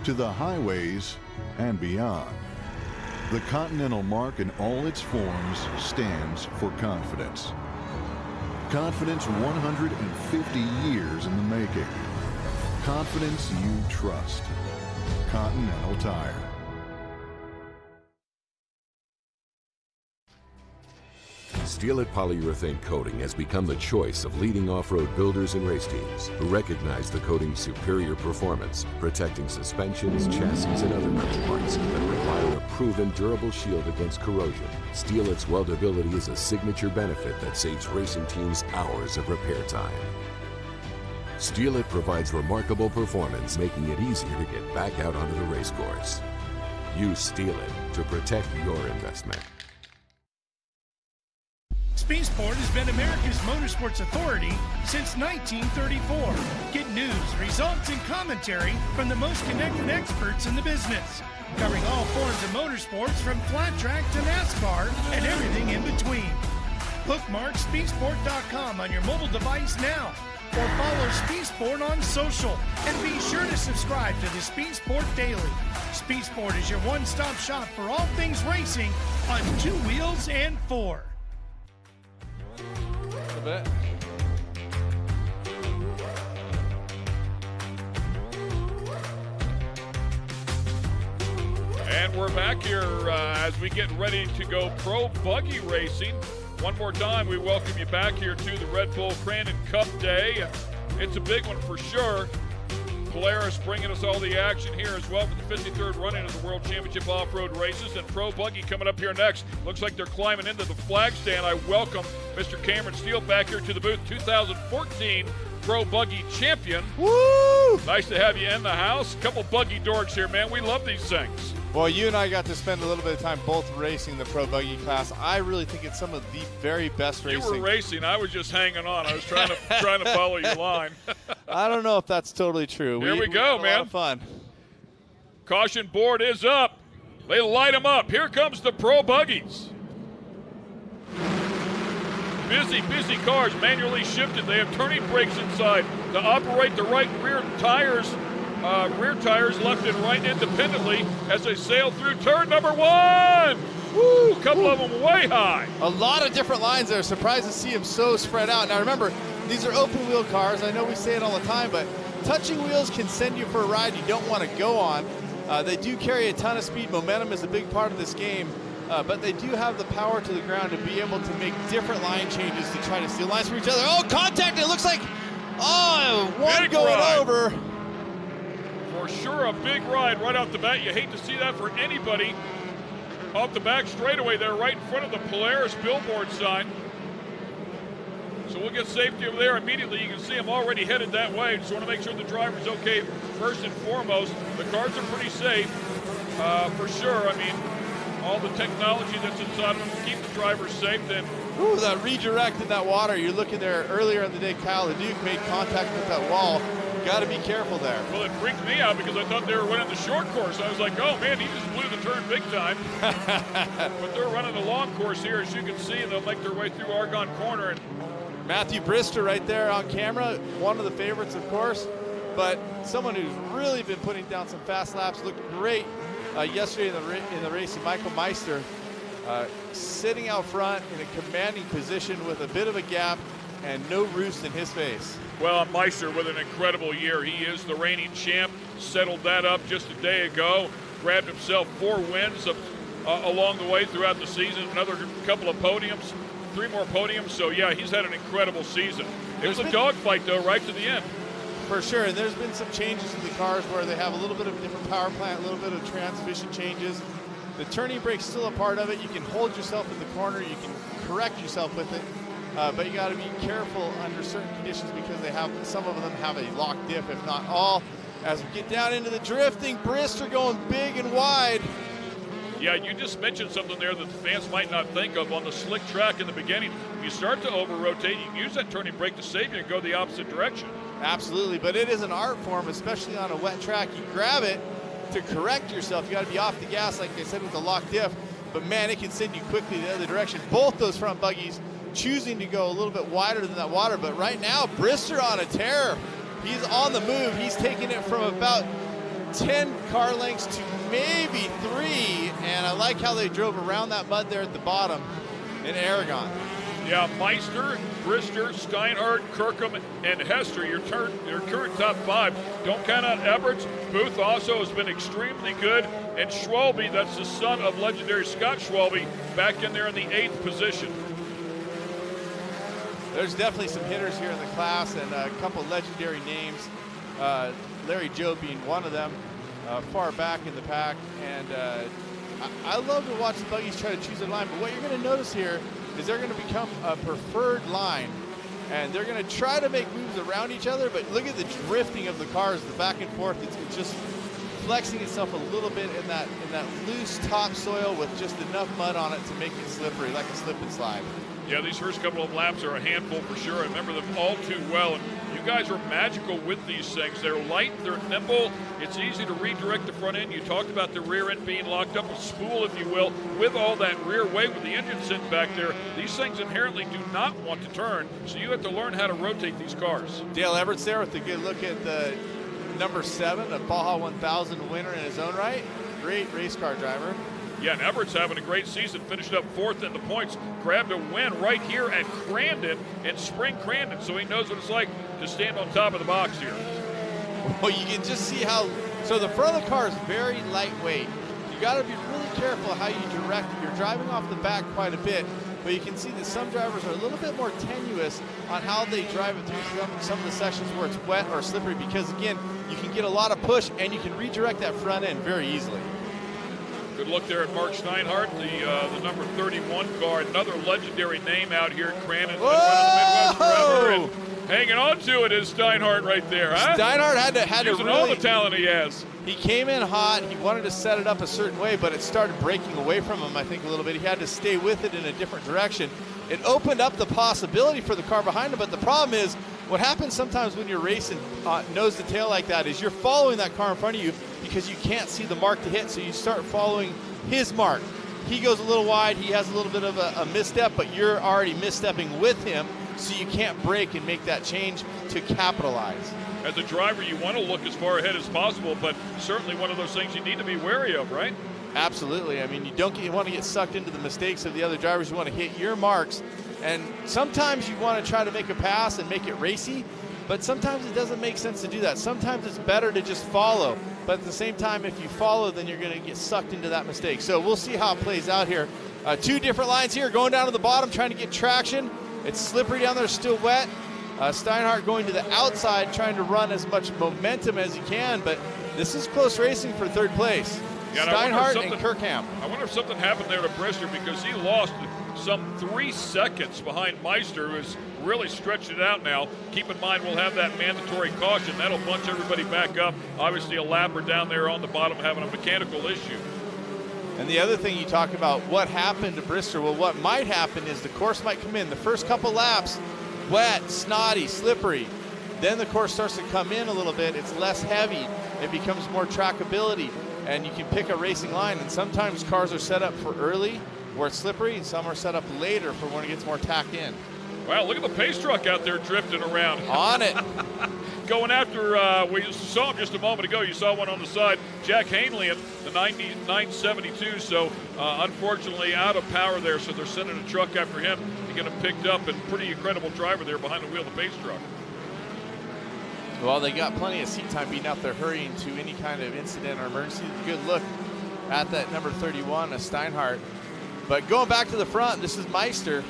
to the highways and beyond. The Continental mark in all its forms stands for confidence. Confidence 150 years in the making. Confidence you trust. Continental Tire. Steel It polyurethane coating has become the choice of leading off-road builders and race teams who recognize the coating's superior performance, protecting suspensions, chassis, and other metal parts that require a proven durable shield against corrosion. Steel It's weldability is a signature benefit that saves racing teams hours of repair time. Steel It provides remarkable performance, making it easier to get back out onto the race course. Use Steel It to protect your investment. Speedsport has been America's motorsports authority since 1934. Get news, results, and commentary from the most connected experts in the business, covering all forms of motorsports from flat track to NASCAR and everything in between. Bookmark speedsport.com on your mobile device now, or follow Speedsport on social, and be sure to subscribe to the Speedsport Daily. Speedsport is your one-stop shop for all things racing on two wheels and four. A bit. And we're back here as we get ready to go pro buggy racing. One more time, we welcome you back here to the Red Bull Crandon Cup Day. It's a big one for sure. Polaris bringing us all the action here as well for the 53rd run-in of the World Championship Off-Road Races, and Pro Buggy coming up here next. Looks like they're climbing into the flag stand. I welcome Mr. Cameron Steele back here to the booth, 2014 Pro Buggy champion. Woo! Nice to have you in the house. Couple buggy dorks here, man. We love these things. Well, you and I got to spend a little bit of time both racing the Pro Buggy class. I really think it's some of the very best racing. You were racing. I was just hanging on. I was trying to follow your line. I don't know if that's totally true. Here we go, had man. A lot of fun. Caution board is up. They light them up. Here comes the Pro Buggies. busy cars, manually shifted. They have turning brakes inside to operate the right and rear tires left and right independently as they sail through turn number 1. Woo, a couple of them way high. A lot of different lines there. Surprised to see them so spread out. Now remember, these are open wheel cars. I know we say it all the time, but touching wheels can send you for a ride you don't want to go on. They do carry a ton of speed. Momentum is a big part of this game, but they do have the power to the ground to be able to make different line changes to try to steal lines from each other. Oh, contact! It looks like, one big going ride. over. For sure, a big ride right off the bat. You hate to see that for anybody. Off the back straightaway there, right in front of the Polaris billboard sign. So we'll get safety over there immediately. You can see them already headed that way. Just want to make sure the driver's okay first and foremost. The cars are pretty safe, for sure. I mean, all the technology that's inside of them to keep the drivers safe. Then, ooh, that redirect in that water. You're looking there earlier in the day. Kyle the Duke made contact with that wall. Got to be careful there. Well, it freaked me out because I thought they were running the short course. I was like, oh man, he just blew the turn big time. But they're running the long course here, as you can see. They'll make their way through Argonne Corner. And Matthew Brister right there on camera, one of the favorites, of course, but someone who's really been putting down some fast laps. Looked great yesterday in the race. Michael Meister sitting out front in a commanding position with a bit of a gap and no roost in his face. Well, Meister with an incredible year. He is the reigning champ. Settled that up just a day ago. Grabbed himself 4 wins along the way throughout the season. Another couple of podiums, 3 more podiums. So, yeah, he's had an incredible season. It was a dogfight, though, right to the end. For sure, and there's been some changes in the cars where they have a little bit of a different power plant, a little bit of transmission changes. The turning brake's still a part of it. You can hold yourself in the corner. You can correct yourself with it. But you got to be careful under certain conditions because some of them have a lock diff, if not all. As we get down into the drifting, Brister going big and wide. Yeah, you just mentioned something there that the fans might not think of. On the slick track in the beginning, if you start to over-rotate, you can use that turning brake to save you and go the opposite direction. Absolutely, but it is an art form, especially on a wet track. You grab it to correct yourself. You got to be off the gas, like I said, with the lock diff. But, man, it can send you quickly the other direction. Both those front buggies choosing to go a little bit wider than that water, but right now Brister on a tear. He's on the move. He's taking it from about 10 car lengths to maybe 3, and I like how they drove around that mud there at the bottom in Aragon. Yeah, Meister, Brister, Steinhardt, Kirkham, and Hester, your current top 5. Don't count out Everts. Booth also has been extremely good, and Schwalbe, that's the son of legendary Scott Schwalbe, back in there in the 8th position. There's definitely some hitters here in the class and a couple legendary names. Larry Joe being one of them, far back in the pack. And I love to watch the buggies try to choose their line, but what you're going to notice here is they're going to become a preferred line. And they're going to try to make moves around each other, but look at the drifting of the cars, the back and forth. It's just flexing itself a little bit in that loose topsoil with just enough mud on it to make it slippery, like a slip and slide. Yeah, these first couple of laps are a handful for sure. I remember them all too well. And you guys are magical with these things. They're light, they're nimble. It's easy to redirect the front end. You talked about the rear end being locked up, a spool, if you will, with all that rear weight with the engine sitting back there. These things inherently do not want to turn, so you have to learn how to rotate these cars. Dale Everts there with a good look at the number 7, a Baja 1000 winner in his own right. Great race car driver. Yeah, and Everett's having a great season, finished up 4th in the points, grabbed a win right here at Crandon in Spring Crandon, so he knows what it's like to stand on top of the box here. Well, you can just see how, so the front of the car is very lightweight. You got to be really careful how you direct it. You're driving off the back quite a bit, but you can see that some drivers are a little bit more tenuous on how they drive it through some of the sections where it's wet or slippery because, again, you can get a lot of push and you can redirect that front end very easily. Good look there at Mark Steinhardt, the number 31 car, another legendary name out here at Crandon. And hanging on to it is Steinhardt right there, huh? Steinhardt had to really, all the talent he has. He came in hot. He wanted to set it up a certain way, but it started breaking away from him, I think, a little bit. He had to stay with it in a different direction. It opened up the possibility for the car behind him, but the problem is what happens sometimes when you're racing nose to tail like that is you're following that car in front of you because you can't see the mark to hit, so you start following his mark. he goes a little wide, he has a little bit of a misstep, but you're already misstepping with him, so you can't break and make that change to capitalize. As a driver, you want to look as far ahead as possible, but certainly one of those things you need to be wary of, right? Absolutely. I mean, you want to get sucked into the mistakes of the other drivers. You want to hit your marks, and sometimes you want to try to make a pass and make it racy, but sometimes it doesn't make sense to do that. Sometimes it's better to just follow, but at the same time, if you follow, then you're going to get sucked into that mistake. So we'll see how it plays out here. 2 different lines here, going down to the bottom, trying to get traction. It's slippery down there, still wet. Steinhardt going to the outside, trying to run as much momentum as he can, but this is close racing for 3rd place. Yeah, Steinhardt and Kirkham. I wonder if something happened there to Brister, because he lost some 3 seconds behind Meister, who's really stretched it out now. Keep in mind, we'll have that mandatory caution. That'll bunch everybody back up. Obviously, a lapper down there on the bottom having a mechanical issue. And the other thing you talk about, what happened to Brister? Well, what might happen is the course might come in. The first couple laps, wet, snotty, slippery. Then the course starts to come in a little bit. It's less heavy. It becomes more trackability, and you can pick a racing line. And sometimes cars are set up for early, where it's slippery, and some are set up later for when it gets more tacked in. Wow, look at the pace truck out there drifting around. On it. Going after, we saw him just a moment ago. You saw one on the side, Jack Hanley at the 972. So unfortunately out of power there. So they're sending a truck after him to get him picked up, and pretty incredible driver there behind the wheel of the pace truck. Well, they got plenty of seat time being out there hurrying to any kind of incident or emergency. Good look at that number 31, Steinhardt. But going back to the front, this is Meister.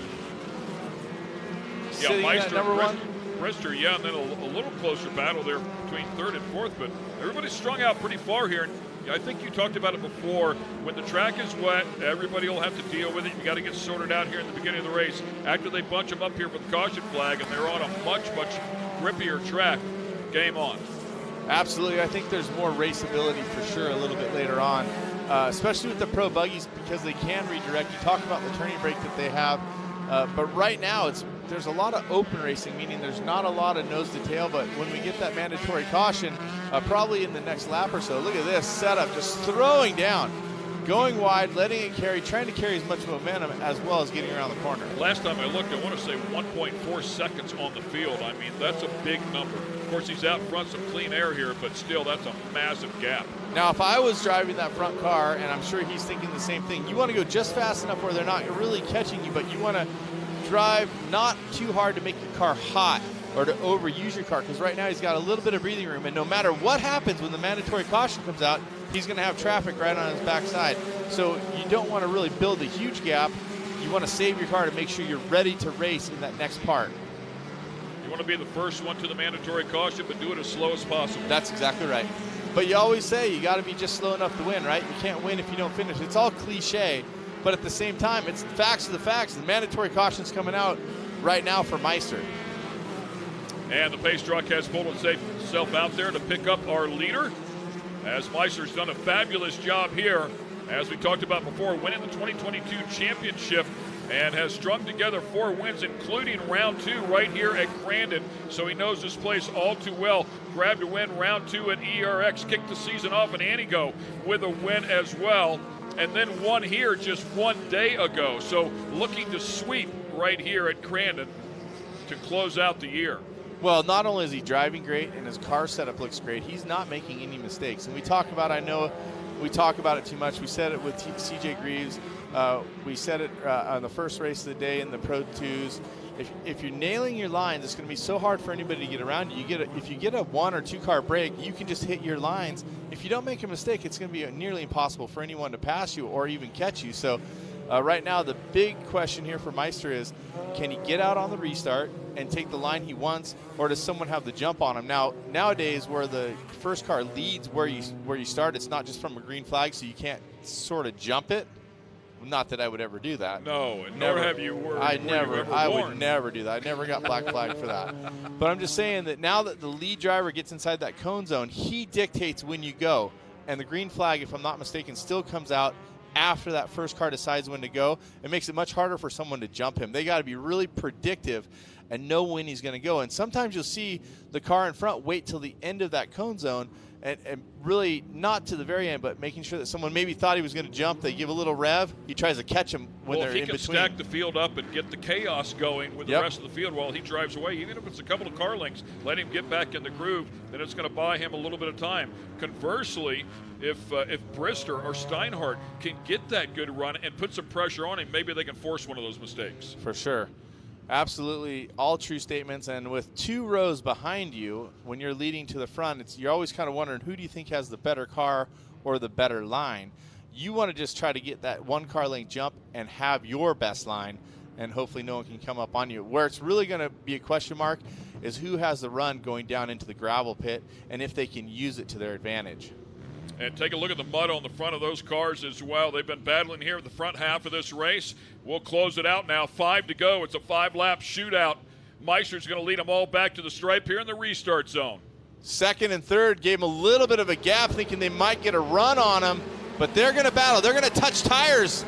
Yeah, Meister, number 1. Brister, yeah, and then a little closer battle there between 3rd and 4th, but everybody's strung out pretty far here. And I think you talked about it before. When the track is wet, everybody will have to deal with it. You got to get sorted out here in the beginning of the race. After they bunch them up here for the caution flag, and they're on a much, much grippier track, game on. Absolutely. I think there's more raceability for sure a little bit later on, especially with the pro buggies, because they can redirect. You talk about the turning brake that they have, but right now there's a lot of open racing, meaning there's not a lot of nose to tail, but when we get that mandatory caution, probably in the next lap or so, look at this setup, just throwing down, going wide, letting it carry, trying to carry as much momentum as well as getting around the corner. Last time I looked, I want to say 1.4 seconds on the field. I mean, that's a big number. Of course, he's out front, some clean air here, but still, that's a massive gap. Now, if I was driving that front car, and I'm sure he's thinking the same thing, you want to go just fast enough where they're not really catching you, but you want to drive not too hard to make your car hot or to overuse your car, because right now he's got a little bit of breathing room, and no matter what happens when the mandatory caution comes out, he's going to have traffic right on his backside. So you don't want to really build a huge gap. You want to save your car to make sure you're ready to race in that next part. You want to be the first one to the mandatory caution, but do it as slow as possible. That's exactly right. But you always say you got to be just slow enough to win, right? You can't win if you don't finish. It's all cliche, but at the same time, it's the facts of the facts. The mandatory caution's coming out right now for Meister. And the pace truck has pulled itself out there to pick up our leader, as Meister's done a fabulous job here, as we talked about before, winning the 2022 championship, and has strung together 4 wins, including round 2 right here at Crandon. So he knows this place all too well. Grabbed a win round 2 at ERX, kicked the season off at Antigo with a win as well, and then won here just 1 day ago. So looking to sweep right here at Crandon to close out the year. Well, not only is he driving great and his car setup looks great, he's not making any mistakes. And we talk about, I know we talk about it too much. We said it with CJ Greaves. We said it on the first race of the day in the Pro 2s. If you're nailing your lines, it's going to be so hard for anybody to get around you. If you get a 1 or 2 car break, you can just hit your lines. If you don't make a mistake, it's going to be nearly impossible for anyone to pass you or even catch you. So right now, the big question here for Meister is, can he get out on the restart and take the line he wants, or does someone have the jump on him? Now, nowadays, where the first car leads where you start, it's not just from a green flag, so you can't sort of jump it. Not that I would ever do that. No, nor have you. I would never do that. I never got black flag for that. But I'm just saying that now that the lead driver gets inside that cone zone, he dictates when you go. And the green flag, if I'm not mistaken, still comes out after that first car decides when to go. It makes it much harder for someone to jump him. They got to be really predictive and know when he's going to go. And sometimes you'll see the car in front wait till the end of that cone zone, and really not to the very end, but making sure that someone maybe thought he was going to jump, they give a little rev, he tries to catch him when they're in between. If he can stack the field up and get the chaos going with the rest of the field while he drives away, even if it's a couple of car lengths, let him get back in the groove, then it's going to buy him a little bit of time. Conversely, if Brister or Steinhardt can get that good run and put some pressure on him, maybe they can force one of those mistakes. For sure. Absolutely, all true statements. And with 2 rows behind you, when you're leading to the front, you're always kind of wondering, who do you think has the better car or the better line? You want to just try to get that 1 car length jump and have your best line, and hopefully no one can come up on you. Where it's really going to be a question mark is who has the run going down into the gravel pit, and if they can use it to their advantage. And take a look at the mud on the front of those cars as well. They've been battling here in the front half of this race. We'll close it out now. 5 to go. It's a 5-lap shootout. Meister's going to lead them all back to the stripe here in the restart zone. Second and third gave them a little bit of a gap, thinking they might get a run on them, but they're going to battle. They're going to touch tires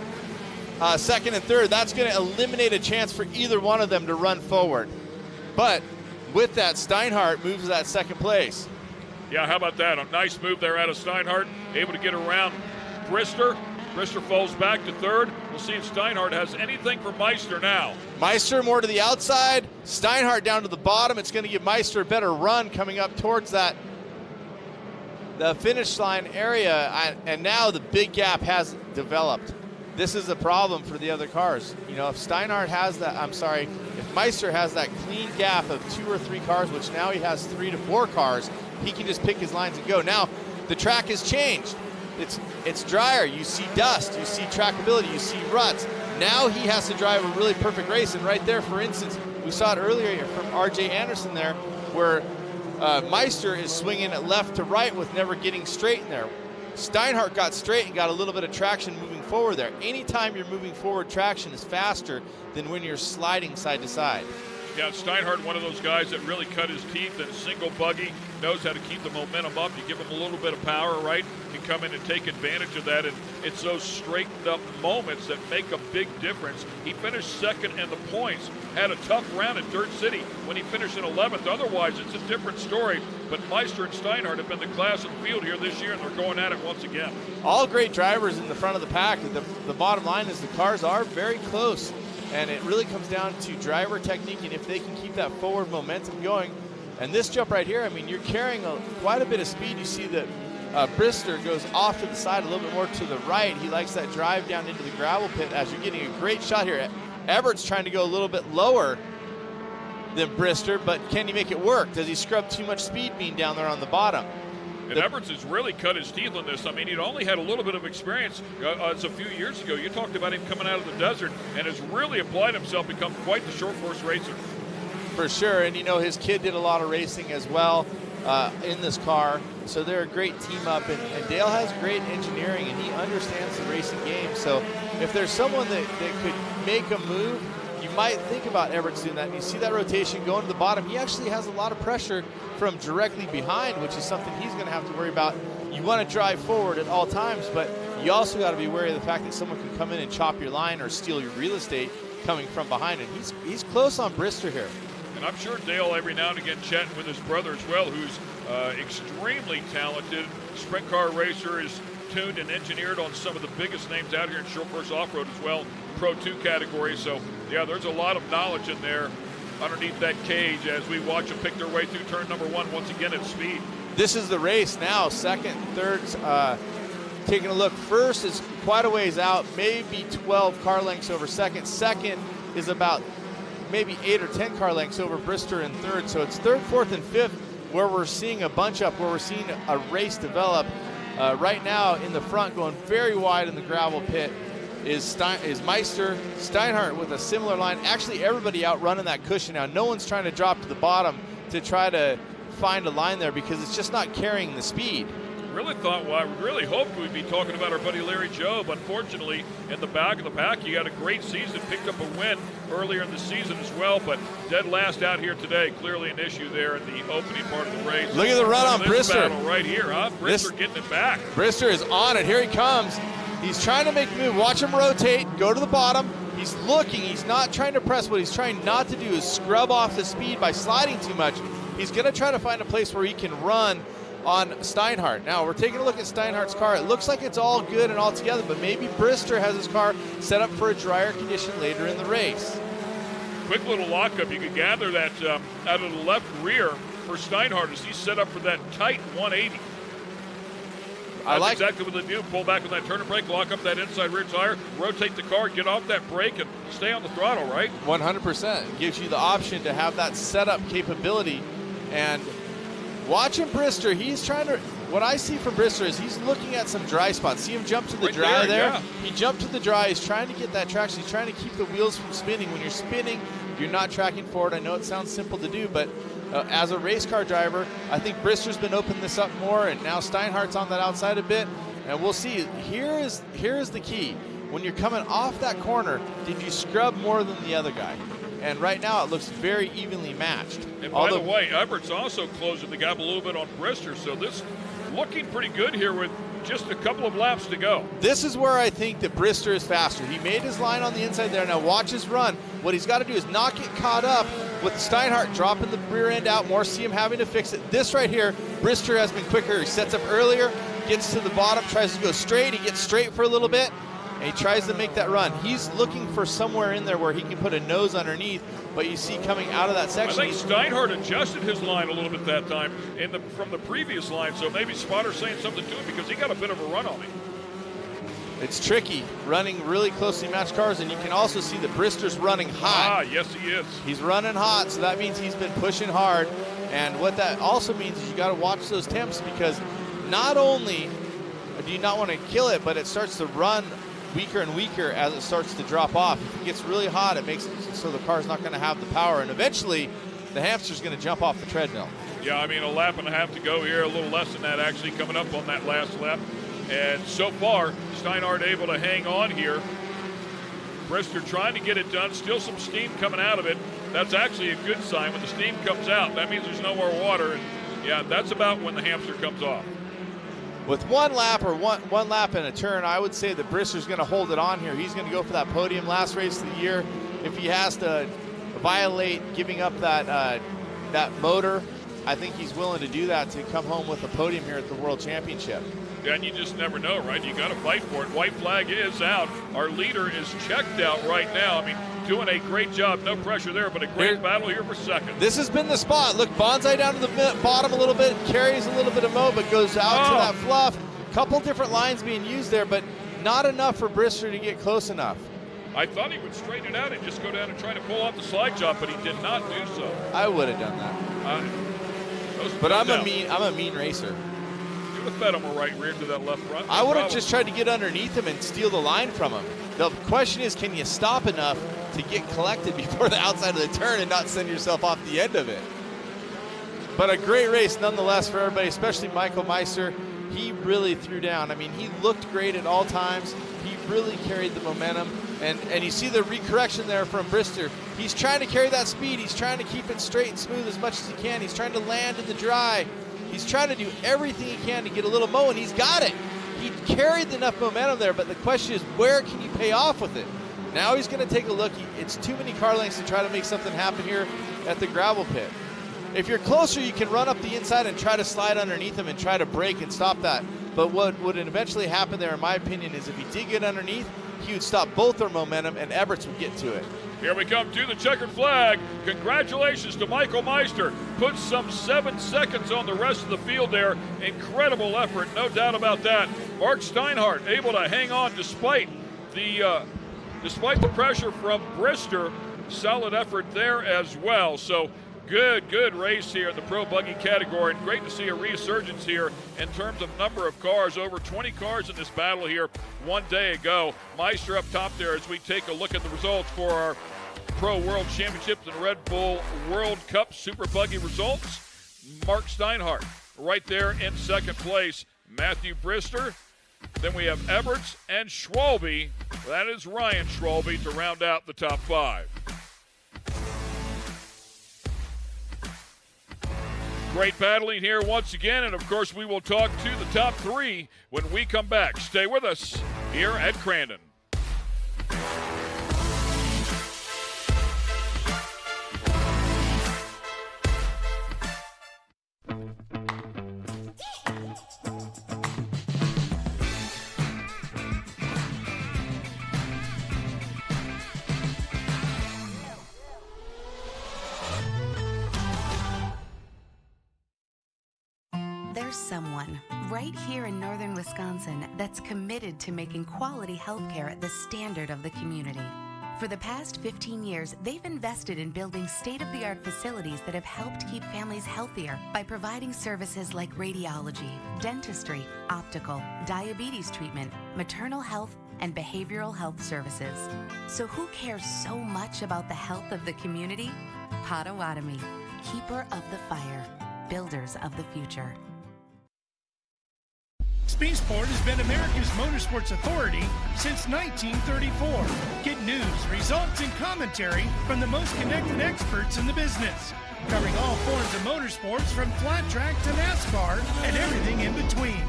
second and third. That's going to eliminate a chance for either one of them to run forward. But with that, Steinhardt moves to that second place. Yeah, how about that? A nice move there out of Steinhardt, able to get around Brister. Brister falls back to third. We'll see if Steinhardt has anything for Meister now. Meister more to the outside, Steinhardt down to the bottom. It's going to give Meister a better run coming up towards the finish line area, and now the big gap has developed. This is a problem for the other cars. You know, if Steinhardt has that, if Meister has that clean gap of 2 or 3 cars, which now he has 3 to 4 cars, he can just pick his lines and go. Now, the track has changed. It's drier. You see dust. You see trackability. You see ruts. Now he has to drive a really perfect race. And right there, for instance, we saw it earlier from R.J. Anderson there, where Meister is swinging it left to right with never getting straight in there. Steinhardt got straight and got a little bit of traction moving forward there. Anytime you're moving forward, traction is faster than when you're sliding side to side. Yeah, Steinhardt, one of those guys that really cut his teeth in a single buggy, knows how to keep the momentum up. You give him a little bit of power, right? Can come in and take advantage of that, and it's those straightened up moments that make a big difference. He finished second in the points, had a tough round at Dirt City when he finished in 11th. Otherwise, it's a different story, but Meister and Steinhardt have been the class of the field here this year, and they're going at it once again. All great drivers in the front of the pack. The bottom line is the cars are very close. And it really comes down to driver technique and if they can keep that forward momentum going. And this jump right here, I mean, you're carrying quite a bit of speed. You see that Brister goes off to the side a little bit more to the right. He likes that drive down into the gravel pit as you're getting a great shot here. Everett's trying to go a little bit lower than Brister, but can he make it work? Does he scrub too much speed being down there on the bottom? And Everts has really cut his teeth on this. I mean, he'd only had a little bit of experience. It's a few years ago. You talked about him coming out of the desert and has really applied himself, become quite the short course racer. For sure, and you know, his kid did a lot of racing as well in this car. So they're a great team up, and Dale has great engineering, and he understands the racing game. So if there's someone that could make a move, you might think about Everett doing that. And you see that rotation going to the bottom. He actually has a lot of pressure from directly behind, which is something he's going to have to worry about. You want to drive forward at all times, but you also got to be wary of the fact that someone can come in and chop your line or steal your real estate coming from behind. And he's close on Brister here. And I'm sure Dale every now and again chatting with his brother as well, who's extremely talented. Sprint car racer, is tuned and engineered on some of the biggest names out here in short course off-road as well, Pro 2 category. So, yeah, there's a lot of knowledge in there underneath that cage as we watch them pick their way through turn number 1 once again at speed. This is the race now. Second, third, taking a look. First is quite a ways out, maybe 12 car lengths over second. Second is about maybe 8 or 10 car lengths over Brister in third. So it's third, fourth, and fifth where we're seeing a bunch up, where we're seeing a race develop. Right now in the front, going very wide in the gravel pit, is Meister. Steinhardt with a similar line. Actually, everybody out running that cushion now. No one's trying to drop to the bottom to try to find a line there because it's just not carrying the speed. Really hoped we'd be talking about our buddy Larry Jobe. Unfortunately, in the back of the pack, he had a great season, picked up a win earlier in the season as well, but dead last out here today. Clearly an issue there in the opening part of the race. Look at the run on Brister. Battle right here, huh? Brister getting it back. Brister is on it. Here he comes. He's trying to make a move. Watch him rotate, go to the bottom. He's looking. He's not trying to press. What he's trying not to do is scrub off the speed by sliding too much. He's going to try to find a place where he can run on Steinhardt. Now, we're taking a look at Steinhardt's car. It looks like it's all good and all together, but maybe Brister has his car set up for a drier condition later in the race. Quick little lockup. You could gather that out of the left rear for Steinhardt as he's set up for that tight 180. That's exactly what they do. Pull back on that turner brake, lock up that inside rear tire, rotate the car, get off that brake, and stay on the throttle, right? 100%. It gives you the option to have that setup capability. And watching Brister, he's trying to, what I see from Brister is he's looking at some dry spots. See him jump to the Right dry there? yeah. He jumped to the dry. He's trying to get that traction. He's trying to keep the wheels from spinning. When you're spinning, you're not tracking forward. I know it sounds simple to do, but as a race car driver, I think Brister's been opening this up more, and now Steinhardt's on that outside a bit, and we'll see. Here is the key. When you're coming off that corner, did you scrub more than the other guy? And right now, it looks very evenly matched. And by the way, Everett's also closing the gap a little bit on Brister, so this looking pretty good here with just a couple of laps to go. This is where I think that Brister is faster. He made his line on the inside there. Now watch his run. What he's got to do is not get caught up with Steinhardt dropping the rear end out more, see him having to fix it. This right here, Brister has been quicker. He sets up earlier, gets to the bottom, tries to go straight. He gets straight for a little bit, and he tries to make that run. He's looking for somewhere in there where he can put a nose underneath, but you see coming out of that section. I think Steinhardt adjusted his line a little bit that time from the previous line, so maybe Spotter's saying something to him because he got a bit of a run on him. It's tricky running really closely matched cars, and you can also see that Brister's running hot. Yes, he is. He's running hot, so that means he's been pushing hard. And what that also means is you got to watch those temps, because not only do you not want to kill it, but it starts to run weaker and weaker as it starts to drop off. If it gets really hot, it makes it so the car's not going to have the power, and eventually the hamster's going to jump off the treadmill. Yeah, I mean, a lap and a half to go here, a little less than that actually coming up on that last lap. And so far, Steinhardt able to hang on here. Brister trying to get it done. Still some steam coming out of it. That's actually a good sign. When the steam comes out, that means there's no more water. And yeah, that's about when the hamster comes off. With one lap or one lap and a turn, I would say that Brister's going to hold it on here. He's going to go for that podium last race of the year. If he has to violate giving up that motor, I think he's willing to do that to come home with a podium here at the World Championship. Yeah, and you just never know, right? You got to fight for it. White flag is out. Our leader is checked out right now. I mean, doing a great job. No pressure there, but a great battle here for second. This has been the spot. Look, Bonsai down to the bottom a little bit, carries a little bit of mo, but goes out to that fluff. Couple different lines being used there, but not enough for Brister to get close enough. I thought he would straighten it out and just go down and try to pull off the slide job, but he did not do so. I would have done that. But I'm a mean racer. You would have fed him a right rear to that left front. I would have just tried to get underneath him and steal the line from him. The question is, can you stop enough to get collected before the outside of the turn and not send yourself off the end of it? But a great race nonetheless for everybody, especially Michael Meister. He really threw down. I mean, he looked great at all times. He really carried the momentum. And you see the recorrection there from Brister. He's trying to carry that speed. He's trying to keep it straight and smooth as much as he can. He's trying to land in the dry. He's trying to do everything he can to get a little mo, and he's got it. He carried enough momentum there, but the question is, where can you pay off with it? Now he's going to take a look. It's too many car lengths to try to make something happen here at the gravel pit. If you're closer, you can run up the inside and try to slide underneath him and try to break and stop that. But what would eventually happen there, in my opinion, is if he did get underneath, he would stop both their momentum and Everett's would get to it. Here we come to the checkered flag. Congratulations to Michael Meister. Puts some 7 seconds on the rest of the field there. Incredible effort, no doubt about that. Mark Steinhardt able to hang on despite the pressure from Brister. Solid effort there as well. So good race here in the Pro Buggy category. And great to see a resurgence here in terms of number of cars. Over 20 cars in this battle here one day ago. Meister up top there as we take a look at the results for our Pro World Championships and Red Bull World Cup Super Buggy results. Mark Steinhardt right there in second place. Matthew Brister. Then we have Everts and Schwalbe. That is Ryan Schwalbe to round out the top 5. Great battling here once again, and of course we will talk to the top 3 when we come back. Stay with us here at Crandon. There's someone right here in northern Wisconsin that's committed to making quality healthcare the standard of the community. For the past 15 years, they've invested in building state-of-the-art facilities that have helped keep families healthier by providing services like radiology, dentistry, optical, diabetes treatment, maternal health, and behavioral health services. So who cares so much about the health of the community? Potawatomi, keeper of the fire, builders of the future. Speedsport has been America's motorsports authority since 1934. Get news, results, and commentary from the most connected experts in the business, covering all forms of motorsports from flat track to NASCAR and everything in between.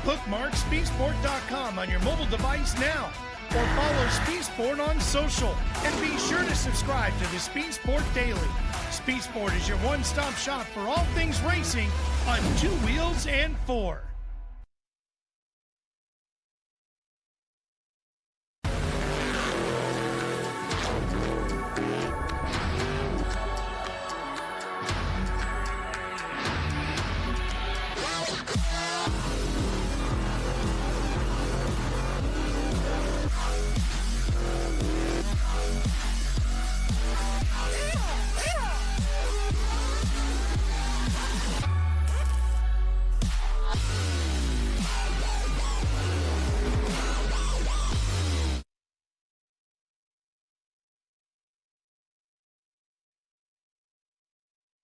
Bookmark speedsport.com on your mobile device now, or follow Speedsport on social, and be sure to subscribe to the Speedsport Daily. Speedsport is your one-stop shop for all things racing on 2 wheels and 4.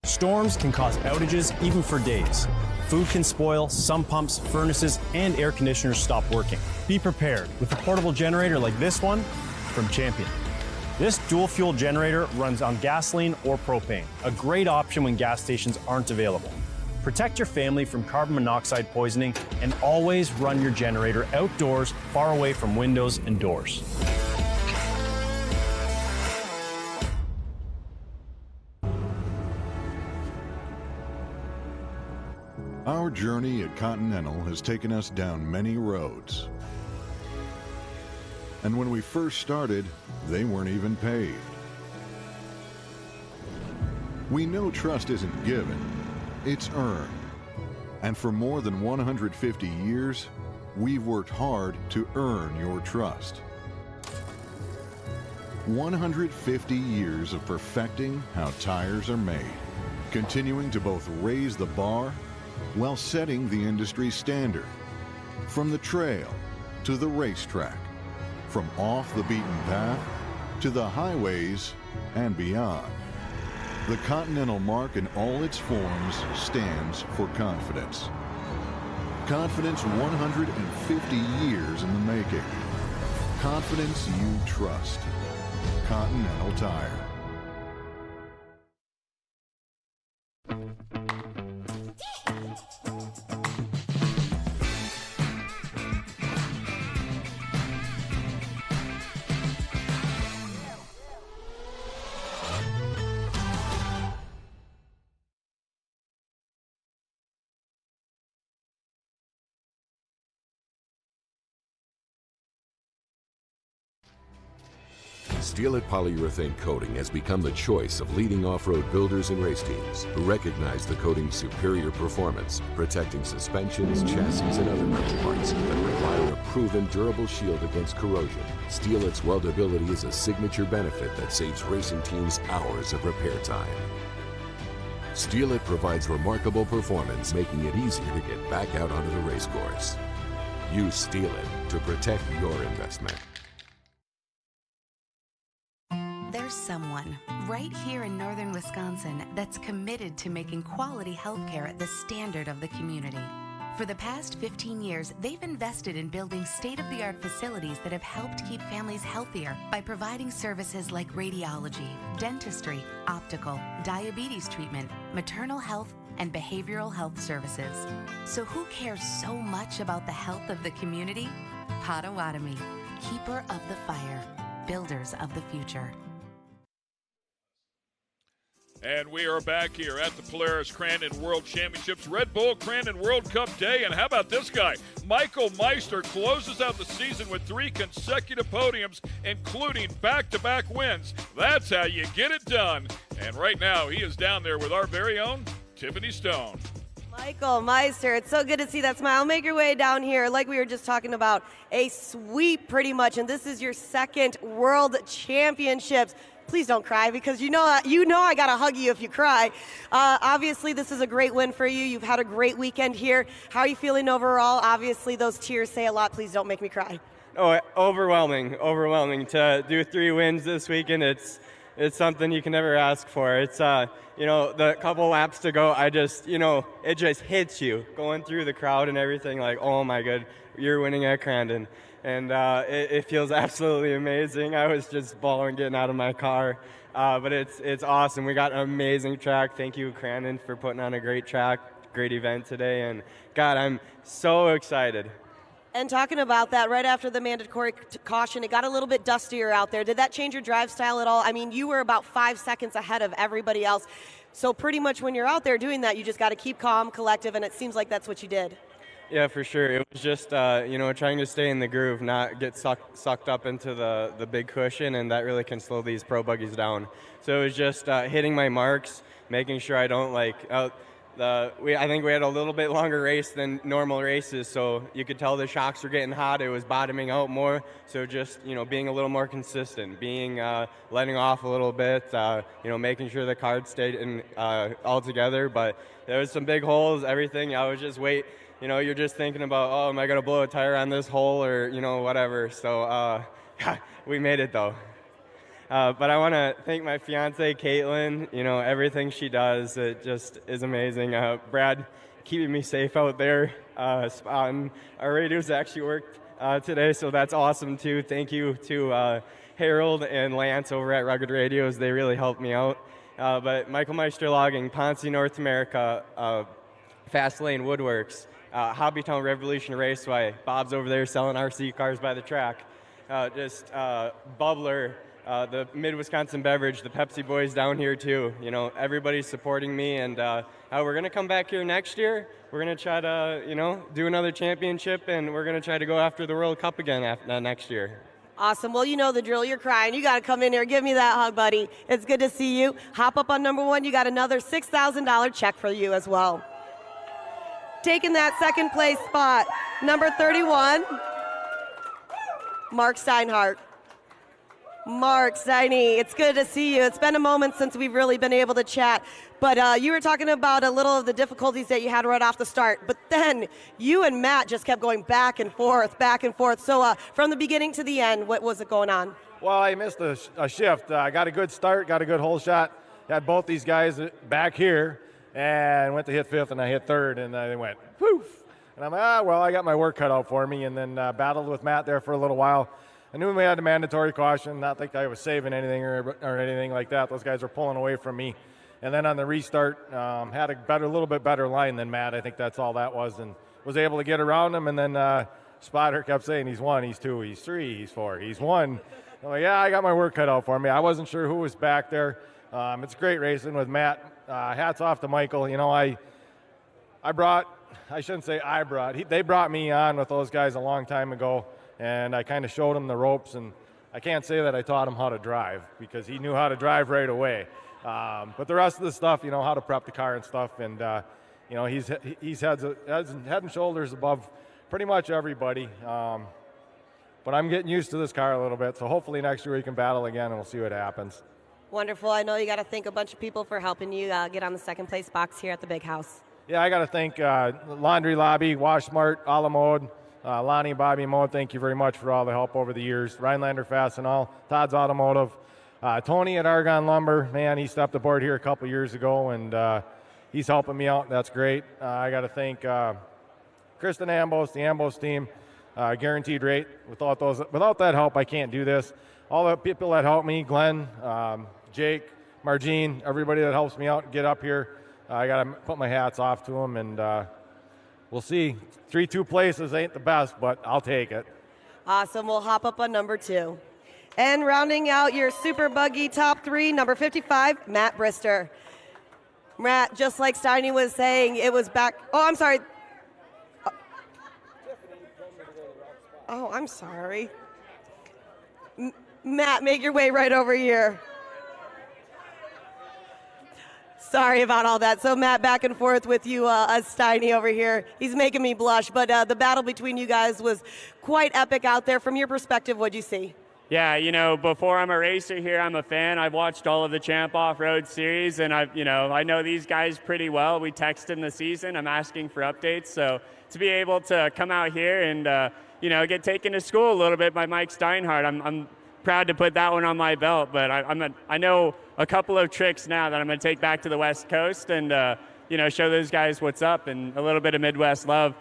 Storms can cause outages even for days. Food can spoil, some pumps, furnaces, and air conditioners stop working. Be prepared with a portable generator like this one from Champion. This dual fuel generator runs on gasoline or propane, a great option when gas stations aren't available. Protect your family from carbon monoxide poisoning and always run your generator outdoors, far away from windows and doors. Our journey at Continental has taken us down many roads. And when we first started, they weren't even paved. We know trust isn't given, it's earned. And for more than 150 years, we've worked hard to earn your trust. 150 years of perfecting how tires are made, continuing to both raise the bar while setting the industry standard. From the trail to the racetrack, from off the beaten path to the highways and beyond. The Continental mark in all its forms stands for confidence. Confidence 150 years in the making. Confidence you trust. Continental Tire. Steel-It polyurethane coating has become the choice of leading off-road builders and race teams who recognize the coating's superior performance, protecting suspensions, chassis, and other metal parts that require a proven durable shield against corrosion. Steel-It's weldability is a signature benefit that saves racing teams hours of repair time. Steel-It provides remarkable performance, making it easier to get back out onto the race course. Use Steel-It to protect your investment. There's someone right here in northern Wisconsin that's committed to making quality healthcare the standard of the community. For the past 15 years, they've invested in building state-of-the-art facilities that have helped keep families healthier by providing services like radiology, dentistry, optical, diabetes treatment, maternal health, and behavioral health services. So who cares so much about the health of the community? Potawatomi, keeper of the fire, builders of the future. And we are back here at the Polaris Crandon World Championships Red Bull Crandon World Cup Day. And how about this guy? Michael Meister closes out the season with 3 consecutive podiums, including back-to-back wins. That's how you get it done. And right now, he is down there with our very own Tiffany Stone. Michael Meister, it's so good to see that smile. Make your way down here. Like we were just talking about, a sweep pretty much, and this is your second World Championships. Please don't cry, because you know I gotta hug you if you cry. Obviously, this is a great win for you. You've had a great weekend here. How are you feeling overall? Obviously, those tears say a lot. Please don't make me cry. Oh, overwhelming to do 3 wins this weekend. It's something you can never ask for. It's the couple laps to go, it just hits you going through the crowd and everything, like, oh my god, you're winning at Crandon. And it feels absolutely amazing. I was just bawling getting out of my car. But it's awesome. We got an amazing track. Thank you, Crandon, for putting on a great track, great event today. And God, I'm so excited. And talking about that, right after the mandatory caution, it got a little bit dustier out there. Did that change your drive style at all? I mean, you were about 5 seconds ahead of everybody else. So pretty much when you're out there doing that, you just got to keep calm, collective, and it seems like that's what you did. Yeah, for sure. It was just, trying to stay in the groove, not get sucked up into the big cushion, and that really can slow these pro buggies down. So it was just hitting my marks, making sure I don't I think we had a little bit longer race than normal races, so you could tell the shocks were getting hot. It was bottoming out more, so just being a little more consistent, letting off a little bit, making sure the card stayed in all together. But there was some big holes, everything. I was just you're just thinking about, oh, am I gonna blow a tire on this hole or whatever. So we made it though. But I want to thank my fiance, Caitlin. Everything she does, it just is amazing. Brad keeping me safe out there. Our radios actually worked today, so that's awesome too. Thank you to Harold and Lance over at Rugged Radios. They really helped me out. But Michael Meister Logging, Ponce North America, Fast Lane Woodworks, Hobbytown Revolution Raceway. Bob's over there selling RC cars by the track. Bubbler. The Mid-Wisconsin Beverage, the Pepsi boys down here too. Everybody's supporting me, and we're going to come back here next year. We're going to try to, do another championship, and we're going to try to go after the World Cup again next year. Awesome. Well, you know the drill. You're crying. You got to come in here. Give me that hug, buddy. It's good to see you. Hop up on number 1. You got another $6,000 check for you as well. Taking that second place spot, number 31, Mark Steinhardt. Mark Steiny, it's good to see you. It's been a moment since we've really been able to chat, but you were talking about a little of the difficulties that you had right off the start, but then you and Matt just kept going back and forth. So from the beginning to the end, what was it going on? Well, I missed a shift. I got a good start, got a good hole shot, had both these guys back here, and went to hit 5th, and I hit 3rd, and they went poof. And I'm like, I got my work cut out for me, and then battled with Matt there for a little while. I knew we had a mandatory caution, not think I was saving anything or anything like that. Those guys were pulling away from me. And then on the restart, had a little bit better line than Matt. I think that's all that was, and was able to get around him. And then Spotter kept saying he's 1, he's 2, he's 3, he's 4, he's 1. I'm like, I got my work cut out for me. I wasn't sure who was back there. It's great racing with Matt. Hats off to Michael. They brought me on with those guys a long time ago. And I kind of showed him the ropes, and I can't say that I taught him how to drive because he knew how to drive right away. But the rest of the stuff, how to prep the car and stuff, and he's head and shoulders above pretty much everybody. But I'm getting used to this car a little bit, so hopefully next year we can battle again, and we'll see what happens. Wonderful. I know you got to thank a bunch of people for helping you get on the second place box here at the Big House. Yeah, I got to thank Laundry Lobby, Wash Smart, Alamode. Lonnie, Bobby, Mo, thank you very much for all the help over the years. Rhinelander Fastenal, Todd's Automotive, Tony at Argonne Lumber. Man, he stepped aboard here a couple years ago, and he's helping me out. That's great. I got to thank Kristen Ambos, the Ambos team, guaranteed rate. Without that help, I can't do this. All the people that help me, Glenn, Jake, Margene, everybody that helps me out get up here. I got to put my hats off to them, and we'll see. 3-2 places ain't the best, but I'll take it. Awesome. We'll hop up on number 2. And rounding out your Super Buggy top 3, number 55, Matt Brister. Matt, just like Steiny was saying, it was back. Oh, I'm sorry. Oh, I'm sorry. Matt, make your way right over here. Sorry about all that. So, Matt, back and forth with you, Steiny over here. He's making me blush, but the battle between you guys was quite epic out there. From your perspective, what'd you see? Yeah, you know, before I'm a racer here, I'm a fan. I've watched all of the Champ Off-Road series, and I know these guys pretty well. We text in the season. I'm asking for updates. So to be able to come out here and, get taken to school a little bit by Mike Steinhardt, I'm proud to put that one on my belt. But I know a couple of tricks now that I'm going to take back to the West Coast and, show those guys what's up and a little bit of Midwest love.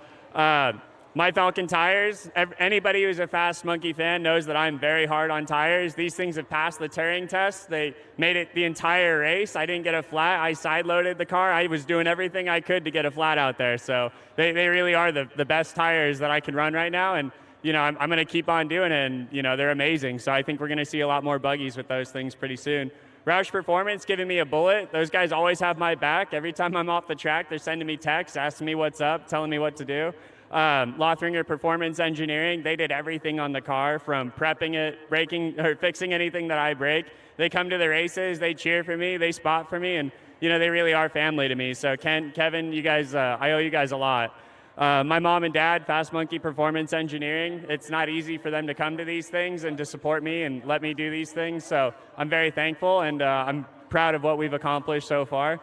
My Falcon tires, anybody who's a Fast Monkey fan knows that I'm very hard on tires. These things have passed the Turing test. They made it the entire race. I didn't get a flat. I side-loaded the car. I was doing everything I could to get a flat out there. So they really are the best tires that I can run right now. And, I'm going to keep on doing it. And, they're amazing. So I think we're going to see a lot more buggies with those things pretty soon. Roush Performance giving me a bullet. Those guys always have my back. Every time I'm off the track, they're sending me texts, asking me what's up, telling me what to do. Lothringer Performance Engineering, they did everything on the car from prepping it, breaking, or fixing anything that I break. They come to the races, they cheer for me, they spot for me, and they really are family to me. So Kevin, you guys, I owe you guys a lot. My mom and dad, Fast Monkey Performance Engineering, it's not easy for them to come to these things and to support me and let me do these things. So I'm very thankful, and I'm proud of what we've accomplished so far.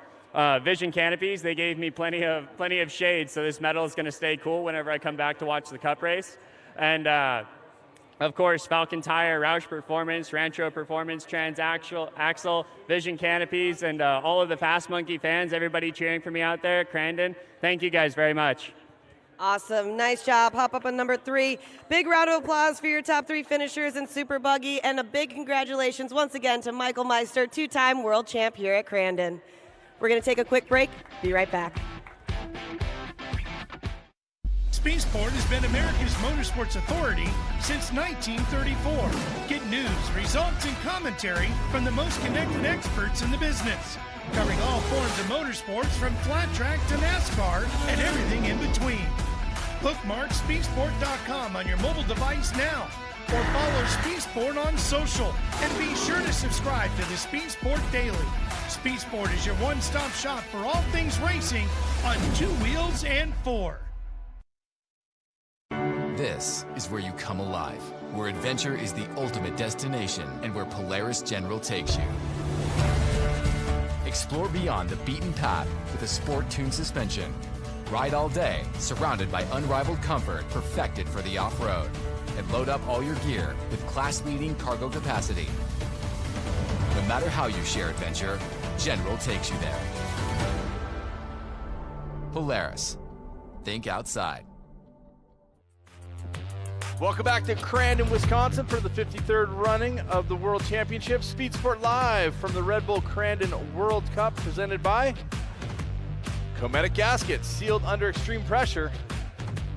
Vision Canopies, they gave me plenty of shade, so this metal is going to stay cool whenever I come back to watch the Cup race. And of course, Falcon Tire, Roush Performance, Rancho Performance, Axle, Vision Canopies, and all of the Fast Monkey fans, everybody cheering for me out there at Crandon. Thank you guys very much. Awesome. Nice job. Hop up on number 3. Big round of applause for your top 3 finishers in Super Buggy, and a big congratulations once again to Michael Meister, 2-time world champ here at Crandon. We're going to take a quick break. Be right back. Speed Sport has been America's motorsports authority since 1934. Get news, results, and commentary from the most connected experts in the business, covering all forms of motorsports from flat track to NASCAR and everything in between. Bookmark speedsport.com on your mobile device now, or follow Speed Sport on social, and be sure to subscribe to the Speed Sport Daily. Speed Sport is your one-stop shop for all things racing on 2 wheels and 4. This is where you come alive, where adventure is the ultimate destination, and where Polaris General takes you. Explore beyond the beaten path with a sport-tuned suspension. Ride all day, surrounded by unrivaled comfort perfected for the off-road. And load up all your gear with class-leading cargo capacity. No matter how you share adventure, General takes you there. Polaris. Think outside. Welcome back to Crandon, Wisconsin for the 53rd running of the World Championship. Speed Sport live from the Red Bull Crandon World Cup, presented by Cometic Gaskets, sealed under extreme pressure,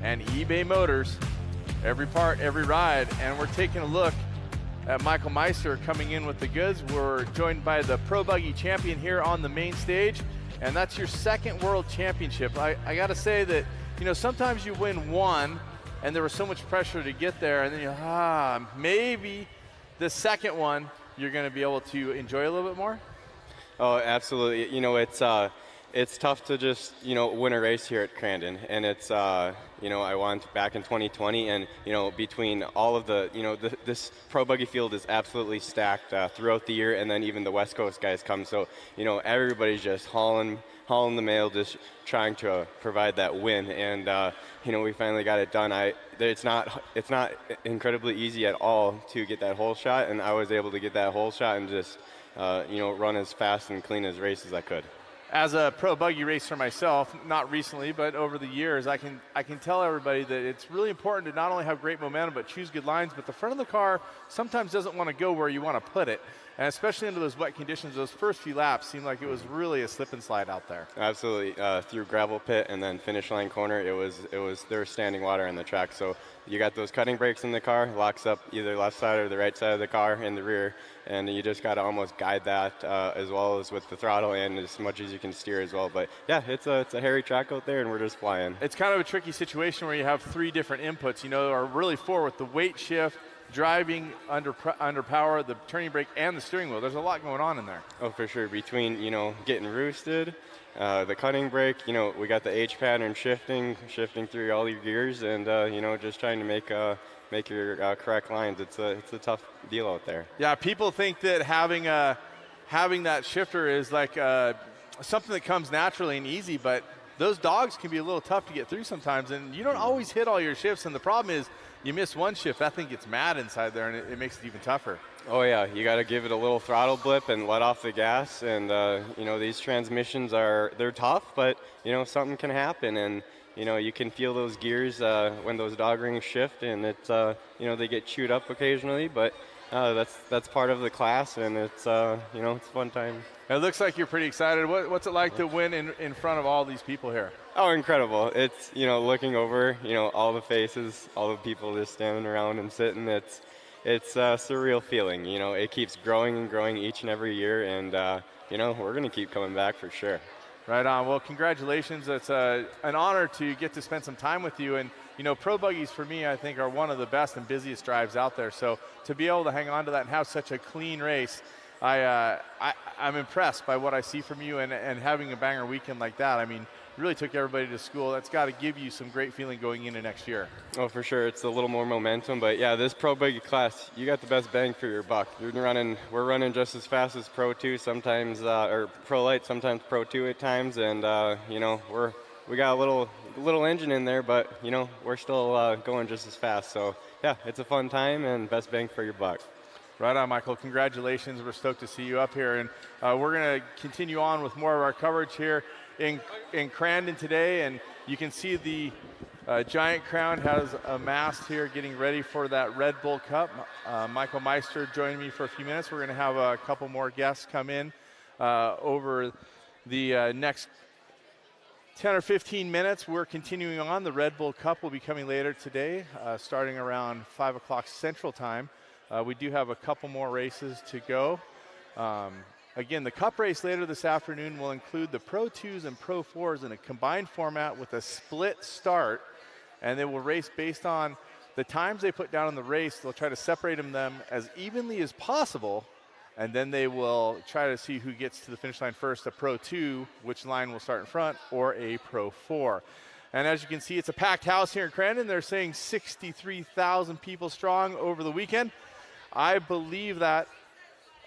and eBay Motors. Every part, every ride. And we're taking a look at Michael Meister coming in with the goods. We're joined by the Pro Buggy champion here on the main stage, and that's your 2nd World Championship. I got to say that, sometimes you win one, and there was so much pressure to get there, and then maybe the 2nd one you're going to be able to enjoy a little bit more? Oh, absolutely. It's tough to just, win a race here at Crandon. And it's, I won back in 2020. And, between all of the, this Pro Buggy field is absolutely stacked throughout the year. And then even the West Coast guys come. So, everybody's just hauling the mail, just trying to provide that win. And, we finally got it done. It's not incredibly easy at all to get that hole shot. And I was able to get that hole shot and just, run as fast and clean as race as I could. As a Pro Buggy racer myself, not recently, but over the years, I can tell everybody that it's really important to not only have great momentum, but choose good lines. But the front of the car sometimes doesn't want to go where you want to put it. And especially under those wet conditions, those first few laps seemed like it was really a slip and slide out there. Absolutely. Through gravel pit and then finish line corner, there was standing water on the track. So you got those cutting brakes in the car, locks up either left side or the right side of the car in the rear. And you just got to almost guide that as well as with the throttle and as much as you can steer as well. But yeah, it's a hairy track out there, and we're just flying. It's kind of a tricky situation where you have 3 different inputs, or really 4 with the weight shift, driving under power, the turning brake, and the steering wheel. There's a lot going on in there. Oh, for sure. Between, getting roosted, the cutting brake, we got the H pattern shifting through all your gears, and, just trying to make your correct lines. It's a tough deal out there. Yeah, people think that having that shifter is like something that comes naturally and easy, but those dogs can be a little tough to get through sometimes, and you don't always hit all your shifts, and the problem is you miss one shift, that thing gets mad inside there, and it makes it even tougher. Oh yeah, you got to give it a little throttle blip and let off the gas, and these transmissions they're tough, but something can happen, and you can feel those gears when those dog rings shift, and it's they get chewed up occasionally, but that's part of the class, and it's it's a fun time. It looks like you're pretty excited. What's it like to win in front of all these people here? Oh, incredible. It's, looking over, all the faces, all the people just standing around and sitting. It's a surreal feeling. It keeps growing and growing each and every year, and, we're going to keep coming back for sure. Right on. Well, congratulations. It's an honor to get to spend some time with you. And, Pro Buggies, for me, I think, are one of the best and busiest drives out there. So to be able to hang on to that and have such a clean race, I'm impressed by what I see from you, and having a banger weekend like that. I mean, really took everybody to school. That's got to give you some great feeling going into next year. Oh, for sure. It's a little more momentum, but yeah, this Pro Buggy class, you got the best bang for your buck. We're running just as fast as Pro 2 sometimes, or Pro Lite, sometimes Pro 2 at times, and we got a little engine in there, but we're still going just as fast. So yeah, it's a fun time and best bang for your buck. Right on, Michael. Congratulations. We're stoked to see you up here. And we're going to continue on with more of our coverage here in Crandon today. And you can see the giant crowd has amassed here getting ready for that Red Bull Cup. Michael Meister joined me for a few minutes. We're going to have a couple more guests come in over the next 10 or 15 minutes. We're continuing on. The Red Bull Cup will be coming later today, starting around 5 o'clock Central Time. We do have a couple more races to go. Again, the Cup race later this afternoon will include the Pro 2s and Pro 4s in a combined format with a split start, and they will race based on the times they put down in the race. They'll try to separate them as evenly as possible, and then they will try to see who gets to the finish line first, a Pro 2, which line will start in front, or a Pro 4. And as you can see, it's a packed house here in Crandon. They're saying 63,000 people strong over the weekend. I believe that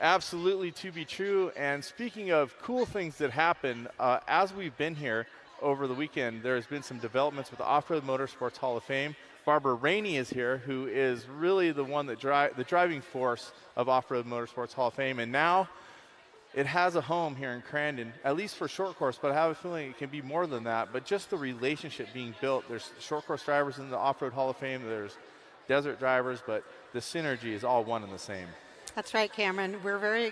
absolutely to be true. And speaking of cool things that happen, as we've been here over the weekend, there has been some developments with the Off-Road Motorsports Hall of Fame. Barbara Rainey is here, who is really the one that the driving force of Off-Road Motorsports Hall of Fame. And now it has a home here in Crandon, at least for short course, but I have a feeling it can be more than that. But just the relationship being built, there's short course drivers in the Off-Road Hall of Fame, there's desert drivers, but the synergy is all one and the same. That's right, Cameron. We're very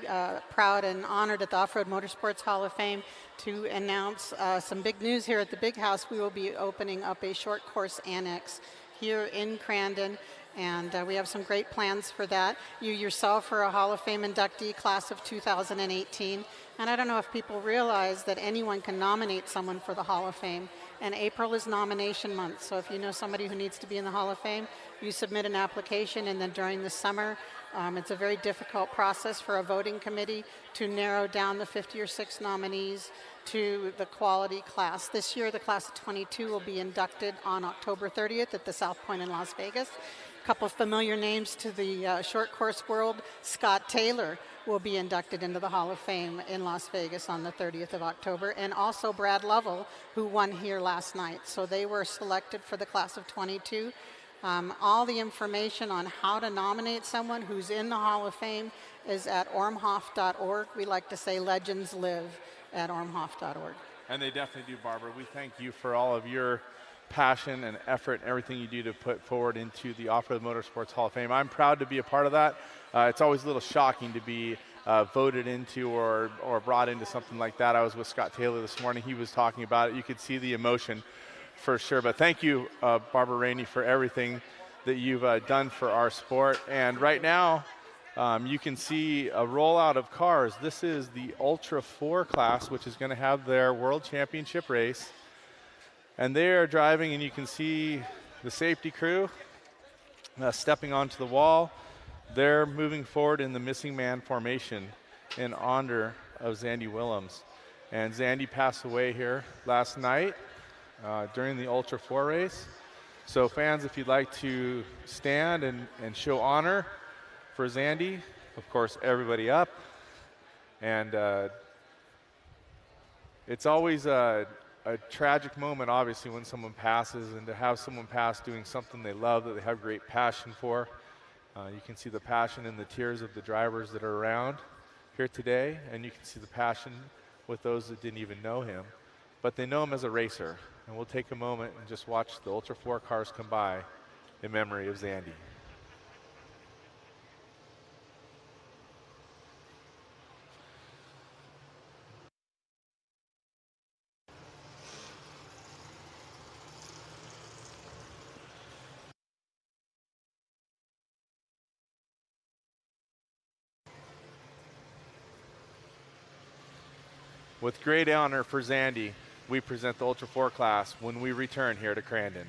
proud and honored at the Off-Road Motorsports Hall of Fame to announce some big news here at the Big House. We will be opening up a short course annex here in Crandon, and we have some great plans for that. You yourself are a Hall of Fame inductee, class of 2018, and I don't know if people realize that anyone can nominate someone for the Hall of Fame, and April is nomination month, so if you know somebody who needs to be in the Hall of Fame, you submit an application, and then during the summer, it's a very difficult process for a voting committee to narrow down the 50 or 6 nominees to the quality class. This year, the class of 22 will be inducted on October 30th at the South Point in Las Vegas. A couple of familiar names to the short course world. Scott Taylor will be inducted into the Hall of Fame in Las Vegas on the 30th of October, and also Brad Lovell, who won here last night. So they were selected for the class of 22. All the information on how to nominate someone who's in the Hall of Fame is at ormhoff.org. We like to say legends live at ormhoff.org. And they definitely do, Barbara. We thank you for all of your passion and effort and everything you do to put forward into the Off-Road Motorsports Hall of Fame. I'm proud to be a part of that. It's always a little shocking to be voted into or brought into something like that. I was with Scott Taylor this morning. He was talking about it. You could see the emotion for sure. But thank you, Barbara Rainey, for everything that you've done for our sport. And right now, you can see a rollout of cars. This is the Ultra 4 class, which is going to have their World Championship race. And they are driving, and you can see the safety crew stepping onto the wall. They're moving forward in the missing man formation in honor of Zandy Willems. And Zandy passed away here last night during the Ultra 4 race. So fans, if you'd like to stand and show honor for Zandy, of course, everybody up. And it's always a tragic moment, obviously, when someone passes, and to have someone pass doing something they love, that they have great passion for. You can see the passion in the tears of the drivers that are around here today, and you can see the passion with those that didn't even know him. But they know him as a racer, and we'll take a moment and just watch the Ultra 4 cars come by in memory of Zandy. With great honor for Zandy, we present the Ultra 4 class when we return here to Crandon.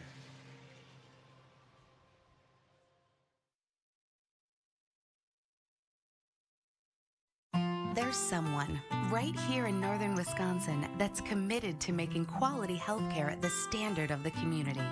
There's someone right here in northern Wisconsin that's committed to making quality healthcare the standard of the community.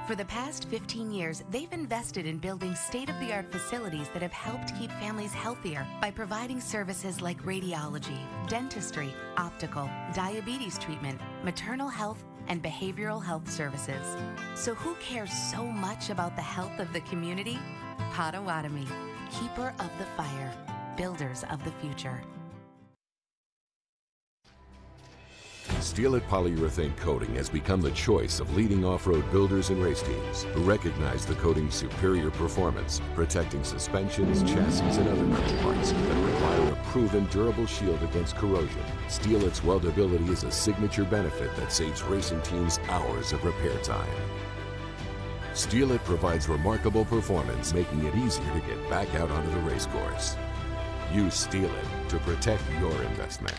For the past 15 years, they've invested in building state-of-the-art facilities that have helped keep families healthier by providing services like radiology, dentistry, optical, diabetes treatment, maternal health, and behavioral health services. So who cares so much about the health of the community? Potawatomi, keeper of the fire, builders of the future. Steel-It polyurethane coating has become the choice of leading off-road builders and race teams who recognize the coating's superior performance, protecting suspensions, chassis, and other metal parts that require a proven durable shield against corrosion. Steel-It's weldability is a signature benefit that saves racing teams hours of repair time. Steel-It provides remarkable performance, making it easier to get back out onto the race course. Use Steel-It to protect your investment.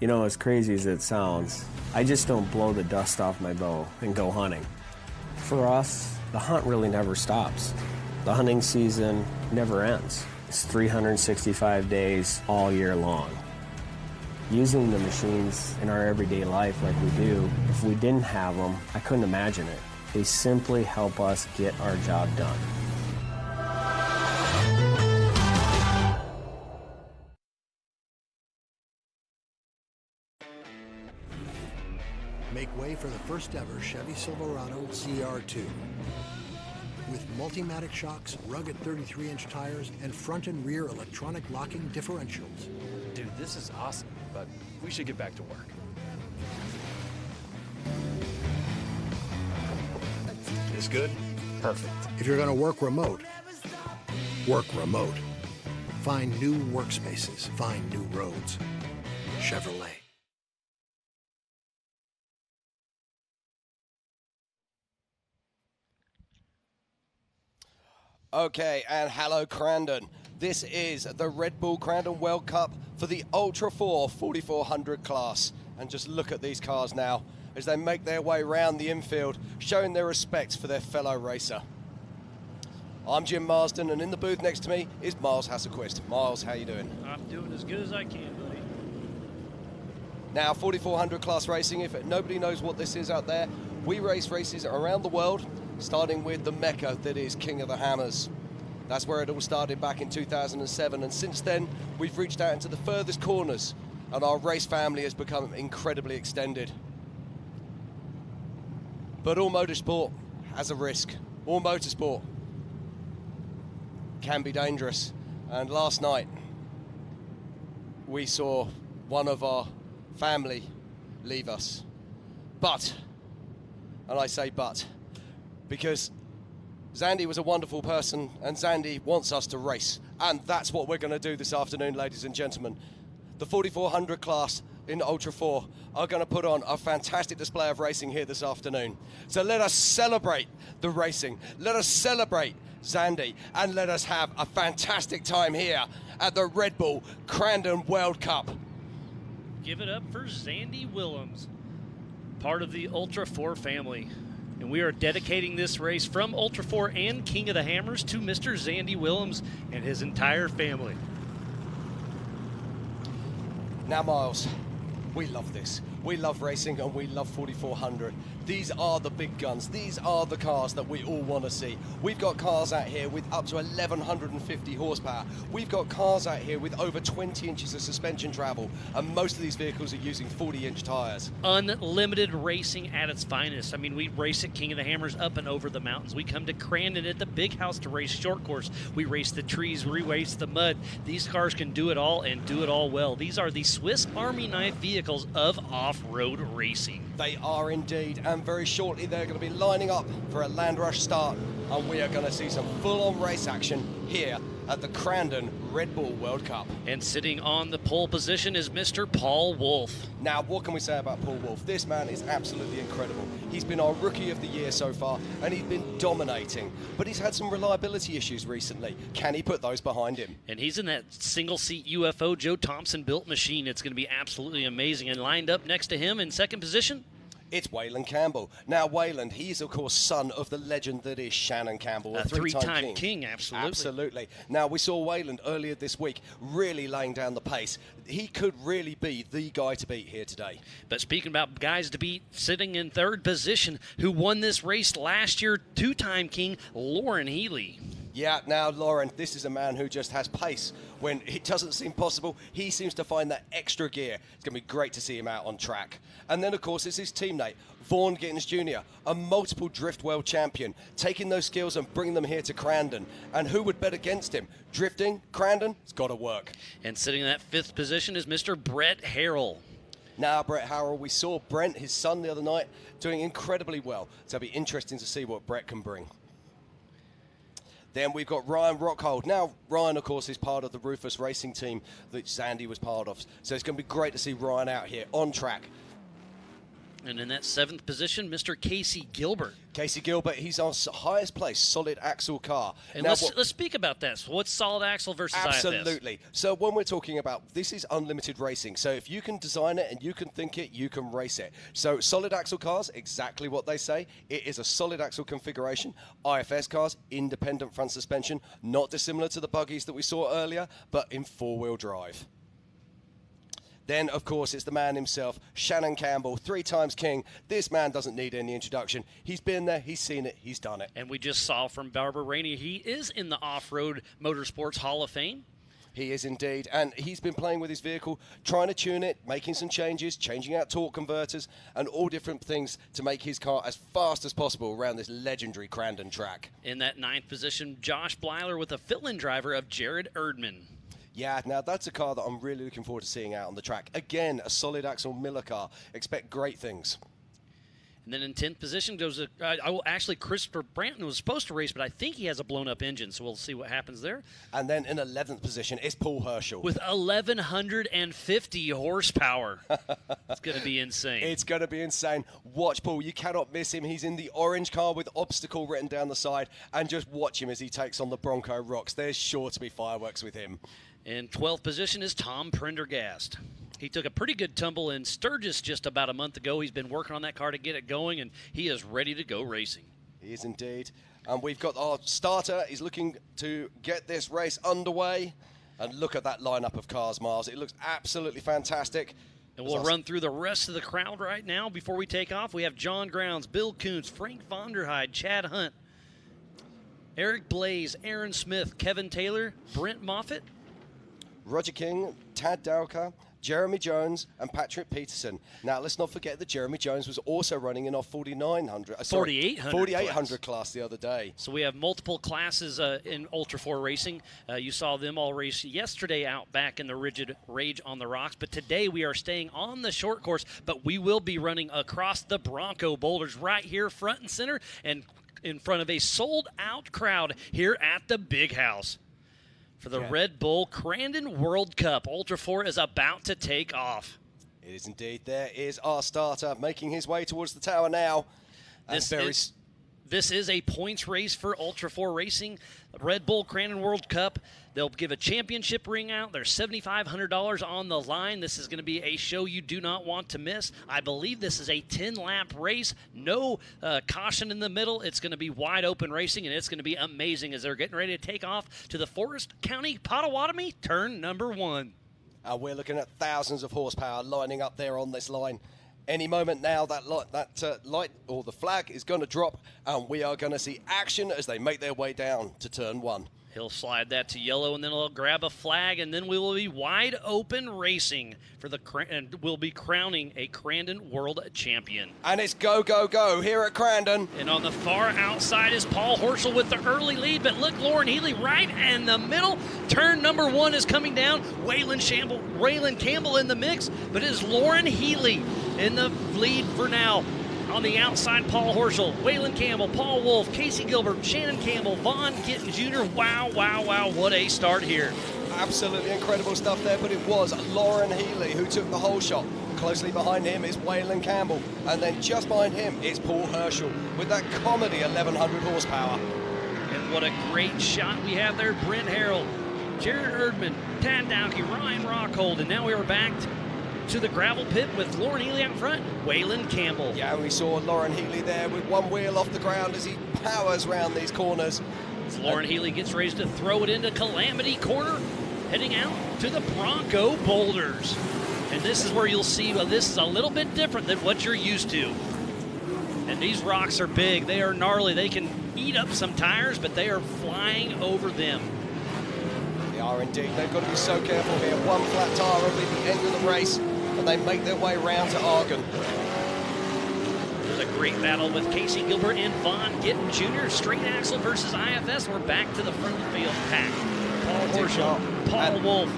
You know, as crazy as it sounds, I just don't blow the dust off my bow and go hunting. For us, the hunt really never stops. The hunting season never ends. It's 365 days all year long. Using the machines in our everyday life like we do, if we didn't have them, I couldn't imagine it. They simply help us get our job done. Make way for the first ever Chevy Silverado CR2. With Multimatic shocks, rugged 33-inch tires, and front and rear electronic locking differentials. Dude, this is awesome, but we should get back to work. This good? Perfect. If you're going to work remote, work remote. Find new workspaces, find new roads. Chevrolet. Okay, and hello Crandon. This is the Red Bull Crandon World Cup for the Ultra 4 4400 class. And just look at these cars now as they make their way round the infield, showing their respect for their fellow racer. I'm Jim Marsden, and in the booth next to me is Miles Hasselquist. Miles, how you doing? I'm doing as good as I can, buddy. Now, 4400 class racing, if nobody knows what this is out there, we race races around the world, starting with the Mecca that is King of the Hammers. That's where it all started back in 2007, and since then, we've reached out into the furthest corners, and our race family has become incredibly extended. But all motorsport has a risk. All motorsport can be dangerous. And last night, we saw one of our family leave us. But, and I say but, because Zandy was a wonderful person, and Zandy wants us to race. And that's what we're going to do this afternoon, ladies and gentlemen. The 4400 class in Ultra 4 are going to put on a fantastic display of racing here this afternoon. So let us celebrate the racing. Let us celebrate Zandy, and let us have a fantastic time here at the Red Bull Crandon World Cup. Give it up for Zandy Willems, part of the Ultra 4 family. And we are dedicating this race from Ultra 4 and King of the Hammers to Mr. Zandy Willems and his entire family. Now, Miles, we love this. We love racing and we love 4400. These are the big guns. These are the cars that we all want to see. We've got cars out here with up to 1150 horsepower. We've got cars out here with over 20 inches of suspension travel, and most of these vehicles are using 40-inch tires. Unlimited racing at its finest. I mean, we race at King of the Hammers up and over the mountains. We come to Crandon at the big house to race short course. We race the trees, we race the mud. These cars can do it all and do it all well. These are the Swiss Army knife vehicles of off-road racing. They are indeed, and very shortly they're going to be lining up for a land rush start, and we are going to see some full-on race action here at the Crandon Red Bull World Cup. And sitting on the pole position is Mr. Paul Wolf. Now, what can we say about Paul Wolf? This man is absolutely incredible. He's been our Rookie of the Year so far, and he's been dominating. But he's had some reliability issues recently. Can he put those behind him? And he's in that single-seat UFO Joe Thompson-built machine. It's going to be absolutely amazing. And lined up next to him in second position, it's Wayland Campbell. Now, Wayland, he's, of course, son of the legend that is Shannon Campbell, a three-time king, absolutely. Absolutely. Now, we saw Wayland earlier this week really laying down the pace. He could really be the guy to beat here today. But speaking about guys to beat, sitting in third position, who won this race last year, two-time king, Lauren Healy. Yeah, now, Lauren, this is a man who just has pace. When it doesn't seem possible, he seems to find that extra gear. It's going to be great to see him out on track. And then, of course, it's his teammate, Vaughn Gittins Jr., a multiple drift world champion, taking those skills and bringing them here to Crandon. And who would bet against him? Drifting, Crandon, it's got to work. And sitting in that fifth position is Mr. Brett Harrell. Now, Brett Harrell, we saw Brent, his son, the other night, doing incredibly well. So it'll be interesting to see what Brett can bring. Then we've got Ryan Rockhold. Now, Ryan, of course, is part of the Rufus Racing team that Zandy was part of. So it's going to be great to see Ryan out here on track. And in that seventh position, Mr. Casey Gilbert. Casey Gilbert, he's our highest place solid axle car. And now, let's speak about that. So what's solid axle versus absolutely. IFS? So when we're talking about, this is unlimited racing. So if you can design it and you can think it, you can race it. So solid axle cars, exactly what they say. It is a solid axle configuration. IFS cars, independent front suspension, not dissimilar to the buggies that we saw earlier, but in four-wheel drive. Then, of course, it's the man himself, Shannon Campbell, 3 times king. This man doesn't need any introduction. He's been there, he's seen it, he's done it. And we just saw from Barbara Rainey, he is in the Off-Road Motorsports Hall of Fame. He is indeed, and he's been playing with his vehicle, trying to tune it, making some changes, changing out torque converters, and all different things to make his car as fast as possible around this legendary Crandon track. In that 9th position, Josh Blyler with a fill-in driver of Jared Erdman. Yeah, now that's a car that I'm really looking forward to seeing out on the track. Again, a solid axle Miller car. Expect great things. And then in 10th position goes, actually, Christopher Branton was supposed to race, but I think he has a blown-up engine, so we'll see what happens there. And then in 11th position is Paul Herschel. With 1,150 horsepower. It's going to be insane. It's going to be insane. Watch Paul. You cannot miss him. He's in the orange car with obstacle written down the side, and just watch him as he takes on the Bronco Rocks. There's sure to be fireworks with him. In 12th position is Tom Prendergast. He took a pretty good tumble in Sturgis just about a month ago. He's been working on that car to get it going, and he is ready to go racing. He is indeed. And we've got our starter. He's looking to get this race underway. And look at that lineup of cars, Miles. It looks absolutely fantastic. And we'll run through the rest of the crowd right now before we take off. We have John Grounds, Bill Kuntz, Frank Vonderheide, Chad Hunt, Eric Blaze, Aaron Smith, Kevin Taylor, Brent Moffitt, Roger King, Tad Dowker, Jeremy Jones, and Patrick Peterson. Now, let's not forget that Jeremy Jones was also running in our 4,800 class the other day. So we have multiple classes in Ultra 4 racing. You saw them all race yesterday out back in the rigid Rage on the Rocks, but today we are staying on the short course, but we will be running across the Bronco boulders right here front and center and in front of a sold-out crowd here at the Big House. For the Red Bull Crandon World Cup, Ultra 4 is about to take off. It is indeed. There is our starter making his way towards the tower now. This is a points race for Ultra 4 Racing, Red Bull Crandon World Cup. They'll give a championship ring out. There's $7,500 on the line. This is going to be a show you do not want to miss. I believe this is a 10-lap race. No caution in the middle. It's going to be wide open racing, and it's going to be amazing as they're getting ready to take off to the Forest County Potawatomi, turn number 1. We're looking at thousands of horsepower lining up there on this line. Any moment now, that light or the flag is going to drop, and we are going to see action as they make their way down to turn 1. He'll slide that to yellow, and then he'll grab a flag, and then we will be wide open racing for and we'll be crowning a Crandon World Champion. And it's go, go, go here at Crandon. And on the far outside is Paul Horschel with the early lead, but look, Lauren Healy right in the middle. Turn number 1 is coming down. Waylon Campbell in the mix, but it is Lauren Healy in the lead for now. On the outside, Paul Horschel, Waylon Campbell, Paul Wolf, Casey Gilbert, Shannon Campbell, Vaughn Gittin Jr. Wow, wow, wow, what a start here. Absolutely incredible stuff there, but it was Lauren Healy who took the whole shot. Closely behind him is Waylon Campbell, and then just behind him is Paul Herschel with that comedy 1,100 horsepower. And what a great shot we have there. Brent Harrell, Jared Erdman, Tad Dowkey, Ryan Rockhold, and now we are back to the gravel pit with Lauren Healy out front, Waylon Campbell. Yeah, we saw Lauren Healy there with one wheel off the ground as he powers round these corners. As Lauren Healy gets ready to throw it into Calamity Corner, heading out to the Bronco Boulders. And this is where you'll see, well, this is a little bit different than what you're used to. And these rocks are big, they are gnarly, they can eat up some tires, but they are flying over them. They are indeed. They've got to be so careful here. One flat tire will be the end of the race, and they make their way round to Argon. There's a great battle with Casey Gilbert and Vaughn Gittin Jr. Straight axle versus IFS. We're back to the front of the field pack. Paul Horschel, Paul Wolf.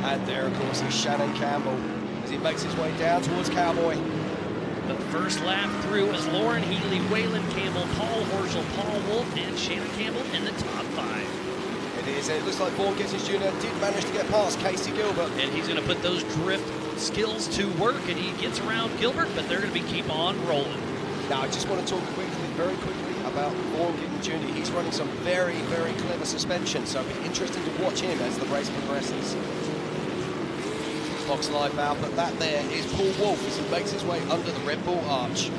And there, of course, is Shannon Campbell as he makes his way down towards Cowboy. The first lap through is Lauren Healy, Waylon Campbell, Paul Horschel, Paul Wolf, and Shannon Campbell in the top 5. It is. It looks like Vaughn Gittins Jr. did manage to get past Casey Gilbert. And he's going to put those drift skills to work, and he gets around Gilbert, but they're going to keep on rolling. Now, I just want to talk very quickly about Vaughn Gittins Jr. He's running some very, very clever suspension, so it'll be interesting to watch him as the race progresses. Fox Live out, but that there is Paul Wolf as he makes his way under the Red Bull arch.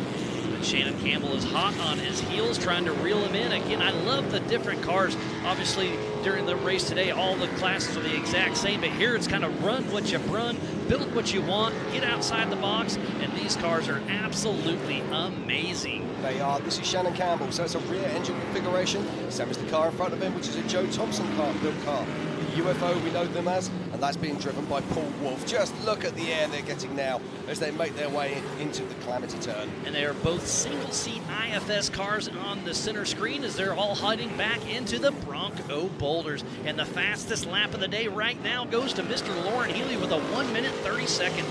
And Shannon Campbell is hot on his heels, trying to reel him in. Again, I love the different cars. Obviously, during the race today, all the classes are the exact same, but here it's kind of run what you run, build what you want, get outside the box, and these cars are absolutely amazing. They are. This is Shannon Campbell, so it's a rear engine configuration, same as the car in front of him, which is a Joe Thompson built car. The UFO we know them as, and that's being driven by Paul Wolf. Just look at the air they're getting now as they make their way into the Calamity Turn. And they are both single-seat IFS cars on the center screen as they're all heading back into the Bronco Boulders. And the fastest lap of the day right now goes to Mr. Lauren Healy with a 1 minute 30 seconds.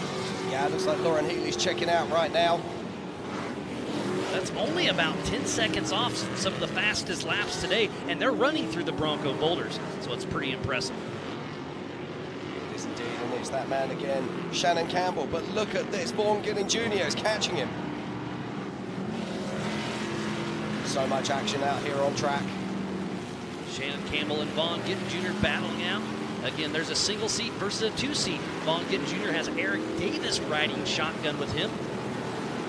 Yeah, it looks like Lauren Healy's checking out right now. That's only about 10 seconds off some of the fastest laps today, and they're running through the Bronco Boulders, so it's pretty impressive. It is indeed, and it's that man again, Shannon Campbell. But look at this, Vaughn Gittins Jr. is catching him. So much action out here on track. Shannon Campbell and Vaughn Gittin Jr. battling out. Again, there's a single seat versus a 2-seat. Vaughn Gittin Jr. has Eric Davis riding shotgun with him.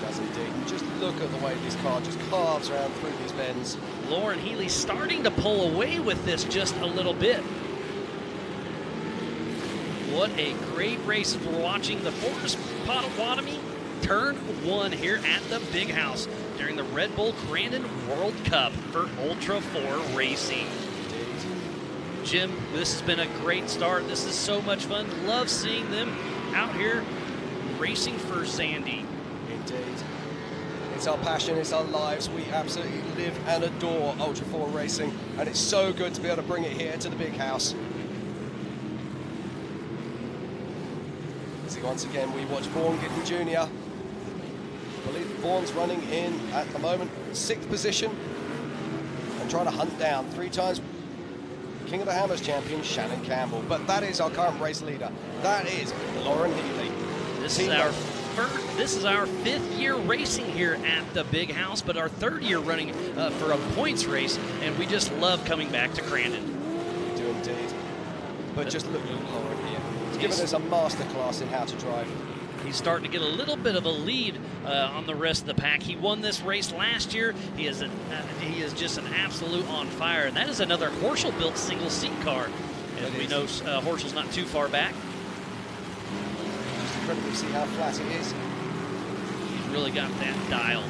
Does indeed. Just look at the way this car just carves around through these bends. Lauren Healy starting to pull away with this just a little bit. What a great race for watching the Forest Potawatomi Turn 1 here at the Big House during the Red Bull Crandon World Cup for Ultra 4 Racing. Jim, this has been a great start. This is so much fun. Love seeing them out here racing for Zandy. Indeed. It's our passion, it's our lives. We absolutely live and adore Ultra 4 racing, and it's so good to be able to bring it here to the Big House. See, once again, we watch Vaughn Gittins Jr. I believe Vaughn's running in, at the moment, 6th position and trying to hunt down 3 times King of the Hammers champion, Shannon Campbell. But that is our current race leader. That is Lauren Healy. This is our this is our 5th year racing here at the Big House, but our 3rd year running for a points race, and we just love coming back to Crandon. We do indeed. But just look at Lauren here. He's given us a masterclass in how to drive. He's starting to get a little bit of a lead on the rest of the pack. He won this race last year. He is just an absolute on fire. And that is another Horschel-built single-seat car. And we know Horschel's not too far back. Just incredible to see how flat it is. He's really got that dial.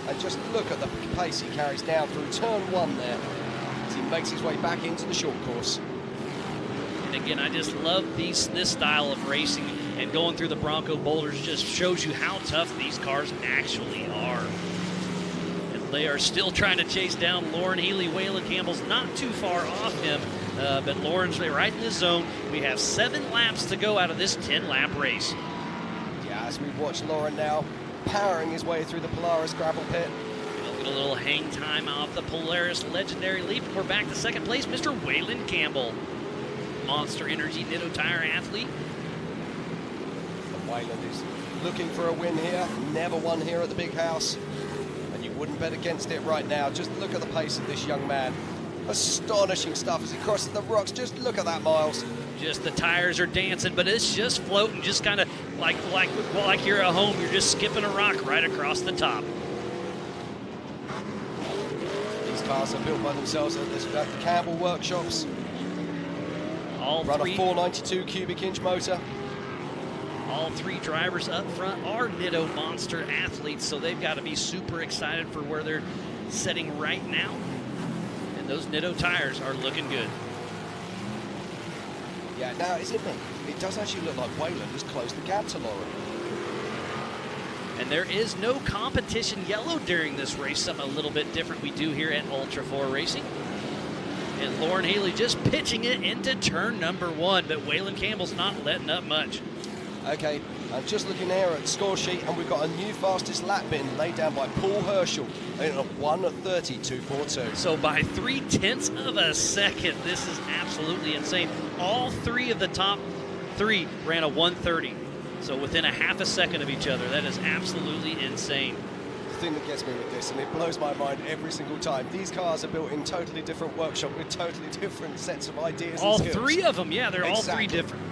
And just look at the pace he carries down through turn 1 there as he makes his way back into the short course. And again, I just love this style of racing, and going through the Bronco boulders just shows you how tough these cars actually are. And they are still trying to chase down Lauren Healy. Waylon Campbell's not too far off him, but Lauren's right in his zone. We have 7 laps to go out of this 10-lap race. Yeah, as we watch Lauren now powering his way through the Polaris gravel pit. We'll get a little hang time off the Polaris legendary leap. We're back to 2nd place, Mr. Waylon Campbell. Monster Energy Nitto Tire athlete. Wayland is looking for a win here. Never won here at the Big House. And you wouldn't bet against it right now. Just look at the pace of this young man. Astonishing stuff as he crosses the rocks. Just look at that, Miles. Just the tires are dancing, but it's just floating, just kind of like you're at home. You're just skipping a rock right across the top. These cars are built by themselves at the Campbell workshops. Run a 492 cubic inch motor. All 3 drivers up front are Nitto Monster athletes, so they've got to be super excited for where they're setting right now. And those Nitto tires are looking good. Yeah, now, isn't it? It does actually look like Waylon has closed the gap to Lauren. And there is no competition yellow during this race, something a little bit different we do here at Ultra 4 Racing. And Lauren Healy just pitching it into turn number 1, but Waylon Campbell's not letting up much. Okay, I'm just looking here at the score sheet, and we've got a new fastest lap bin laid down by Paul Herschel in a 1:30.242. So by 0.3 of a second, this is absolutely insane. All 3 of the top 3 ran a 1:30. So within a half a second of each other. That is absolutely insane. The thing that gets me with this, and it blows my mind every single time, these cars are built in totally different workshops with totally different sets of ideas All and skills. 3 of them, yeah, they're exactly. all 3 different.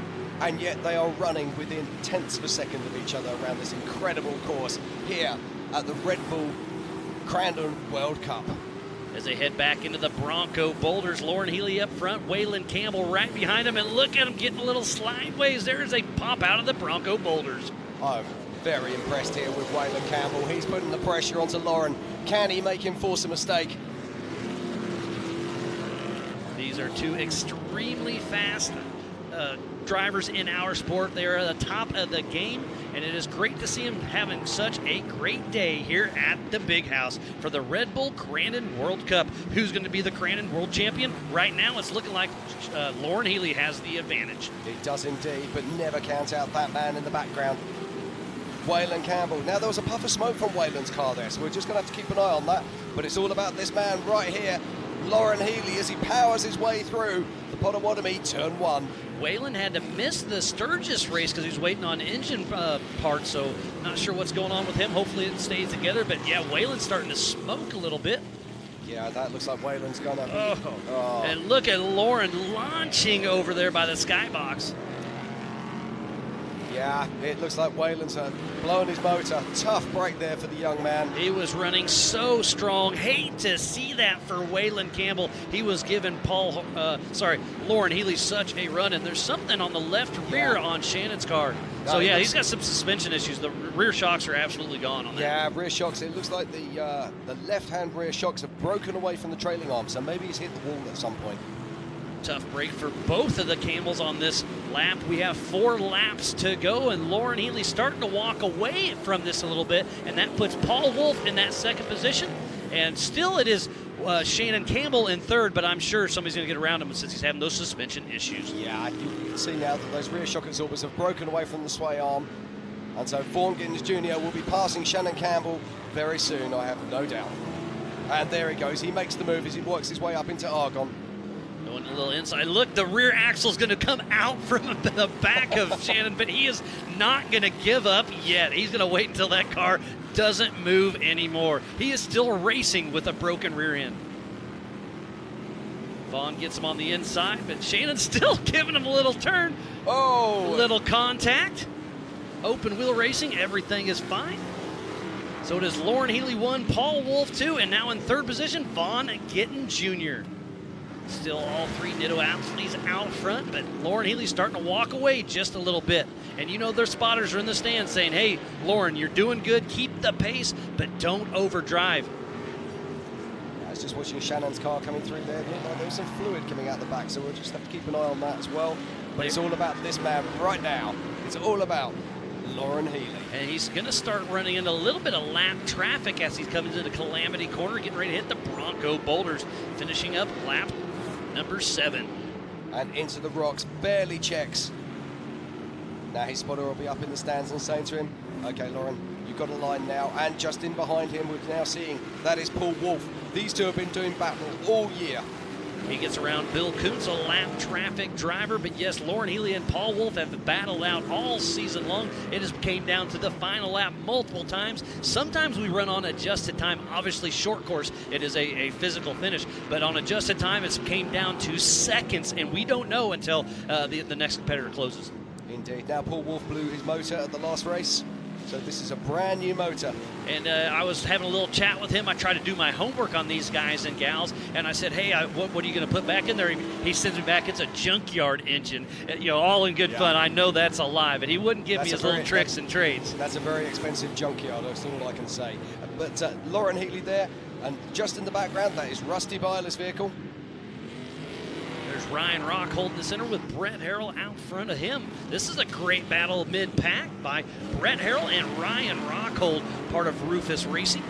And yet they are running within tenths of a second of each other around this incredible course here at the Red Bull Crandon World Cup. As they head back into the Bronco boulders, Lauren Healy up front, Waylon Campbell right behind him, and look at him getting a little slideways there as they pop out of the Bronco boulders. I'm very impressed here with Waylon Campbell. He's putting the pressure onto Lauren. Can he make him force a mistake? These are 2 extremely fast drivers in our sport. They are at the top of the game, and it is great to see them having such a great day here at the Big House for the Red Bull Crandon World Cup. Who's going to be the Crandon World Champion? Right now, it's looking like Lauren Healy has the advantage. It does indeed, but never count out that man in the background. Waylon Campbell. Now, there was a puff of smoke from Waylon's car there, so we're just going to have to keep an eye on that. But it's all about this man right here, Lauren Healy, as he powers his way through the Potawatomi turn 1. Waylon had to miss the Sturgis race because he was waiting on engine parts, so not sure what's going on with him. Hopefully it stays together, but yeah, Waylon's starting to smoke a little bit. Yeah, that looks like Waylon's gonna be... And look at Lauren launching over there by the skybox. Yeah, it looks like Waylon's blowing his motor. Tough break there for the young man. He was running so strong. Hate to see that for Waylon Campbell. He was giving Lauren Healy such a run, and there's something on the left rear on Shannon's car. So yeah, he's got some suspension issues. The rear shocks are absolutely gone on that. Yeah, rear shocks. It looks like the left-hand rear shocks have broken away from the trailing arm, so maybe he's hit the wall at some point. Tough break for both of the Campbells on this lap. We have 4 laps to go, and Lauren Healy starting to walk away from this a little bit, and that puts Paul Wolf in that 2nd position. And still it is Shannon Campbell in 3rd, but I'm sure somebody's going to get around him since he's having those suspension issues. Yeah, you can see now that those rear shock absorbers have broken away from the sway arm. And so Vaughan Gittins Jr. will be passing Shannon Campbell very soon, I have no doubt. And there he goes. He makes the move as he works his way up into Argonne. Going a little inside. Look, the rear axle is going to come out from the back of Shannon, but he is not going to give up yet. He's going to wait until that car doesn't move anymore. He is still racing with a broken rear end. Vaughn gets him on the inside, but Shannon's still giving him a little turn. Oh! A little contact. Open wheel racing, everything is fine. So it is Lauren Healy 1, Paul Wolf 2, and now in third position, Vaughn Gittin Jr. Still all three Nitto athletes out front, but Lauren Healy's starting to walk away just a little bit. And you know their spotters are in the stands saying, hey, Lauren, you're doing good, keep the pace, but don't overdrive. I was just watching Shannon's car coming through there. There was some fluid coming out the back, so we'll just have to keep an eye on that as well. But it's all about this man right now. It's all about Lauren Healy. And he's going to start running into a little bit of lap traffic as he's coming to the Calamity Corner, getting ready to hit the Bronco Boulders, finishing up lap number 7. And into the rocks, barely checks. Now his spotter will be up in the stands and saying to him, okay, Lauren, you've got a line now. And just in behind him, we're now seeing that is Paul Wolf. These two have been doing battle all year. He gets around Bill Kuntz, a lap traffic driver. But yes, Lauren Healy and Paul Wolf have battled out all season long. It has came down to the final lap multiple times. Sometimes we run on adjusted time. Obviously, short course, it is a physical finish. But on adjusted time, it's came down to seconds. And we don't know until the next competitor closes. Indeed. Now Paul Wolf blew his motor at the last race. So this is a brand new motor. And I was having a little chat with him. I try to do my homework on these guys and gals. And I said, hey, what are you going to put back in there? He sends me back, it's a junkyard engine. You know, all in good fun. I know that's a lie, but he wouldn't give me his little tricks and trades. That's a very expensive junkyard, that's all I can say. But Lauren Healy there, and just in the background, that is Rusty Byler's vehicle. There's Ryan Rock holding the center with Brett Harrell out front of him. This is a great battle mid-pack by Brett Harrell and Ryan Rockhold, part of Rufus Racing.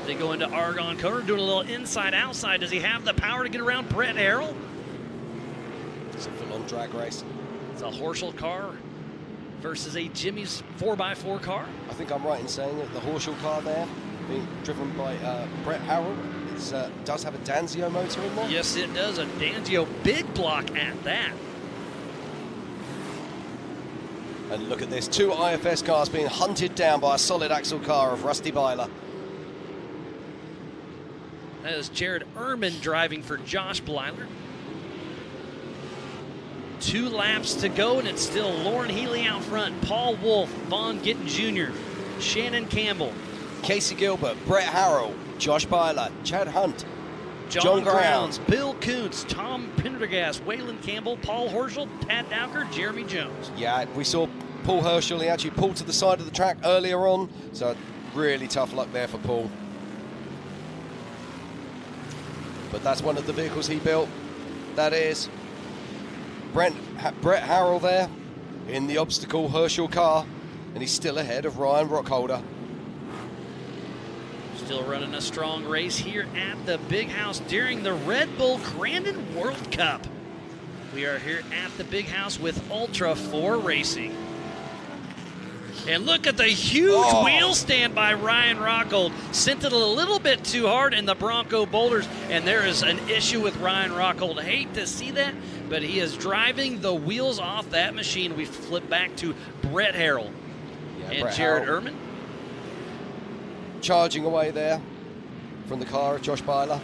They go into Argonne Corner, doing a little inside-outside. Does he have the power to get around Brett Harrell? It's a full-on drag race. It's a Horschel car versus a Jimmy's 4x4 car. I think I'm right in saying that the Horschel car there, being driven by Brett Harrell, does have a Danzio motor in there? Yes, it does. A Danzio big block at that. And look at this. 2 IFS cars being hunted down by a solid axle car of Rusty Byler. That is Jared Ehrman driving for Josh Blyler. 2 laps to go, and it's still Lauren Healy out front. Paul Wolf, Vaughn Gittin Jr., Shannon Campbell, Casey Gilbert, Brett Harrell, Josh Byler, Chad Hunt, John Grounds, Bill Kuntz, Tom Pendergast, Waylon Campbell, Paul Horschel, Pat Dowker, Jeremy Jones. Yeah, we saw Paul Herschel. He actually pulled to the side of the track earlier on, so really tough luck there for Paul. But that's one of the vehicles he built. That is Brett Harrell there in the obstacle Herschel car, and he's still ahead of Ryan Rockholder. Still running a strong race here at the Big House during the Red Bull Crandon World Cup. We are here at the Big House with Ultra 4 Racing. And look at the huge wheel stand by Ryan Rockhold. Sent it a little bit too hard in the Bronco Boulders, and there is an issue with Ryan Rockhold. Hate to see that, but he is driving the wheels off that machine. We flip back to Brett Harrell and Brett Jared Harrell Ehrman. Charging away there from the car of Josh Byler.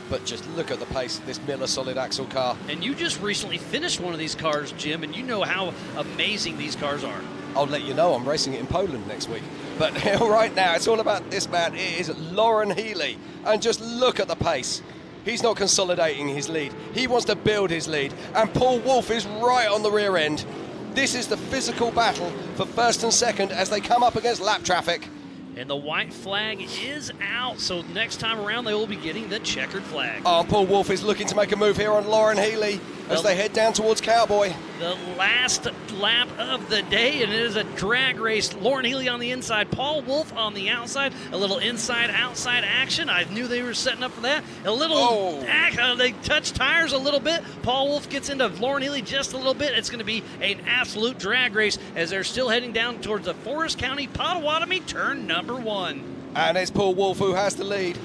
But just look at the pace of this Miller solid axle car. And you just recently finished one of these cars, Jim, and you know how amazing these cars are. I'll let you know, I'm racing it in Poland next week. But right now, it's all about this man. It is Lauren Healy. And just look at the pace. He's not consolidating his lead. He wants to build his lead. And Paul Wolf is right on the rear end. This is the physical battle for first and second as they come up against lap traffic. And the white flag is out, so next time around they will be getting the checkered flag. Oh, Paul Wolf is looking to make a move here on Lauren Healy as they head down towards Cowboy. The last lap of the day, and it is a drag race. Lauren Healy on the inside, Paul Wolf on the outside. A little inside-outside action. I knew they were setting up for that. A little, they touch tires a little bit. Paul Wolf gets into Lauren Healy just a little bit. It's going to be an absolute drag race as they're still heading down towards the Forest County Potawatomi turn number 1. And it's Paul Wolf who has the lead.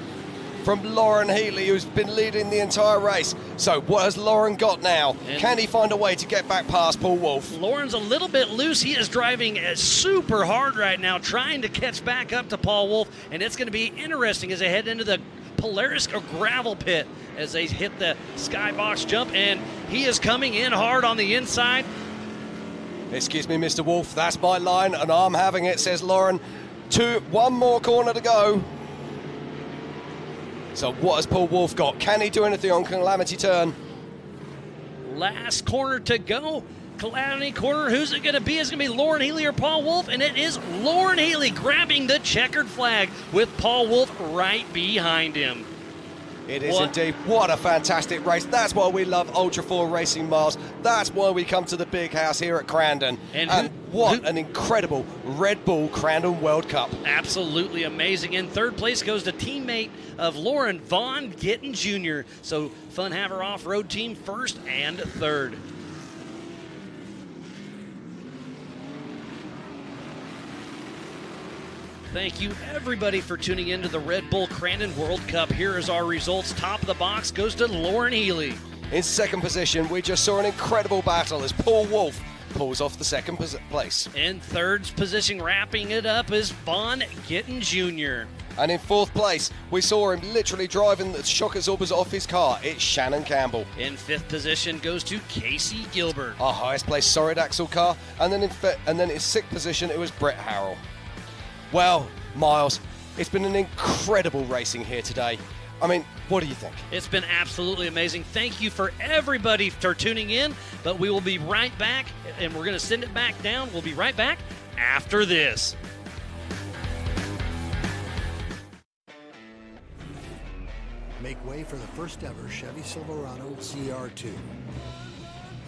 from Lauren Healy, who's been leading the entire race. So what has Lauren got now? Can he find a way to get back past Paul Wolf? Lauren's a little bit loose. He is driving super hard right now, trying to catch back up to Paul Wolf, and it's going to be interesting as they head into the Polaris gravel pit as they hit the skybox jump, and he is coming in hard on the inside. Excuse me, Mr. Wolf, that's my line, and I'm having it, says Lauren. One more corner to go. So what has Paul Wolf got? Can he do anything on Calamity Turn? Last corner to go. Calamity corner. Who's it going to be? Is it going to be Lauren Healy or Paul Wolf? And it is Lauren Healy grabbing the checkered flag with Paul Wolf right behind him. It is indeed. What a fantastic race. That's why we love Ultra 4 Racing Miles. That's why we come to the big house here at Crandon. And what an incredible Red Bull Crandon World Cup. Absolutely amazing. In third place goes the teammate of Lauren, Van Eprin Jr. So Fun Haver Off-Road Team first and third. Thank you, everybody, for tuning in to the Red Bull Crandon World Cup. Here is our results. Top of the box goes to Lauren Healy. In second position, we just saw an incredible battle as Paul Wolf pulls off the second place. In third position, wrapping it up, is Van Eprin Jr. And in fourth place, we saw him literally driving the shock absorbers off his car. It's Shannon Campbell. In fifth position goes to Casey Gilbert. Our highest placed Solid Axle car. And then in sixth position, it was Brett Harrell. Well, Miles, it's been an incredible racing here today. I mean, what do you think? It's been absolutely amazing. Thank you for everybody for tuning in, but we will be right back, and we're going to send it back down. We'll be right back after this. Make way for the first ever Chevy Silverado CR2.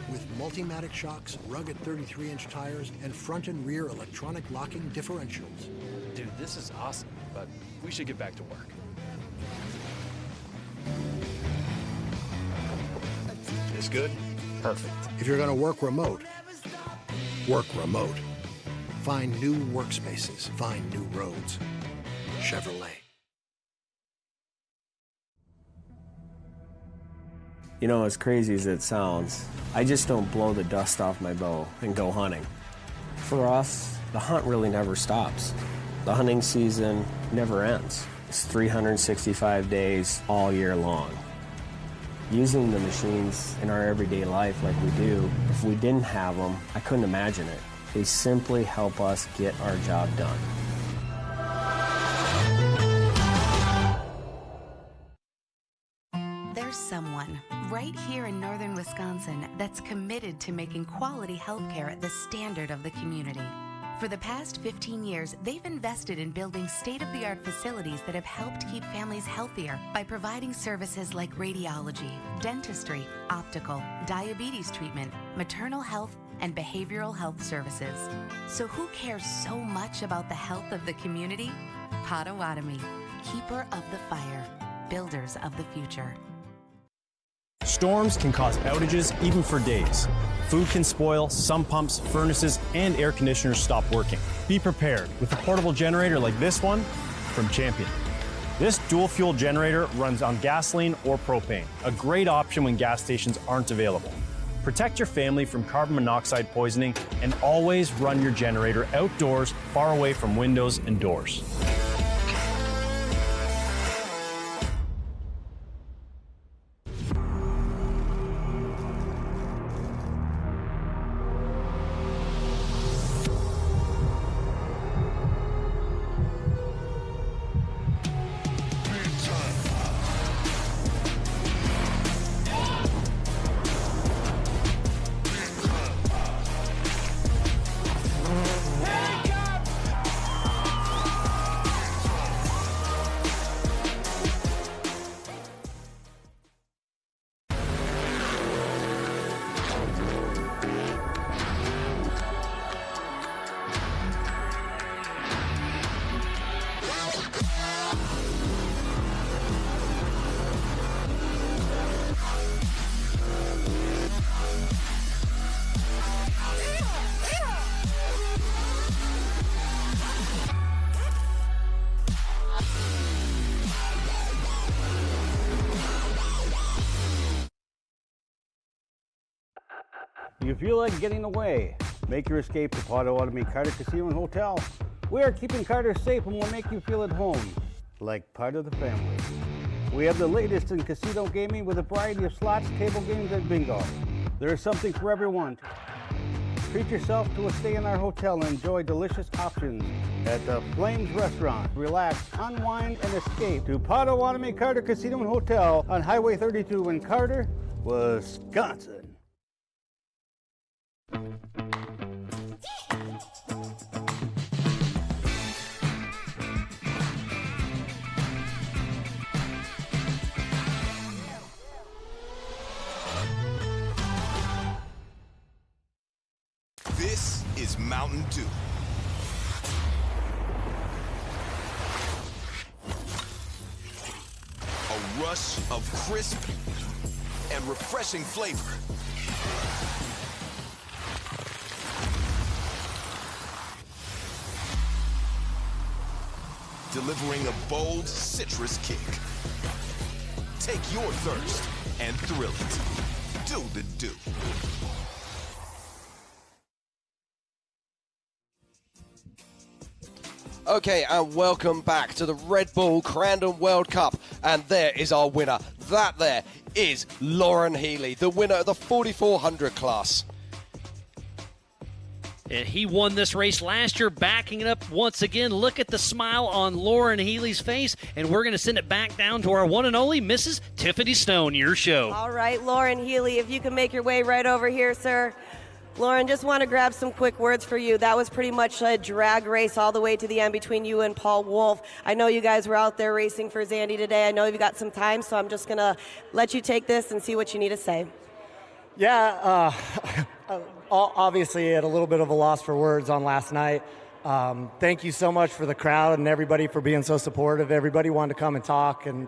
With Multimatic shocks, rugged 33-inch tires, and front and rear electronic locking differentials. Dude, this is awesome, but we should get back to work. This good? Perfect. If you're going to work remote, work remote. Find new workspaces. Find new roads. Chevrolet. You know, as crazy as it sounds, I just don't blow the dust off my bow and go hunting. For us, the hunt really never stops. The hunting season never ends. It's 365 days all year long. Using the machines in our everyday life like we do, if we didn't have them, I couldn't imagine it. They simply help us get our job done. There's someone right here in northern Wisconsin that's committed to making quality healthcare the standard of the community. For the past 15 years, they've invested in building state-of-the-art facilities that have helped keep families healthier by providing services like radiology, dentistry, optical, diabetes treatment, maternal health, and behavioral health services. So who cares so much about the health of the community? Potawatomi, keeper of the fire, builders of the future. Storms can cause outages even for days. Food can spoil, some pumps, furnaces, and air conditioners stop working. Be prepared with a portable generator like this one from Champion. This dual-fuel generator runs on gasoline or propane, a great option when gas stations aren't available. Protect your family from carbon monoxide poisoning and always run your generator outdoors, far away from windows and doors. Do you feel like getting away? Make your escape to Potawatomi Carter Casino and Hotel. We are keeping Carter safe and will make you feel at home, like part of the family. We have the latest in casino gaming with a variety of slots, table games, and bingo. There is something for everyone. Treat yourself to a stay in our hotel and enjoy delicious options at the Flames Restaurant. Relax, unwind, and escape to Potawatomi Carter Casino and Hotel on Highway 32 in Carter, Wisconsin. This is Mountain Dew. A rush of crisp and refreshing flavor. Delivering a bold citrus kick. Take your thirst and thrill it. Do the Dew. Okay, and welcome back to the Red Bull Crandon World Cup. And there is our winner. That there is Lauren Healy, the winner of the 4400 class. And he won this race last year, backing it up once again. Look at the smile on Lauren Healy's face. And we're going to send it back down to our one and only Mrs. Tiffany Stone, your show. All right, Lauren Healy, if you can make your way right over here, sir. Lauren, just want to grab some quick words for you. That was pretty much a drag race all the way to the end between you and Paul Wolf. I know you guys were out there racing for Zandy today. I know you've got some time, so I'm just going to let you take this and see what you need to say. Yeah, obviously at a little bit of a loss for words on last night. Thank you so much for the crowd and everybody for being so supportive. Everybody wanted to come and talk and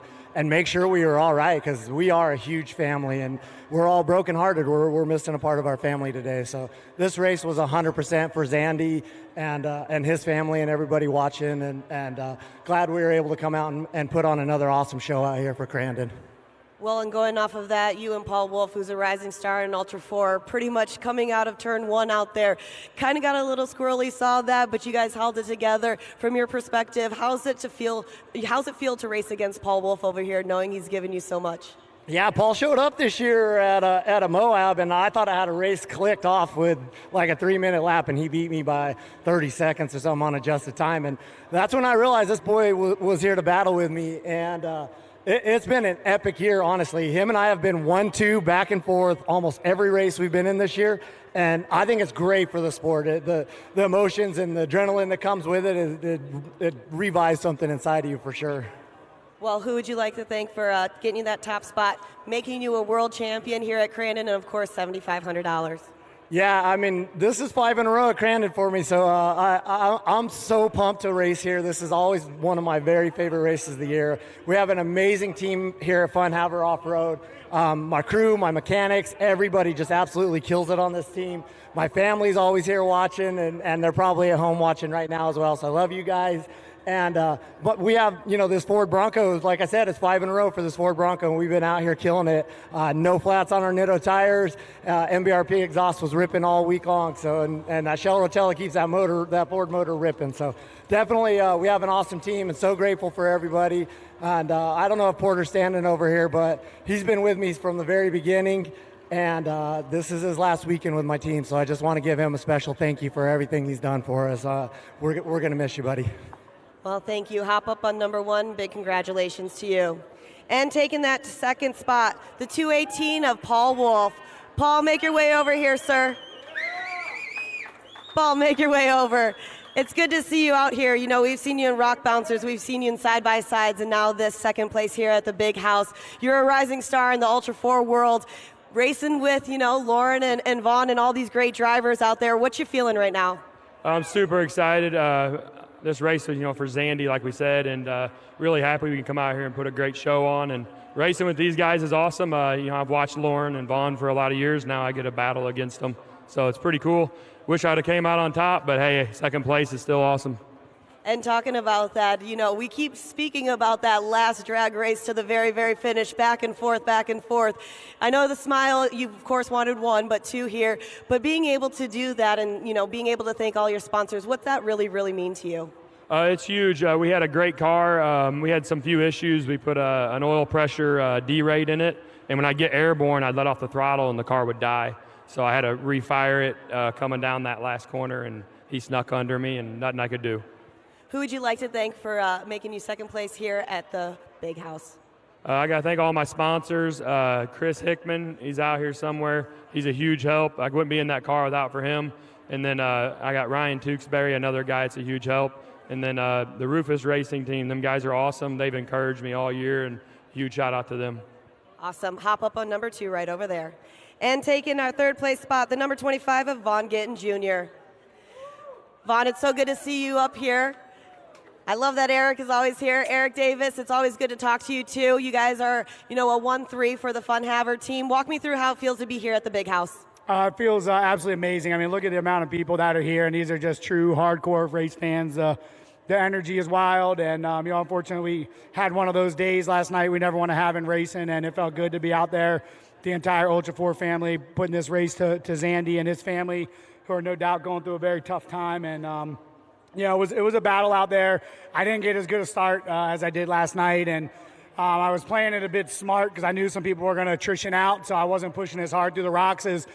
make sure we were all right, because we are a huge family and we're all brokenhearted. We're missing a part of our family today. So this race was 100% for Zandy and his family and everybody watching, and glad we were able to come out and put on another awesome show out here for Crandon. Well, and going off of that, you and Paul Wolf, who's a rising star in Ultra 4, pretty much coming out of turn one out there, kind of got a little squirrely, saw that, but you guys held it together. From your perspective, how's it feel to race against Paul Wolf over here, knowing he's given you so much? Yeah, Paul showed up this year at a Moab, and I thought I had a race clicked off with like a 3-minute lap, and he beat me by 30 seconds or something on adjusted time. And that's when I realized this boy was here to battle with me. And it's been an epic year, honestly. Him and I have been 1-2 back and forth almost every race we've been in this year. And I think it's great for the sport. The emotions and the adrenaline that comes with it revives something inside of you for sure. Well, who would you like to thank for getting you that top spot, making you a world champion here at Crandon, and of course, $7,500? Yeah, I mean, this is 5 in a row at Crandon for me, so I'm so pumped to race here. This is always one of my very favorite races of the year. We have an amazing team here at Fun Haver Off-Road. My crew, my mechanics, everybody just absolutely kills it on this team. My family's always here watching, and they're probably at home watching right now as well, so I love you guys. And but we have, this Ford Bronco, like I said, it's 5 in a row for this Ford Bronco, and we've been out here killing it. No flats on our Nitto tires. MBRP exhaust was ripping all week long, so and that Shell Rotella keeps that Ford motor ripping. So definitely we have an awesome team, and so grateful for everybody. And I don't know if Porter's standing over here, but he's been with me from the very beginning. And this is his last weekend with my team, so I just want to give him a special thank you for everything he's done for us. We're going to miss you, buddy. Well, thank you. Hop up on number one. Big congratulations to you. And taking that second spot, the 218 of Paul Wolf. Paul, make your way over here, sir. Paul, make your way over. It's good to see you out here. We've seen you in Rock Bouncers. We've seen you in side-by-sides, and now this second place here at the Big House. You're a rising star in the Ultra 4 world, racing with, Lauren and Vaughn and all these great drivers out there. What you feeling right now? I'm super excited. This race was, for Zandy, like we said, and really happy we can come out here and put a great show on. And racing with these guys is awesome. I've watched Lauren and Vaughn for a lot of years. Now I get a battle against them. So it's pretty cool. Wish I'd have came out on top, but hey, second place is still awesome. And talking about that, you know, we keep speaking about that last drag race to the very, very finish, back and forth, back and forth. I know the smile, you of course wanted 1, but 2 here. But being able to do that and, you know, being able to thank all your sponsors, what's that really, really mean to you? It's huge. We had a great car. We had some few issues. We put an oil pressure D-rate in it. And when I get airborne, I'd let off the throttle and the car would die. So I had to refire it coming down that last corner, and he snuck under me and nothing I could do. Who would you like to thank for making you second place here at the Big House? I got to thank all my sponsors. Chris Hickman, he's out here somewhere. He's a huge help. I wouldn't be in that car without for him. And then I got Ryan Tewksbury, another guy that's a huge help. And then the Rufus Racing team, them guys are awesome. They've encouraged me all year, and huge shout out to them. Awesome. Hop up on number 2 right over there. And taking our third place spot, the number 25 of Vaughn Gittin Jr. Vaughn, it's so good to see you up here. I love that Eric is always here. Eric Davis, it's always good to talk to you too. You guys are, you know, a 1-3 for the Fun Haver team. Walk me through how it feels to be here at the Big House. It feels absolutely amazing. I mean, look at the amount of people that are here, and these are just true hardcore race fans. The energy is wild, and you know, unfortunately, we had one of those days last night we never want to have in racing, and it felt good to be out there. The entire Ultra 4 family putting this race to Zandy and his family, who are no doubt going through a very tough time, and you know, it was a battle out there. I didn't get as good a start as I did last night, and I was playing it a bit smart because I knew some people were going to attrition out, so I wasn't pushing as hard through the rocks as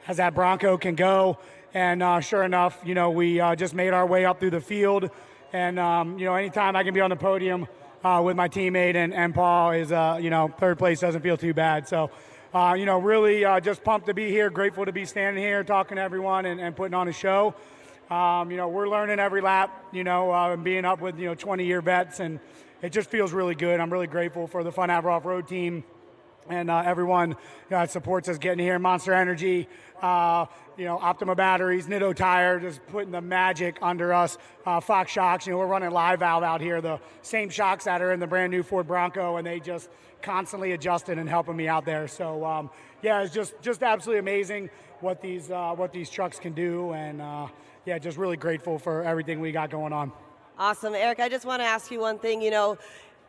that Bronco can go. And sure enough, you know, we just made our way up through the field. And, you know, anytime I can be on the podium with my teammate and Paul is, you know, third place doesn't feel too bad. So, you know, really just pumped to be here, grateful to be standing here talking to everyone and putting on a show. You know, we're learning every lap, you know, and being up with, you know, 20-year vets, and it just feels really good. I'm really grateful for the Fun Haver Off-Road team and everyone that supports us getting here. Monster Energy, you know, Optima Batteries, Nitto Tire, just putting the magic under us. Fox Shocks, you know, we're running live valve out here, the same shocks that are in the brand new Ford Bronco, and they just constantly adjusting and helping me out there. So, yeah, it's just absolutely amazing what these trucks can do, and yeah, just really grateful for everything we got going on. Awesome. Eric, I just want to ask you one thing. You know,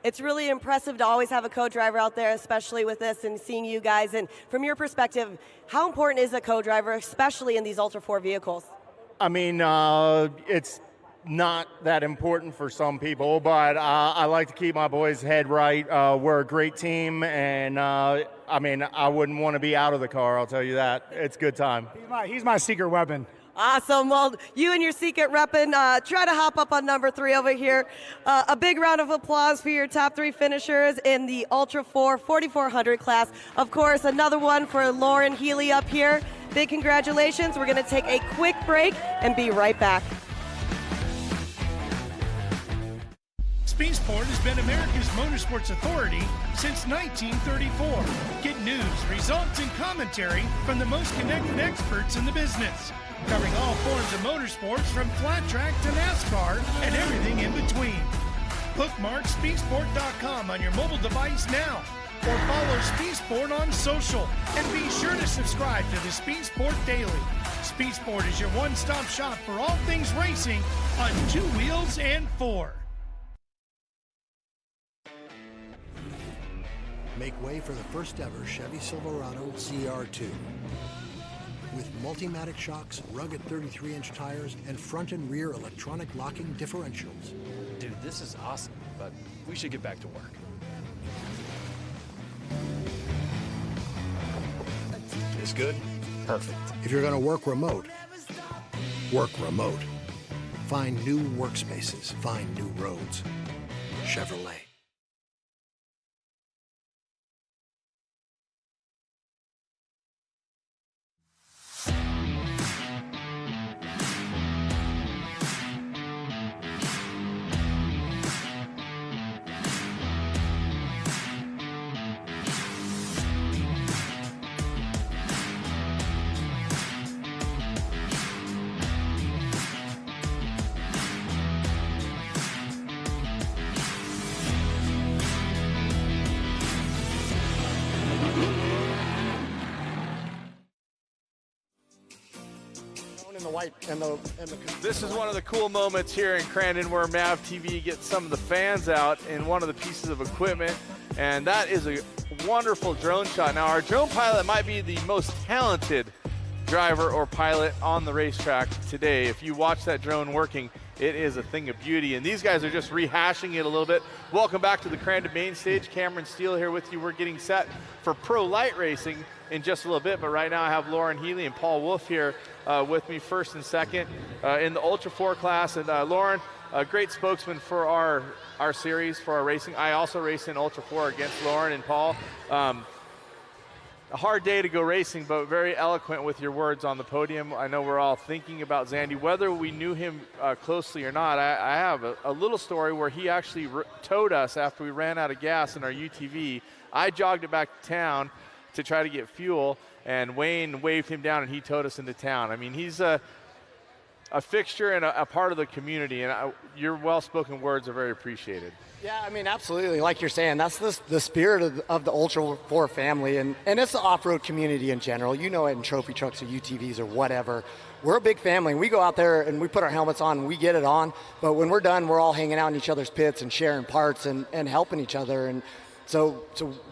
it's really impressive to always have a co-driver out there, especially with this and seeing you guys. And from your perspective, how important is a co-driver, especially in these Ultra 4 vehicles? I mean, it's not that important for some people, but I like to keep my boys' head right. We're a great team, and I mean, I wouldn't want to be out of the car, I'll tell you that. It's a good time. He's my secret weapon. Awesome. Well, you and your secret reppin', try to hop up on number 3 over here. A big round of applause for your top 3 finishers in the Ultra 4 4400 class. Of course, another one for Lauren Healy up here. Big congratulations. We're going to take a quick break and be right back. Speedsport has been America's motorsports authority since 1934. Get news, results, and commentary from the most connected experts in the business, covering all forms of motorsports from flat track to NASCAR and everything in between. Bookmark speedsport.com on your mobile device now, or follow Speedsport on social, and be sure to subscribe to the Speedsport Daily. Speedsport is your one-stop shop for all things racing on 2 wheels and 4. Make way for the first ever Chevy Silverado CR2. With Multimatic shocks, rugged 33-inch tires, and front and rear electronic locking differentials. Dude, this is awesome, but we should get back to work. This good? Perfect. If you're going to work remote, work remote. Find new workspaces. Find new roads. Chevrolet. the white and the. This is one of the cool moments here in Crandon where Mav TV gets some of the fans out in one of the pieces of equipment, and that is a wonderful drone shot. Now, our drone pilot might be the most talented driver or pilot on the racetrack today. If you watch that drone working, it is a thing of beauty, and these guys are just rehashing it a little bit. Welcome back to the Crandon main stage. Cameron Steele here with you. We're getting set for Pro Lite racing in just a little bit, but right now I have Lauren Healy and Paul Wolf here with me first and second in the Ultra 4 class. And Lauren, a great spokesman for our series, for our racing. I also race in Ultra 4 against Lauren and Paul. A hard day to go racing, but very eloquent with your words on the podium. I know we're all thinking about Zandy, whether we knew him closely or not. I have a little story where he actually towed us after we ran out of gas in our UTV. I jogged it back to town to try to get fuel, and Wayne waved him down and he towed us into town. I mean, he's a fixture and a part of the community, and your well-spoken words are very appreciated. Yeah, I mean, absolutely. Like you're saying, that's the spirit of the Ultra 4 family, and it's the off-road community in general. You know it in trophy trucks or UTVs or whatever. We're a big family. We go out there and we put our helmets on and we get it on, but when we're done, we're all hanging out in each other's pits and sharing parts and helping each other. And so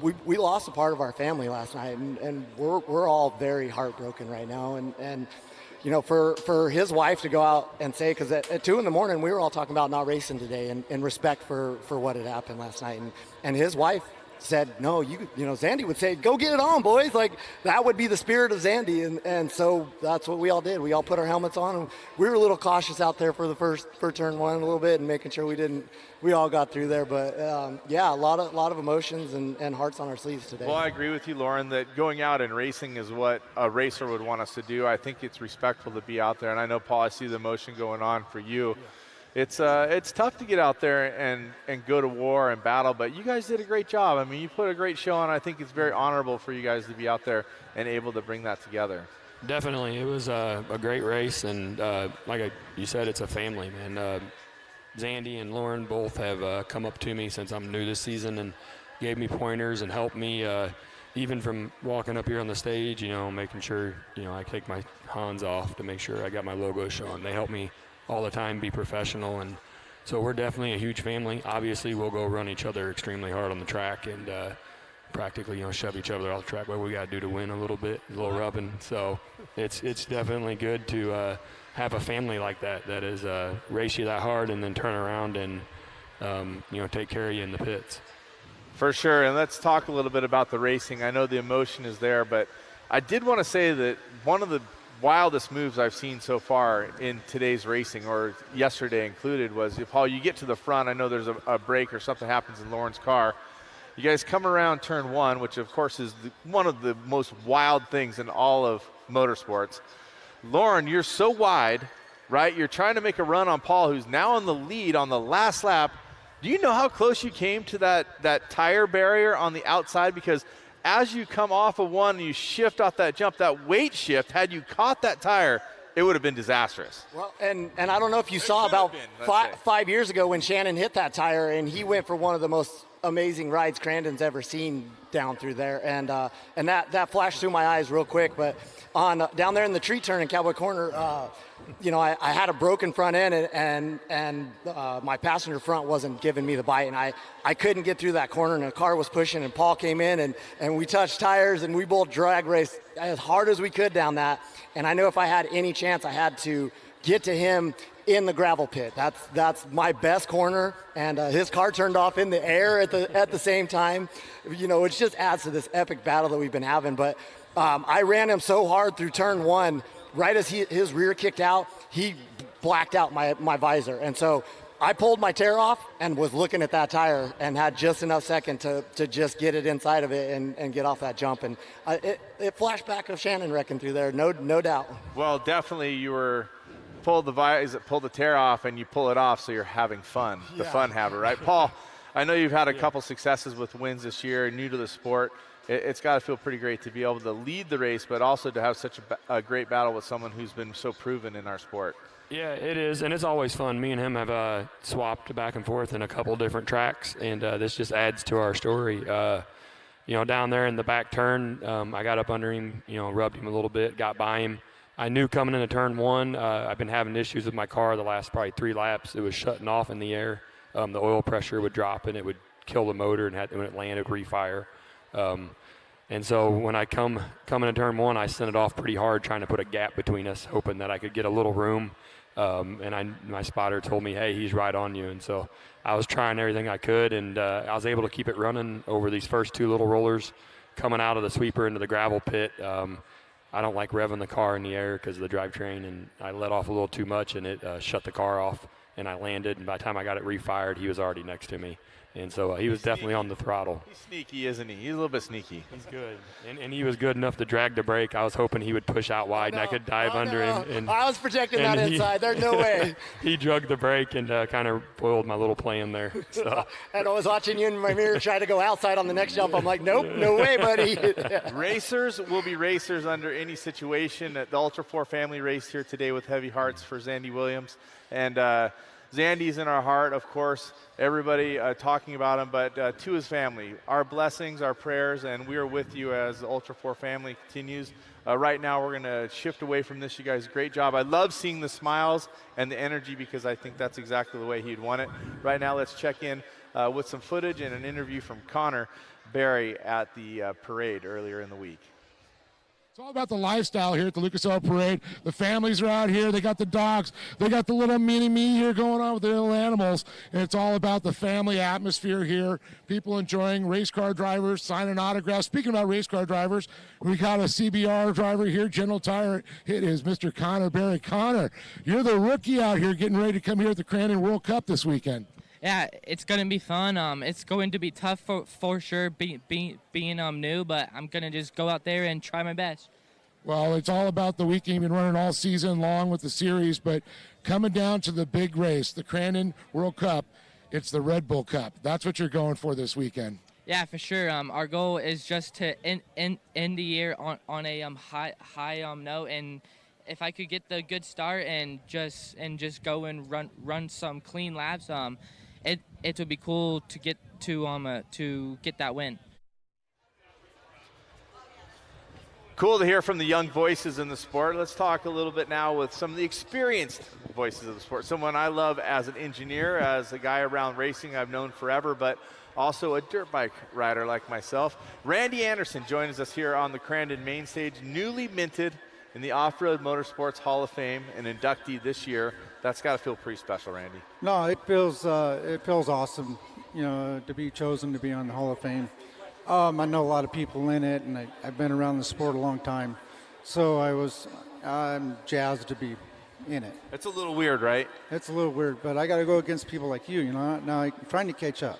we lost a part of our family last night, and we're all very heartbroken right now. And you know, for his wife to go out and say, because at 2 in the morning we were all talking about not racing today, and in respect for what had happened last night, and his wife said, no, you know, Zandy would say, go get it on, boys. Like, that would be the spirit of Zandy, and so that's what we all did. We all put our helmets on, and we were a little cautious out there for turn one a little bit, and making sure we all got through there. But yeah, a lot of emotions and hearts on our sleeves today. Well, I agree with you, Lauren, that going out and racing is what a racer would want us to do. I think it's respectful to be out there, and I know, Paul, I see the emotion going on for you. Yeah. It's tough to get out there and go to war and battle, but you guys did a great job. I mean, you put a great show on. I think it's very honorable for you guys to be out there and able to bring that together. Definitely. It was a great race, and like you said, it's a family, man. Zandy and Lauren both have come up to me since I'm new this season and gave me pointers and helped me even from walking up here on the stage, you know, making sure, you know, I take my Hans off to make sure I got my logo showing. They help me all the time be professional, and so we're definitely a huge family. Obviously, we'll go run each other extremely hard on the track and practically, you know, shove each other off the track. What we got to do to win a little bit, a little rubbing. So it's definitely good to have a family like that is race you that hard and then turn around and you know, take care of you in the pits. For sure, and let's talk a little bit about the racing. I know the emotion is there, but I did want to say that one of the wildest moves I've seen so far in today's racing, or yesterday included, was if, Paul, you get to the front, I know there's a break or something happens in Lauren's car. You guys come around turn one, which of course is one of the most wild things in all of motorsports. Lauren, you're so wide, right? You're trying to make a run on Paul, who's now in the lead on the last lap. Do you know how close you came to that tire barrier on the outside? Because as you come off of one and you shift off that jump, that weight shift, had you caught that tire, it would have been disastrous. Well, and I don't know if you saw about 5 years ago when Shannon hit that tire, and he went for one of the most amazing rides Crandon's ever seen down through there, and that flashed through my eyes real quick. But down there in the tree turn in Cowboy Corner, you know, I had a broken front end, and my passenger front wasn't giving me the bite, and I couldn't get through that corner, and the car was pushing, and Paul came in, and we touched tires, and we both drag raced as hard as we could down that. And I knew if I had any chance, I had to get to him in the gravel pit. That's my best corner, and his car turned off in the air at the same time, you know, which just adds to this epic battle that we've been having. But I ran him so hard through turn one. Right as his rear kicked out, he blacked out my visor. And so I pulled my tear off and was looking at that tire and had just enough second to just get it inside of it and get off that jump. And it flashed back of Shannon wrecking through there, no doubt. Well, definitely you were pull the tear off and you pull it off, so you're having fun, the fun haver, right? Paul, I know you've had a couple successes with wins this year, new to the sport. It's got to feel pretty great to be able to lead the race, but also to have such a great battle with someone who's been so proven in our sport. Yeah, it is, and it's always fun. Me and him have swapped back and forth in a couple different tracks, and this just adds to our story. You know, down there in the back turn, I got up under him, you know, rubbed him a little bit, got by him, I knew coming into turn one, I've been having issues with my car the last probably 3 laps. It was shutting off in the air. The oil pressure would drop and it would kill the motor, and when it landed, it would refire. And so when I come into turn one, I sent it off pretty hard, trying to put a gap between us, hoping that I could get a little room. And my spotter told me, hey, he's right on you. And so I was trying everything I could, and I was able to keep it running over these first 2 little rollers coming out of the sweeper into the gravel pit. I don't like revving the car in the air because of the drivetrain, and I let off a little too much, and it shut the car off, and I landed. And by the time I got it refired, he was already next to me. And so he was definitely on the throttle. He's sneaky, isn't he? He's a little bit sneaky. He's good. And he was good enough to drag the brake. I was hoping he would push out wide and I could dive under him. And I was projecting that inside. There's no way. He drugged the brake and kind of spoiled my little plan there. So. And I was watching you in my mirror try to go outside on the next jump. I'm like, nope, no way, buddy. Racers will be racers under any situation. The Ultra 4 family race here today with heavy hearts for Zandy Williams. And Zandy's in our heart, of course. Everybody talking about him, but to his family, our blessings, our prayers, and we are with you as the Ultra 4 family continues. Right now, we're going to shift away from this. You guys, great job. I love seeing the smiles and the energy because I think that's exactly the way he'd want it. Right now, let's check in with some footage and an interview from Connor Berry at the parade earlier in the week. It's all about the lifestyle here at the Lucas Oil Parade. The families are out here. They got the dogs. They got the little mini-me here going on with the little animals. And it's all about the family atmosphere here. People enjoying race car drivers, signing autographs. Speaking about race car drivers, we got a CBR driver here, General Tire. It is Mr. Connor Berry. Connor, you're the rookie out here getting ready to come here at the Crandon World Cup this weekend. Yeah, it's going to be fun. It's going to be tough for sure being new, but I'm going to just go out there and try my best. Well, it's all about the weekend. You've been running all season long with the series, but coming down to the big race, the Crandon World Cup, it's the Red Bull Cup. That's what you're going for this weekend. Yeah, for sure. Our goal is just to end the year on a high note, and if I could get the good start and just go and run some clean laps, it would be cool to get that win. Cool to hear from the young voices in the sport. Let's talk a little bit now with some of the experienced voices of the sport. Someone I love as an engineer, as a guy around racing I've known forever, but also a dirt bike rider like myself. Randy Anderson joins us here on the Crandon main stage, newly minted in the Off-Road Motorsports Hall of Fame, an inductee this year. That's got to feel pretty special, Randy. No, it feels awesome, to be chosen to be on the Hall of Fame. I know a lot of people in it, and I've been around the sport a long time, so I'm jazzed to be in it. It's a little weird, right? It's a little weird, but I got to go against people like you. Now I'm trying to catch up.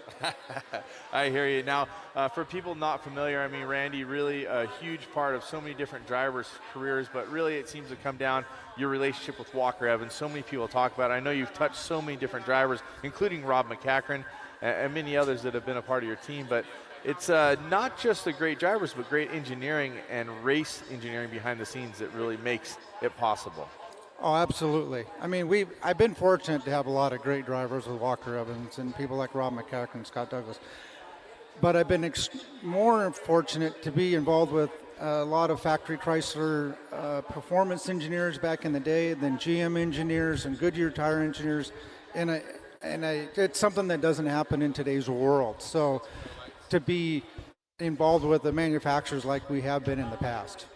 I hear you. Now, for people not familiar, I mean, Randy, really a huge part of so many different drivers' careers, but really it seems to come down your relationship with Walker Evans. So many people talk about it. I know you've touched so many different drivers, including Rob McCachran and many others that have been a part of your team, but it's not just the great drivers, but great engineering and race engineering behind the scenes that really makes it possible. Oh, absolutely. I mean, I've been fortunate to have a lot of great drivers with Walker Evans and people like Rob McCachran, Scott Douglas. But I've been more fortunate to be involved with a lot of factory Chrysler performance engineers back in the day, then GM engineers and Goodyear tire engineers. And it's something that doesn't happen in today's world. So to be involved with the manufacturers like we have been in the past.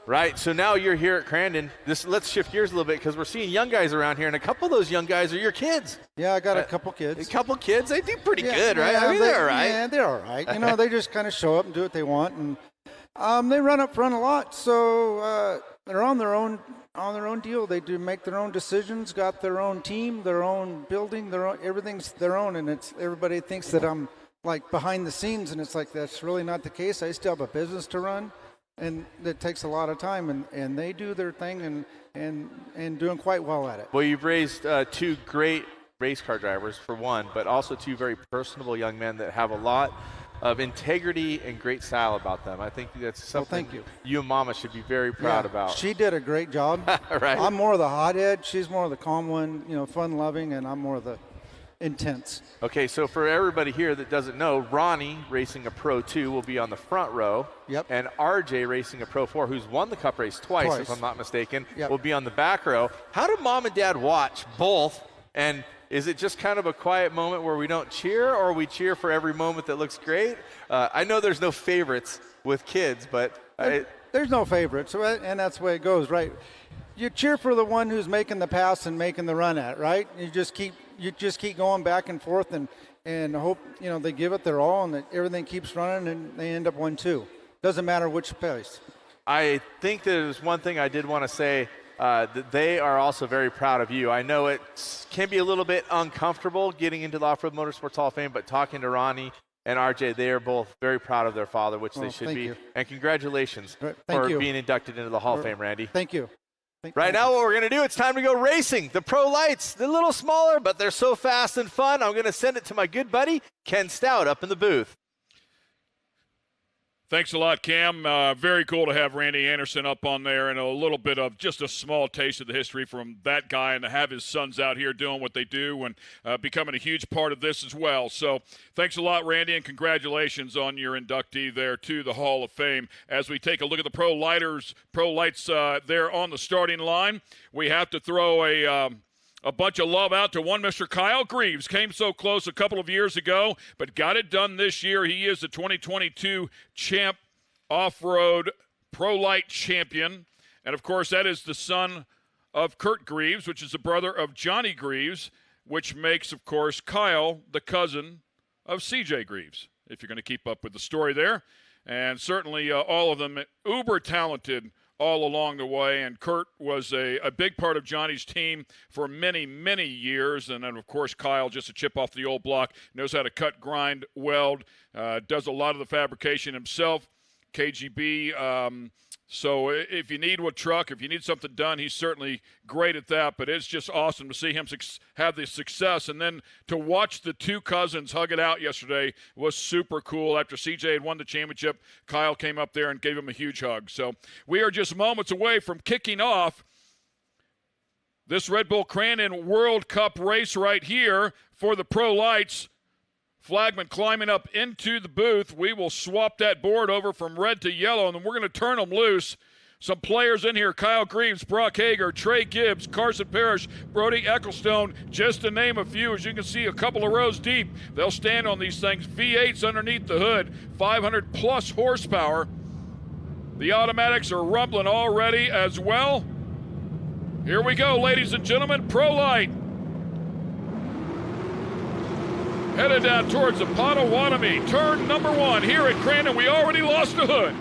Right, so now you're here at Crandon. Let's shift gears a little bit because we're seeing young guys around here, and a couple of those young guys are your kids. Yeah, I got a couple kids. A couple kids? They do pretty good, right? I mean, they're all right. Yeah, they're all right. They just kind of show up and do what they want, and they run up front a lot, so they're on their own deal. They do make their own decisions, got their own team, their own building, everything's their own, and everybody thinks that I'm like behind the scenes, and it's like that's really not the case. I still have a business to run, and it takes a lot of time, and they do their thing and doing quite well at it. Well, you've raised 2 great race car drivers for one, but also 2 very personable young men that have a lot of integrity and great style about them. I think that's something you and Mama should be very proud about. She did a great job. Right. I'm more of the hothead. She's more of the calm one, fun-loving, and I'm more of the intense. Okay, so for everybody here that doesn't know, Ronnie racing a Pro 2 will be on the front row. Yep. And RJ racing a Pro 4, who's won the Cup race twice. If I'm not mistaken, will be on the back row. How do Mom and Dad watch both? And is it just kind of a quiet moment where we don't cheer, or we cheer for every moment that looks great? I know there's no favorites with kids, but there's no favorites, and that's the way it goes, right? You cheer for the one who's making the pass and making the run at, right? You just keep going back and forth and hope, you know, they give it their all and that everything keeps running and they end up 1-2. Doesn't matter which place. I think there's one thing I did want to say, that they are also very proud of you. I know it can be a little bit uncomfortable getting into the Off-Road Motorsports Hall of Fame, but talking to Ronnie and RJ, they are both very proud of their father, which they should be. You. And congratulations for being inducted into the Hall of Fame, Randy. Thank you. Right now, what we're going to do, it's time to go racing. The Pro Lights, they're a little smaller, but they're so fast and fun. I'm going to send it to my good buddy, Ken Stout, up in the booth. Thanks a lot, Cam. Very cool to have Randy Anderson up on there, and a little bit of just a small taste of the history from that guy, and to have his sons out here doing what they do and becoming a huge part of this as well. So thanks a lot, Randy, and congratulations on your inductee there to the Hall of Fame. As we take a look at the Pro Lights there on the starting line, we have to throw a bunch of love out to one Mr. Kyle Greaves. Came so close a couple of years ago, but got it done this year. He is the 2022 champ off-road Pro Light champion. And, of course, that is the son of Kurt Greaves, which is the brother of Johnny Greaves, which makes, of course, Kyle the cousin of CJ Greaves, if you're going to keep up with the story there. And certainly all of them uber talented all along the way, and Kurt was a big part of Johnny's team for many, many years. And then, of course, Kyle, just a chip off the old block, knows how to cut, grind, weld, does a lot of the fabrication himself, KGB. So if you need a truck, if you need something done, he's certainly great at that. But it's just awesome to see him have the success. And then to watch the two cousins hug it out yesterday was super cool. After CJ had won the championship, Kyle came up there and gave him a huge hug. So we are just moments away from kicking off this Red Bull Crandon World Cup race right here for the Pro Lights. Flagman climbing up into the booth. We will swap that board over from red to yellow, and then we're going to turn them loose. Some players in here: Kyle Greaves, Brock Hager, Trey Gibbs, Carson Parrish, Brody Ecclestone, just to name a few. As you can see, a couple of rows deep. They'll stand on these things. V8s underneath the hood, 500-plus horsepower. The automatics are rumbling already as well. Here we go, ladies and gentlemen, Pro Light. Headed down towards the Potawatomi. Turn number 1 here at Crandon. We already lost the hood.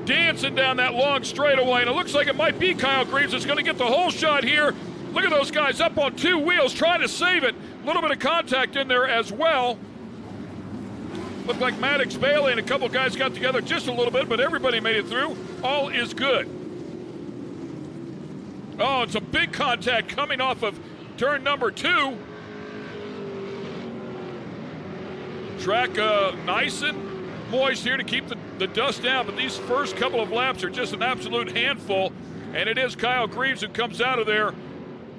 Dancing down that long straightaway, and it looks like it might be Kyle Greaves that's going to get the whole shot here. Look at those guys up on 2 wheels trying to save it. A little bit of contact in there as well. Looked like Maddox Bailey and a couple guys got together just a little bit, but everybody made it through. All is good. Oh, it's a big contact coming off of turn number 2. Track nice and moist here to keep the dust down, but these first couple of laps are just an absolute handful, and it is Kyle Greaves who comes out of there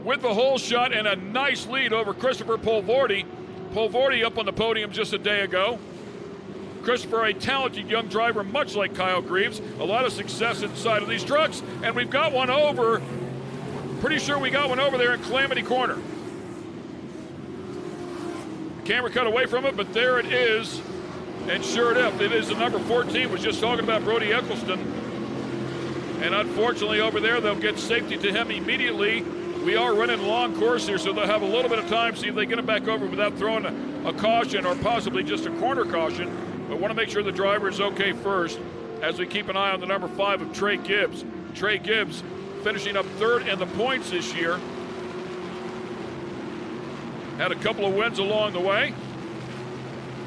with the whole shot and a nice lead over Christopher Polvorti. Polvorti up on the podium just a day ago. Christopher, a talented young driver, much like Kyle Greaves. A lot of success inside of these trucks, and we've got one over. Pretty sure we got one over there in Calamity Corner. The camera cut away from it, but there it is. And sure enough, it is the number 14. Was just talking about Brody Ecclestone. And unfortunately over there, they'll get safety to him immediately. We are running long course here, so they'll have a little bit of time, see if they get him back over without throwing a caution or possibly just a corner caution. But want to make sure the driver is okay first as we keep an eye on the number 5 of Trey Gibbs. Trey Gibbs finishing up 3rd in the points this year. Had a couple of wins along the way.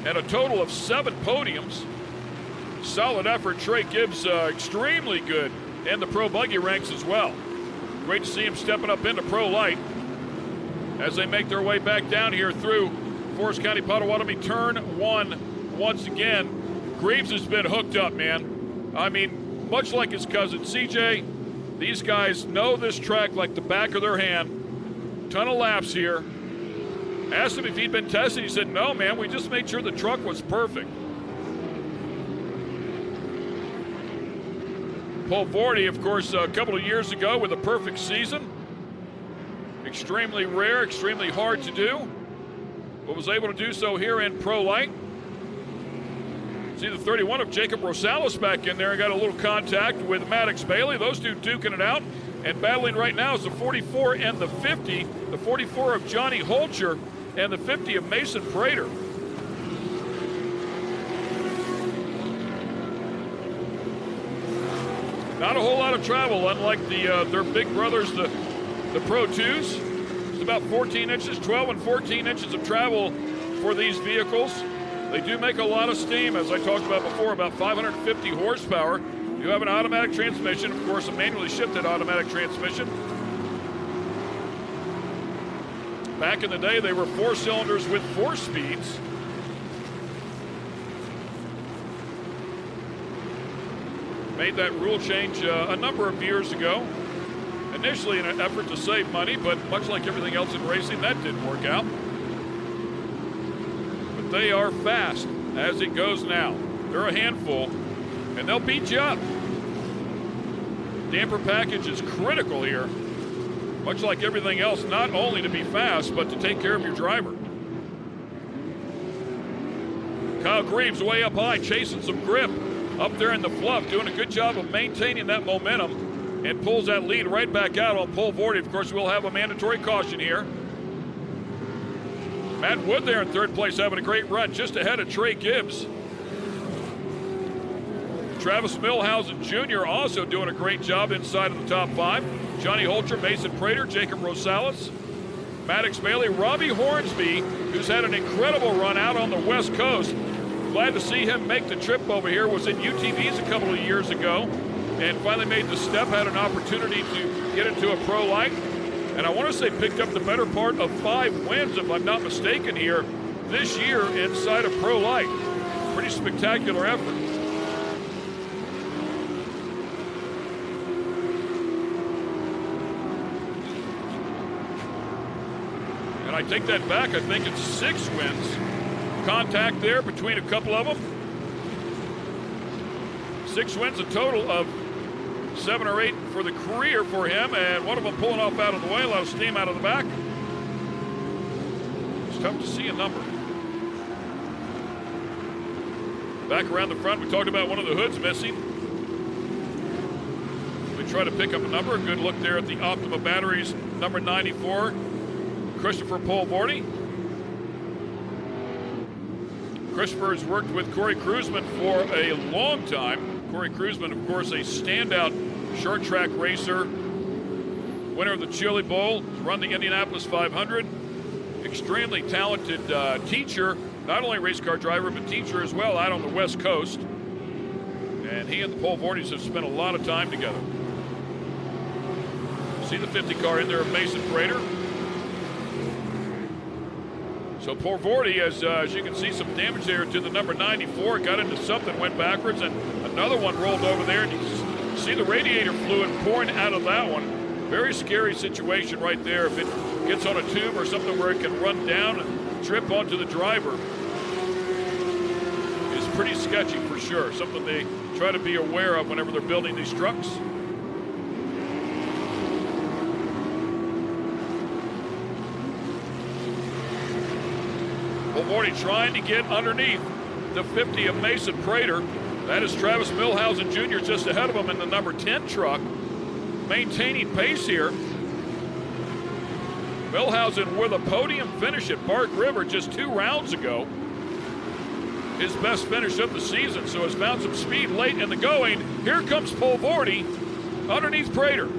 And a total of 7 podiums. Solid effort. Trey Gibbs extremely good in the Pro Buggy ranks as well. Great to see him stepping up into Pro Light as they make their way back down here through Forest County Potawatomi. Turn 1 once again. Greaves has been hooked up, man. I mean, much like his cousin CJ, these guys know this track like the back of their hand. ton of laps here. Asked him if he'd been tested. He said, no, man, we just made sure the truck was perfect. Paul Vorty, of course, a couple of years ago with a perfect season. Extremely rare, extremely hard to do, but was able to do so here in Pro Lite. See the 31 of Jacob Rosales back in there and got a little contact with Maddox Bailey. Those two duking it out, and battling right now is the 44 and the 50. The 44 of Johnny Holcher and the 50 of Mason Prater. Not a whole lot of travel, unlike their big brothers, the Pro 2s. It's about 14 inches, 12 and 14 inches of travel for these vehicles. They do make a lot of steam, as I talked about before, about 550 horsepower. You have an automatic transmission, of course, a manually shifted automatic transmission. Back in the day, they were 4 cylinders with 4 speeds. Made that rule change a number of years ago. Initially in an effort to save money, but much like everything else in racing, that didn't work out. But they are fast as it goes now. They're a handful, and they'll beat you up. Damper package is critical here. Much like everything else, not only to be fast, but to take care of your driver. Kyle Greaves way up high, chasing some grip up there in the fluff, doing a good job of maintaining that momentum, and pulls that lead right back out on Paul Vorty. Of course, we'll have a mandatory caution here. Matt Wood there in third place, having a great run, just ahead of Trey Gibbs. Travis Milhausen Jr. also doing a great job inside of the top 5. Johnny Holcher, Mason Prater, Jacob Rosales, Maddox Bailey, Robbie Hornsby, who's had an incredible run out on the West Coast. Glad to see him make the trip over here. Was in UTVs a couple of years ago and finally made the step, had an opportunity to get into a Pro Lite. And I want to say picked up the better part of 5 wins, if I'm not mistaken, here this year inside of Pro Lite. Pretty spectacular effort. And I take that back. I think it's 6 wins. Contact there between a couple of them. 6 wins, a total of 7 or 8 for the career for him, and one of them pulling off out of the way, a lot of steam out of the back. It's tough to see a number. Back around the front, we talked about one of the hoods missing. We try to pick up a number. A good look there at the Optima Batteries, number 94, Christopher Paul Vorty. Christopher has worked with Corey Kruisman for a long time. Corey Kruisman, of course, a standout short track racer, winner of the Chili Bowl, run the Indianapolis 500. Extremely talented teacher, not only race car driver, but teacher as well out on the West Coast. And he and the Paul Vortys have spent a lot of time together. See the 50 car in there of Mason Prater. So Paul Vorty, as you can see, some damage there to the number 94. Got into something, went backwards, and another one rolled over there. And you see the radiator fluid pouring out of that one. Very scary situation right there. If it gets on a tube or something where it can run down and drip onto the driver, is pretty sketchy for sure. Something they try to be aware of whenever they're building these trucks. Paul Vorty trying to get underneath the 50 of Mason Prater. That is Travis Milhausen Jr. just ahead of him in the number 10 truck. Maintaining pace here. Milhausen with a podium finish at Bark River just 2 rounds ago. His best finish of the season, so has found some speed late in the going. Here comes Paul Vorty underneath Prater.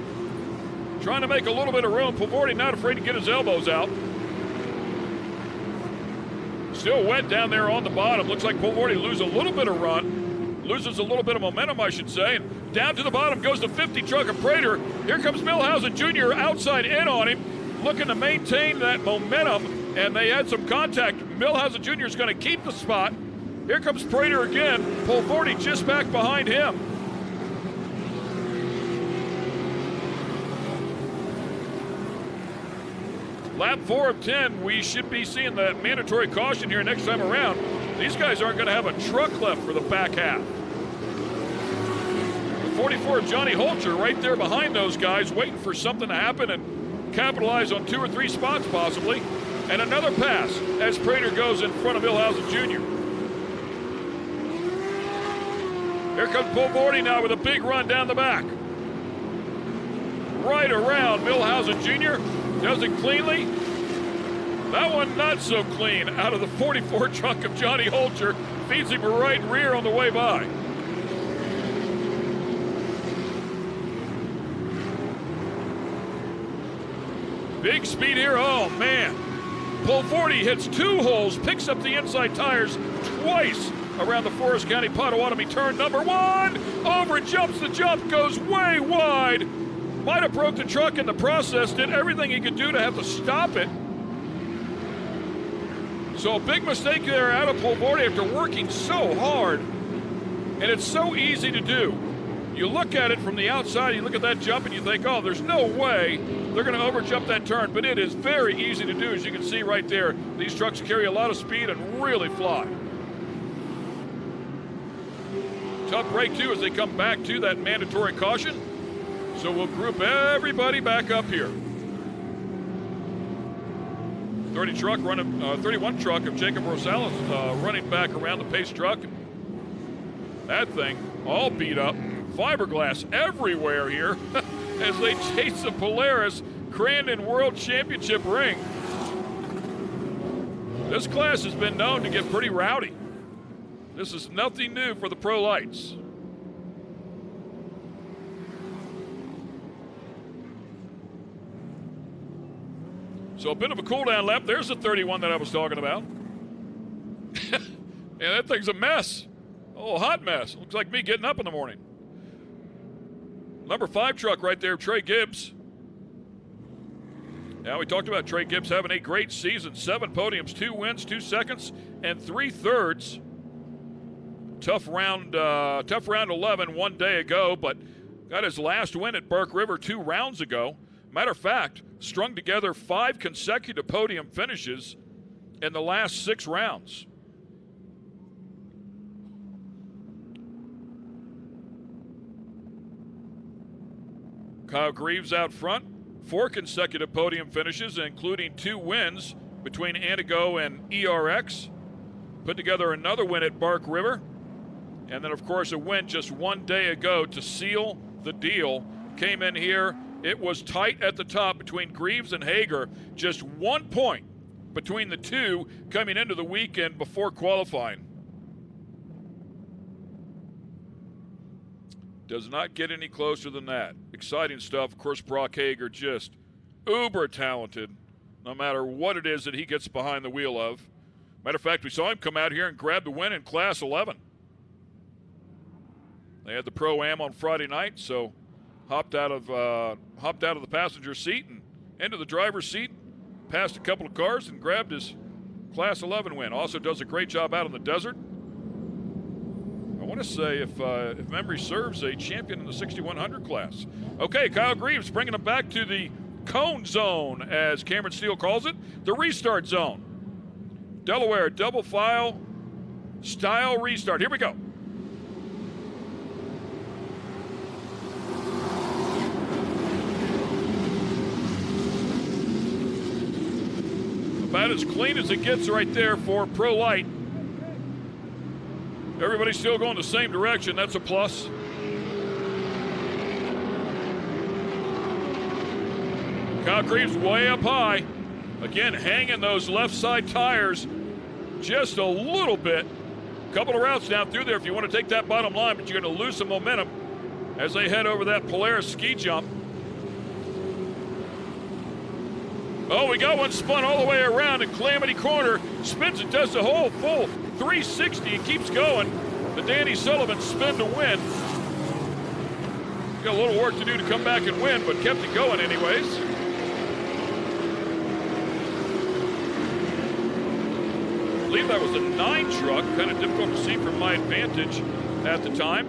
Trying to make a little bit of room. Paul Vorty not afraid to get his elbows out. Still wet down there on the bottom. Looks like Paul Vorty loses a little bit of momentum, I should say. And down to the bottom goes the 50 truck of Prater. Here comes Milhausen Jr. outside in on him, looking to maintain that momentum, and they had some contact. Milhausen Jr. is going to keep the spot. Here comes Prater again. Paul Vorty just back behind him. Lap 4 of 10, we should be seeing that mandatory caution here next time around. These guys aren't going to have a truck left for the back half. The 44 of Johnny Holcher right there behind those guys, waiting for something to happen and capitalize on 2 or 3 spots possibly. And another pass as Prater goes in front of Milhausen Jr. Here comes Pulvardi now with a big run down the back. Right around Milhausen Jr. Does it cleanly. That one not so clean out of the 44 truck of Johnny Holcher. Feeds him a right rear on the way by. Big speed here. Oh, man. Pulvardi hits 2 holes, picks up the inside tires twice around the Forest County Potawatomi turn number 1. Over jumps the jump, goes way wide. Might have broke the truck in the process, did everything he could do to have to stop it. So a big mistake there out of Pulvardi after working so hard. And it's so easy to do. You look at it from the outside, you look at that jump and you think, oh, there's no way they're going to overjump that turn. But it is very easy to do, as you can see right there. These trucks carry a lot of speed and really fly. Tough break, too, as they come back to that mandatory caution. So we'll group everybody back up here. 31 truck of Jacob Rosales running back around the pace truck. That thing all beat up. Fiberglass everywhere here as they chase the Polaris Crandon World Championship ring. This class has been known to get pretty rowdy. This is nothing new for the Pro Lights. So a bit of a cool-down lap. There's the 31 that I was talking about. Yeah, that thing's a mess. Oh, hot mess. Looks like me getting up in the morning. Number 5 truck right there, Trey Gibbs. Now, we talked about Trey Gibbs having a great season. 7 podiums, 2 wins, 2 seconds, and 3 thirds. Tough round 11 one day ago, but got his last win at Burke River 2 rounds ago. Matter of fact, strung together 5 consecutive podium finishes in the last 6 rounds. Kyle Greaves out front, 4 consecutive podium finishes, including 2 wins between Antigo and ERX. Put together another win at Burke River. And then, of course, a win just one day ago to seal the deal. Came in here. It was tight at the top between Greaves and Hager. Just 1 point between the two coming into the weekend before qualifying. Does not get any closer than that. Exciting stuff. Of course, Brock Hager just uber talented, no matter what it is that he gets behind the wheel of. Matter of fact, we saw him come out here and grab the win in Class 11. They had the Pro-Am on Friday night, so hopped out of the passenger seat and into the driver's seat, passed a couple of cars and grabbed his Class 11 win. Also does a great job out in the desert. I want to say, if memory serves, a champion in the 6100 class. Okay, Kyle Greaves bringing him back to the cone zone, as Cameron Steele calls it, the restart zone. Delaware double file style restart. Here we go. About as clean as it gets right there for Pro Light. Everybody's still going the same direction. That's a plus. Kyle Greaves way up high. Again, hanging those left side tires just a little bit. A couple of routes down through there if you want to take that bottom line, but you're going to lose some momentum as they head over that Polaris ski jump. Oh, we got one spun all the way around in Calamity Corner. Spins it, does the whole full 360 and keeps going. The Danny Sullivan spin to win. Got a little work to do to come back and win, but kept it going anyways. I believe that was a 9 truck, kind of difficult to see from my advantage at the time,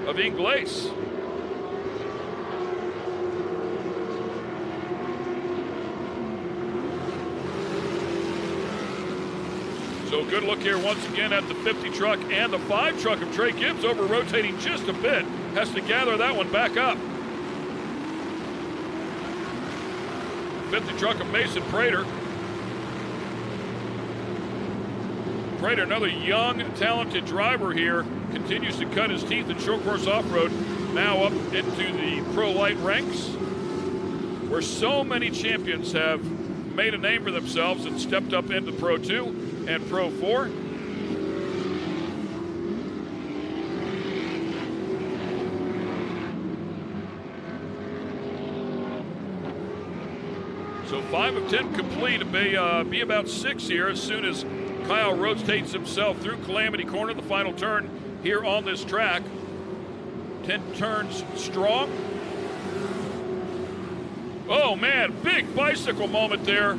of Inglace. So good look here once again at the 50 truck and the 5 truck of Trey Gibbs, over rotating just a bit. Has to gather that one back up. 50 truck of Mason Prater. Prater, another young, talented driver here, continues to cut his teeth in short course off-road, now up into the Pro Lite ranks, where so many champions have made a name for themselves and stepped up into Pro 2 and Pro 4. So 5 of 10 complete. It may be about 6 here as soon as Kyle rotates himself through Calamity Corner, the final turn here on this track. 10 turns strong. Oh man, big bicycle moment there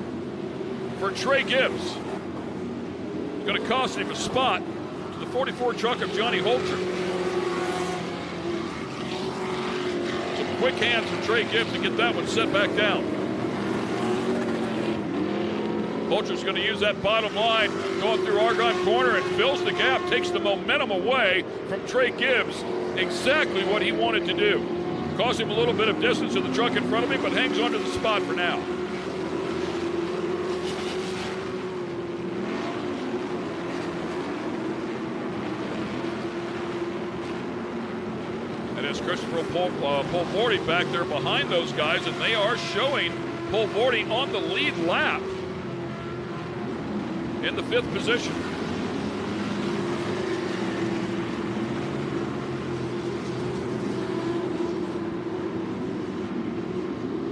for Trey Gibbs. It's going to cost him a spot to the 44 truck of Johnny Holcher. Some quick hands from Trey Gibbs to get that one set back down. Holcher's going to use that bottom line, going through Argonne Corner, and fills the gap, takes the momentum away from Trey Gibbs. Exactly what he wanted to do. Cost him a little bit of distance to the truck in front of me, but hangs on to the spot for now. And as Christopher Polvordi back there behind those guys, and they are showing Polvordi on the lead lap in the 5th position.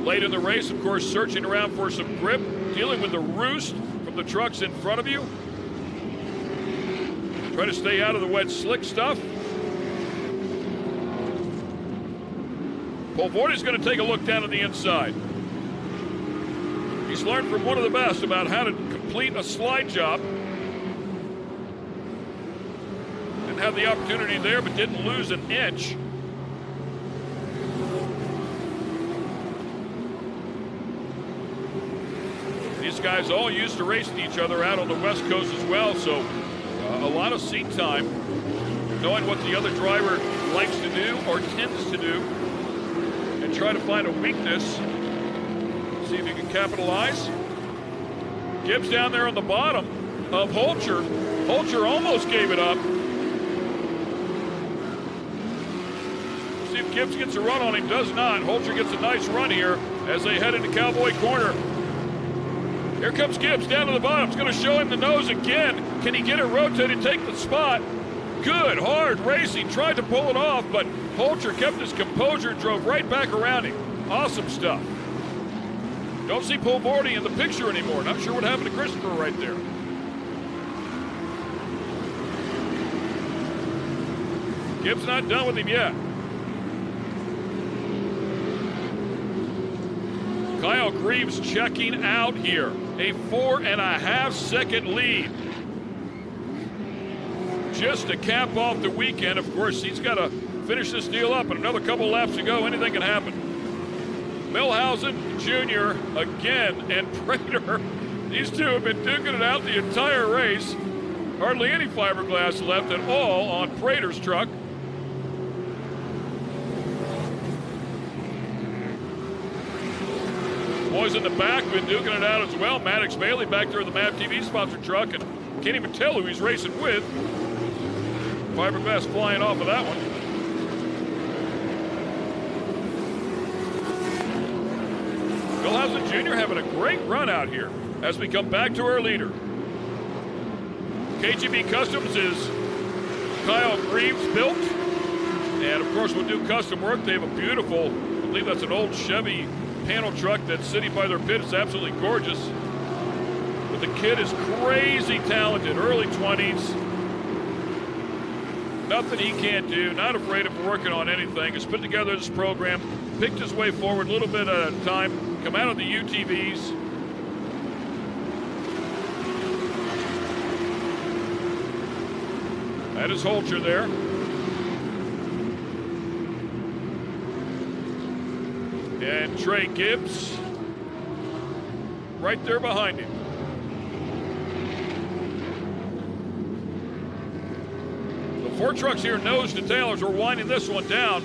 Late in the race, of course, searching around for some grip, dealing with the roost from the trucks in front of you. Try to stay out of the wet slick stuff. Polvordi's going to take a look down on the inside. He's learned from one of the best about how to complete a slide job. Didn't have the opportunity there, but didn't lose an inch. These guys all used to racing each other out on the West Coast as well, so a lot of seat time, knowing what the other driver likes to do or tends to do, and try to find a weakness. See if you can capitalize. Gibbs down there on the bottom of Holcher. Holcher almost gave it up. See if Gibbs gets a run on him. Does not. Holcher gets a nice run here as they head into Cowboy Corner. Here comes Gibbs down to the bottom. It's going to show him the nose again. Can he get it rotated, take the spot? Good, hard racing. Tried to pull it off, but Holcher kept his composure and drove right back around him. Awesome stuff. Don't see Polvordi in the picture anymore. Not sure what happened to Christopher right there. Gibbs not done with him yet. Kyle Greaves checking out here. A 4.5 second lead. Just to cap off the weekend. Of course, he's got to finish this deal up, and another couple laps to go. Anything can happen. Millhausen Jr. again, and Prater. These two have been duking it out the entire race. Hardly any fiberglass left at all on Prater's truck. Boys in the back been duking it out as well. Maddox Bailey back there in the MAV TV sponsored truck, and can't even tell who he's racing with. Fiberglass flying off of that one. Millhausen Jr. having a great run out here as we come back to our leader. KGB Customs is Kyle Greaves built, and of course we'll do custom work. They have a beautiful, I believe that's an old Chevy panel truck that's sitting by their pit. It's absolutely gorgeous. But the kid is crazy talented, early 20s. Nothing he can't do, not afraid of working on anything. Has put together this program, picked his way forward a little bit at a time, come out of the UTVs. That is Holcher there. And Trey Gibbs right there behind him. 4 trucks here nose to tail as we're winding this one down.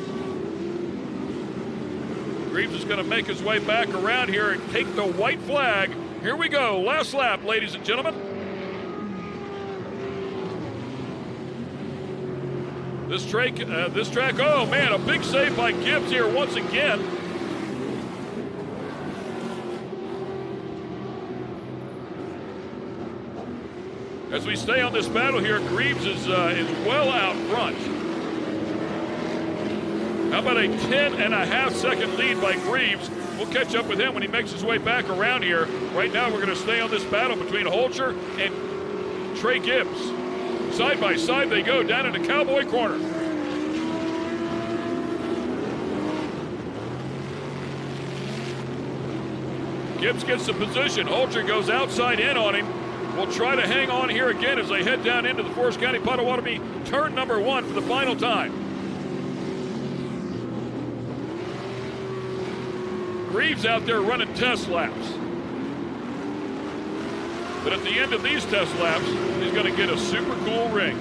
Greaves is going to make his way back around here and take the white flag. Here we go, last lap, ladies and gentlemen. This track, oh man, a big save by Gibbs here once again. As we stay on this battle here, Greaves is well out front. How about a 10.5-second lead by Greaves? We'll catch up with him when he makes his way back around here. Right now, we're going to stay on this battle between Holcher and Trey Gibbs. Side by side they go down into Cowboy Corner. Gibbs gets the position. Holcher goes outside in on him. We'll try to hang on here again as they head down into the Forest County Potawatomi turn number 1 for the final time. Greaves out there running test laps. But at the end of these test laps, he's going to get a super cool ring.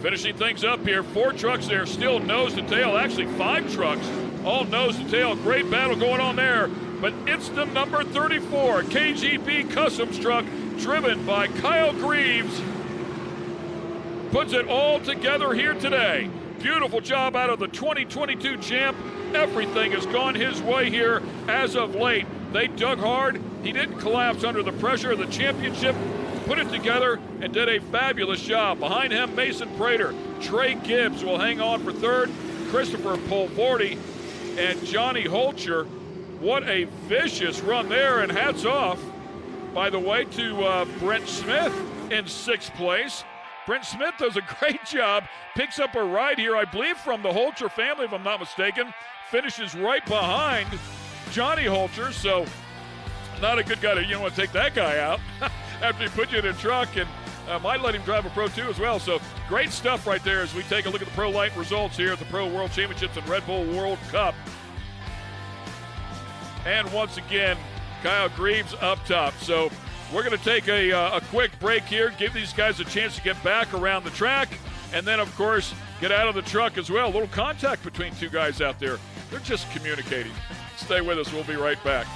Finishing things up here, 4 trucks there still nose to tail. Actually 5 trucks all nose to tail. Great battle going on there. But it's the number 34 KGB Customs truck driven by Kyle Greaves. Puts it all together here today. Beautiful job out of the 2022 champ. Everything has gone his way here as of late. They dug hard. He didn't collapse under the pressure of the championship. Put it together and did a fabulous job. Behind him, Mason Prater. Trey Gibbs will hang on for 3rd. Christopher Polvordi and Johnny Holcher. What a vicious run there, and hats off, by the way, to Brent Smith in 6th place. Brent Smith does a great job, picks up a ride here, I believe, from the Holcher family, if I'm not mistaken. Finishes right behind Johnny Holcher, so not a good guy to want to take that guy out after he put you in a truck, and might let him drive a Pro 2 as well. So great stuff right there as we take a look at the Pro Lite results here at the Pro World Championships and Red Bull World Cup. And once again, Kyle Greaves up top. So we're going to take a quick break here, give these guys a chance to get back around the track, and then, of course, get out of the truck as well. A little contact between 2 guys out there. They're just communicating. Stay with us. We'll be right back.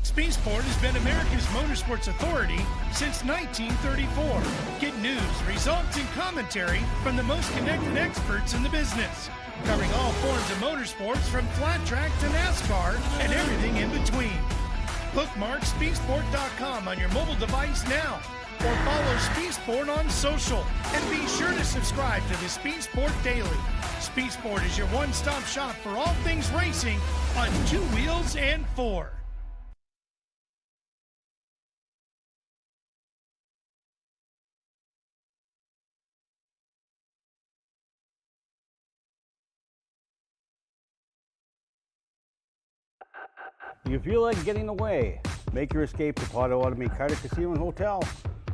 Spaceport has been America's motorsports authority since 1934. Get news, results, and commentary from the most connected experts in the business, covering all forms of motorsports from flat track to NASCAR and everything in between. Bookmark Spaceport.com on your mobile device now, or follow Spaceport on social, and be sure to subscribe to the Spaceport Daily. Spaceport is your one-stop shop for all things racing on 2 wheels and 4. Do you feel like getting away? Make your escape to Potawatomi Carter Casino and Hotel.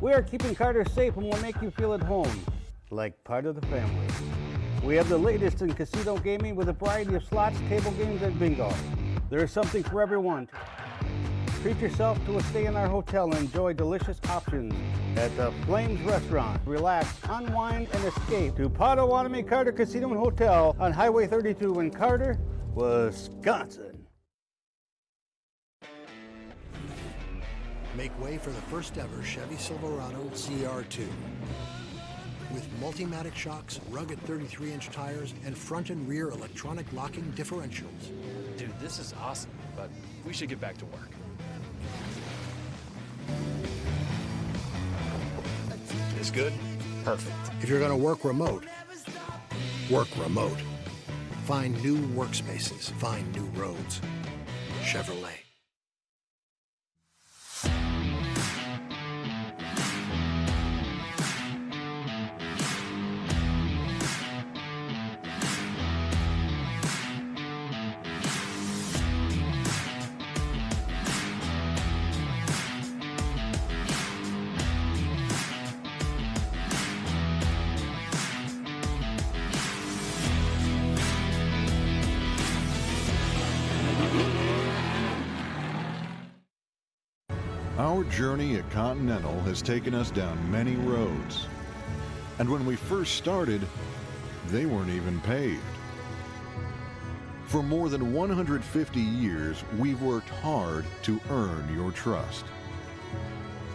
We are keeping Carter safe and will make you feel at home, like part of the family. We have the latest in casino gaming with a variety of slots, table games, and bingo. There is something for everyone. Treat yourself to a stay in our hotel and enjoy delicious options at the Flames Restaurant. Relax, unwind, and escape to Potawatomi Carter Casino and Hotel on Highway 32 in Carter, Wisconsin. Make way for the first ever Chevy Silverado CR2. With Multimatic shocks, rugged 33-inch tires, and front and rear electronic locking differentials. Dude, this is awesome, but we should get back to work. This good? Perfect. If you're going to work remote, work remote. Find new workspaces. Find new roads. Chevrolet. Our journey at Continental has taken us down many roads. And when we first started, they weren't even paved. For more than 150 years, we've worked hard to earn your trust.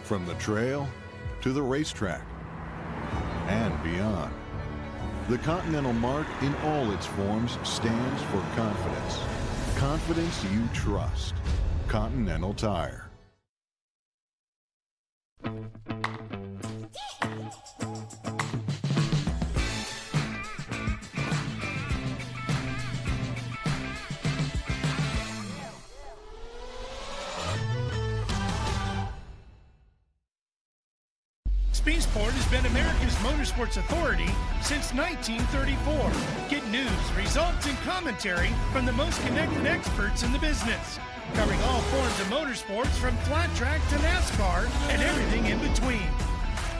From the trail to the racetrack and beyond. The Continental mark in all its forms stands for confidence. Confidence you trust. Continental Tire. Speedsport has been America's motorsports authority since 1934. Get news, results, and commentary from the most connected experts in the business, covering all forms of motorsports from flat track to NASCAR and everything in between.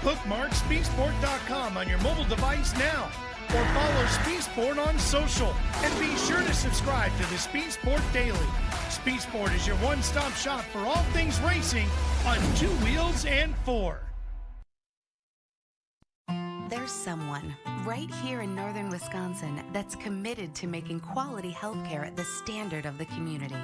Bookmark speedsport.com on your mobile device now, or follow Speedsport on social, and be sure to subscribe to the Speedsport Daily. Speedsport is your one-stop shop for all things racing on 2 wheels and 4. There's someone right here in northern Wisconsin that's committed to making quality healthcare at the standard of the community.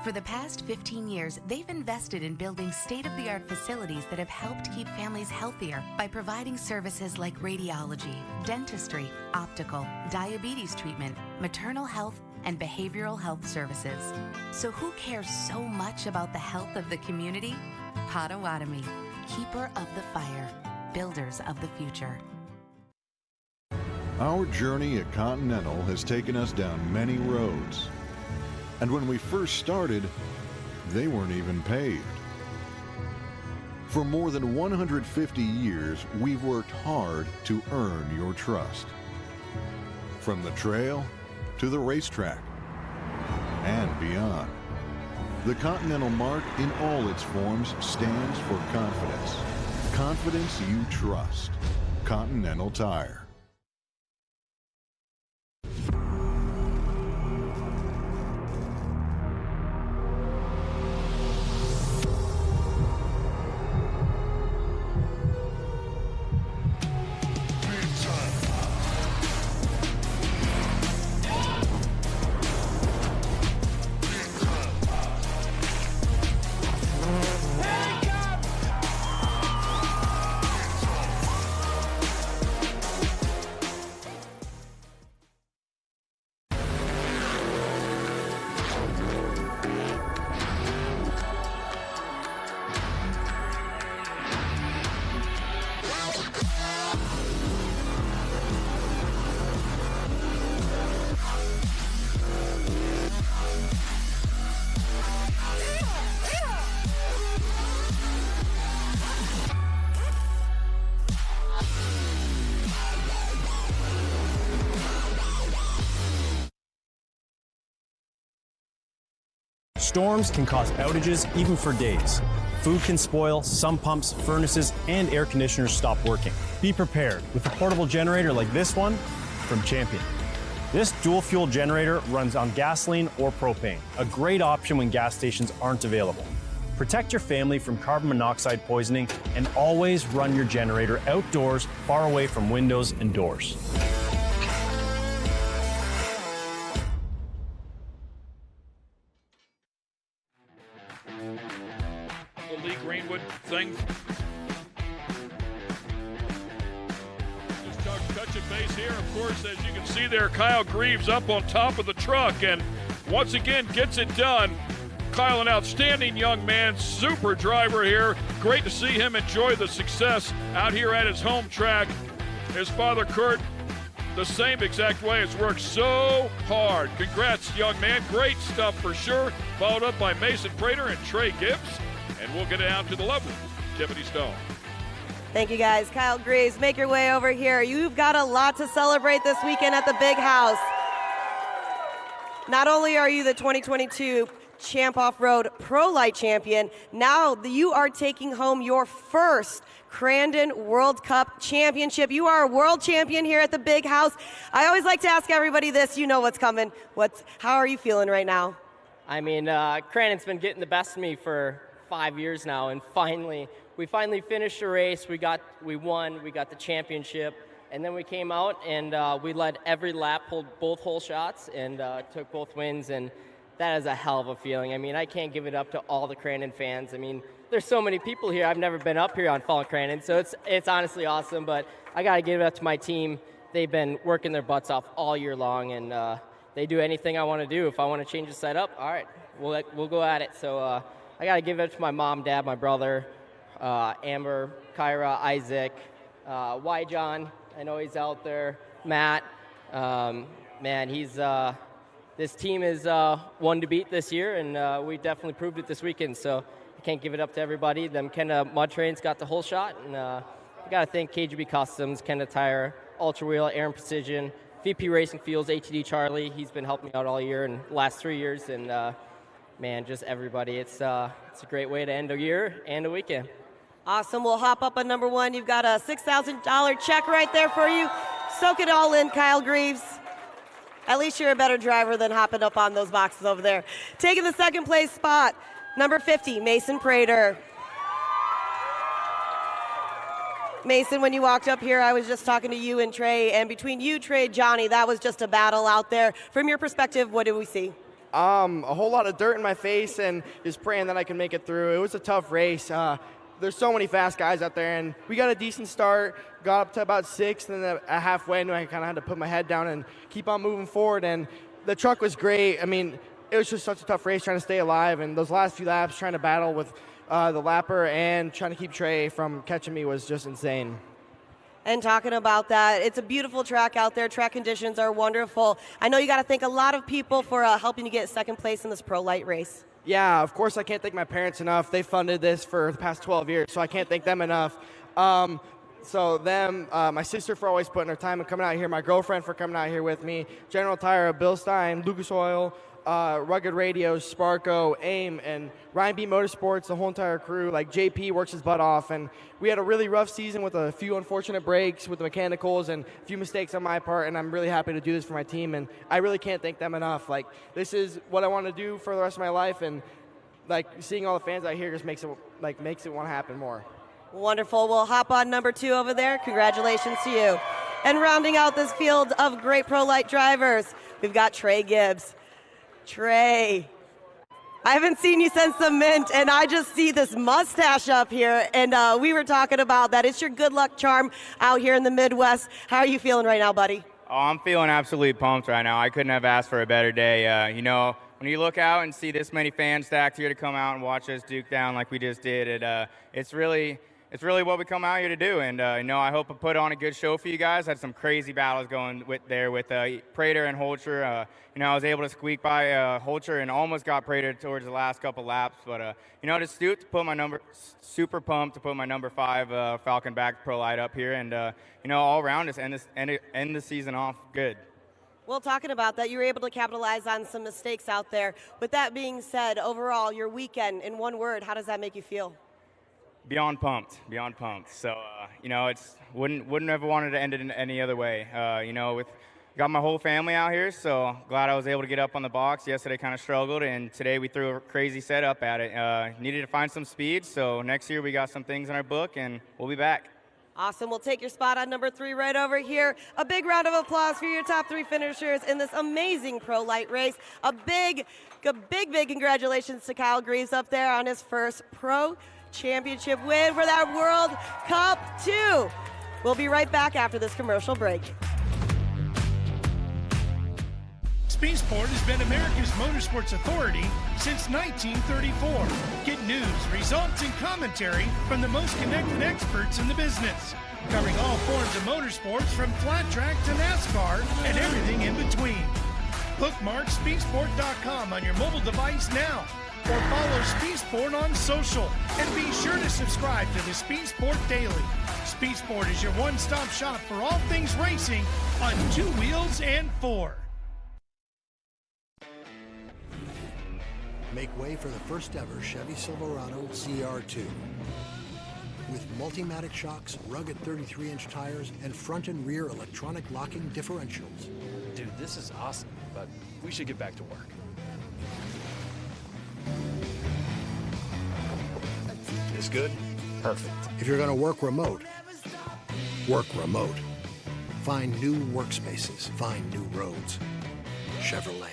For the past 15 years, they've invested in building state-of-the-art facilities that have helped keep families healthier by providing services like radiology, dentistry, optical, diabetes treatment, maternal health, and behavioral health services. So who cares so much about the health of the community? Potawatomi, keeper of the fire, builders of the future. Our journey at Continental has taken us down many roads. And when we first started, they weren't even paved. For more than 150 years, we've worked hard to earn your trust. From the trail to the racetrack and beyond. The Continental mark in all its forms stands for confidence. Confidence you trust. Continental Tire. Storms can cause outages even for days. Food can spoil, some pumps, furnaces, and air conditioners stop working. Be prepared with a portable generator like this one from Champion. This dual fuel generator runs on gasoline or propane, a great option when gas stations aren't available. Protect your family from carbon monoxide poisoning and always run your generator outdoors, far away from windows and doors. Thing. Just touch and base here. Of course, as you can see there, Kyle Greaves up on top of the truck and once again gets it done. Kyle, an outstanding young man, super driver here. Great to see him enjoy the success out here at his home track. His father, Kurt, the same exact way, has worked so hard. Congrats, young man. Great stuff for sure. Followed up by Mason Prater and Trey Gibbs. And we'll get it out to the lovely Tiffany Stone. Thank you, guys. Kyle Greaves, make your way over here. You've got a lot to celebrate this weekend at the Big House. Not only are you the 2022 Champ Off-Road Pro Lite champion, now you are taking home your first Crandon World Cup championship. You are a world champion here at the Big House. I always like to ask everybody this. You know what's coming. How are you feeling right now? I mean, Crandon's been getting the best of me for 5 years now, and we finally finished the race. We won, we got the championship, and then we came out and we led every lap, pulled both hole shots, and took both wins, and that is a hell of a feeling. I mean, I can't give it up to all the Crandon fans. I mean, there's so many people here. I've never been up here on Fall Crandon, so it's honestly awesome, but I got to give it up to my team. They've been working their butts off all year long, and they do anything I want to do. If I want to change the setup, all right, we'll go at it. So I got to give it up to my mom, dad, my brother, Amber, Kyra, Isaac, Y. John. I know he's out there. Matt, man, this team is one to beat this year, and we definitely proved it this weekend. So I can't give it up to everybody. Them Kenda Mud Trains got the whole shot, and I got to thank KGB Customs, Kenda Tire, Ultra Wheel, Aaron Precision, VP Racing Fuels, ATD Charlie. He's been helping me out all year and the last 3 years, and man, just everybody. It's a great way to end a year and a weekend. Awesome. We'll hop up on number one. You've got a $6,000 check right there for you. Soak it all in, Kyle Greaves. At least you're a better driver than hopping up on those boxes over there. Taking the second place spot, number 50, Mason Prater. Mason, when you walked up here, I was just talking to you and Trey, and between you, Trey, Johnny, that was just a battle out there. From your perspective, what did we see? A whole lot of dirt in my face and just praying that I can make it through. It was a tough race. There's so many fast guys out there, and we got a decent start, got up to about 6th, and then at halfway, I kind of had to put my head down and keep on moving forward, and the truck was great. I mean, it was just such a tough race trying to stay alive, and those last few laps trying to battle with the lapper and trying to keep Trey from catching me was just insane. And talking about that, it's a beautiful track out there. Track conditions are wonderful. I know you got to thank a lot of people for helping you get second place in this Pro Lite race. Yeah, of course I can't thank my parents enough. They funded this for the past 12 years, so I can't thank them enough. So them, my sister for always putting her time and coming out here, my girlfriend for coming out here with me, General Tire, Bill Stein, Lucas Oil, Rugged Radios, Sparco, AIM, and Ryan B Motorsports, the whole entire crew. Like JP works his butt off, and we had a really rough season with a few unfortunate breaks with the mechanicals and a few mistakes on my part, and I'm really happy to do this for my team, and I really can't thank them enough. Like, this is what I want to do for the rest of my life, and like seeing all the fans out here just makes it want to happen more. Wonderful. We'll hop on number 2 over there. Congratulations to you. And rounding out this field of great Pro Lite drivers, we've got Trey Gibbs. Trey, I haven't seen you since the Mint, and I just see this mustache up here, and we were talking about that. It's your good luck charm out here in the Midwest. How are you feeling right now, buddy? Oh, I'm feeling absolutely pumped right now. I couldn't have asked for a better day. You know, when you look out and see this many fans stacked here to come out and watch us duke down like we just did, it's really what we come out here to do. And, you know, I hope I put on a good show for you guys. I had some crazy battles going with Prater and Holcher. You know, I was able to squeak by Holcher and almost got Prater towards the last couple laps. But, you know, just to put my super pumped to put my number 5 Falcon back Pro Lite up here. And, you know, all around us end the season off good. Well, talking about that, you were able to capitalize on some mistakes out there. With that being said, overall, your weekend, in one word, how does that make you feel? Beyond pumped. So, you know, wouldn't have wanted to end it in any other way. You know, got my whole family out here, so glad I was able to get up on the box. Yesterday kind of struggled, and today we threw a crazy setup at it. Needed to find some speed, so next year we got some things in our book, and we'll be back. Awesome. We'll take your spot on number 3 right over here. A big round of applause for your top 3 finishers in this amazing Pro Lite race. A big congratulations to Kyle Greaves up there on his first Pro Championship win for that World Cup 2. We'll be right back after this commercial break. Speed Sport has been America's motorsports authority since 1934. Get news, results, and commentary from the most connected experts in the business, covering all forms of motorsports from flat track to NASCAR and everything in between. Bookmark speedsport.com on your mobile device now, or follow Speed Sport on social, and be sure to subscribe to the Speed Sport Daily. Speed Sport is your one-stop shop for all things racing on 2 wheels and 4. Make way for the first ever Chevy Silverado CR2. With Multimatic shocks, rugged 33-inch tires, and front and rear electronic locking differentials. Dude, this is awesome, but we should get back to work. this good? Perfect. If you're going to work remote, work remote. Find new workspaces. Find new roads. Chevrolet.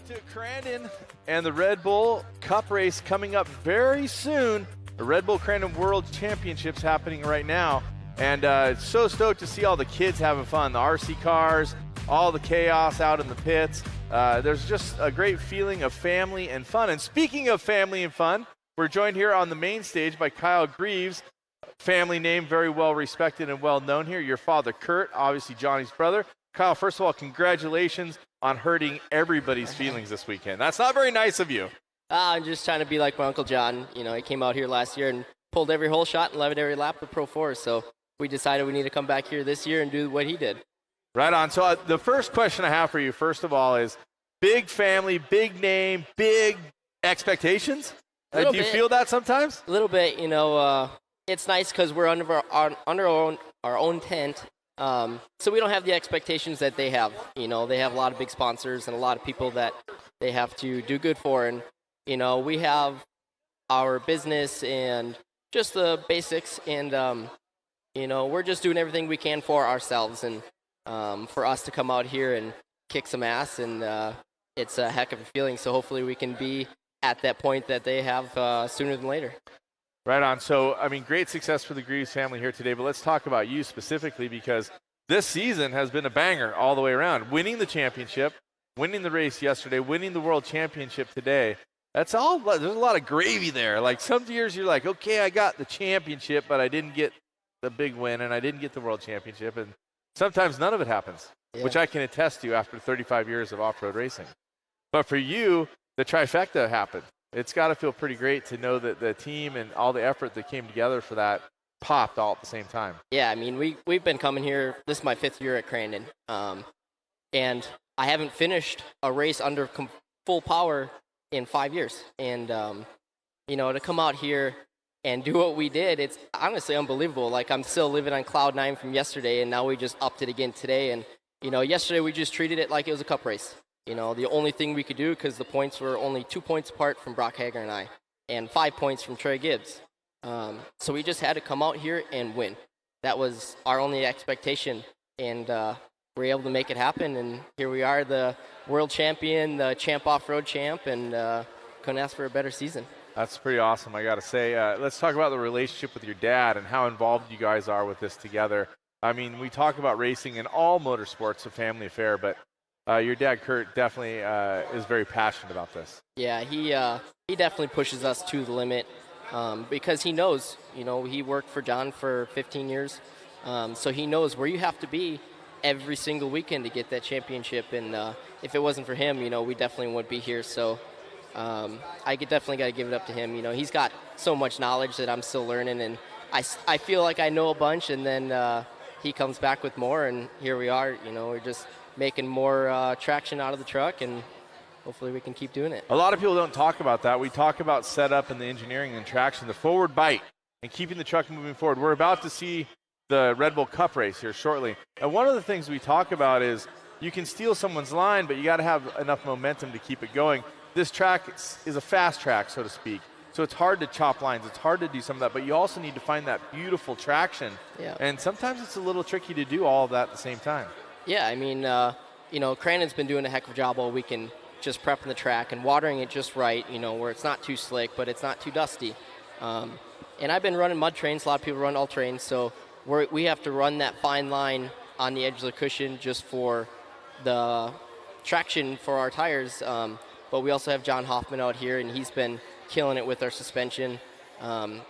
To Crandon and the Red Bull Cup race coming up very soon. The Red Bull Crandon World Championships happening right now. And so stoked to see all the kids having fun. The RC cars, all the chaos out in the pits. There's just a great feeling of family and fun. And speaking of family and fun, we're joined here on the main stage by Kyle Greaves, family name very well respected and well known here. Your father, Kurt, obviously Johnny's brother. Kyle, first of all, congratulations on hurting everybody's feelings this weekend. That's not very nice of you. I'm just trying to be like my Uncle John. You know, he came out here last year and pulled every hole shot and led every lap with Pro 4. So we decided we need to come back here this year and do what he did. Right on. So the first question I have for you, first of all, is big family, big name, big expectations? Do you feel that sometimes? A little bit. You know, it's nice because we're under our own tent. So we don't have the expectations that they have. You know, they have a lot of big sponsors and a lot of people that they have to do good for. And, you know, we have our business and just the basics. And, you know, we're just doing everything we can for ourselves and for us to come out here and kick some ass. And it's a heck of a feeling. So hopefully we can be at that point that they have sooner than later. Right on. So, I mean, great success for the Greaves family here today, but let's talk about you specifically because this season has been a banger all the way around. Winning the championship, winning the race yesterday, winning the world championship today. There's a lot of gravy there. Like some years you're like, okay, I got the championship, but I didn't get the big win and I didn't get the world championship. And sometimes none of it happens, which I can attest to after 35 years of off-road racing. But for you, the trifecta happened. It's got to feel pretty great to know that the team and all the effort that came together for that popped all at the same time. Yeah, I mean, we've been coming here. This is my 5th year at Crandon. And I haven't finished a race under full power in 5 years. And, you know, to come out here and do what we did, it's honestly unbelievable. Like, I'm still living on cloud 9 from yesterday, and now we just upped it again today. And, you know, yesterday we just treated it like it was a cup race. You know, the only thing we could do, because the points were only 2 points apart from Brock Hager and I, and 5 points from Trey Gibbs. So we just had to come out here and win. That was our only expectation, and we were able to make it happen. And here we are, the world champion, the champ off-road champ, and couldn't ask for a better season. That's pretty awesome, I got to say. Let's talk about the relationship with your dad and how involved you guys are with this together. I mean, we talk about racing in all motorsports, a family affair, but your dad, Kurt, definitely is very passionate about this. Yeah, he definitely pushes us to the limit because he knows, you know, he worked for John for 15 years. So he knows where you have to be every single weekend to get that championship. And if it wasn't for him, you know, we definitely wouldn't be here. So I definitely got to give it up to him. You know, he's got so much knowledge that I'm still learning. And I feel like I know a bunch, and then he comes back with more. And here we are, you know, we're just making more traction out of the truck, and hopefully we can keep doing it. A lot of people don't talk about that. We talk about setup and the engineering and traction, the forward bite, and keeping the truck moving forward. We're about to see the Red Bull Cup race here shortly. And one of the things we talk about is you can steal someone's line, but you got to have enough momentum to keep it going. This track is a fast track, so to speak. So it's hard to chop lines. It's hard to do some of that, but you also need to find that beautiful traction. Yeah. And sometimes it's a little tricky to do all of that at the same time. Yeah, I mean, you know, Crandon's been doing a heck of a job all weekend just prepping the track and watering it just right, you know, where it's not too slick, but it's not too dusty. And I've been running mud trains. A lot of people run all trains, so we have to run that fine line on the edge of the cushion just for the traction for our tires. But we also have John Hoffman out here, and he's been killing it with our suspension.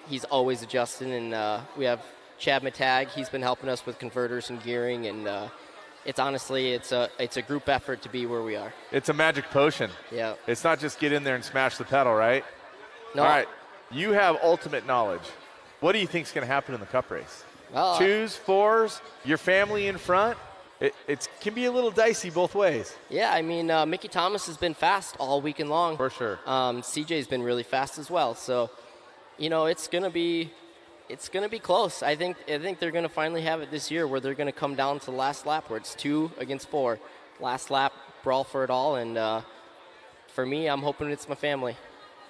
He's always adjusting, and we have Chad Matag. He's been helping us with converters and gearing, and it's honestly, it's a group effort to be where we are. It's a magic potion. Yeah. It's not just get in there and smash the pedal, right? No. All right. You have ultimate knowledge. What do you think is going to happen in the Cup race? Well, 2s, 4s, your family in front? It can be a little dicey both ways. Yeah, I mean, Mickey Thomas has been fast all weekend long. For sure. CJ's been really fast as well. So, you know, it's gonna be close. I think they're gonna finally have it this year where they're gonna come down to the last lap where it's 2 against 4. Last lap, brawl for it all. And for me, I'm hoping it's my family.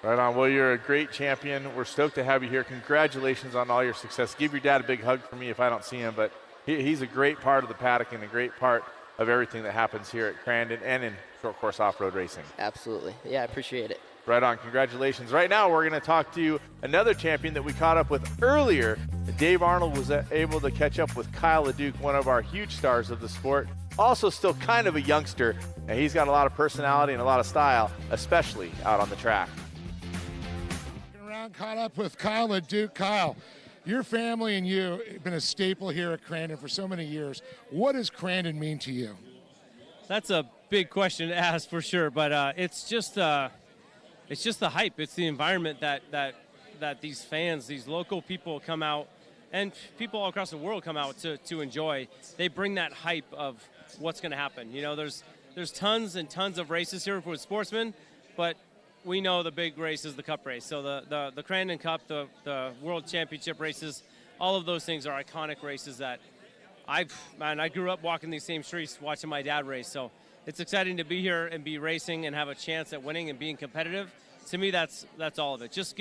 Right on. Well, you're a great champion. We're stoked to have you here. Congratulations on all your success. Give your dad a big hug for me if I don't see him. But he's a great part of the paddock and a great part of everything that happens here at Crandon and in short course off-road racing. Absolutely. Yeah, I appreciate it. Right on. Congratulations. Right now, we're going to talk to another champion that we caught up with earlier. Dave Arnold was able to catch up with Kyle LeDuc, one of our huge stars of the sport. Also still kind of a youngster, and he's got a lot of personality and a lot of style, especially out on the track. Caught up with Kyle LeDuc. Kyle, your family and you have been a staple here at Crandon for so many years. What does Crandon mean to you? That's a big question to ask for sure, but it's just the hype. It's the environment that these fans, these local people come out, and people all across the world come out to enjoy. They bring that hype of what's going to happen. You know, there's tons and tons of races here for sportsmen, but we know the big race is the Cup race. So the Crandon Cup, the World Championship races, all of those things are iconic races that I grew up walking these same streets watching my dad race. So it's exciting to be here and be racing and have a chance at winning and being competitive. To me, that's all of it. Just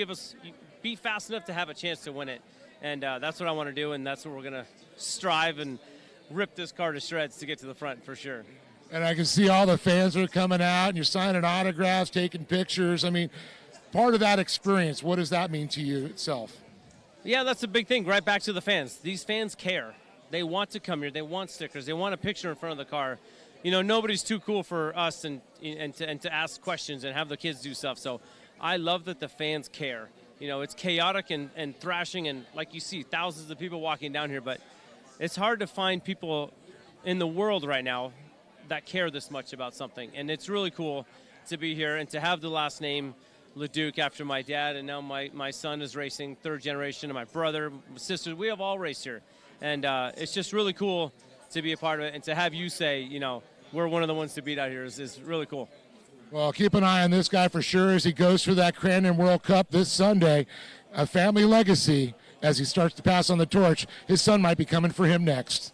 be fast enough to have a chance to win it. And that's what I want to do, and that's what we're going to strive and rip this car to shreds to get to the front for sure. And I can see all the fans are coming out, and you're signing autographs, taking pictures. I mean, part of that experience, what does that mean to you itself? Yeah, that's a big thing. Right back to the fans. These fans care. They want to come here. They want stickers. They want a picture in front of the car. You know, nobody's too cool for us and to ask questions and have the kids do stuff. So I love that the fans care. You know, it's chaotic and thrashing, and like you see, thousands of people walking down here. But it's hard to find people in the world right now that care this much about something, and it's really cool to be here and to have the last name LeDuc after my dad, and now my son is racing, third generation, and my brother, my sisters, we have all raced here, and it's just really cool to be a part of it, and to have you say, you know, we're one of the ones to beat out here is really cool. Well, keep an eye on this guy for sure as he goes for that Crandon World Cup this Sunday, a family legacy as he starts to pass on the torch. His son might be coming for him next.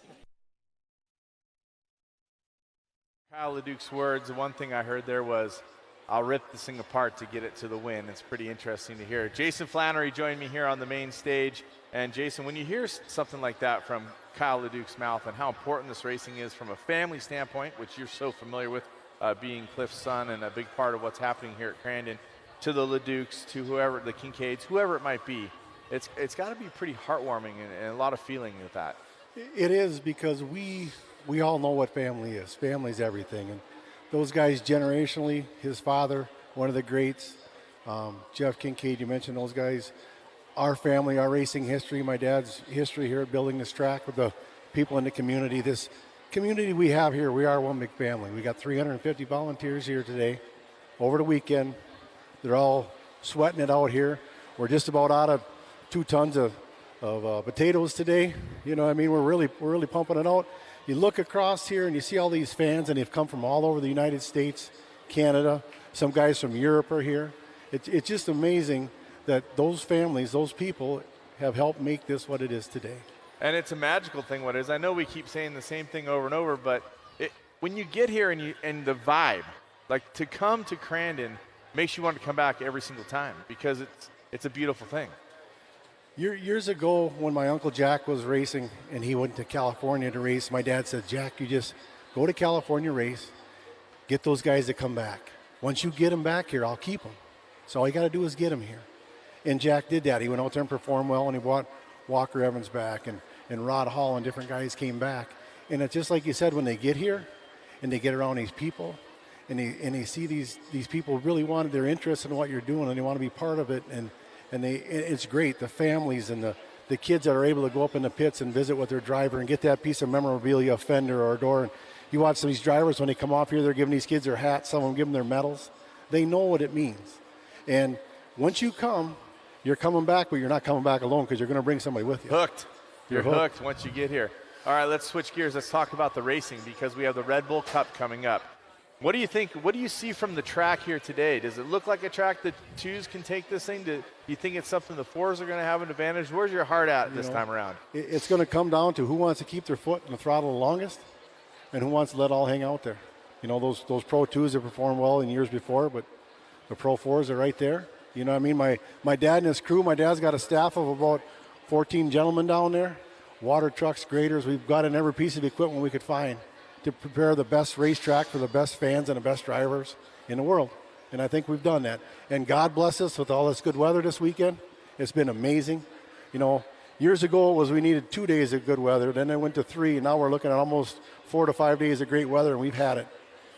Kyle LeDuc's words, the one thing I heard there was, I'll rip this thing apart to get it to the win. It's pretty interesting to hear. Jason Flannery joined me here on the main stage. And Jason, when you hear something like that from Kyle LeDuc's mouth and how important this racing is from a family standpoint, which you're so familiar with, being Cliff's son and a big part of what's happening here at Crandon, to the LeDucs, to whoever, the Kincaids, whoever it might be, it's got to be pretty heartwarming and a lot of feeling with that. It is, because we all know what family is. Family's everything. And those guys generationally, his father, one of the greats, Jeff Kincaid, you mentioned those guys. Our family, our racing history, my dad's history here at building this track with the people in the community. This community we have here, we are one big family. We got 350 volunteers here today over the weekend. They're all sweating it out here. We're just about out of 2 tons of potatoes today. You know what I mean? We're really pumping it out. You look across here and you see all these fans, and they've come from all over the United States, Canada. Some guys from Europe are here. It's just amazing that those families, those people, have helped make this what it is today. And it's a magical thing what it is. I know we keep saying the same thing over and over, but when you get here and the vibe, like to come to Crandon makes you want to come back every single time, because it's a beautiful thing. Years ago, when my Uncle Jack was racing and he went to California to race, my dad said, Jack, you just go to California, race, get those guys to come back. Once you get them back here, I'll keep them. So all you got to do is get them here. And Jack did that. He went out there and performed well, and he brought Walker Evans back, and Rod Hall and different guys came back. And it's just like you said, when they get here and they get around these people and they see these people really wanted their interest in what you're doing, and they want to be part of it, and it's great. The families and the the kids that are able to go up in the pits and visit with their driver and get that piece of memorabilia, a fender or a door. And you watch some of these drivers, when they come off here, they're giving these kids their hats, some of them give them their medals. They know what it means. And once you come, you're coming back, but you're not coming back alone because you're going to bring somebody with you. Hooked. You're hooked once you get here. All right, let's switch gears. Let's talk about the racing because we have the Red Bull Cup coming up. What do you think? What do you see from the track here today? Does it look like a track that 2s can take this thing? Do you think it's something the 4s are going to have an advantage? Where's your heart at this time around? It's going to come down to who wants to keep their foot in the throttle the longest and who wants to let all hang out there. You know, those Pro 2s have performed well in years before, but the Pro 4s are right there. You know what I mean? My dad and his crew, my dad's got a staff of about 14 gentlemen down there, water trucks, graders. We've got in every piece of equipment we could find to prepare the best racetrack for the best fans and the best drivers in the world. And I think we've done that. And God bless us with all this good weather this weekend. It's been amazing. You know, years ago it was we needed 2 days of good weather. Then it went to 3. And now we're looking at almost 4 to 5 days of great weather, and we've had it.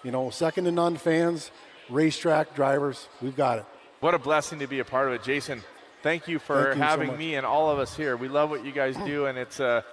You know, second to none fans, racetrack drivers, we've got it. What a blessing to be a part of it. Jason, thank you for having me and all of us here. We love what you guys do, and it's a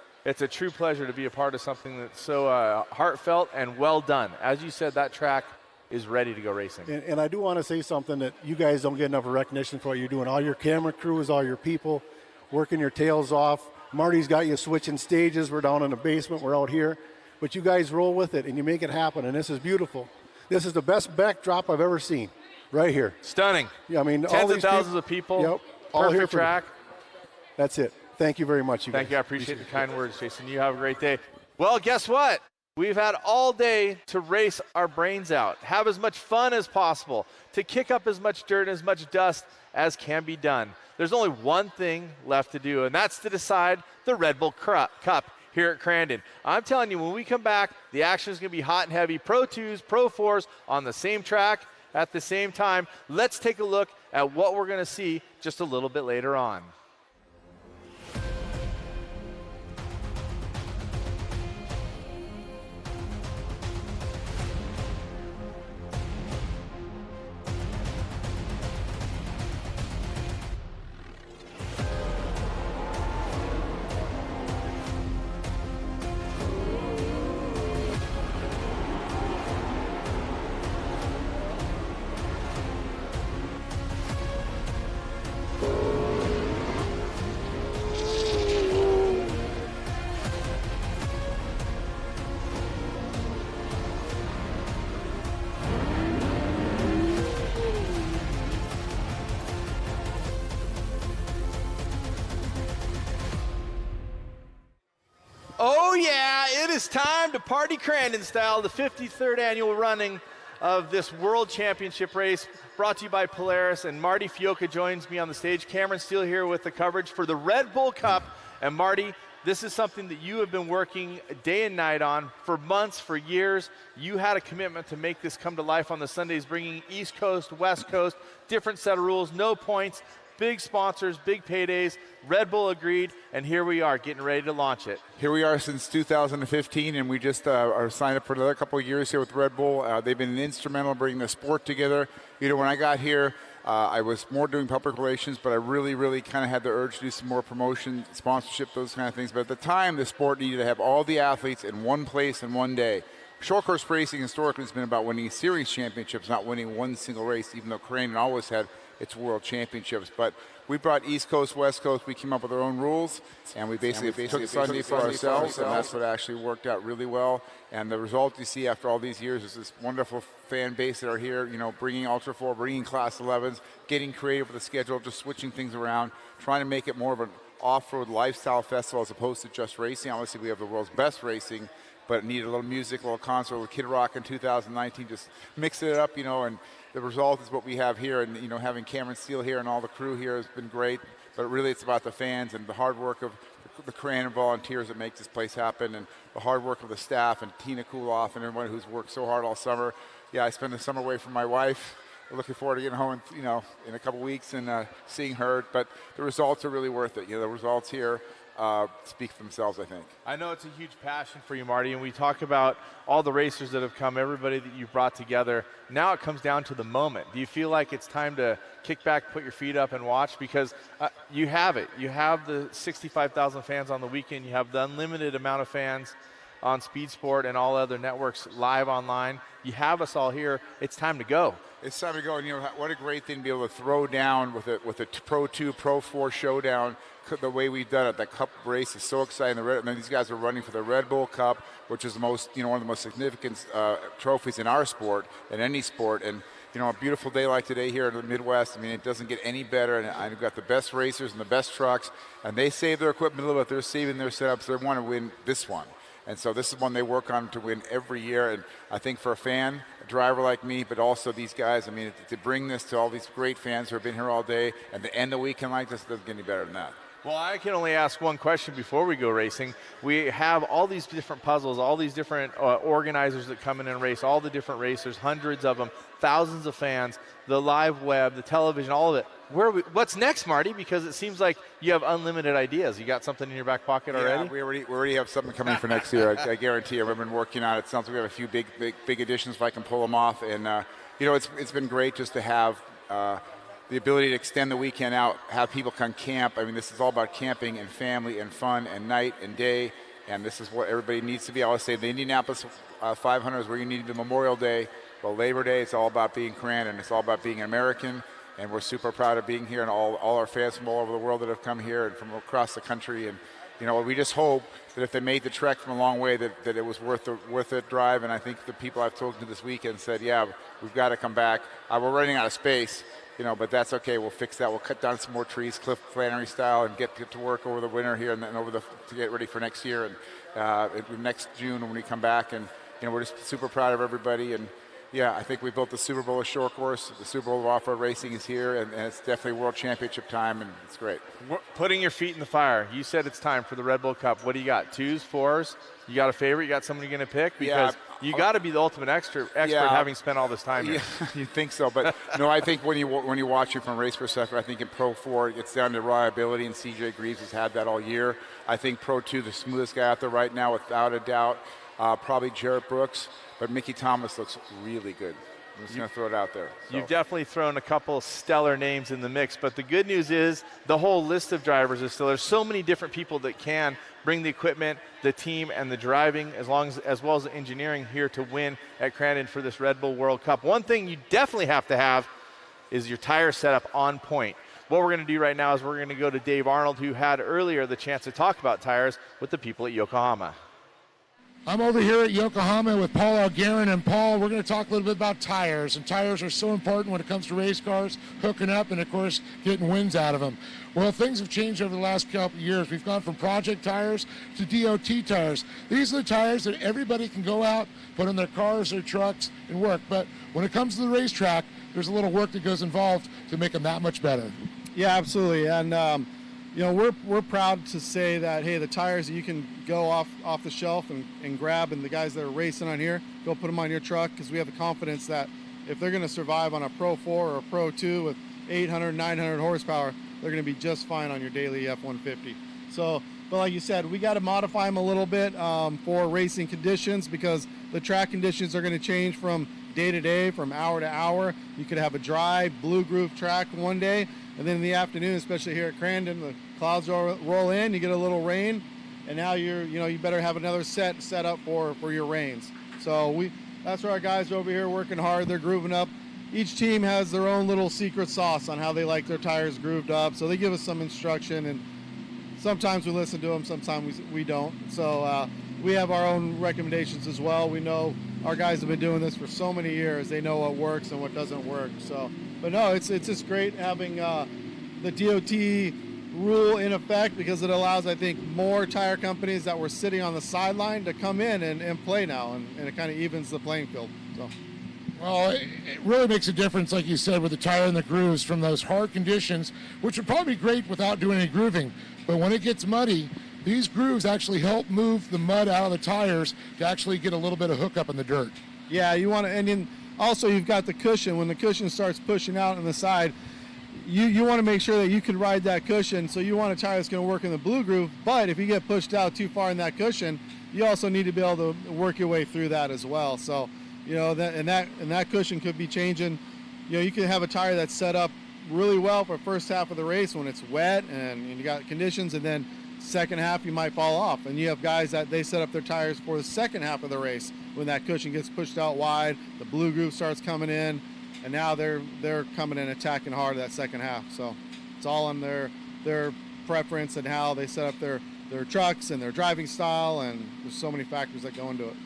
true pleasure to be a part of something that's so heartfelt and well done. As you said, that track is ready to go racing. And I do want to say something that you guys don't get enough recognition for what you're doing. All your camera crews, all your people working your tails off. Marty's got you switching stages. We're down in the basement. We're out here. But you guys roll with it, and you make it happen, and this is beautiful. This is the best backdrop I've ever seen right here. Stunning. Yeah, I mean, tens all these of thousands of people. Yep. All Perfect here for track. That's it. Thank you very much, you guys. Thank you. I appreciate the kind words, Jason. You have a great day. Well, guess what? We've had all day to race our brains out, have as much fun as possible, to kick up as much dirt and as much dust as can be done. There's only one thing left to do, and that's to decide the Red Bull Cup here at Crandon. I'm telling you, when we come back, the action is going to be hot and heavy. Pro 2s, Pro 4s on the same track at the same time. Let's take a look at what we're going to see just a little bit later on. Oh yeah, it is time to party Crandon style, the 53rd annual running of this World Championship race, brought to you by Polaris, and Marty Fioca joins me on the stage. Cameron Steele here with the coverage for the Red Bull Cup. And Marty, this is something that you have been working day and night on for months, for years. You had a commitment to make this come to life on the Sundays, bringing East Coast, West Coast, different set of rules, no points, big sponsors, big paydays. Red Bull agreed, and here we are getting ready to launch it. Here we are since 2015, and we just are signed up for another couple of years here with Red Bull. They've been instrumental in bringing the sport together. You know, when I got here, I was more doing public relations, but I really kind of had the urge to do some more promotion, sponsorship, those kind of things. But at the time, the sport needed to have all the athletes in one place in one day. Short course racing historically has been about winning series championships, not winning one single race, even though Crandon always had its world championships. But we brought East Coast, West Coast. We came up with our own rules, and we basically took Sunday for ourselves, and that's what actually worked out really well. And the result you see after all these years is this wonderful fan base that are here, you know, bringing Ultra 4, bringing Class 11s, getting creative with the schedule, just switching things around, trying to make it more of an off-road lifestyle festival as opposed to just racing. Obviously, we have the world's best racing, but it needed a little music, a little concert with Kid Rock in 2019, just mix it up, you know, and the result is what we have here. And, you know, having Cameron Steele here and all the crew here has been great, but really it's about the fans and the hard work of the Crandon volunteers that make this place happen, and the hard work of the staff and Tina Kuloff and everyone who's worked so hard all summer. Yeah, I spent the summer away from my wife. We're looking forward to getting home, in a couple weeks and seeing her, but the results are really worth it. You know, the results here, speak for themselves, I think. I know it's a huge passion for you, Marty, and we talk about all the racers that have come, everybody that you've brought together. Now it comes down to the moment. Do you feel like it's time to kick back, put your feet up, and watch? Because you have it. You have the 65,000 fans on the weekend. You have the unlimited amount of fans on Speed Sport and all other networks live online. You have us all here. It's time to go. It's time to go, and what a great thing to be able to throw down with a Pro 2, Pro 4 showdown the way we've done it. That Cup race is so exciting. And then these guys are running for the Red Bull Cup, which is the most, one of the most significant trophies in our sport, in any sport. And a beautiful day like today here in the Midwest, I mean, it doesn't get any better. And I've got the best racers and the best trucks, and they save their equipment a little bit. They're saving their setups. They want to win this one. And so this is one they work on to win every year. And I think for a fan, a driver like me, but also these guys, I mean, to bring this to all these great fans who have been here all day and to end the weekend like this, doesn't get any better than that. Well, I can only ask one question before we go racing. We have all these different puzzles, all these different organizers that come in and race, all the different racers, hundreds of them, thousands of fans, the live web, the television, all of it. What's next, Marty? Because it seems like you have unlimited ideas. You got something in your back pocket already? Yeah, we already have something coming for next year. I guarantee you. We've been working on it. It sounds like we have a few big additions if I can pull them off. And it's been great just to have the ability to extend the weekend out, have people come camp. I mean, this is all about camping and family and fun and night and day. And this is what everybody needs to be. I always say the Indianapolis 500 is where you need to be Memorial Day. Well, Labor Day, it's all about being Crandon. It's all about being American. And we're super proud of being here, and all our fans from all over the world that have come here and from across the country. And we just hope that if they made the trek from a long way, that it was worth the drive. And I think the people I've talked to this weekend said, yeah, we've got to come back. We're running out of space, but that's okay. We'll fix that. We'll cut down some more trees, Cliff Flannery style, and get to work over the winter here and then to get ready for next year and next June when we come back. And we're just super proud of everybody. And yeah, I think we built the Super Bowl of short course. The Super Bowl of off-road racing is here, and it's definitely World Championship time, and it's great. Putting your feet in the fire. You said it's time for the Red Bull Cup. What do you got? 2s, 4s? You got a favorite? You got someone you're going to pick? Because you got to be the ultimate expert having spent all this time here. Yeah, you think so, but no, I think when you watch it from a race perspective, I think in Pro 4 it gets down to reliability, and CJ Greaves has had that all year. I think Pro 2, the smoothest guy out there right now, without a doubt, probably Jarrett Brooks. But Mickey Thomas looks really good. I'm just going to throw it out there. So. You've definitely thrown a couple stellar names in the mix, but the good news is the whole list of drivers is still there's so many different people that can bring the equipment, the team, and the driving, as well as the engineering here to win at Crandon for this Red Bull World Cup. One thing you definitely have to have is your tire setup on point. What we're going to do right now is we're going to go to Dave Arnold, who had earlier the chance to talk about tires with the people at Yokohama. I'm over here at Yokohama with Paul Algarin, and Paul, we're going to talk a little bit about tires, and tires are so important when it comes to race cars, hooking up, and of course getting wins out of them. Well, things have changed over the last couple of years. We've gone from project tires to DOT tires. These are the tires that everybody can go out, put on their cars, their trucks, and work. But when it comes to the racetrack, there's a little work that goes involved to make them that much better. Yeah, absolutely. And we're proud to say that, hey, the tires that you can go off the shelf and grab, and the guys that are racing on here, go put them on your truck, because we have the confidence that if they're going to survive on a Pro 4 or a Pro 2 with 800, 900 horsepower, they're going to be just fine on your daily F-150. So, but like you said, we got to modify them a little bit for racing conditions, because the track conditions are going to change from day to day, from hour to hour. You could have a dry, blue groove track one day, and then in the afternoon, especially here at Crandon, the clouds roll in, you get a little rain, and now you better have another set up for your rains. So that's where our guys are over here working hard. They're grooving up. Each team has their own little secret sauce on how they like their tires grooved up. So they give us some instruction, and sometimes we listen to them, sometimes we don't. So we have our own recommendations as well. We know our guys have been doing this for so many years. They know what works and what doesn't work. So, but no, it's just great having the DOT rule in effect, because it allows, I think, more tire companies that were sitting on the sideline to come in and play now, and it kind of evens the playing field. So. Well, it really makes a difference, like you said, with the tire and the grooves from those hard conditions, which would probably be great without doing any grooving. But when it gets muddy, these grooves actually help move the mud out of the tires to actually get a little bit of hookup in the dirt. Yeah, you want to, and then also you've got the cushion. When the cushion starts pushing out on the side, you want to make sure that you can ride that cushion, so you want a tire that's going to work in the blue groove. But if you get pushed out too far in that cushion, you also need to be able to work your way through that as well. So, you know, that cushion could be changing. You know, you can have a tire that's set up really well for first half of the race when it's wet and you got conditions, and then second half you might fall off. And you have guys that they set up their tires for the second half of the race when that cushion gets pushed out wide, the blue groove starts coming in, and now they're coming in attacking hard that second half. So it's all on their preference and how they set up their trucks and their driving style, and there's so many factors that go into it.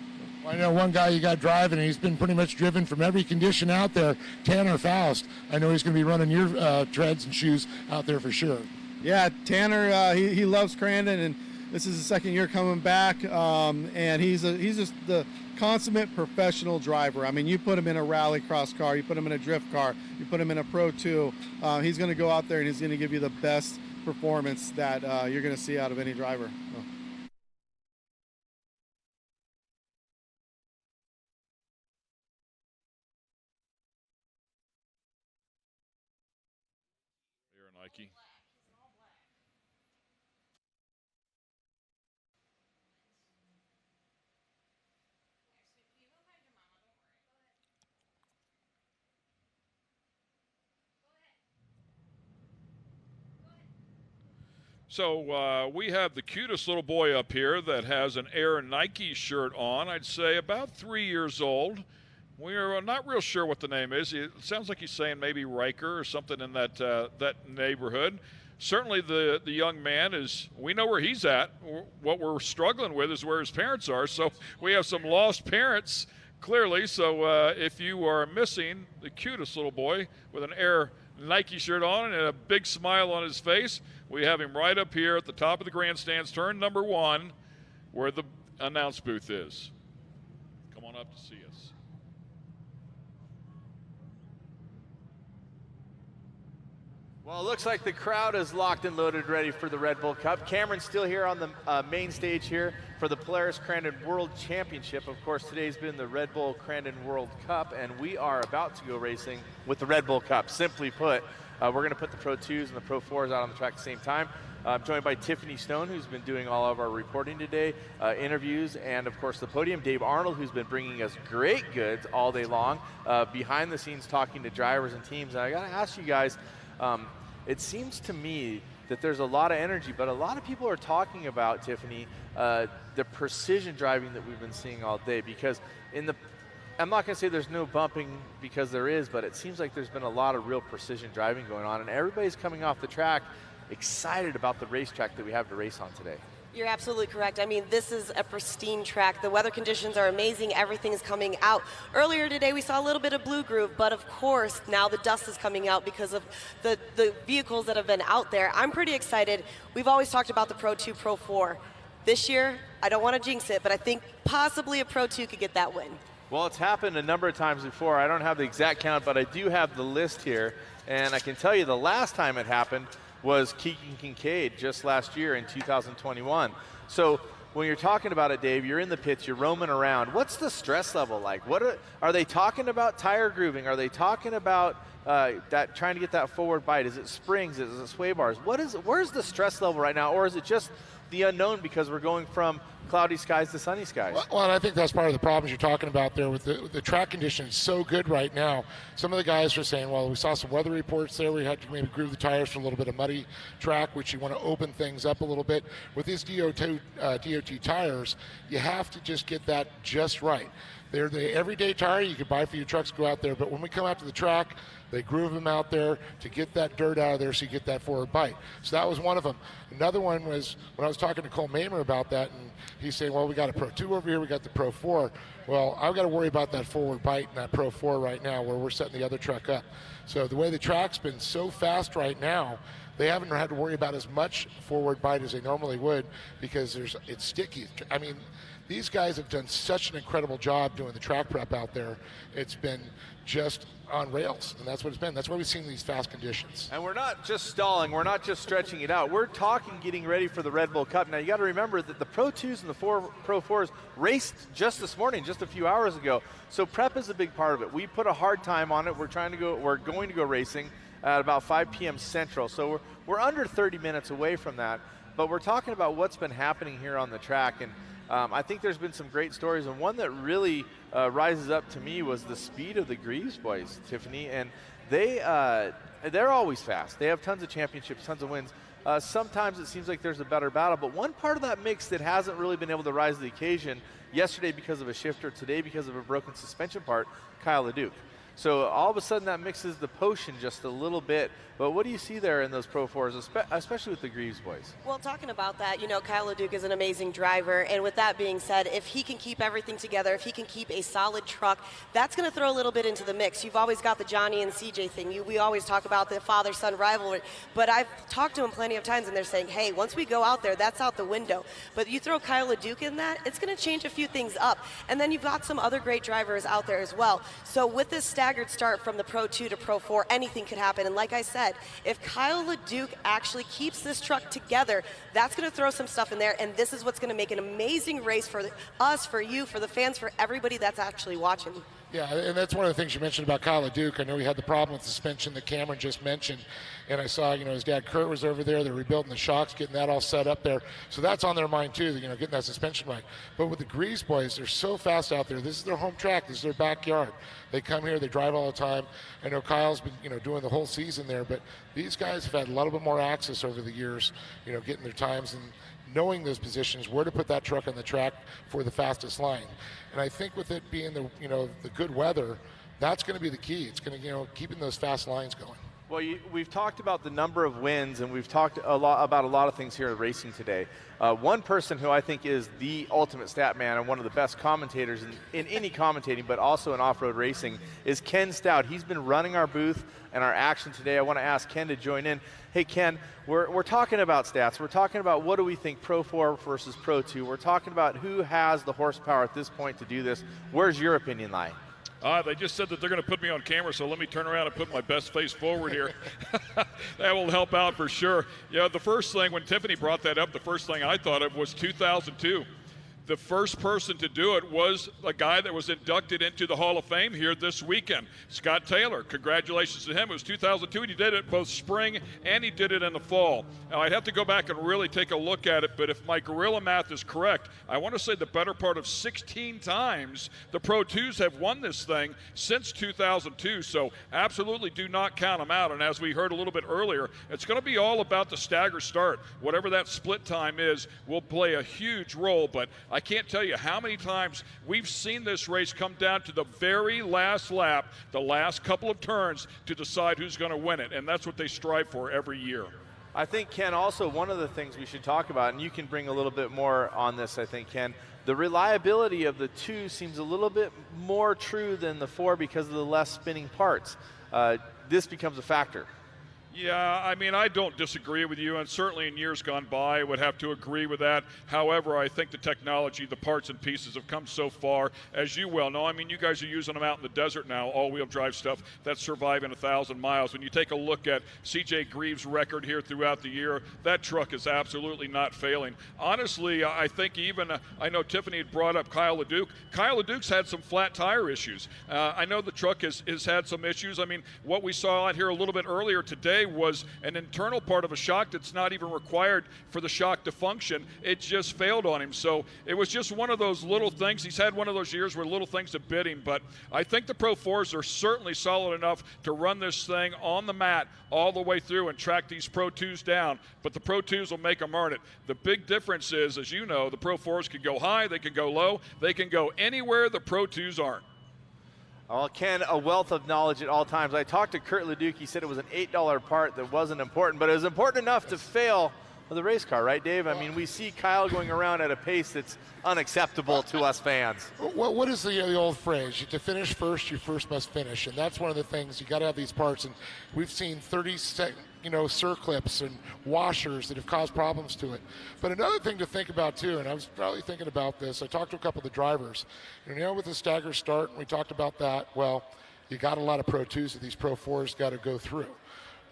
I know one guy you got driving, and he's been pretty much driven from every condition out there, Tanner Faust. I know he's going to be running your treads and shoes out there for sure. Yeah, Tanner, he loves Crandon, and this is his second year coming back, and he's just the consummate professional driver. I mean, you put him in a rallycross car, you put him in a drift car, you put him in a Pro 2, he's going to go out there and he's going to give you the best performance that you're going to see out of any driver. So. Nike. So we have the cutest little boy up here that has an Air Nike shirt on. I'd say about 3 years old. We're not real sure what the name is. It sounds like he's saying maybe Riker or something in that neighborhood. Certainly the young man is, we know where he's at. What we're struggling with is where his parents are. So we have some lost parents, clearly. So if you are missing the cutest little boy with an Air Nike shirt on and a big smile on his face, we have him right up here at the top of the grandstands, turn number 1, where the announce booth is. Come on up to see us. Well, it looks like the crowd is locked and loaded, ready for the Red Bull Cup. Cameron's still here on the main stage here for the Polaris Crandon World Championship. Of course, today's been the Red Bull Crandon World Cup, and we are about to go racing with the Red Bull Cup. Simply put, we're going to put the Pro 2s and the Pro 4s out on the track at the same time. I'm joined by Tiffany Stone, who's been doing all of our reporting today, interviews, and of course the podium. Dave Arnold, who's been bringing us great goods all day long, behind the scenes talking to drivers and teams. And I got to ask you guys, it seems to me that there's a lot of energy, but a lot of people are talking about, Tiffany, the precision driving that we've been seeing all day. Because I'm not going to say there's no bumping, because there is, but it seems like there's been a lot of real precision driving going on, and everybody's coming off the track excited about the racetrack that we have to race on today. You're absolutely correct. I mean, this is a pristine track. The weather conditions are amazing. Everything is coming out. Earlier today, we saw a little bit of blue groove, but of course, now the dust is coming out because of the vehicles that have been out there. I'm pretty excited. We've always talked about the Pro 2, Pro 4. This year, I don't want to jinx it, but I think possibly a Pro 2 could get that win. Well, it's happened a number of times before. I don't have the exact count, but I do have the list here. And I can tell you the last time it happened was Keegan Kincaid just last year in 2021. So when you're talking about it, Dave, you're in the pits, you're roaming around. What's the stress level like? What are they talking about? Tire grooving? Are they talking about that trying to get that forward bite? Is it springs? Is it sway bars? Where's the stress level right now? Or is it just the unknown because we're going from cloudy skies to sunny skies? Well, and I think that's part of the problems you're talking about there with the track conditions so good right now. Some of the guys are saying, well, we saw some weather reports there. We had to maybe groove the tires for a little bit of muddy track, which you want to open things up a little bit. With these DOT tires, you have to just get that just right. They're the everyday tire you can buy for your trucks, go out there. But when we come out to the track, they groove them out there to get that dirt out of there so you get that forward bite. So that was one of them. Another one was when I was talking to Cole Mamer about that, and he's saying, well, we got a Pro 2 over here, we got the Pro 4. Well, I've got to worry about that forward bite in that Pro 4 right now where we're setting the other truck up. So the way the track's been so fast right now, they haven't had to worry about as much forward bite as they normally would because it's sticky. I mean, these guys have done such an incredible job doing the track prep out there. It's been just on rails, and that's what it's been. That's why we've seen these fast conditions. And we're not just stalling, we're not just stretching it out. We're talking getting ready for the Red Bull Cup. Now you got to remember that the Pro 2s and the Pro 4s raced just this morning, just a few hours ago. So prep is a big part of it. We put a hard time on it. We're going to go racing at about 5 p.m. Central. So we're under 30 minutes away from that. But we're talking about what's been happening here on the track, and I think there's been some great stories, and one that really rises up to me was the speed of the Greaves boys, Tiffany, and they're always fast. They have tons of championships, tons of wins. Sometimes it seems like there's a better battle, but one part of that mix that hasn't really been able to rise to the occasion, yesterday because of a shifter, today because of a broken suspension part, Kyle LeDuc. So all of a sudden that mixes the potion just a little bit. But what do you see there in those Pro 4s, especially with the Greaves boys? Well, talking about that, Kyle LeDuc is an amazing driver. And with that being said, if he can keep everything together, if he can keep a solid truck, that's going to throw a little bit into the mix. You've always got the Johnny and CJ thing. We always talk about the father-son rivalry. But I've talked to him plenty of times, and they're saying, hey, once we go out there, that's out the window. But you throw Kyle LeDuc in that, it's going to change a few things up. And then you've got some other great drivers out there as well. So with this staggered start from the Pro 2 to Pro 4, anything could happen. And like I said, if Kyle LeDuc actually keeps this truck together, that's going to throw some stuff in there, and this is what's going to make an amazing race for us, for you, for the fans, for everybody that's actually watching. Yeah, and that's one of the things you mentioned about Kyle LeDuc. I know he had the problem with suspension that Cameron just mentioned, and I saw, his dad Kurt was over there. They're rebuilding the shocks, getting that all set up there. So that's on their mind too, getting that suspension right. But with the Greaves boys, they're so fast out there. This is their home track. This is their backyard. They come here, they drive all the time. I know Kyle's been, doing the whole season there, but these guys have had a little bit more access over the years, getting their times and knowing those positions, where to put that truck on the track for the fastest line. And I think with it being the good weather, that's going to be the key. It's going to, keeping those fast lines going. Well, we've talked about the number of wins, and we've talked about a lot of things here at racing today. One person who I think is the ultimate stat man and one of the best commentators in any commentating, but also in off-road racing, is Ken Stout. He's been running our booth and our action today. I want to ask Ken to join in. Hey, Ken, we're talking about stats. We're talking about what do we think Pro 4 versus Pro 2. We're talking about who has the horsepower at this point to do this. Where's your opinion lie? They just said that they're going to put me on camera, so let me turn around and put my best face forward here. That will help out for sure. The first thing, when Tiffany brought that up, the first thing I thought of was 2002. The first person to do it was a guy that was inducted into the Hall of Fame here this weekend, Scott Taylor. Congratulations to him. It was 2002, and he did it both spring and he did it in the fall. Now, I'd have to go back and really take a look at it, but if my gorilla math is correct, I want to say the better part of 16 times the Pro 2s have won this thing since 2002, so absolutely do not count them out. And as we heard a little bit earlier, it's going to be all about the stagger start. Whatever that split time is will play a huge role, but I can't tell you how many times we've seen this race come down to the very last lap, the last couple of turns, to decide who's going to win it, and that's what they strive for every year. I think, Ken, also one of the things we should talk about, and you can bring a little bit more on this, I think, Ken, the reliability of the 2 seems a little bit more true than the 4 because of the less spinning parts. This becomes a factor. Yeah, I don't disagree with you, and certainly in years gone by, I would have to agree with that. However, I think the technology, the parts and pieces have come so far, as you well know. You guys are using them out in the desert now, all-wheel drive stuff that's surviving 1,000 miles. When you take a look at CJ Greaves' record here throughout the year, that truck is absolutely not failing. Honestly, I think I know Tiffany had brought up Kyle LeDuc. Kyle LeDuc's had some flat tire issues. I know the truck has had some issues. What we saw out here a little bit earlier today was an internal part of a shock that's not even required for the shock to function. It just failed on him. So it was just one of those little things. He's had one of those years where little things have bit him, but I think the Pro 4s are certainly solid enough to run this thing on the mat all the way through and track these Pro 2s down, but the Pro 2s will make them earn it. The big difference is, as you know, the Pro 4s can go high, they can go low, they can go anywhere the Pro 2s aren't. Well, Ken, a wealth of knowledge at all times. I talked to Kurt LeDuc. He said it was an $8 part that wasn't important, but it was important enough to fail the race car, right, Dave? We see Kyle going around at a pace that's unacceptable to us fans. What is the old phrase? To finish first, you first must finish, and that's one of the things. You got to have these parts, and we've seen 30-second circlips and washers that have caused problems to it. But another thing to think about too, and I was probably thinking about this, I talked to a couple of the drivers, with the stagger start, and we talked about that. Well, you got a lot of Pro 2s that these Pro 4s got to go through.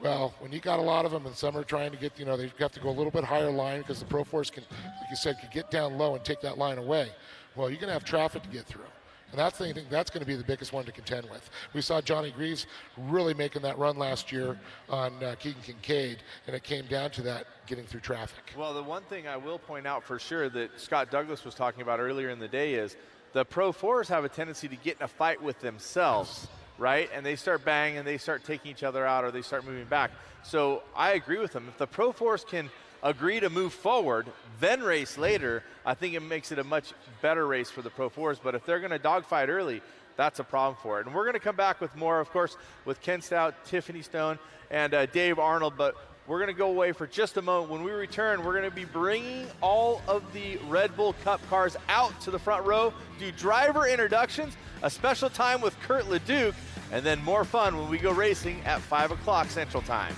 Well, when you got a lot of them and some are trying to get, they have to go a little bit higher line because the Pro 4s can, like you said, can get down low and take that line away. Well, you're going to have traffic to get through. And that's the thing, that's going to be the biggest one to contend with. We saw Johnny Greaves really making that run last year on Keegan Kincaid, and it came down to that getting through traffic. Well, the one thing I will point out for sure that Scott Douglas was talking about earlier in the day is the Pro 4s have a tendency to get in a fight with themselves, right? And they start banging, and they start taking each other out, or they start moving back. So I agree with them. If the Pro 4s can agree to move forward, then race later, I think it makes it a much better race for the Pro 4s. But if they're going to dogfight early, that's a problem for it. And we're going to come back with more, of course, with Ken Stout, Tiffany Stone, and Dave Arnold. But we're going to go away for just a moment. When we return, we're going to be bringing all of the Red Bull Cup cars out to the front row, do driver introductions, a special time with Kurt LeDuc, and then more fun when we go racing at 5 o'clock Central Time.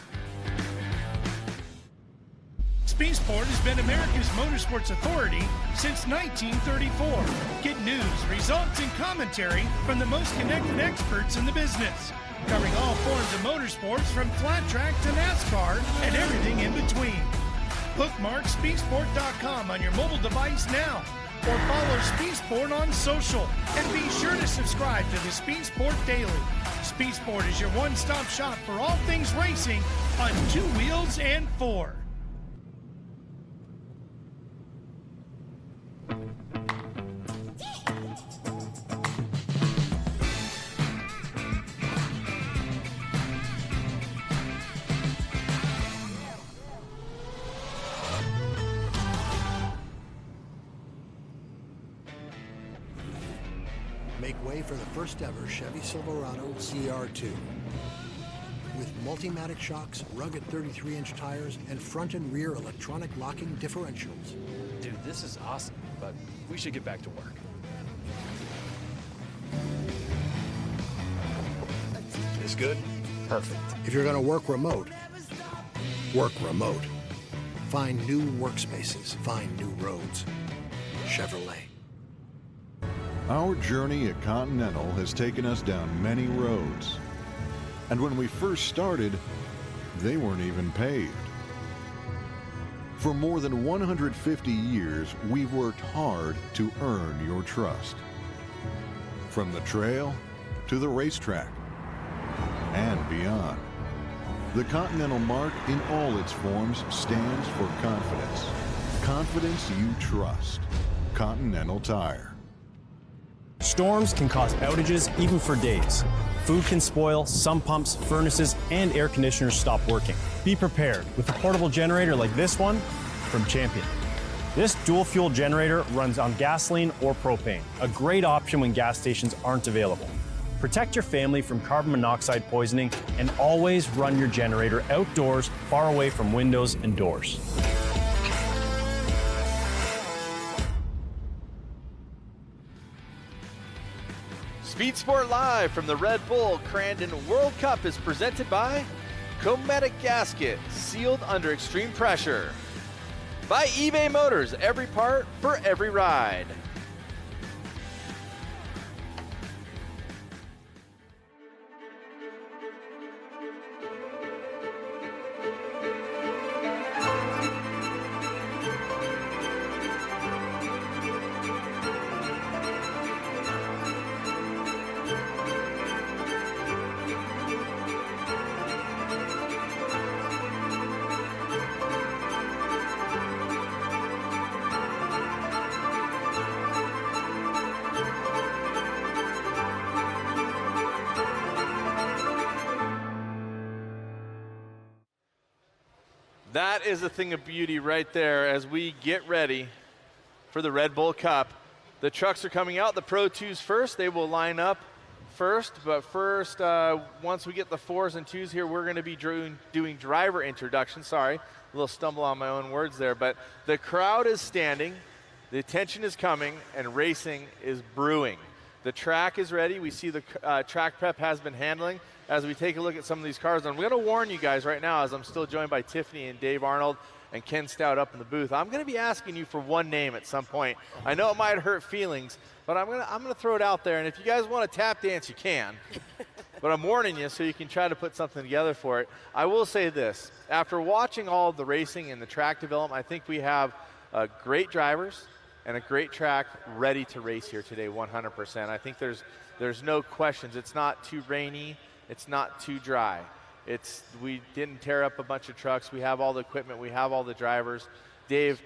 Speed Sport has been America's motorsports authority since 1934. Get news, results, and commentary from the most connected experts in the business, covering all forms of motorsports from flat track to NASCAR and everything in between. Bookmark speedsport.com on your mobile device now, or follow Speed Sport on social, and be sure to subscribe to the Speed Sport Daily. Speed Sport is your one-stop shop for all things racing on 2 wheels and 4. Make way for the first ever Chevy Silverado CR2. With Multimatic shocks, rugged 33-inch tires, and front and rear electronic locking differentials. Dude, this is awesome, but we should get back to work. This good? Perfect. If you're going to work remote, work remote. Find new workspaces. Find new roads. Chevrolet. Our journey at Continental has taken us down many roads. And when we first started, they weren't even paved. For more than 150 years, we've worked hard to earn your trust. From the trail to the racetrack and beyond. The Continental mark in all its forms stands for confidence. Confidence you trust. Continental Tire. Storms can cause outages even for days. Food can spoil, some pumps, furnaces, and air conditioners stop working. Be prepared with a portable generator like this one from Champion. This dual-fuel generator runs on gasoline or propane, a great option when gas stations aren't available. Protect your family from carbon monoxide poisoning and always run your generator outdoors, far away from windows and doors. Speed Sport Live from the Red Bull Crandon World Cup is presented by Cometic Gasket, sealed under extreme pressure. By eBay Motors, every part for every ride. That is a thing of beauty right there as we get ready for the Red Bull Cup. The trucks are coming out, the Pro 2s first. They will line up first, but first, once we get the 4s and 2s here, we're going to be doing driver introductions. Sorry, a little stumble on my own words there, but the crowd is standing, the attention is coming, and racing is brewing. The track is ready. We see the track prep has been handling as we take a look at some of these cars. And I'm going to warn you guys right now, as I'm still joined by Tiffany and Dave Arnold and Ken Stout up in the booth, I'm going to be asking you for one name at some point. I know it might hurt feelings, but I'm going to throw it out there. And if you guys want to tap dance, you can. but I'm warning you so you can try to put something together for it. I will say this. After watching all of the racing and the track development, I think we have great drivers and a great track ready to race here today 100%. I think there's no questions. It's not too rainy. It's not too dry. We didn't tear up a bunch of trucks. We have all the equipment. We have all the drivers. Dave,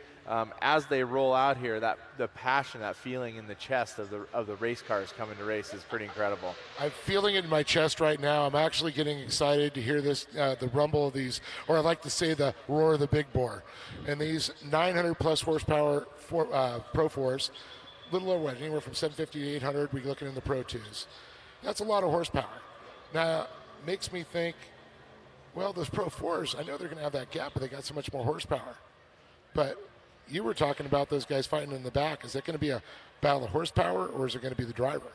as they roll out here, the passion, that feeling in the chest of the race cars coming to race is pretty incredible. I'm feeling it in my chest right now. I'm actually getting excited to hear this, the rumble of these, or I like to say the roar of the big bore. And these 900 plus horsepower Pro 4s, little over anywhere from 750 to 800, we're looking in the Pro 2s. That's a lot of horsepower. Now, makes me think, well, those Pro 4s, I know they're going to have that gap, but they got so much more horsepower. But you were talking about those guys fighting in the back. Is it going to be a battle of horsepower, or is it going to be the driver?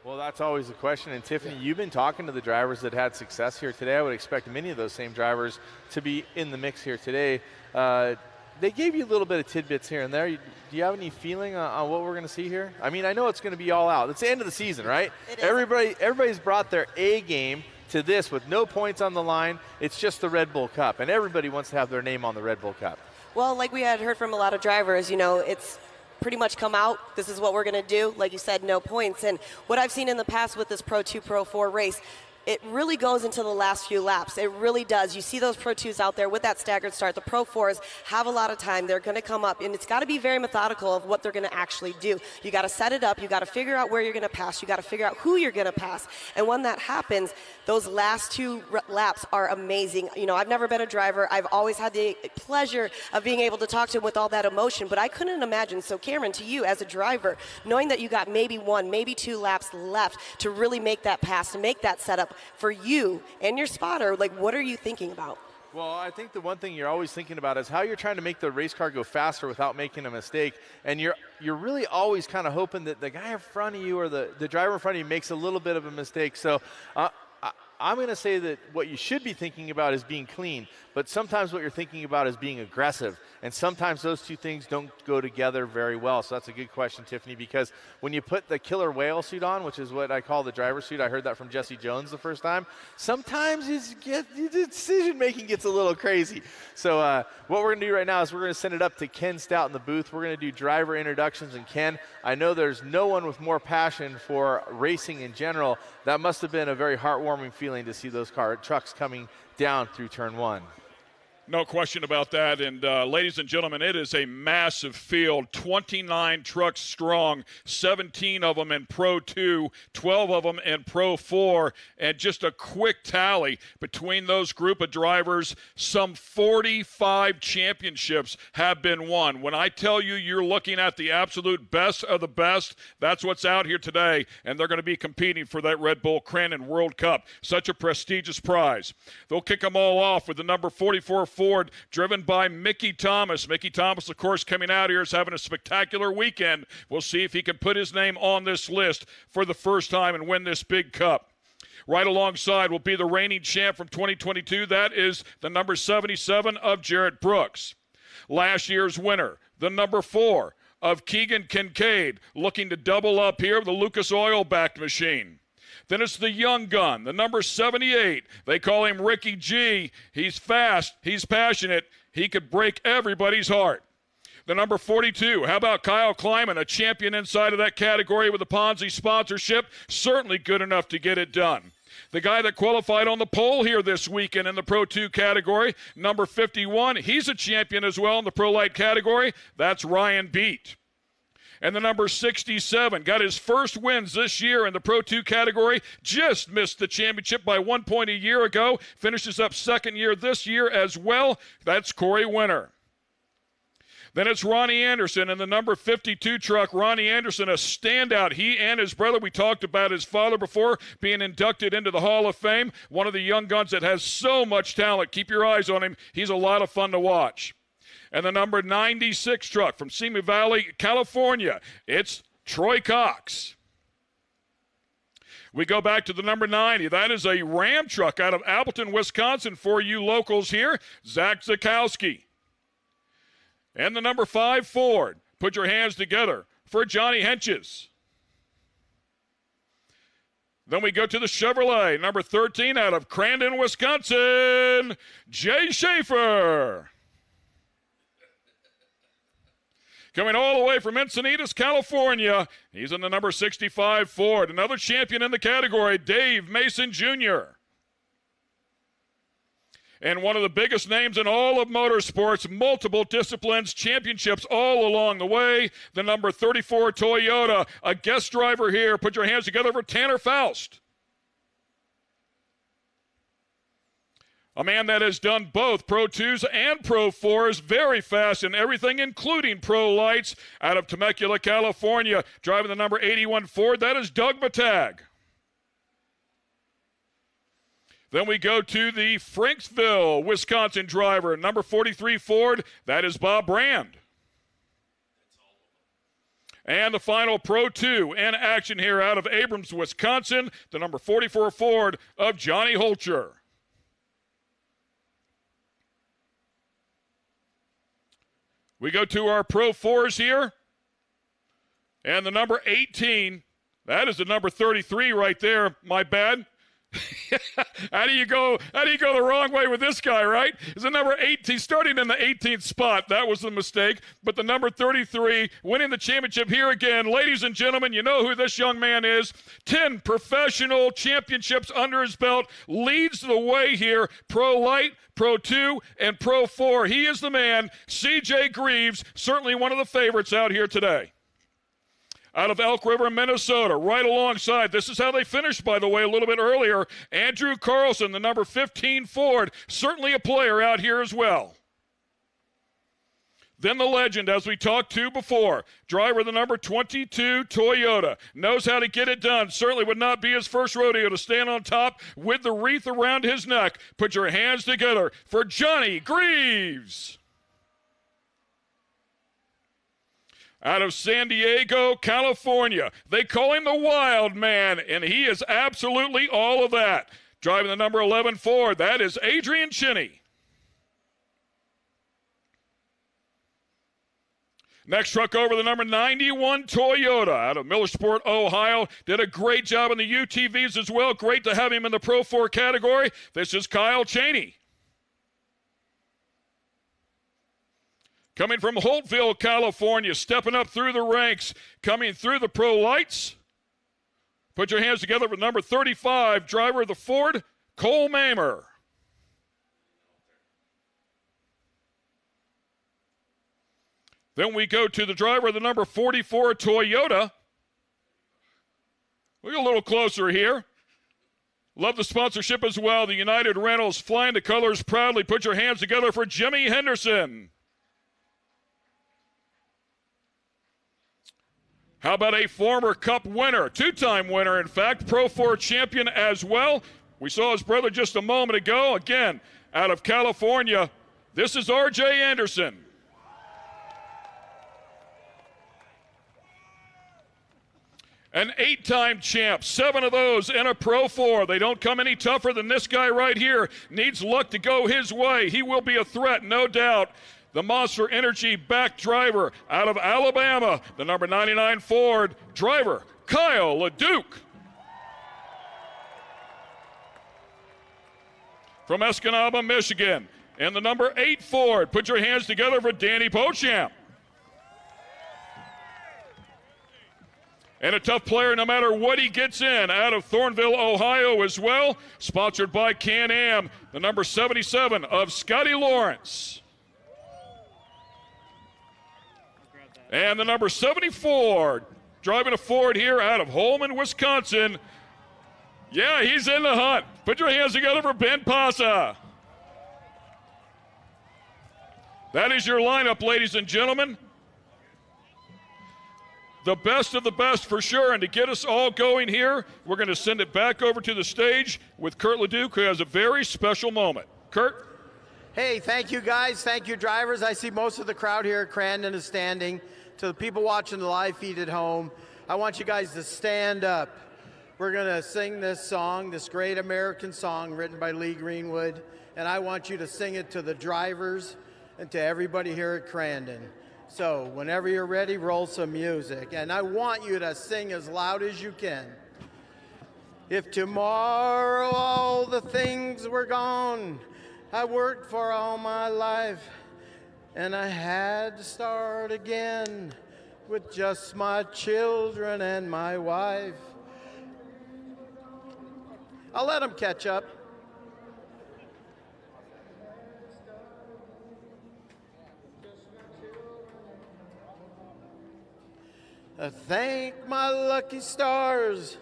Well, that's always the question. And Tiffany, you've been talking to the drivers that had success here today. I would expect many of those same drivers to be in the mix here today. They gave you a little bit of tidbits here and there. Do you have any feeling on what we're going to see here? I mean, I know it's going to be all out. It's the end of the season, right? It is. Everybody's brought their A game to this with no points on the line. It's just the Red Bull Cup, and everybody wants to have their name on the Red Bull Cup. Well, like we had heard from a lot of drivers, it's pretty much come out. This is what we're going to do. Like you said, no points. And what I've seen in the past with this Pro 2, Pro 4 race, it really goes into the last few laps. It really does. You see those Pro 2s out there with that staggered start. The Pro 4s have a lot of time. They're going to come up, and it's got to be very methodical of what they're going to actually do. You got to set it up. You got to figure out where you're going to pass. You got to figure out who you're going to pass. And when that happens, those last two laps are amazing. I've never been a driver. I've always had the pleasure of being able to talk to him with all that emotion, but I couldn't imagine. So, Cameron, to you as a driver, knowing that you got maybe 1, maybe 2 laps left to really make that pass, to make that setup for you and your spotter, what are you thinking about? Well, I think the one thing you're always thinking about is how you're trying to make the race car go faster without making a mistake. And you're really always kind of hoping that the guy in front of you or the driver in front of you makes a little bit of a mistake. So I'm going to say that what you should be thinking about is being clean, but sometimes what you're thinking about is being aggressive. And sometimes those two things don't go together very well. So that's a good question, Tiffany, because when you put the killer whale suit on, which is what I call the driver's suit, I heard that from Jesse Jones the first time, sometimes the decision-making gets a little crazy. So what we're going to do right now is we're going to send it up to Ken Stout in the booth. We're going to do driver introductions. And Ken, I know there's no one with more passion for racing in general. That must have been a very heartwarming feeling to see those trucks coming down through turn 1. No question about that. And ladies and gentlemen, it is a massive field, 29 trucks strong, 17 of them in Pro 2, 12 of them in Pro 4, and just a quick tally between those group of drivers, some 45 championships have been won. When I tell you you're looking at the absolute best of the best, that's what's out here today, and they're going to be competing for that Red Bull Crandon World Cup. Such a prestigious prize. They'll kick them all off with the number 44 Ford, driven by Mickey Thomas. Mickey Thomas, of course, coming out here is having a spectacular weekend. We'll see if he can put his name on this list for the first time and win this big cup. Right alongside will be the reigning champ from 2022. That is the number 77 of Jarrett Brooks. Last year's winner, the number 4 of Keegan Kincaid, looking to double up here with the Lucas Oil-backed machine. Then it's the young gun, the number 78. They call him Ricky G. He's fast. He's passionate. He could break everybody's heart. The number 42, how about Kyle Kleiman, a champion inside of that category with a Ponzi sponsorship? Certainly good enough to get it done. The guy that qualified on the pole here this weekend in the Pro 2 category, number 51, he's a champion as well in the Pro Lite category. That's Ryan Beat. And the number 67 got his first wins this year in the Pro 2 category, just missed the championship by 1 point a year ago, finishes up second year this year as well. That's Corey Winter. Then it's Ronnie Anderson in the number 52 truck. Ronnie Anderson, a standout. He and his brother, we talked about his father before, being inducted into the Hall of Fame. One of the young guns that has so much talent. Keep your eyes on him. He's a lot of fun to watch. And the number 96 truck from Simi Valley, California, it's Troy Cox. We go back to the number 90. That is a Ram truck out of Appleton, Wisconsin for you locals here, Zach Zakowski. And the number 5 Ford. Put your hands together for Johnny Henches. Then we go to the Chevrolet, number 13 out of Crandon, Wisconsin, Jay Schaefer. Coming all the way from Encinitas, California, he's in the number 65 Ford. Another champion in the category, Dave Mason Jr. And one of the biggest names in all of motorsports, multiple disciplines, championships all along the way, the number 34 Toyota, a guest driver here. Put your hands together for Tanner Faust. A man that has done both Pro 2s and Pro 4s, very fast in everything, including Pro Lights, out of Temecula, California, driving the number 81 Ford. That is Doug Matag. Then we go to the Franksville, Wisconsin driver, number 43 Ford. That is Bob Brand. And the final Pro 2 in action here out of Abrams, Wisconsin, the number 44 Ford of Johnny Holcher. We go to our Pro 4s here. And the number 18, that is the number 33 right there. My bad. How do you go the wrong way with this guy, right? Is the number 18 starting in the 18th spot? That was the mistake. But the number 33 winning the championship here again. Ladies and gentlemen, you know who this young man is. 10 professional championships under his belt. Leads the way here. Pro Light, Pro 2, and Pro 4. He is the man. CJ Greaves, certainly one of the favorites out here today. Out of Elk River, Minnesota, right alongside. This is how they finished, by the way, a little bit earlier. Andrew Carlson, the number 15 Ford, certainly a player out here as well. Then the legend, as we talked to before, driver the number 22 Toyota, knows how to get it done. Certainly would not be his first rodeo to stand on top with the wreath around his neck. Put your hands together for Johnny Greaves. Out of San Diego, California. They call him the Wild Man, and he is absolutely all of that. Driving the number 11 Ford, that is Adrian Chinney. Next truck over, the number 91 Toyota out of Millersport, Ohio. Did a great job in the UTVs as well. Great to have him in the Pro 4 category. This is Kyle Cheney. Coming from Holtville, California, stepping up through the ranks, coming through the Pro Lights. Put your hands together for number 35, driver of the Ford, Cole Mamer. Then we go to the driver of the number 44 Toyota. We'll get a little closer here. Love the sponsorship as well. The United Rentals flying the colors proudly. Put your hands together for Jimmy Henderson. How about a former Cup winner, two-time winner, in fact, Pro 4 champion as well. We saw his brother just a moment ago. Again, out of California, this is R.J. Anderson. An 8-time champ, 7 of those in a Pro 4. They don't come any tougher than this guy right here. Needs luck to go his way. He will be a threat, no doubt. The Monster Energy back driver out of Alabama, the number 99 Ford driver, Kyle LeDuc. From Escanaba, Michigan, and the number 8 Ford. Put your hands together for Danny Beauchamp. And a tough player no matter what he gets in, out of Thornville, Ohio as well. Sponsored by Can-Am, the number 77 of Scotty Lawrence. And the number 74, driving a Ford here out of Holman, Wisconsin. Yeah, he's in the hunt. Put your hands together for Ben Pasa. That is your lineup, ladies and gentlemen. The best of the best for sure. And to get us all going here, we're going to send it back over to the stage with Kurt LeDuc, who has a very special moment. Kurt? Hey, thank you guys. Thank you, drivers. I see most of the crowd here at Crandon is standing. To the people watching the live feed at home, I want you guys to stand up. We're going to sing this song, this great American song written by Lee Greenwood, and I want you to sing it to the drivers and to everybody here at Crandon. So whenever you're ready, roll some music, and I want you to sing as loud as you can. If tomorrow all the things were gone I worked for all my life, and I had to start again with just my children and my wife. I'll let them catch up. I thank my lucky stars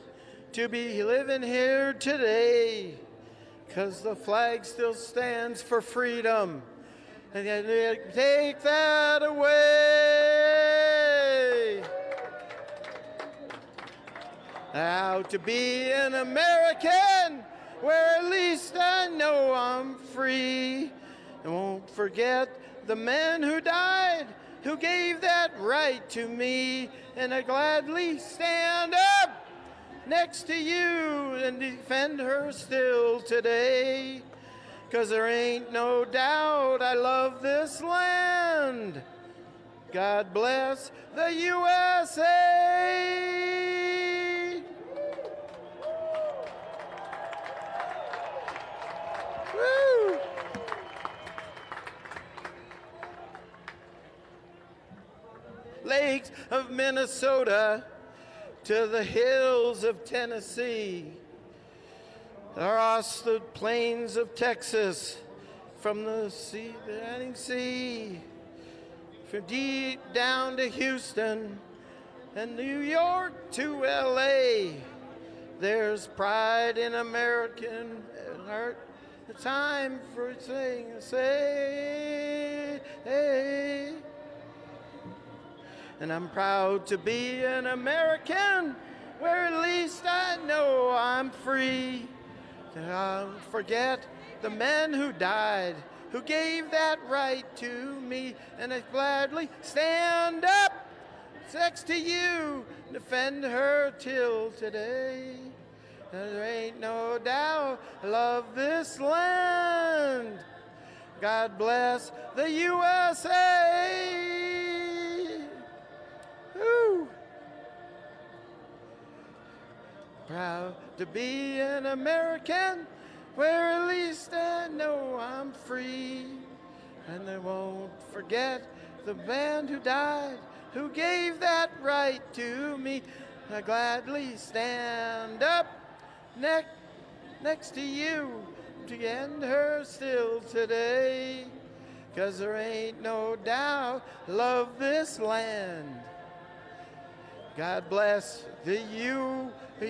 to be living here today, 'cause the flag still stands for freedom, and they take that away. Now to be an American, where at least I know I'm free, and won't forget the men who died, who gave that right to me, and I gladly stand up next to you and defend her still today, 'cause there ain't no doubt I love this land. God bless the USA. Woo! Lakes of Minnesota to the hills of Tennessee, across the plains of Texas, from the sea, the Atlantic Sea, from deep down to Houston and New York to LA. There's pride in American art. The time for a thing to say. Hey. And I'm proud to be an American, where at least I know I'm free. And I'll forget the men who died, who gave that right to me, and I gladly stand up next to you, defend her till today. There ain't no doubt I love this land. God bless the USA. Woo. Proud to be an American, where at least I know I'm free. And I won't forget the man who died, who gave that right to me. I gladly stand up next to you to end her still today. 'Cause there ain't no doubt I love this land. God bless the USA.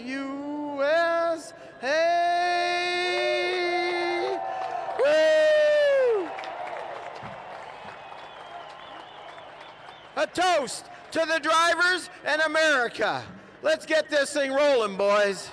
Woo! A toast to the drivers and America. Let's get this thing rolling, boys.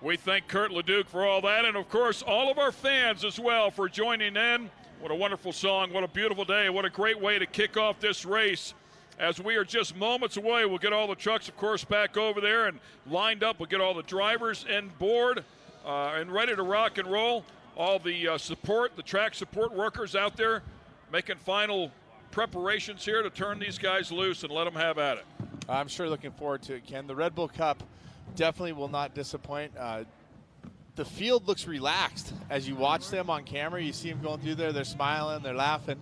We thank Kurt LeDuc for all that, and of course all of our fans as well for joining in. What a wonderful song, what a beautiful day, what a great way to kick off this race. As we are just moments away, we'll get all the trucks, of course, back over there and lined up. We'll get all the drivers in board and ready to rock and roll. All the support, the track support workers out there making final preparations here to turn these guys loose and let them have at it. I'm sure looking forward to it, Ken. The Red Bull Cup definitely will not disappoint. The field looks relaxed as you watch them on camera. You see them going through there, they're smiling, they're laughing.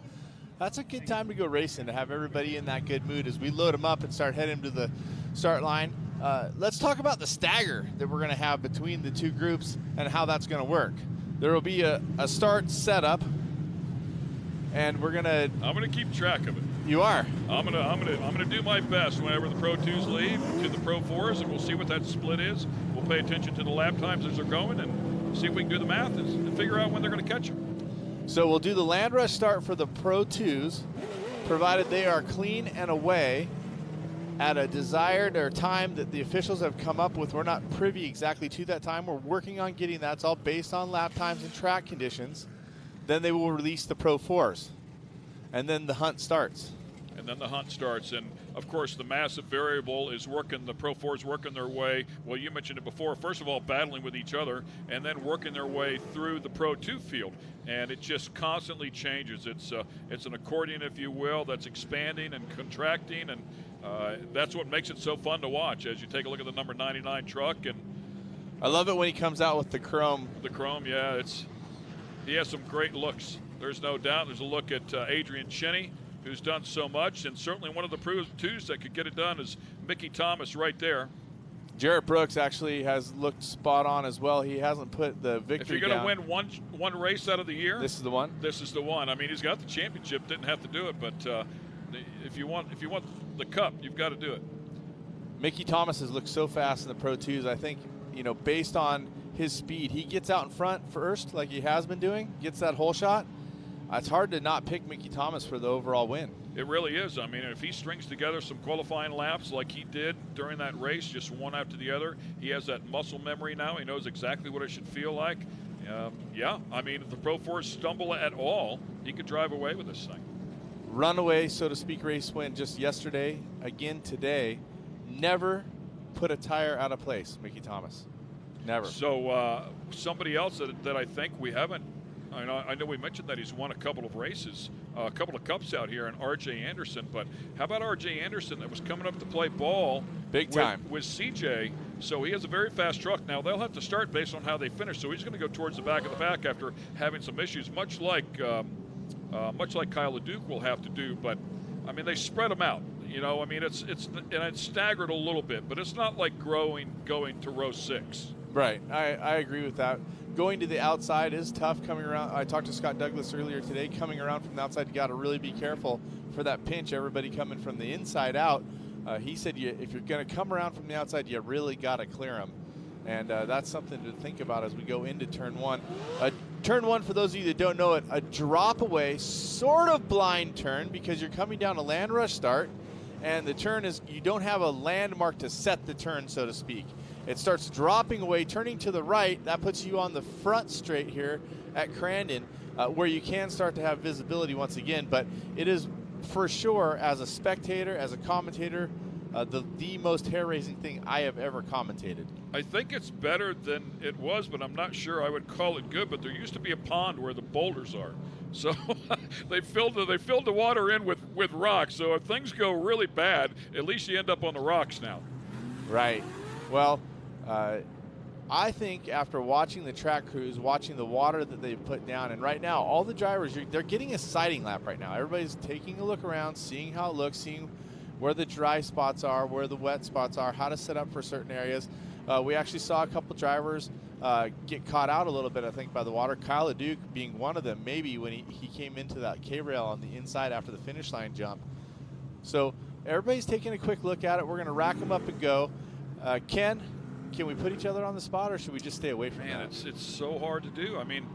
That's a good time to go racing, to have everybody in that good mood as we load them up and start heading to the start line. Let's talk about the stagger that we're going to have between the two groups and how that's going to work. There will be a start setup, and we're going to... I'm going to keep track of it. You are? I'm gonna do my best whenever the Pro 2s leave to the Pro 4s, and we'll see what that split is. We'll pay attention to the lap times as they're going and see if we can do the math and figure out when they're going to catch them. So we'll do the land rush start for the Pro 2s, provided they are clean and away at a desired or time that the officials have come up with. We're not privy exactly to that time. We're working on getting that. It's all based on lap times and track conditions. Then they will release the Pro 4s. And then the hunt starts. And then the hunt starts. And, of course, the massive variable is working, the Pro 4s working their way. Well, you mentioned it before. First of all, battling with each other, and then working their way through the Pro 2 field. And it just constantly changes. It's an accordion, if you will, that's expanding and contracting. And That's what makes it so fun to watch as you take a look at the number 99 truck. And I love it when he comes out with the chrome. The chrome, yeah, he has some great looks. There's no doubt. There's a look at Adrian Cheney, who's done so much, and certainly one of the twos that could get it done is Mickey Thomas right there. Jarrett Brooks actually has looked spot on as well. He hasn't put the victory If you're going to win one race out of the year, this is the one. This is the one. I mean, he's got the championship, didn't have to do it, but if you want the cup, you've got to do it. Mickey Thomas has looked so fast in the Pro 2s. I think, based on his speed, he gets out in front first like he has been doing, gets that hole shot. It's hard to not pick Mickey Thomas for the overall win. It really is. I mean, if he strings together some qualifying laps like he did during that race, just one after the other, he has that muscle memory now. He knows exactly what it should feel like. Yeah, I mean, if the Pro 4s stumble at all, he could drive away with this thing. Runaway, so to speak, race win just yesterday, again today. Never put a tire out of place, Mickey Thomas. Never. So somebody else that I think we haven't, I know we mentioned that he's won a couple of races, a couple of cups out here, and R.J. Anderson. But how about R.J. Anderson that was coming up to play ball big time with CJ? So he has a very fast truck. Now they'll have to start based on how they finish. So he's going to go towards the back of the pack after having some issues, much like Kyle LeDuc will have to do. But I mean, they spread them out. I mean, it's staggered a little bit, but it's not like going to row 6. Right, I agree with that. Going to the outside is tough coming around. I talked to Scott Douglas earlier today. Coming around from the outside, you got to really be careful for that pinch. Everybody coming from the inside out. He said if you're going to come around from the outside, you really got to clear them. And that's something to think about as we go into turn 1. Turn 1, for those of you that don't know it, a drop away, sort of blind turn because you're coming down a land rush start. And the turn is, you don't have a landmark to set the turn, so to speak. It starts dropping away, turning to the right. That puts you on the front straight here at Crandon, where you can start to have visibility once again. But it is for sure, as a spectator, as a commentator, the most hair-raising thing I have ever commentated. I think it's better than it was, but I'm not sure I would call it good. But there used to be a pond where the boulders are. So they filled the water in with rocks. So if things go really bad, at least you end up on the rocks now. Right. Well, I think after watching the track crews, watching the water that they've put down, and right now all the drivers, they're getting a sighting lap right now. Everybody's taking a look around, seeing how it looks, seeing where the dry spots are, where the wet spots are, how to set up for certain areas. We actually saw a couple drivers get caught out a little bit, I think, by the water. Kyle LeDuc being one of them, maybe when he came into that K-rail on the inside after the finish line jump. So everybody's taking a quick look at it. We're going to rack them up and go. Ken, can we put each other on the spot, or should we just stay away from that? It's so hard to do. I mean,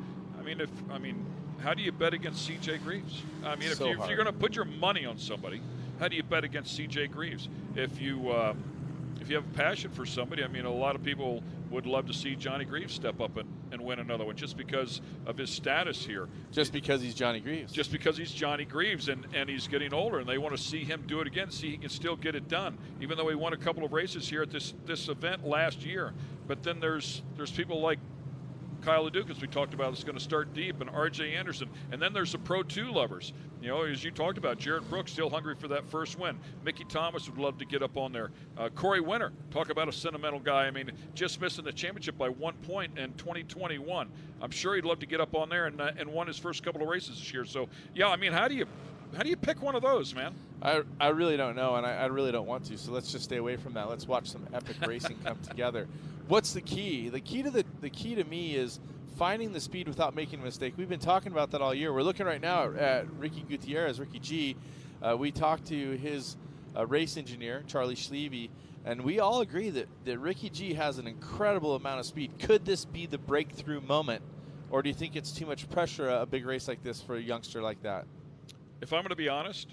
how do you bet against CJ Greaves? I mean, if you're going to put your money on somebody, how do you bet against CJ Greaves? If you have a passion for somebody, I mean, a lot of people would love to see Johnny Greaves step up and win another one just because of his status here. Just because he's Johnny Greaves. Just because he's Johnny Greaves and he's getting older, and they want to see him do it again, see he can still get it done, even though he won a couple of races here at this event last year. But then there's people like Kyle LeDuc, as we talked about, is going to start deep, and R.J. Anderson. And then there's the Pro 2 lovers. As you talked about, Jarrett Brooks still hungry for that first win. Mickey Thomas would love to get up on there. Corey Winter, talk about a sentimental guy. I mean, just missing the championship by 1 point in 2021. I'm sure he'd love to get up on there and won his first couple of races this year. So, yeah, I mean, how do you pick one of those, man? I really don't know, and I really don't want to. So let's just stay away from that. Let's watch some epic racing come together. What's the key? The key to me is finding the speed without making a mistake. We've been talking about that all year. We're looking right now at Ricky Gutierrez, Ricky G. We talked to his race engineer, Charlie Schleve, and we all agree that Ricky G has an incredible amount of speed. Could this be the breakthrough moment, or do you think it's too much pressure, a big race like this, for a youngster like that? If I'm going to be honest,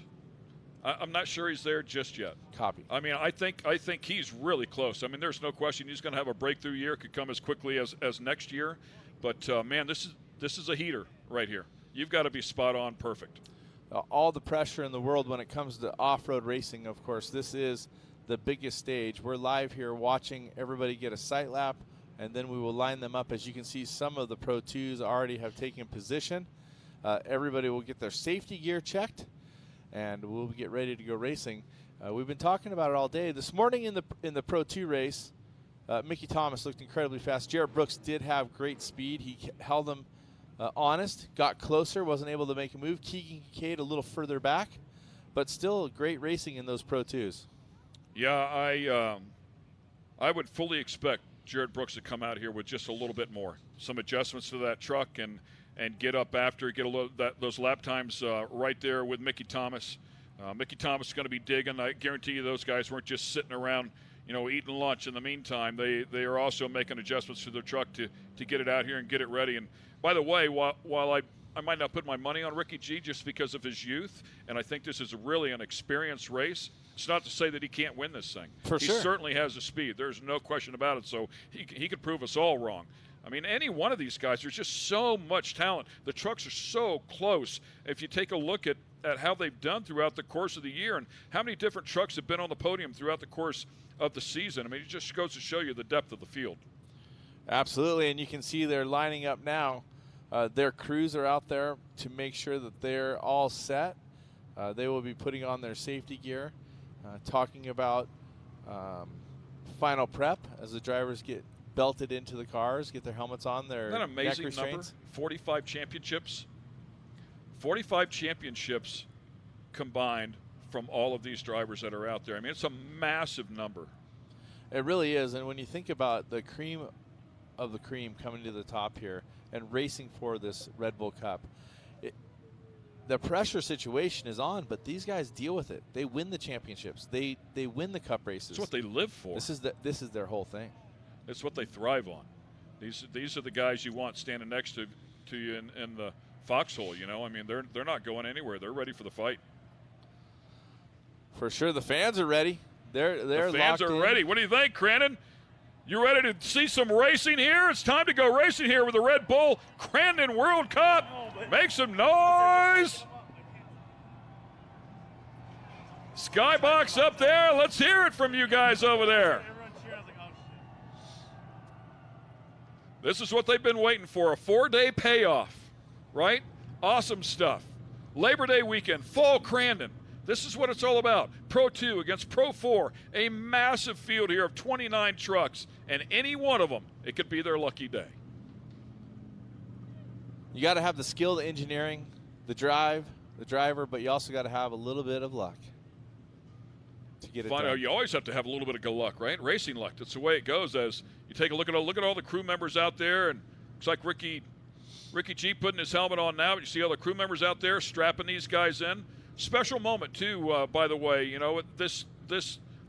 I'm not sure he's there just yet. Copy. I mean, I think he's really close. I mean, there's no question he's going to have a breakthrough year. It could come as quickly as next year. But, man, this is a heater right here. You've got to be spot on perfect. All the pressure in the world when it comes to off-road racing, of course. This is the biggest stage. We're live here watching everybody get a sight lap, and then we will line them up. As you can see, some of the Pro 2s already have taken position. Everybody will get their safety gear checked, and we'll get ready to go racing. We've been talking about it all day. This morning in the Pro 2 race, Mickey Thomas looked incredibly fast. Jared Brooks did have great speed. He held them honest, got closer, wasn't able to make a move. Keegan Kincaid a little further back, but still great racing in those Pro 2s. Yeah, I would fully expect Jared Brooks to come out here with just a little bit more, some adjustments to that truck, and get up after, get those lap times right there with Mickey Thomas. Mickey Thomas is going to be digging. I guarantee you those guys weren't just sitting around, eating lunch in the meantime. They are also making adjustments to their truck to get it out here and get it ready. And by the way, while I might not put my money on Ricky G just because of his youth, and I think this is really an experienced race, it's not to say that he can't win this thing. For sure. He certainly has the speed. There's no question about it. So he could prove us all wrong. I mean, any one of these guys, there's just so much talent. The trucks are so close. If you take a look at how they've done throughout the course of the year and how many different trucks have been on the podium throughout the course of the season, I mean, it just goes to show you the depth of the field. Absolutely, and you can see they're lining up now. Their crews are out there to make sure that they're all set. They will be putting on their safety gear, talking about final prep as the drivers get belted into the cars, get their helmets on, their Isn't that an amazing neck number? restraints. 45 championships. 45 championships combined from all of these drivers that are out there. I mean, it's a massive number. It really is, and when you think about the cream of the cream coming to the top here and racing for this Red Bull Cup, the pressure situation is on, but these guys deal with it. They win the championships. They win the Cup races. It's what they live for. This is their whole thing. It's what they thrive on. These are the guys you want standing next to you in the foxhole. I mean, they're not going anywhere. They're ready for the fight. For sure, the fans are ready. They're the fans locked are in. ready. What do you think, Crandon? You ready to see some racing here? It's time to go racing here with the Red Bull Crandon World Cup. Make some noise. Skybox up there. Let's hear it from you guys over there. This is what they've been waiting for, a 4-day payoff, right? Awesome stuff. Labor Day weekend, Fall Crandon. This is what it's all about. Pro 2 against Pro 4, a massive field here of 29 trucks, and any one of them, it could be their lucky day. You got to have the skill, the engineering, the drive, the driver, but you also got to have a little bit of luck to get it done. You always have to have a little bit of good luck, right? Racing luck. That's the way it goes. As you take a look at all the crew members out there, and looks like Ricky G putting his helmet on now. But you see all the crew members out there strapping these guys in. Special moment too, by the way. This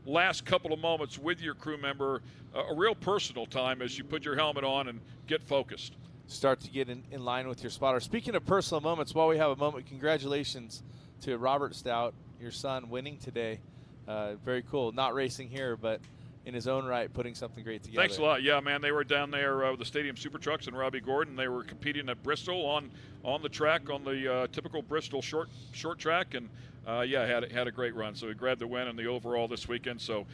last couple of moments with your crew member, a real personal time as you put your helmet on and get focused. Start to get in line with your spotter. Speaking of personal moments, while we have a moment, congratulations to Robert Stout, your son, winning today. Very cool. Not racing here, but in his own right, putting something great together. Thanks a lot. Yeah, man, they were down there with the Stadium Super Trucks and Robbie Gordon. They were competing at Bristol on the track, on the typical Bristol short track, and had a great run. So he grabbed the win in the overall this weekend. So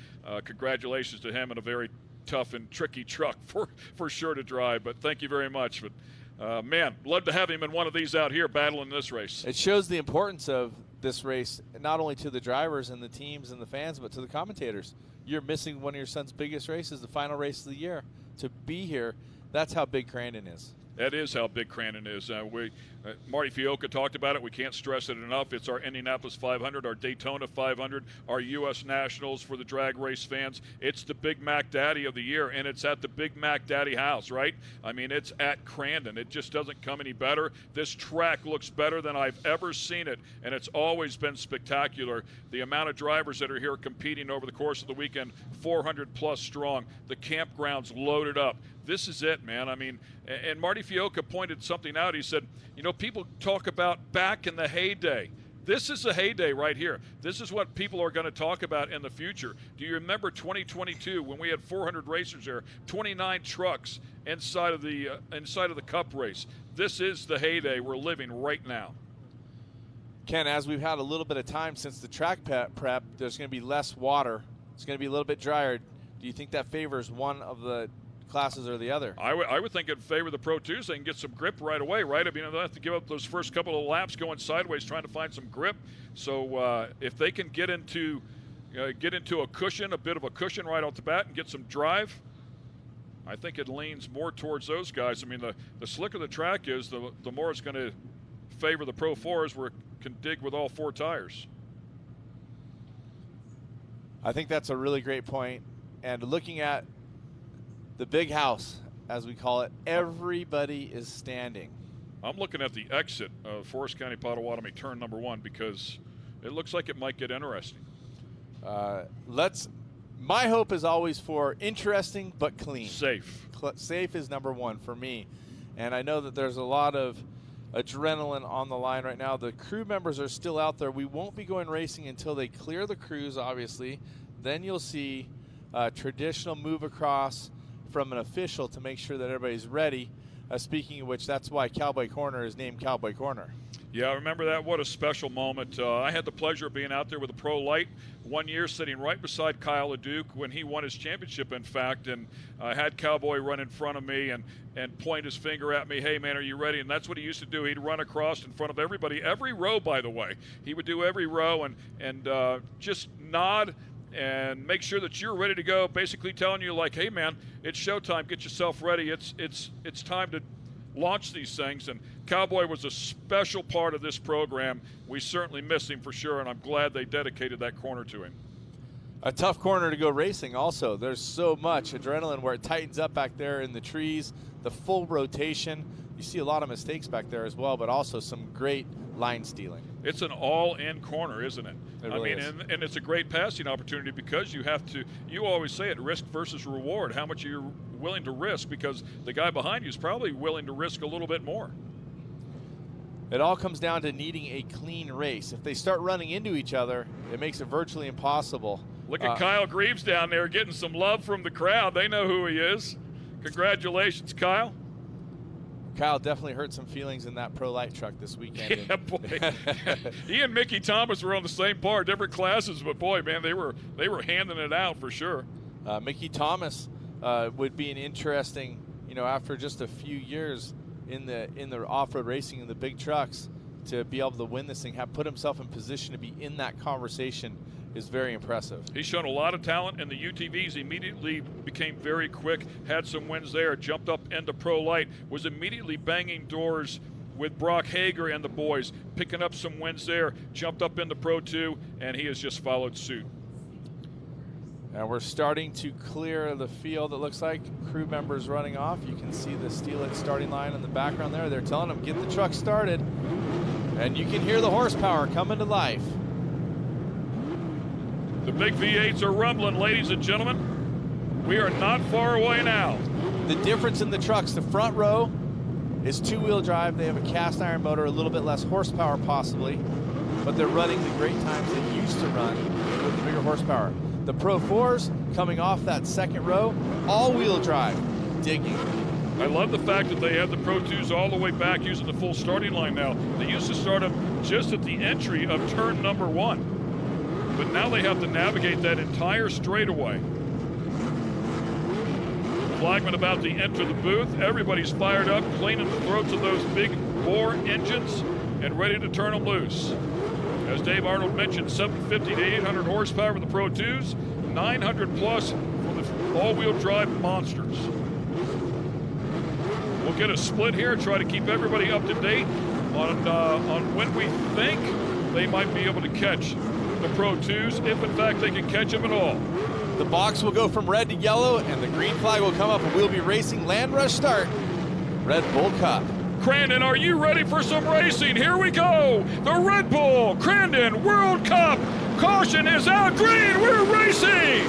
congratulations to him, and a very tough and tricky truck for sure to drive. But thank you very much. But man, love to have him in one of these out here battling this race. It shows the importance of this race, not only to the drivers and the teams and the fans, but to the commentators. You're missing one of your son's biggest races, the final race of the year. To be here, that's how big Crandon is. That is how big Crandon is. Marty Fioca talked about it. We can't stress it enough. It's our Indianapolis 500, our Daytona 500, our U.S. Nationals for the drag race fans. It's the Big Mac Daddy of the year, and it's at the Big Mac Daddy house, right? I mean, it's at Crandon. It just doesn't come any better. This track looks better than I've ever seen it, and it's always been spectacular. The amount of drivers that are here competing over the course of the weekend, 400-plus strong. The campground's loaded up. This is it, man. I mean, and Marty Fioca pointed something out. He said, people talk about back in the heyday. This is the heyday right here. This is what people are going to talk about in the future. Do you remember 2022 when we had 400 racers there, 29 trucks inside of the Cup race? This is the heyday we're living right now. Ken, as we've had a little bit of time since the track prep, there's going to be less water. It's going to be a little bit drier. Do you think that favors one of the classes or the other? I would think it'd favor the Pro 2s. They can get some grip right away, right? I mean, they'll have to give up those first couple of laps going sideways trying to find some grip. So if they can get into get into a cushion, a bit of a cushion right off the bat, and get some drive, I think it leans more towards those guys. I mean, the slicker the track is, the more it's going to favor the Pro 4s where it can dig with all 4 tires. I think that's a really great point. And looking at the big house, as we call it, everybody is standing. I'm looking at the exit of Forest County Potawatomi turn number 1 because it looks like it might get interesting. My hope is always for interesting but clean. Safe. Safe is number 1 for me. And I know that there's a lot of adrenaline on the line right now. The crew members are still out there. We won't be going racing until they clear the crews, obviously. Then you'll see a traditional move across from an official to make sure that everybody's ready. Speaking of which, that's why Cowboy Corner is named Cowboy Corner. Yeah, I remember that. What a special moment. I had the pleasure of being out there with a Pro Lite one year, sitting right beside Kyle LeDuc when he won his championship, in fact, and I had Cowboy run in front of me and point his finger at me, hey, man, are you ready? And that's what he used to do. He'd run across in front of everybody, every row, by the way. He would do every row and just nod and make sure that you're ready to go, basically telling you, like, hey, man, it's showtime. Get yourself ready. It's time to launch these things. And Cowboy was a special part of this program. We certainly miss him for sure, and I'm glad they dedicated that corner to him. A tough corner to go racing also. There's so much adrenaline where it tightens up back there in the trees, the full rotation. You see a lot of mistakes back there as well, but also some great line stealing. It's an all-in corner, isn't it? It really is. And it's a great passing opportunity because you have to, you always say it, risk versus reward. How much are you willing to risk? Because the guy behind you is probably willing to risk a little bit more. It all comes down to needing a clean race. If they start running into each other, it makes it virtually impossible. Look at Kyle Greaves down there getting some love from the crowd. They know who he is. Congratulations, Kyle. Kyle definitely hurt some feelings in that Pro Lite truck this weekend. Yeah, boy. He and Mickey Thomas were on the same par, different classes, but boy, man, they were handing it out for sure. Mickey Thomas would be an interesting, after just a few years in the off-road racing in the big trucks, to be able to win this thing, put himself in position to be in that conversation is very impressive. He's shown a lot of talent in the UTVs. He immediately became very quick, had some wins there, jumped up into Pro Lite, was immediately banging doors with Brock Hager and the boys, picking up some wins there, jumped up into Pro 2, and he has just followed suit. And we're starting to clear the field, it looks like. Crew members running off. You can see the Steelix starting line in the background there. They're telling them, get the truck started. And you can hear the horsepower coming to life. The big V8s are rumbling, ladies and gentlemen. We are not far away now. The difference in the trucks, the front row is 2-wheel drive. They have a cast iron motor, a little bit less horsepower possibly, but they're running the great times they used to run with the bigger horsepower. The Pro 4s coming off that second row, all-wheel drive, digging. I love the fact that they have the Pro 2s all the way back using the full starting line now. They used to start them just at the entry of turn number 1. But now they have to navigate that entire straightaway. Flagman about to enter the booth. Everybody's fired up, cleaning the throats of those big bore engines and ready to turn them loose. As Dave Arnold mentioned, 750 to 800 horsepower for the Pro 2s, 900 plus for the all-wheel drive monsters. We'll get a split here, try to keep everybody up to date on when we think they might be able to catch the Pro 2s, if in fact they can catch them at all. The box will go from red to yellow, and the green flag will come up, and we'll be racing Land Rush start, Red Bull Cup. Crandon, are you ready for some racing? Here we go. The Red Bull Crandon World Cup. Caution is out. Green, we're racing.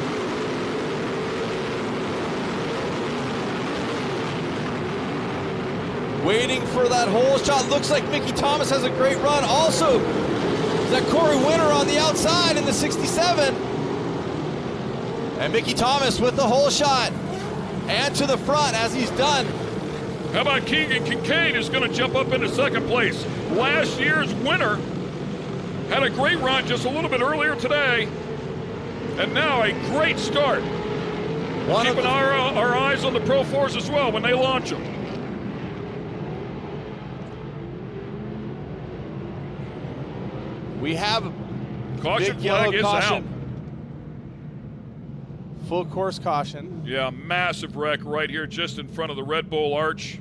Waiting for that hole shot. Looks like Mickey Thomas has a great run. Also, is that Corey Winter on the outside in the 67. And Mickey Thomas with the hole shot. And to the front as he's done. How about Keegan Kincaid is going to jump up into second place. Last year's winner had a great run just a little bit earlier today. And now a great start. Keeping our eyes on the Pro 4s as well when they launch them. We have caution big yellow flag is caution. out. full course caution. Yeah, massive wreck right here just in front of the Red Bull arch.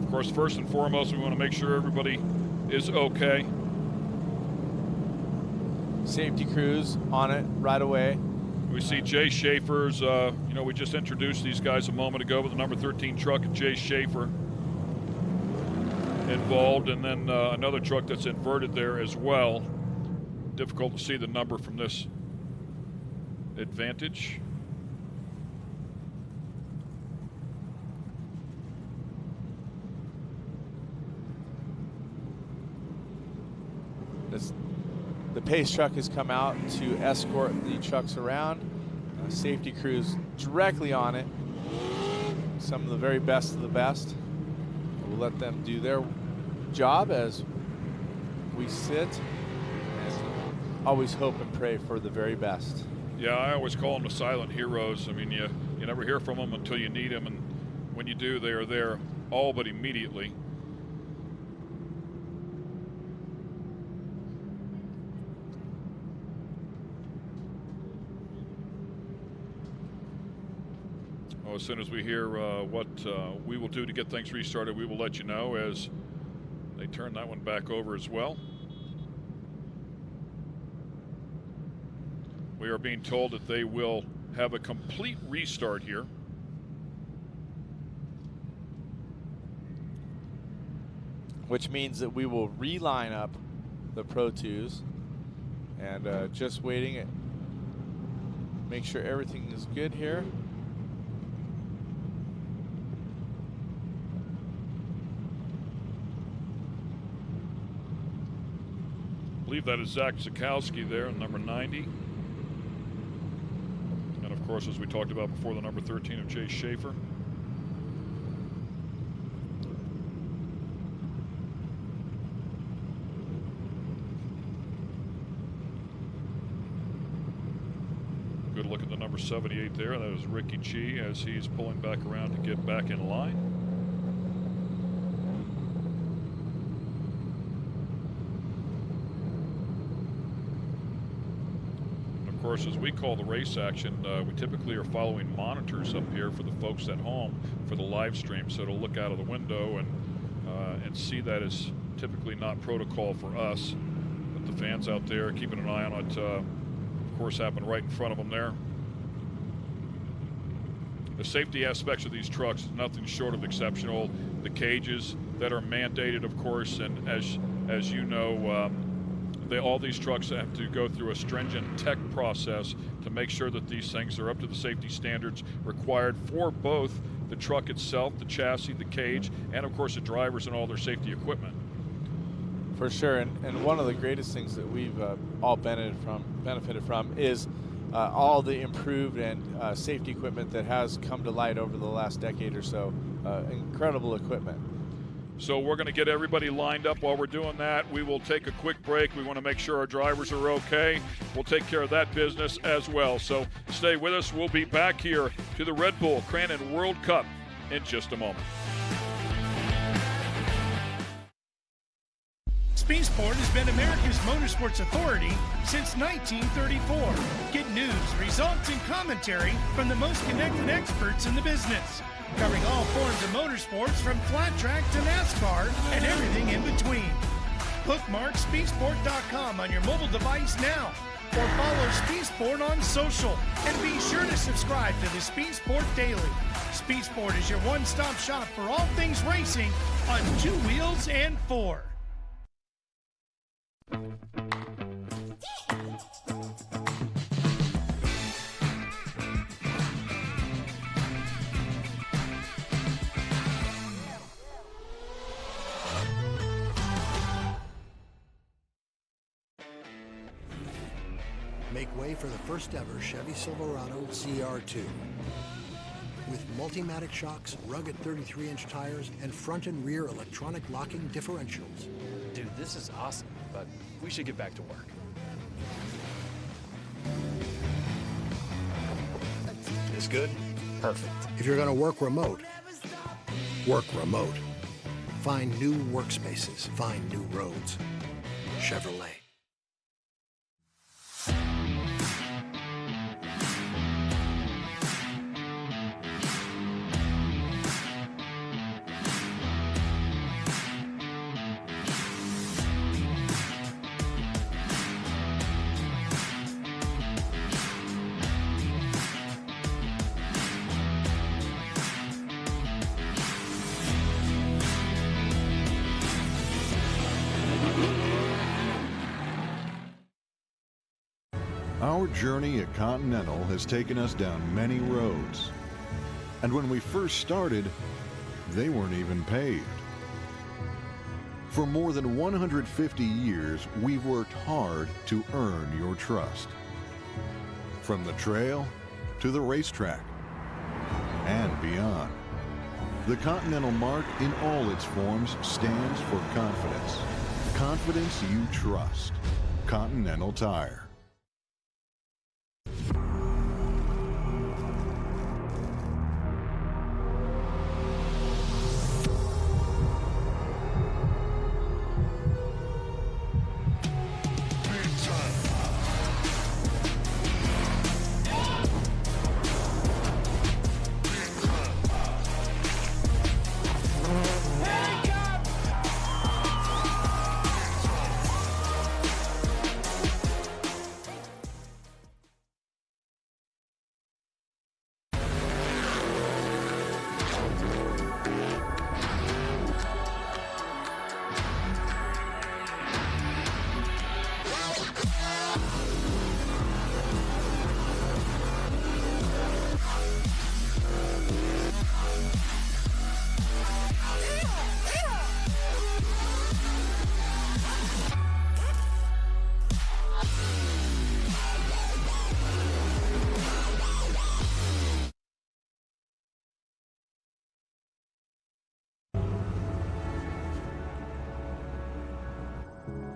Of course, first and foremost, we want to make sure everybody is okay. Safety crews on it right away. We see Jay Schaefer's, we just introduced these guys a moment ago with the number 13 truck and Jay Schaefer involved, and then another truck that's inverted there as well. Difficult to see the number from this advantage. The pace truck has come out to escort the trucks around. Safety crews directly on it. Some of the very best of the best. We'll let them do their job as we sit and always hope and pray for the very best. Yeah, I always call them the silent heroes. I mean, you never hear from them until you need them, and when you do, they are there all but immediately. As soon as we hear what we will do to get things restarted, we will let you know as they turn that one back over as well. We are being told that they will have a complete restart here. Which means that we will reline up the Pro 2s and just waiting it. Make sure everything is good here. I believe that is Zach Zukowski there, number 90. And of course, as we talked about before, the number 13 of Jay Schaefer. Good look at the number 78 there. That is Ricky G as he's pulling back around to get back in line. Of course, as we call the race action, we typically are following monitors up here for the folks at home for the live stream, so to look out of the window and see that is typically not protocol for us, but the fans out there keeping an eye on it, of course, happen right in front of them there. The safety aspects of these trucks is nothing short of exceptional. The cages that are mandated, of course, and as you know, all these trucks have to go through a stringent tech process to make sure that these things are up to the safety standards required for both the truck itself, the chassis, the cage, and of course the drivers and all their safety equipment. For sure, and one of the greatest things that we've all benefited from is all the improved and safety equipment that has come to light over the last decade or so. Incredible equipment. So we're going to get everybody lined up. While we're doing that, we will take a quick break. We want to make sure our drivers are okay. We'll take care of that business as well. So stay with us. We'll be back here to the Red Bull Crandon World Cup in just a moment. Speedsport has been America's motorsports authority since 1934. Get news, results, and commentary from the most connected experts in the business, covering all forms of motorsports from flat track to NASCAR and everything in between. Bookmark speedsport.com on your mobile device now, or follow Speedsport on social, and be sure to subscribe to the Speedsport Daily. Speedsport is your one-stop shop for all things racing on two wheels and four. Make way for the first ever Chevy Silverado CR2. With Multimatic shocks, rugged 33-inch tires, and front and rear electronic locking differentials. Dude, this is awesome, but we should get back to work. This good? Perfect. If you're going to work remote, work remote. Find new workspaces. Find new roads. Chevrolet. Our journey at Continental has taken us down many roads. And when we first started, they weren't even paved. For more than 150 years, we've worked hard to earn your trust. From the trail to the racetrack and beyond. The Continental mark in all its forms stands for confidence. Confidence you trust. Continental Tire.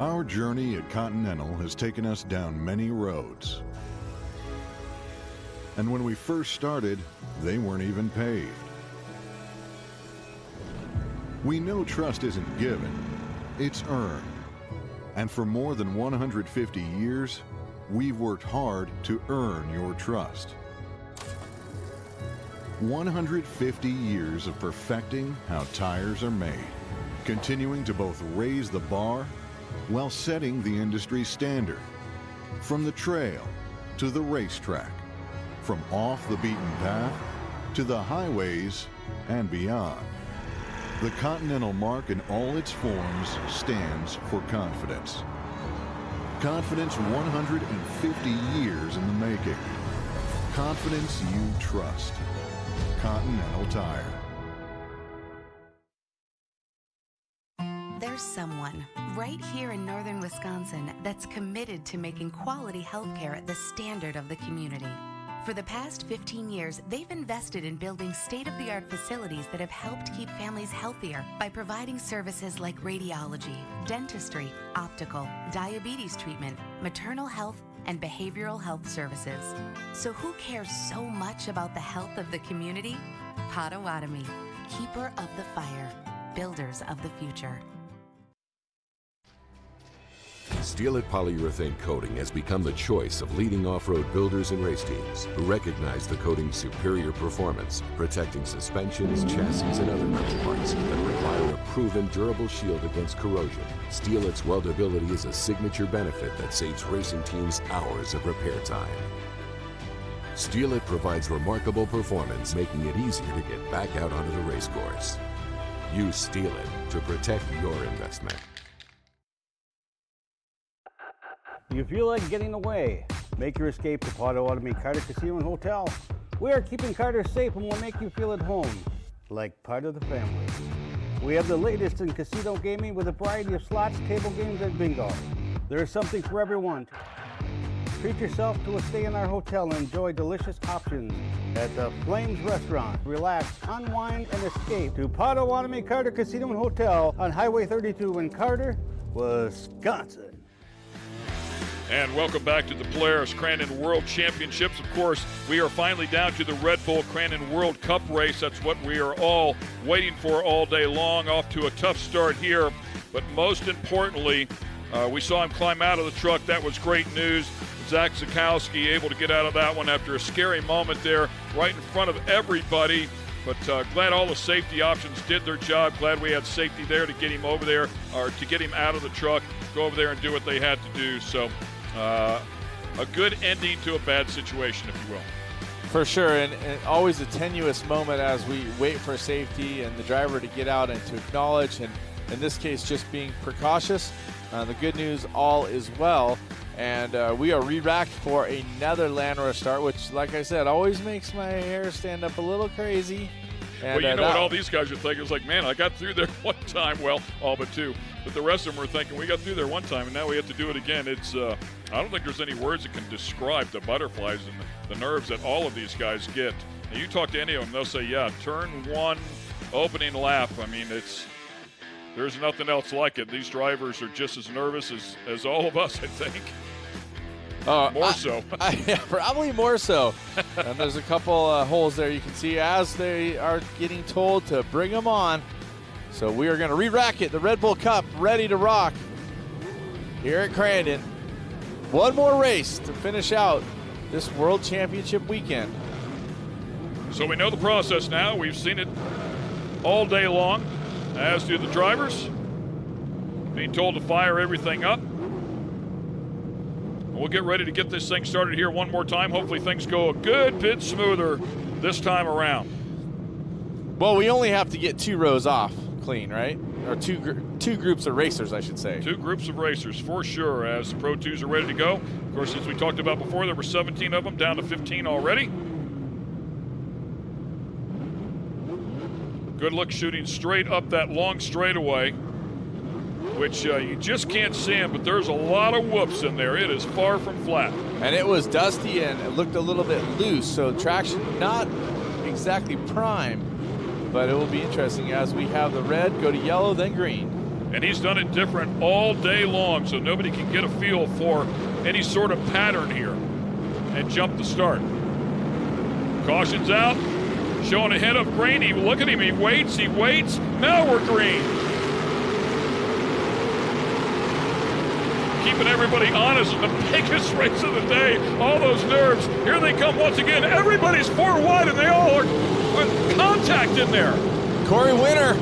Our journey at Continental has taken us down many roads. And when we first started, they weren't even paved. We know trust isn't given, it's earned. And for more than 150 years, we've worked hard to earn your trust. 150 years of perfecting how tires are made, continuing to both raise the bar while setting the industry standard. From the trail to the racetrack, from off the beaten path to the highways and beyond. The Continental mark in all its forms stands for confidence. Confidence 150 years in the making. Confidence you trust. Continental Tire. There's someone right here in northern Wisconsin that's committed to making quality healthcare at the standard of the community. For the past 15 years, they've invested in building state-of-the-art facilities that have helped keep families healthier by providing services like radiology, dentistry, optical, diabetes treatment, maternal health, and behavioral health services. So who cares so much about the health of the community? Potawatomi, keeper of the fire, builders of the future. Steelite polyurethane coating has become the choice of leading off-road builders and race teams who recognize the coating's superior performance, protecting suspensions, chassis, and other metal parts that require a proven durable shield against corrosion. Steelite's weldability is a signature benefit that saves racing teams hours of repair time. Steelite provides remarkable performance, making it easier to get back out onto the race course. Use Steelite to protect your investment. You feel like getting away? Make your escape to Potawatomi Carter Casino and Hotel. We are keeping Carter safe and will make you feel at home, like part of the family. We have the latest in casino gaming with a variety of slots, table games, and bingo. There is something for everyone. Treat yourself to a stay in our hotel and enjoy delicious options at the Flames Restaurant. Relax, unwind, and escape to Potawatomi Carter Casino and Hotel on Highway 32 in Carter, Wisconsin. And welcome back to the Polaris Crandon World Championships. Of course, we are finally down to the Red Bull Crandon World Cup race. That's what we are all waiting for all day long. Off to a tough start here. But most importantly, we saw him climb out of the truck. That was great news. Zach Zakowski able to get out of that one after a scary moment there right in front of everybody. But glad all the safety options did their job. Glad we had safety there to get him over there, or to get him out of the truck, go over there and do what they had to do. So a good ending to a bad situation, if you will. For sure, and always a tenuous moment as we wait for safety and the driver to get out and to acknowledge, and in this case, just being precautious. The good news, all is well. And we are re-racked for another land rush start, which, like I said, always makes my hair stand up a little crazy. And, well, you know what all these guys are thinking? It's like, man, I got through there one time. Well, all but two. But the rest of them were thinking, we got through there one time, and now we have to do it again. It's I don't think there's any words that can describe the butterflies and the nerves that all of these guys get. Now, you talk to any of them, they'll say, yeah, turn one, opening lap. I mean, there's nothing else like it. These drivers are just as nervous as all of us, I think. More so. Yeah, probably more so. And there's a couple holes there you can see as they are getting told to bring them on. So we are going to re-rack it. The Red Bull Cup ready to rock here at Crandon. One more race to finish out this World Championship weekend. So we know the process now. We've seen it all day long, as do the drivers. Being told to fire everything up. We'll get ready to get this thing started here one more time. Hopefully things go a good bit smoother this time around. Well, we only have to get 2 rows off clean, right? Or two groups of racers, I should say. 2 groups of racers, for sure, as the Pro 2s are ready to go. Of course, as we talked about before, there were 17 of them, down to 15 already. Good look shooting straight up that long straightaway, which you just can't see him, but there's a lot of whoops in there. It is far from flat. And it was dusty and it looked a little bit loose, so traction not exactly prime, but it will be interesting as we have the red go to yellow, then green. And he's done it different all day long, so nobody can get a feel for any sort of pattern here and jump the start. Caution's out, showing ahead of green. Look at him, he waits, now we're green. Keeping everybody honest in the biggest race of the day. All those nerves. Here they come once again. Everybody's 4 wide and they all are contact in there. Corey Winter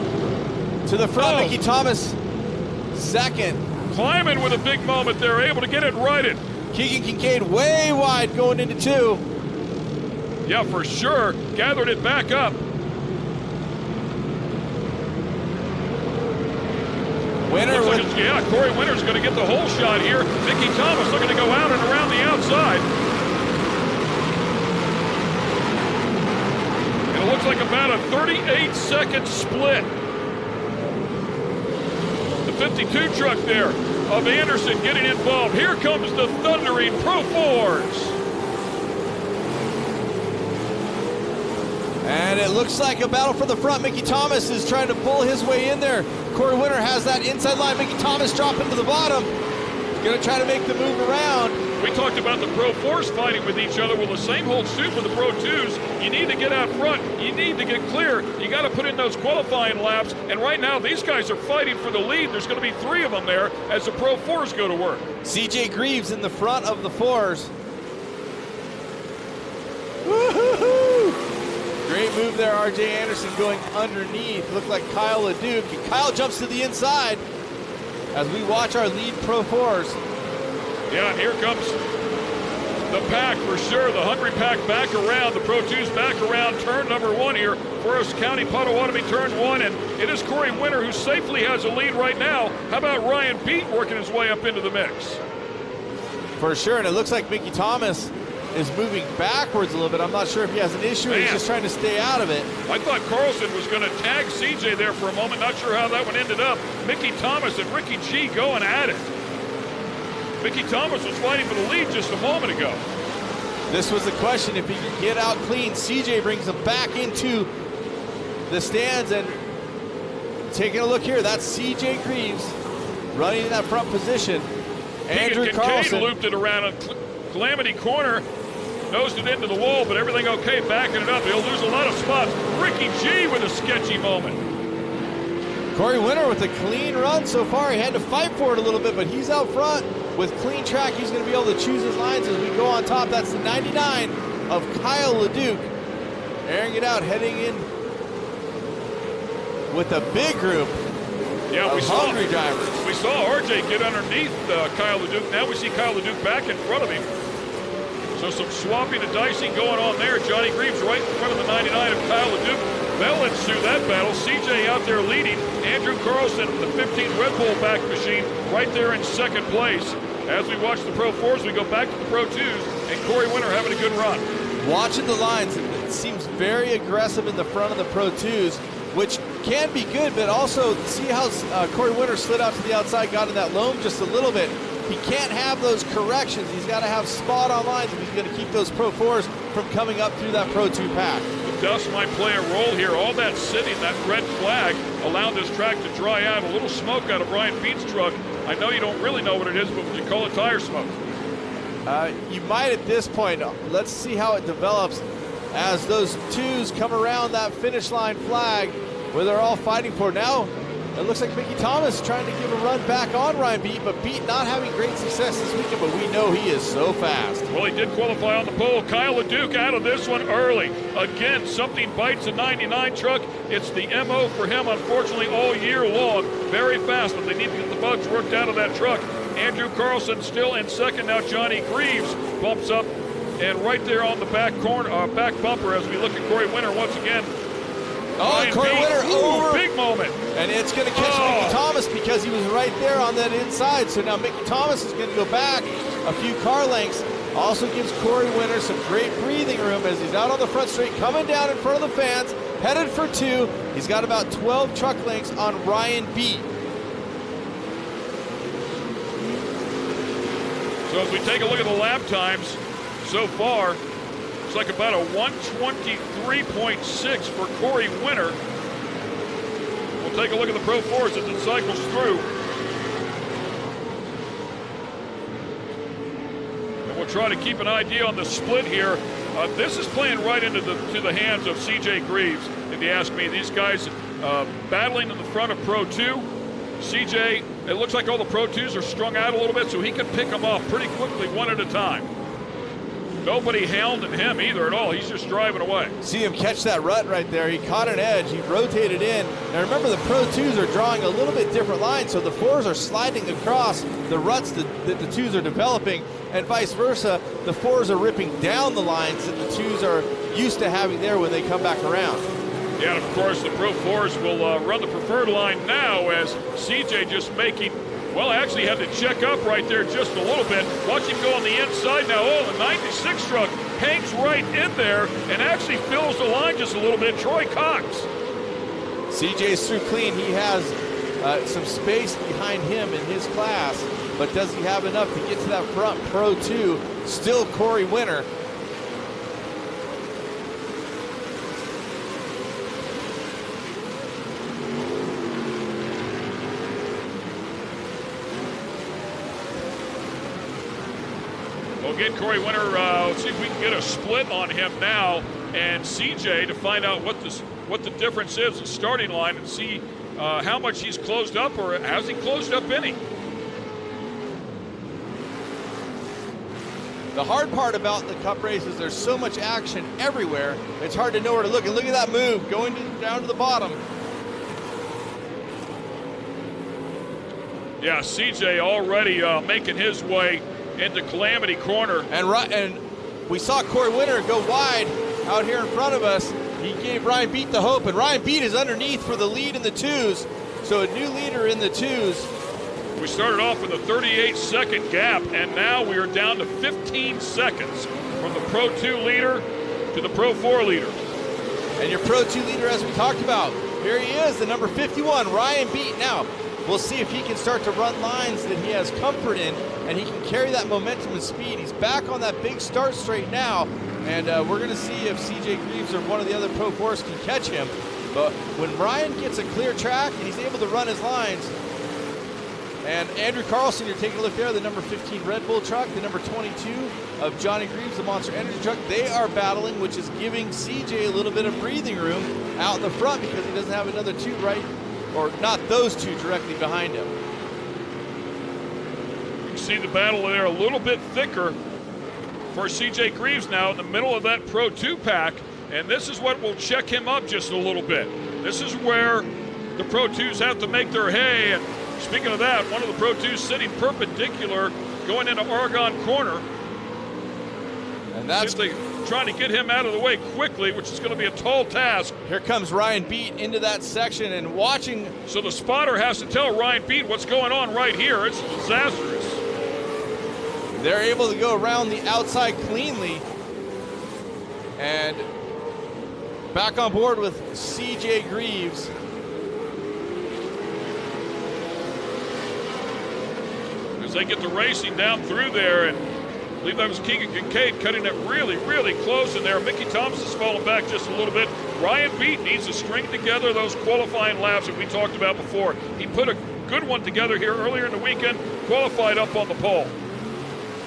to the front. Mickey Thomas second. Climbing with a big moment there, able to get it righted. Keegan Kincaid way wide going into 2. Yeah, for sure. Gathered it back up. Winter yeah, Corey Winter's going to get the whole shot here. Mickey Thomas looking to go out and around the outside. And it looks like about a 38-second split. The 52 truck there of Anderson getting involved. Here comes the thundering Pro 4s. And it looks like a battle for the front. Mickey Thomas is trying to pull his way in there. Corey Winter has that inside line. Mickey Thomas dropping to the bottom. Going to try to make the move around. We talked about the Pro 4s fighting with each other. Well, the same holds true for the Pro 2s. You need to get out front. You need to get clear. You got to put in those qualifying laps. And right now, these guys are fighting for the lead. There's going to be 3 of them there as the Pro 4s go to work. CJ Greaves in the front of the 4s. Woo-hoo-hoo! Great move there, R.J. Anderson going underneath. Looked like Kyle LeDuc. Kyle jumps to the inside as we watch our lead Pro 4s. Yeah, here comes the pack for sure. The Hungry Pack back around. The Pro 2s back around. Turn number 1 here. Forest County, Potawatomi turn 1. And it is Corey Winter who safely has a lead right now. How about Ryan Beat working his way up into the mix? For sure, and it looks like Mickey Thomas is moving backwards a little bit. I'm not sure if he has an issue. He's just trying to stay out of it. I thought Carlson was going to tag CJ there for a moment. Not sure how that one ended up. Mickey Thomas and Ricky G going at it. Mickey Thomas was fighting for the lead just a moment ago. This was the question. If he can get out clean, CJ brings him back into the stands. And taking a look here, that's CJ Greaves running in that front position. Andrew Kincaid Carlson looped it around a Calamity corner, nosed it into the wall, but everything okay, backing it up. He'll lose a lot of spots. Ricky G with a sketchy moment. Corey Winter with a clean run so far. He had to fight for it a little bit, but he's out front with clean track. He's going to be able to choose his lines as we go on top. That's the 99 of Kyle LeDuc. Airing it out, heading in with a big group of hungry drivers. We saw RJ get underneath Kyle LeDuc. Now we see Kyle LeDuc back in front of him. So some swapping and dicing going on there. Johnny Greaves right in front of the 99 of Kyle LeDuc. They'll ensue that battle. CJ out there leading. Andrew Carlson, the 15 Red Bull back machine, right there in second place. As we watch the Pro 4s, we go back to the Pro 2s, and Corey Winter having a good run. Watching the lines, it seems very aggressive in the front of the Pro 2s, which can be good, but also see how Corey Winter slid out to the outside, got in that loam just a little bit. He can't have those corrections. He's got to have spot on lines if he's going to keep those Pro 4s from coming up through that Pro 2 pack. The dust might play a role here. All that sitting, that red flag, allowed this track to dry out. A little smoke out of Brian Pete's truck. I know you don't really know what it is, but would you call it tire smoke? You might at this point. Let's see how it develops as those 2s come around that finish line flag where they're all fighting for. Now it looks like Mickey Thomas trying to give a run back on Ryan Beat, but Beat not having great success this weekend, but we know he is so fast. Well, he did qualify on the pole. Kyle LeDuc out of this one early. Again, something bites a 99 truck. It's the MO for him, unfortunately, all year long. Very fast, but they need to get the bugs worked out of that truck. Andrew Carlson still in second. Now Johnny Greaves bumps up, and right there on the back corner, back bumper as we look at Corey Winter once again. Oh, Corey Winter over. Big moment. And it's going to catch Mickey Thomas because he was right there on that inside. So now Mickey Thomas is going to go back a few car lengths. Also gives Corey Winter some great breathing room as he's out on the front straight, coming down in front of the fans, headed for 2. He's got about 12 truck lengths on Ryan Beat. So as we take a look at the lap times so far, it's like about a 123.6 for Corey Winter. We'll take a look at the Pro 4s as it cycles through. And we'll try to keep an idea on the split here. This is playing right into the hands of CJ Greaves, if you ask me. These guys battling in the front of Pro 2. CJ, it looks like all the Pro 2s are strung out a little bit, so he can pick them off pretty quickly one at a time. Nobody hounding him either at all. He's just driving away. See him catch that rut right there. He caught an edge. He rotated in. Now remember, the Pro 2s are drawing a little bit different lines, so the 4s are sliding across the ruts that the 2s are developing, and vice versa. The 4s are ripping down the lines that the 2s are used to having there when they come back around. Yeah, and of course, the Pro 4s will run the preferred line now as CJ just making, well, actually had to check up right there just a little bit. Watch him go on the inside now. Oh, the 96 truck hangs right in there and actually fills the line just a little bit. Troy Cox. CJ's through clean. He has some space behind him in his class, but does he have enough to get to that front Pro 2? Still Corey Winter. We'll get Corey Winter, let's see if we can get a split on him now and CJ to find out what the difference is in starting line and see how much he's closed up, or has he closed up any? The hard part about the Cup race is there's so much action everywhere, it's hard to know where to look. And look at that move, going down to the bottom. Yeah, CJ already making his way into Calamity Corner. And we saw Corey Winter go wide out here in front of us. He gave Ryan Beat the hope, and Ryan Beat is underneath for the lead in the 2s. So a new leader in the 2s. We started off with a 38-second gap, and now we are down to 15 seconds from the Pro 2 leader to the Pro 4 leader. And your Pro 2 leader, as we talked about, here he is, the number 51, Ryan Beat. Now, we'll see if he can start to run lines that he has comfort in, and he can carry that momentum and speed. He's back on that big start straight now, and we're going to see if CJ Greaves or one of the other Pro 4s can catch him. But when Ryan gets a clear track and he's able to run his lines, And Andrew Carlson, you're taking a look there, the number 15 Red Bull truck, the number 22 of Johnny Greaves, the Monster Energy truck. They are battling, which is giving CJ a little bit of breathing room out in the front because he doesn't have another two right, or not those two directly behind him. You can see the battle there a little bit thicker for CJ Greaves now in the middle of that Pro 2 pack, and this is what will check him up just a little bit. This is where the Pro 2s have to make their hay, and speaking of that, one of the Pro 2s sitting perpendicular going into Oregon corner. And that's trying to get him out of the way quickly, which is going to be a tall task. Here comes Ryan Beat into that section and watching. So the spotter has to tell Ryan Beat what's going on right here. It's disastrous. They're able to go around the outside cleanly. And back on board with CJ Greaves. As they get the racing down through there, and I believe that was Keegan Kincaid cutting it really, really close in there. Mickey Thomas has fallen back just a little bit. Ryan Beat needs to string together those qualifying laps that we talked about before. He put a good one together here earlier in the weekend, qualified up on the pole.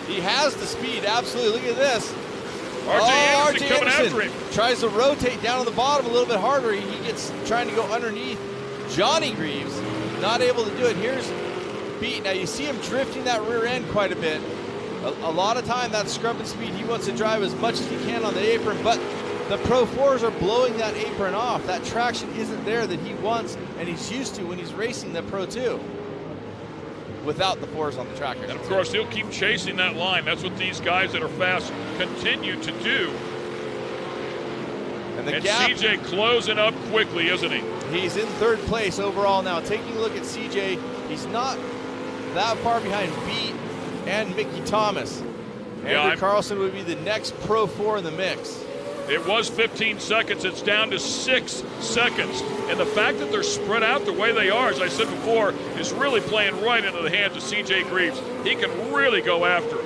He has the speed, absolutely. Look at this. RJ Anderson coming after him. Tries to rotate down on the bottom a little bit harder. He gets trying to go underneath Johnny Greaves. Not able to do it. Here's Beat. Now you see him drifting that rear end quite a bit. A lot of time that scrubbing speed, he wants to drive as much as he can on the apron, but the Pro 4s are blowing that apron off. That traction isn't there that he wants and he's used to when he's racing the Pro 2 without the 4s on the track. And of course, he'll keep chasing that line. That's what these guys that are fast continue to do. And CJ closing up quickly, isn't he? He's in third place overall now. Taking a look at CJ, he's not that far behind Beat and Mickey Thomas. Andrew Carlson would be the next Pro 4 in the mix. It was 15 seconds. It's down to 6 seconds. And the fact that they're spread out the way they are, as I said before, is really playing right into the hands of CJ Greaves. He can really go after him.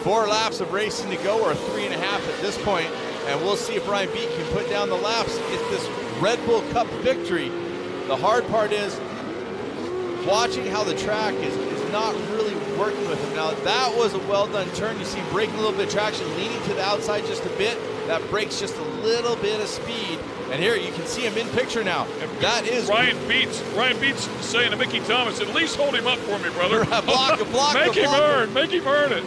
4 laps of racing to go, or 3.5 at this point, and we'll see if Ryan Beat can put down the laps and get this Red Bull Cup victory. The hard part is watching how the track is not really working with him. Now, that was a well-done turn. You see him breaking a little bit of traction, leaning to the outside just a bit. That breaks just a little bit of speed. And here you can see him in picture now. That is Ryan Beats saying to Mickey Thomas, at least hold him up for me, brother. Make him earn it.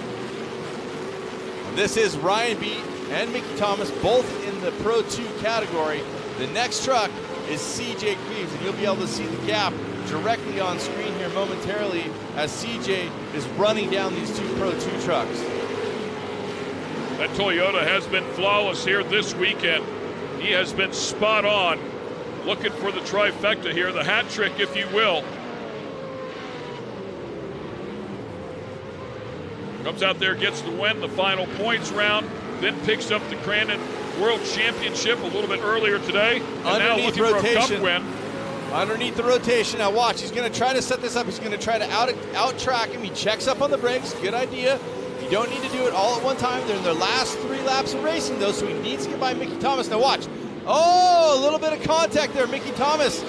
This is Ryan Beat and Mickey Thomas, both in the Pro 2 category. The next truck is CJ Greaves, and you'll be able to see the gap directly on screen here momentarily as CJ is running down these 2 Pro 2 trucks. That Toyota has been flawless here this weekend. He has been spot on, looking for the trifecta here, the hat trick, if you will. Comes out there, gets the win, the final points round, then picks up the Crandon World Championship a little bit earlier today, and now looking for a cup win. Underneath the rotation. Now watch, he's going to try to set this up. He's going to try to out-track him. He checks up on the brakes. Good idea. You don't need to do it all at one time. They're in their last 3 laps of racing, though, so he needs to get by Mickey Thomas. Now watch. Oh, a little bit of contact there. Mickey Thomas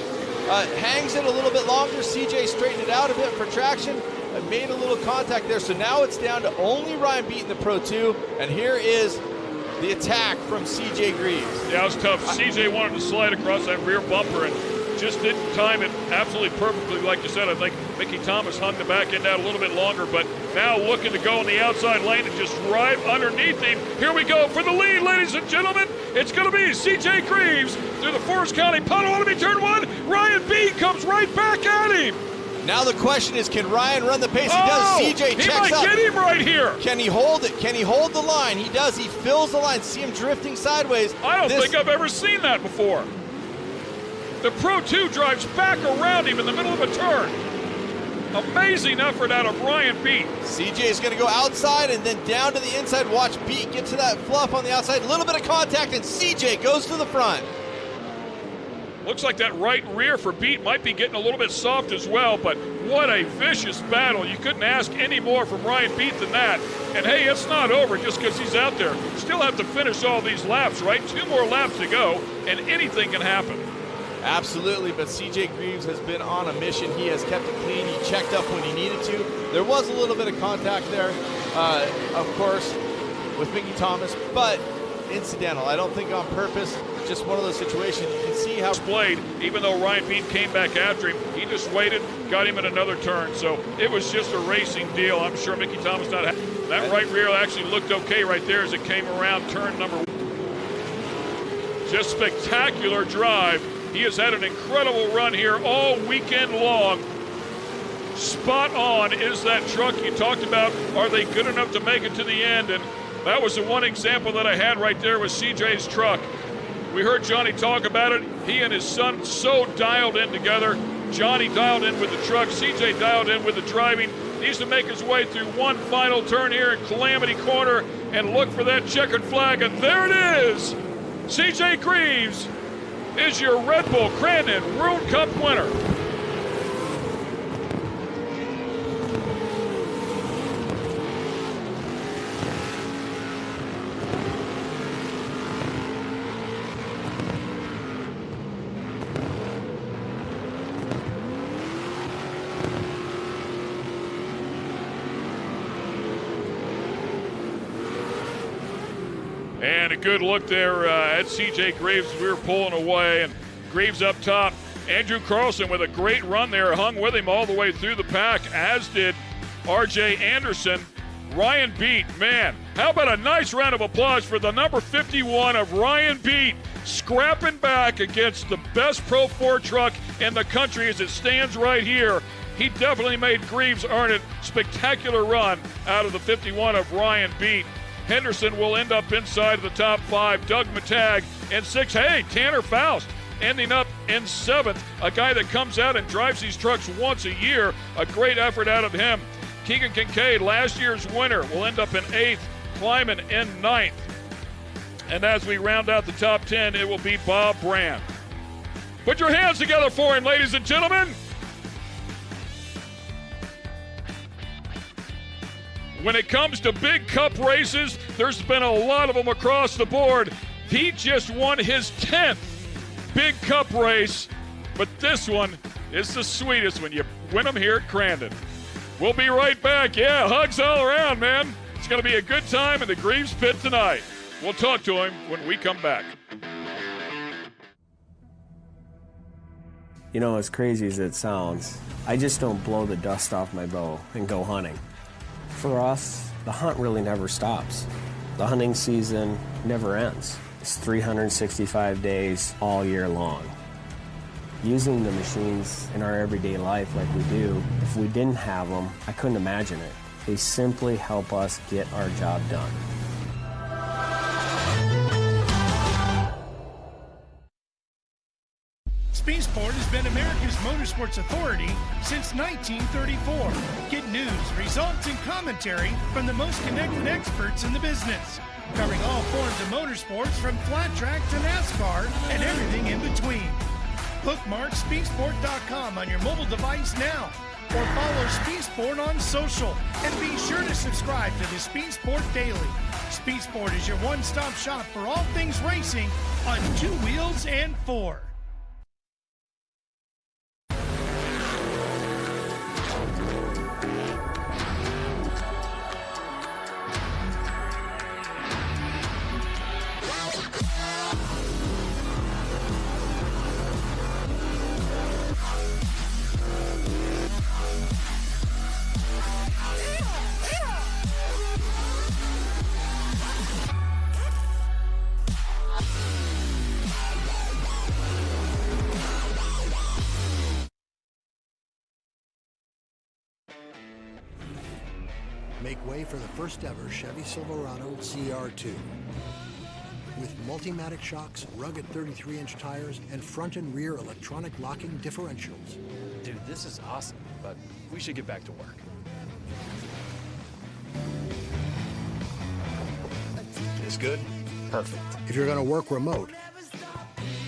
hangs it a little bit longer. CJ straightened it out a bit for traction. Made a little contact there. So now it's down to only Ryan Beat in the Pro 2. And here is the attack from CJ Greaves. Yeah, it was tough. CJ wanted to slide across that rear bumper and just didn't time it absolutely perfectly. Like you said, I think Mickey Thomas hung the back end out a little bit longer, but now looking to go in the outside lane and just ride underneath him. Here we go for the lead, ladies and gentlemen. It's going to be CJ Greaves through the Forest County Potawatomi turn 1. Ryan B comes right back at him. Now the question is, can Ryan run the pace? He does. CJ checks up. He might get him right here. Can he hold it? Can he hold the line? He does. He fills the line. See him drifting sideways. I don't think I've ever seen that before. The Pro 2 drives back around him in the middle of a turn. Amazing effort out of Ryan Beat. CJ is going to go outside and then down to the inside. Watch Beat get to that fluff on the outside. A little bit of contact, and CJ goes to the front. Looks like that right rear for Beat might be getting a little bit soft as well, but what a vicious battle. You couldn't ask any more from Ryan Beat than that. And hey, it's not over just because he's out there. Still have to finish all these laps, right? 2 more laps to go, and anything can happen. Absolutely, but CJ Greaves has been on a mission. He has kept it clean. He checked up when he needed to. There was a little bit of contact there, of course, with Mickey Thomas, but incidental. I don't think on purpose. Just one of those situations. You can see how played. Even though Ryan Beat came back after him, he just waited, got him in another turn. So it was just a racing deal. I'm sure Mickey Thomas not happy. That right rear actually looked okay right there as it came around turn number 1. Just spectacular drive. He has had an incredible run here all weekend long. Spot on is that truck you talked about. Are they good enough to make it to the end? And that was the one example that I had right there with CJ's truck. We heard Johnny talk about it. He and his son so dialed in together. Johnny dialed in with the truck. CJ dialed in with the driving. Needs to make his way through one final turn here in Calamity Corner and look for that checkered flag. And there it is. CJ Greaves is your Red Bull Crandon World Cup winner. And a good look there at CJ Greaves as we were pulling away. And Greaves up top. Andrew Carlson with a great run there, hung with him all the way through the pack, as did R.J. Anderson. Ryan Beat, man, how about a nice round of applause for the number 51 of Ryan Beat, scrapping back against the best Pro 4 truck in the country as it stands right here. He definitely made Greaves earn it. Spectacular run out of the 51 of Ryan Beat. Henderson will end up inside of the top 5. Doug Matag in 6. Hey, Tanner Faust ending up in 7th. A guy that comes out and drives these trucks once a year. A great effort out of him. Keegan Kincaid, last year's winner, will end up in 8th. Kleiman in 9th. And as we round out the top 10, it will be Bob Brand. Put your hands together for him, ladies and gentlemen. When it comes to big cup races, there's been a lot of them across the board. He just won his 10th big cup race, but this one is the sweetest when you win them here at Crandon. We'll be right back. Yeah, hugs all around, man. It's going to be a good time in the Greaves pit tonight. We'll talk to him when we come back. You know, as crazy as it sounds, I just don't blow the dust off my bow and go hunting. For us, the hunt really never stops. The hunting season never ends. It's 365 days all year long. Using the machines in our everyday life like we do, if we didn't have them, I couldn't imagine it. They simply help us get our job done. Spaceport has been America's motorsports authority since 1934. Get news, results, and commentary from the most connected experts in the business, covering all forms of motorsports from flat track to NASCAR and everything in between. Bookmark Spaceport.com on your mobile device now, or follow Spaceport on social, and be sure to subscribe to the Spaceport Daily. Spaceport is your one-stop shop for all things racing on 2 wheels and 4. Make way for the first ever Chevy Silverado CR2. With Multimatic shocks, rugged 33-inch tires, and front and rear electronic locking differentials. Dude, this is awesome, but we should get back to work. This good? Perfect. If you're going to work remote,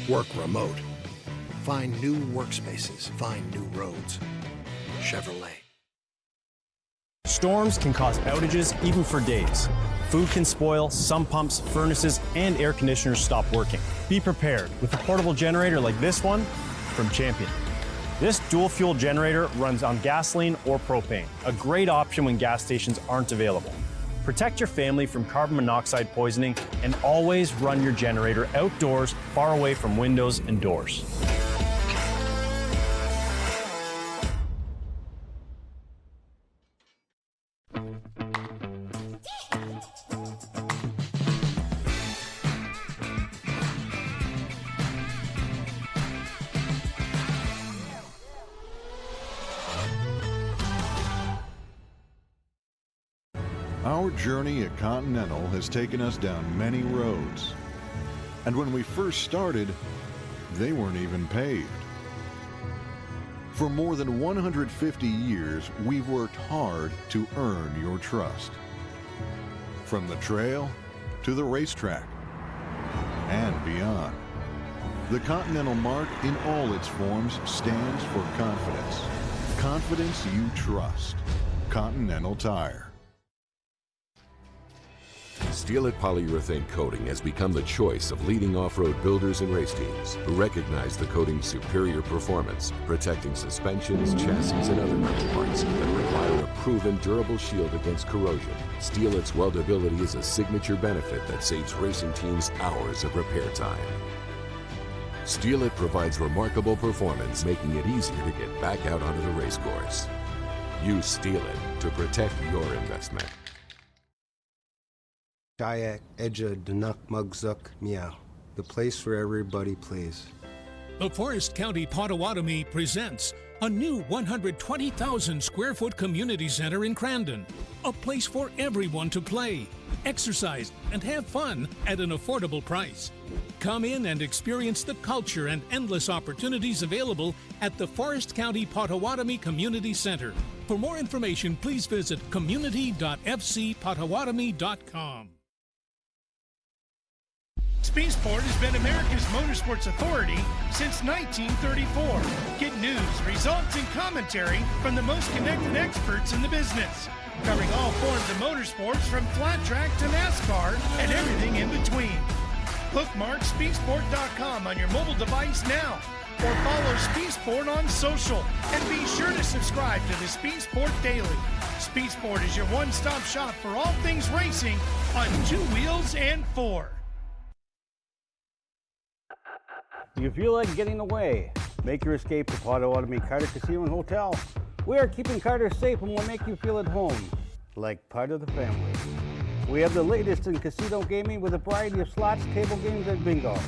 work remote. Find new workspaces. Find new roads. Chevrolet. Storms can cause outages even for days. Food can spoil, some pumps, furnaces, and air conditioners stop working. Be prepared with a portable generator like this one from Champion. This dual-fuel generator runs on gasoline or propane, a great option when gas stations aren't available. Protect your family from carbon monoxide poisoning and always run your generator outdoors, far away from windows and doors. Our journey at Continental has taken us down many roads. And when we first started, they weren't even paved. For more than 150 years, we've worked hard to earn your trust. From the trail to the racetrack and beyond. The Continental mark in all its forms stands for confidence. Confidence you trust. Continental Tire. Steel-It polyurethane coating has become the choice of leading off-road builders and race teams who recognize the coating's superior performance, protecting suspensions, chassis, and other metal parts that require a proven durable shield against corrosion. Steel-It's weldability is a signature benefit that saves racing teams hours of repair time. Steel-It provides remarkable performance, making it easier to get back out onto the race course. Use Steel-It to protect your investment. Kayak Edja Danuk Mugzuk Meow, the place where everybody plays. The Forest County Potawatomi presents a new 120,000 square foot community center in Crandon. A place for everyone to play, exercise, and have fun at an affordable price. Come in and experience the culture and endless opportunities available at the Forest County Potawatomi Community Center. For more information, please visit community.fcpotawatomi.com. Speedsport has been America's motorsports authority since 1934. Get news, results, and commentary from the most connected experts in the business, covering all forms of motorsports from flat track to NASCAR and everything in between. Bookmark speedsport.com on your mobile device now, or follow Speedsport on social, and be sure to subscribe to the Speedsport Daily. Speedsport is your one-stop shop for all things racing on two wheels and four. Do you feel like getting away? Make your escape to Potawatomi Carter Casino and Hotel. We are keeping Carter safe and will make you feel at home, like part of the family. We have the latest in casino gaming with a variety of slots, table games, and bingo.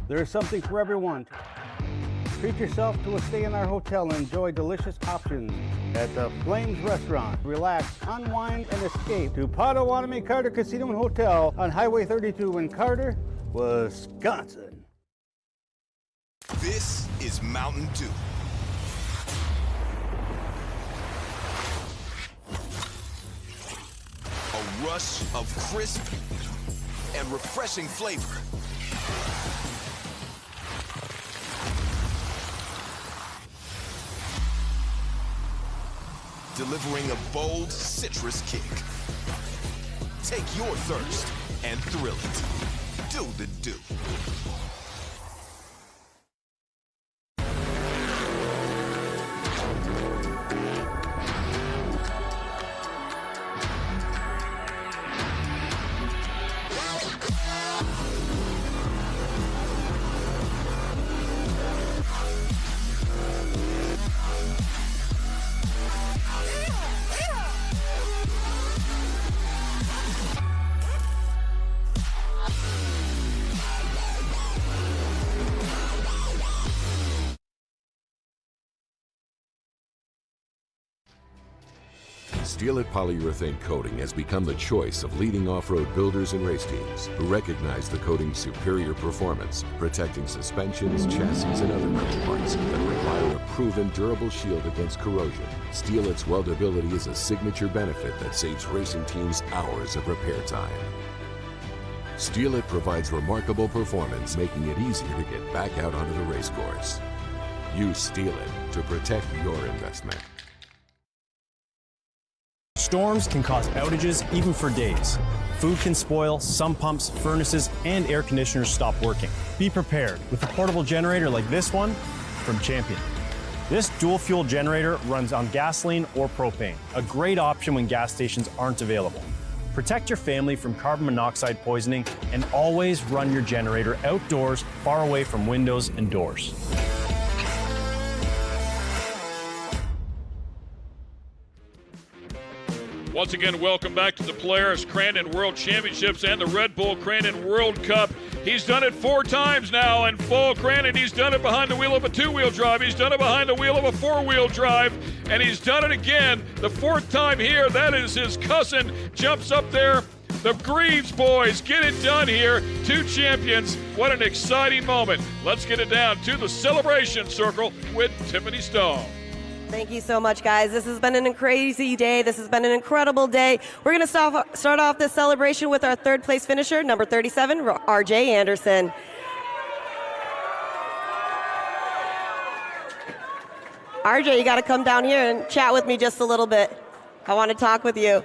There is something for everyone. Treat yourself to a stay in our hotel and enjoy delicious options at the Flames Restaurant. Relax, unwind, and escape to Potawatomi Carter Casino and Hotel on Highway 32 in Carter, Wisconsin. This is Mountain Dew. A rush of crisp and refreshing flavor. Delivering a bold citrus kick. Take your thirst and thrill it. Do the Dew. Steel-It polyurethane coating has become the choice of leading off-road builders and race teams who recognize the coating's superior performance, protecting suspensions, chassis, and other metal parts that require a proven durable shield against corrosion. Steel-It's weldability is a signature benefit that saves racing teams hours of repair time. Steel-It provides remarkable performance, making it easier to get back out onto the race course. Use Steel-It to protect your investment. Storms can cause outages even for days. Food can spoil, some pumps, furnaces, and air conditioners stop working. Be prepared with a portable generator like this one from Champion. This dual-fuel generator runs on gasoline or propane, a great option when gas stations aren't available. Protect your family from carbon monoxide poisoning and always run your generator outdoors, far away from windows and doors. Once again, welcome back to the Polaris Crandon World Championships and the Red Bull Crandon World Cup. He's done it 4 times now in full Crandon. He's done it behind the wheel of a 2-wheel drive. He's done it behind the wheel of a 4-wheel drive. And he's done it again the 4th time here. That is his cousin. Jumps up there. The Greaves boys get it done here. 2 champions. What an exciting moment. Let's get it down to the celebration circle with Tiffany Stone. Thank you so much, guys. This has been a crazy day. This has been an incredible day. We're going to start off this celebration with our 3rd place finisher, number 37, RJ Anderson. RJ, you got to come down here and chat with me just a little bit. I want to talk with you.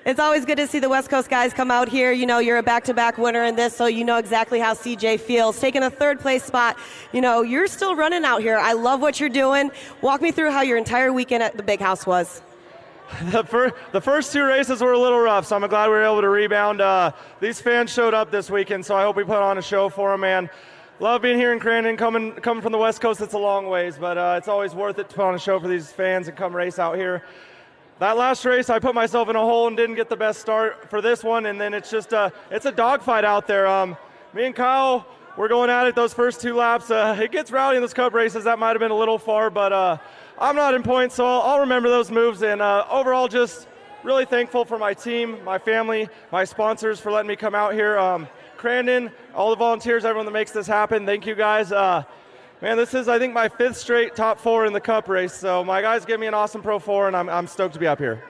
It's always good to see the West Coast guys come out here. You know, you're a back-to-back winner in this, so you know exactly how CJ feels. Taking a 3rd place spot, you know, you're still running out here. I love what you're doing. Walk me through how your entire weekend at the Big House was. The first 2 races were a little rough, so I'm glad we were able to rebound. These fans showed up this weekend, so I hope we put on a show for them, man. Love being here in Crandon. Coming from the West Coast, it's a long ways, but it's always worth it to put on a show for these fans and come race out here. That last race, I put myself in a hole and didn't get the best start for this one, and then it's just it's a dogfight out there. Me and Kyle, we're going at it those first 2 laps. It gets rowdy in those Cup races. That might have been a little far, but I'm not in points, so I'll remember those moves. And overall, just really thankful for my team, my family, my sponsors for letting me come out here. Crandon, all the volunteers, everyone that makes this happen, thank you guys. Man, this is, I think, my 5th straight top 4 in the Cup race. So my guys give me an awesome Pro 4, and I'm stoked to be up here.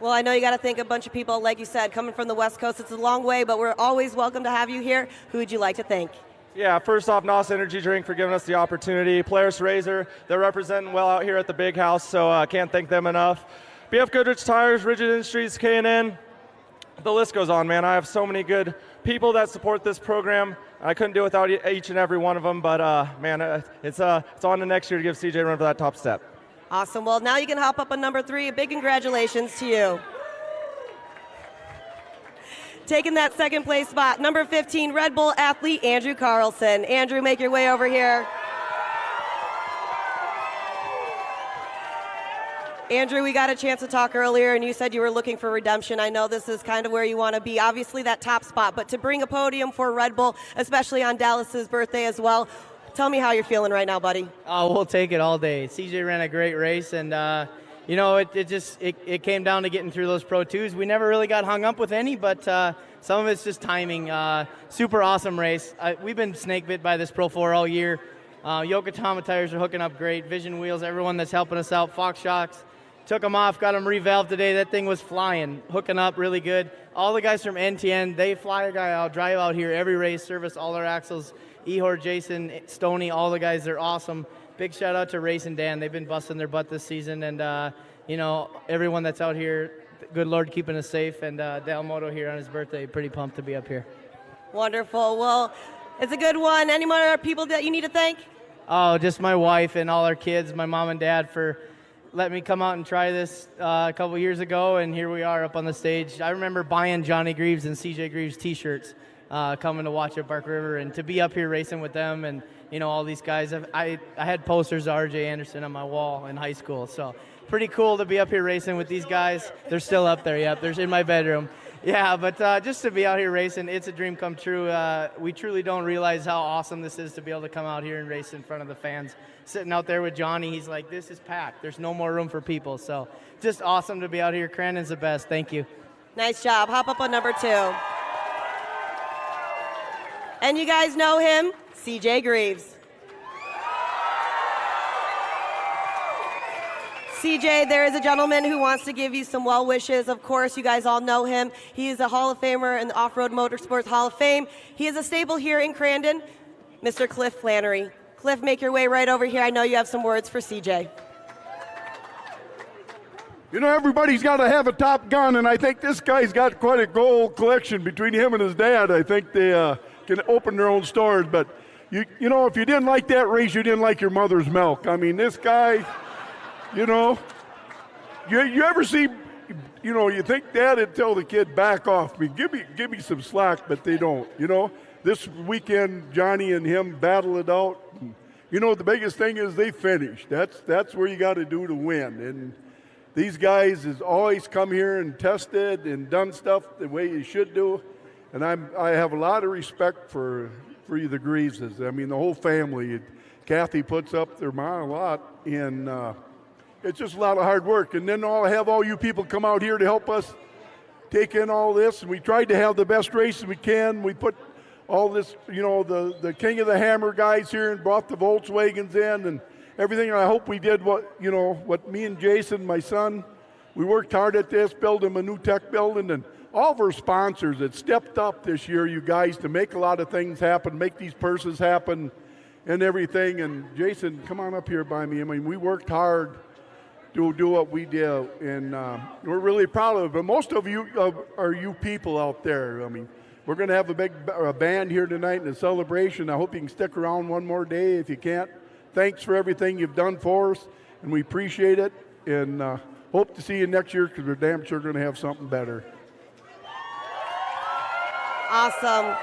Well, I know you got to thank a bunch of people, like you said, coming from the West Coast. It's a long way, but we're always welcome to have you here. Who would you like to thank? Yeah, first off, NOS Energy Drink for giving us the opportunity. Polaris Razor, they're representing well out here at the Big House, so I can't thank them enough. BF Goodrich Tires, Rigid Industries, K&N, the list goes on, man. I have so many good people that support this program. I couldn't do it without each and every one of them, but man, it's on to next year to give CJ a run for that top step. Awesome. Well, now you can hop up on number 3. A big congratulations to you. Taking that 2nd place spot, number 15, Red Bull athlete Andrew Carlson. Andrew, make your way over here. Andrew, we got a chance to talk earlier, and you said you were looking for redemption. I know this is kind of where you want to be, obviously that top spot, but to bring a podium for Red Bull, especially on Dallas's birthday as well, tell me how you're feeling right now, buddy. Oh, we'll take it all day. CJ ran a great race, and you know, it came down to getting through those Pro 2s. We never really got hung up with any, but some of it's just timing. Super awesome race. We've been snake bit by this Pro 4 all year. Yokohama tires are hooking up great. Vision wheels, everyone that's helping us out. Fox shocks. Took them off, got them revalved today. That thing was flying, hooking up really good. All the guys from NTN, they fly a guy out, drive out here every race, service all our axles. Ehor, Jason, Stoney, all the guys, they're awesome. Big shout out to Race and Dan. They've been busting their butt this season. And, you know, everyone that's out here, good Lord keeping us safe. And Dale Moto here on his birthday, pretty pumped to be up here. Wonderful. Well, it's a good one. Any more people that you need to thank? Oh, just my wife and all our kids, my mom and dad for let me come out and try this a couple years ago, and here we are up on the stage. I remember buying Johnny Greaves and CJ Greaves t-shirts coming to watch at Bark River, and to be up here racing with them and, you know, all these guys. I had posters of RJ Anderson on my wall in high school, so pretty cool to be up here racing with these guys. They're still up there, yep, they're in my bedroom. Yeah, but just to be out here racing, it's a dream come true. We truly don't realize how awesome this is to be able to come out here and race in front of the fans. Sitting out there with Johnny, he's like, this is packed. There's no more room for people. So just awesome to be out here. Crandon's the best. Thank you. Nice job. Hop up on number 2. And you guys know him, CJ Greaves. CJ, there is a gentleman who wants to give you some well wishes. Of course, you guys all know him. He is a Hall of Famer in the Off-Road Motorsports Hall of Fame. He is a staple here in Crandon, Mr. Cliff Flannery. Cliff, make your way right over here. I know you have some words for CJ. You know, everybody's got to have a Top Gun, and I think this guy's got quite a gold collection between him and his dad. I think they can open their own stores. But, you know, if you didn't like that race, you didn't like your mother's milk. I mean, this guy, you know, you ever see, you know, you think Dad would tell the kid, back off me, give me some slack, but they don't, you know. This weekend, Johnny and him battle it out. And, you know, the biggest thing is they finished. That's where you got to do to win. And these guys has always come here and tested and done stuff the way you should do. And I have a lot of respect for you, the Greaveses. I mean, the whole family. Kathy puts up their mile a lot, and it's just a lot of hard work. And then I'll have all you people come out here to help us take in all this. And we tried to have the best races we can. We put all this, you know, the King of the Hammer guys here and brought the Volkswagens in and everything. I hope we did what me and Jason, my son, we worked hard at this, build him a new tech building, and all of our sponsors that stepped up this year, you guys, to make a lot of things happen, make these purses happen and everything. And Jason, come on up here by me. I mean, we worked hard to do what we did, and we're really proud of it. But most of you are you people out there. I mean, we're going to have a big band here tonight in a celebration. I hope you can stick around one more day if you can't. Thanks for everything you've done for us, and we appreciate it, and hope to see you next year because we're damn sure going to have something better. Awesome.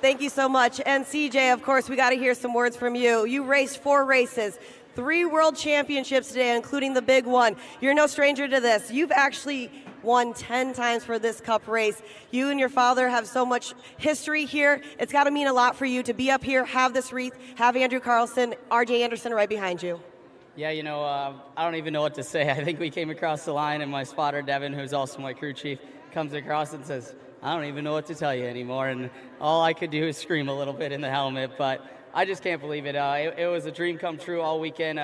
Thank you so much. And CJ, of course, we got to hear some words from you. You raced 4 races, 3 world championships today, including the big one. You're no stranger to this. You've actually won 10 times for this Cup race. You and your father have so much history here. It's got to mean a lot for you to be up here, have this wreath, have Andrew Carlson, RJ Anderson right behind you. Yeah, you know, I don't even know what to say. I think we came across the line, and my spotter, Devin, who's also my crew chief, comes across and says, I don't even know what to tell you anymore. And all I could do is scream a little bit in the helmet, but I just can't believe it. It was a dream come true all weekend.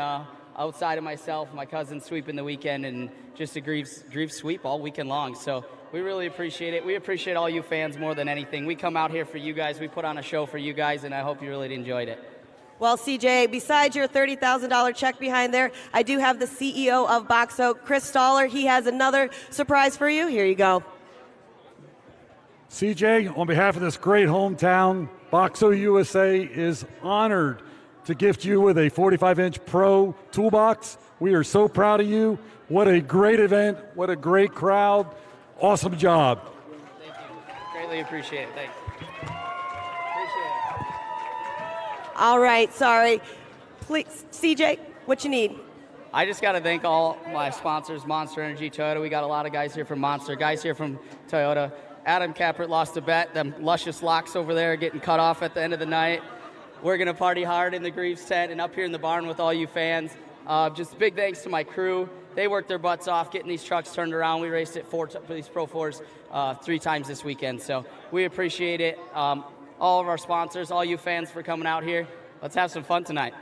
Outside of myself, my cousin sweeping the weekend, and just a Greaves sweep all weekend long. So we really appreciate it. We appreciate all you fans more than anything. We come out here for you guys. We put on a show for you guys, and I hope you really enjoyed it. Well, CJ, besides your $30,000 check behind there, I do have the CEO of Boxo, Chris Stoller. He has another surprise for you. Here you go. CJ, on behalf of this great hometown, Boxo USA is honored to gift you with a 45-inch Pro toolbox. We are so proud of you. What a great event. What a great crowd. Awesome job. Thank you. Greatly appreciate it. Thanks. All right, sorry. Please, CJ, what you need? I just got to thank all my sponsors, Monster Energy, Toyota. We got a lot of guys here from Monster, guys here from Toyota. Adam Capert lost a bet. Them luscious locks over there getting cut off at the end of the night. We're going to party hard in the Greaves tent and up here in the barn with all you fans. Just big thanks to my crew. They worked their butts off getting these trucks turned around. We raced it these Pro 4s 3 times this weekend. So we appreciate it. All of our sponsors, all you fans for coming out here. Let's have some fun tonight.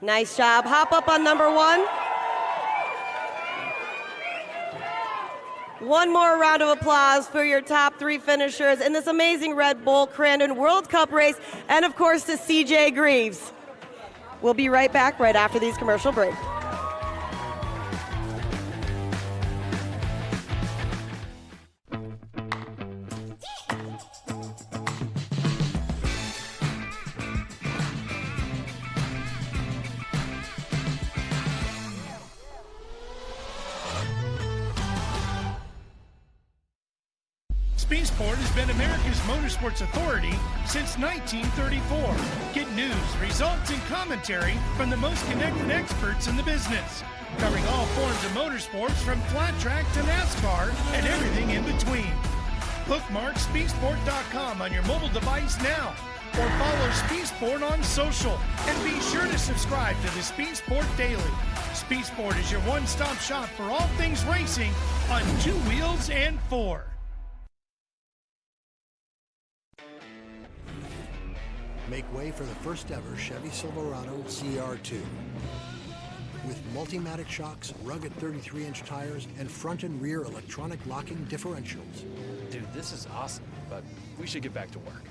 Nice job. Hop up on number 1. One more round of applause for your top 3 finishers in this amazing Red Bull Crandon World Cup race, and of course to CJ Greaves. We'll be right back right after these commercial breaks. Sport has been America's motorsports authority since 1934. Get news, results, and commentary from the most connected experts in the business, covering all forms of motorsports from flat track to NASCAR and everything in between. Bookmark speedsport.com on your mobile device now, or follow Speedsport on social, and be sure to subscribe to the Speedsport Daily. Speedsport is your one-stop shop for all things racing on 2 wheels and 4. Make way for the first ever Chevy Silverado CR2. With Multimatic shocks, rugged 33-inch tires, and front and rear electronic locking differentials. Dude, this is awesome, but we should get back to work.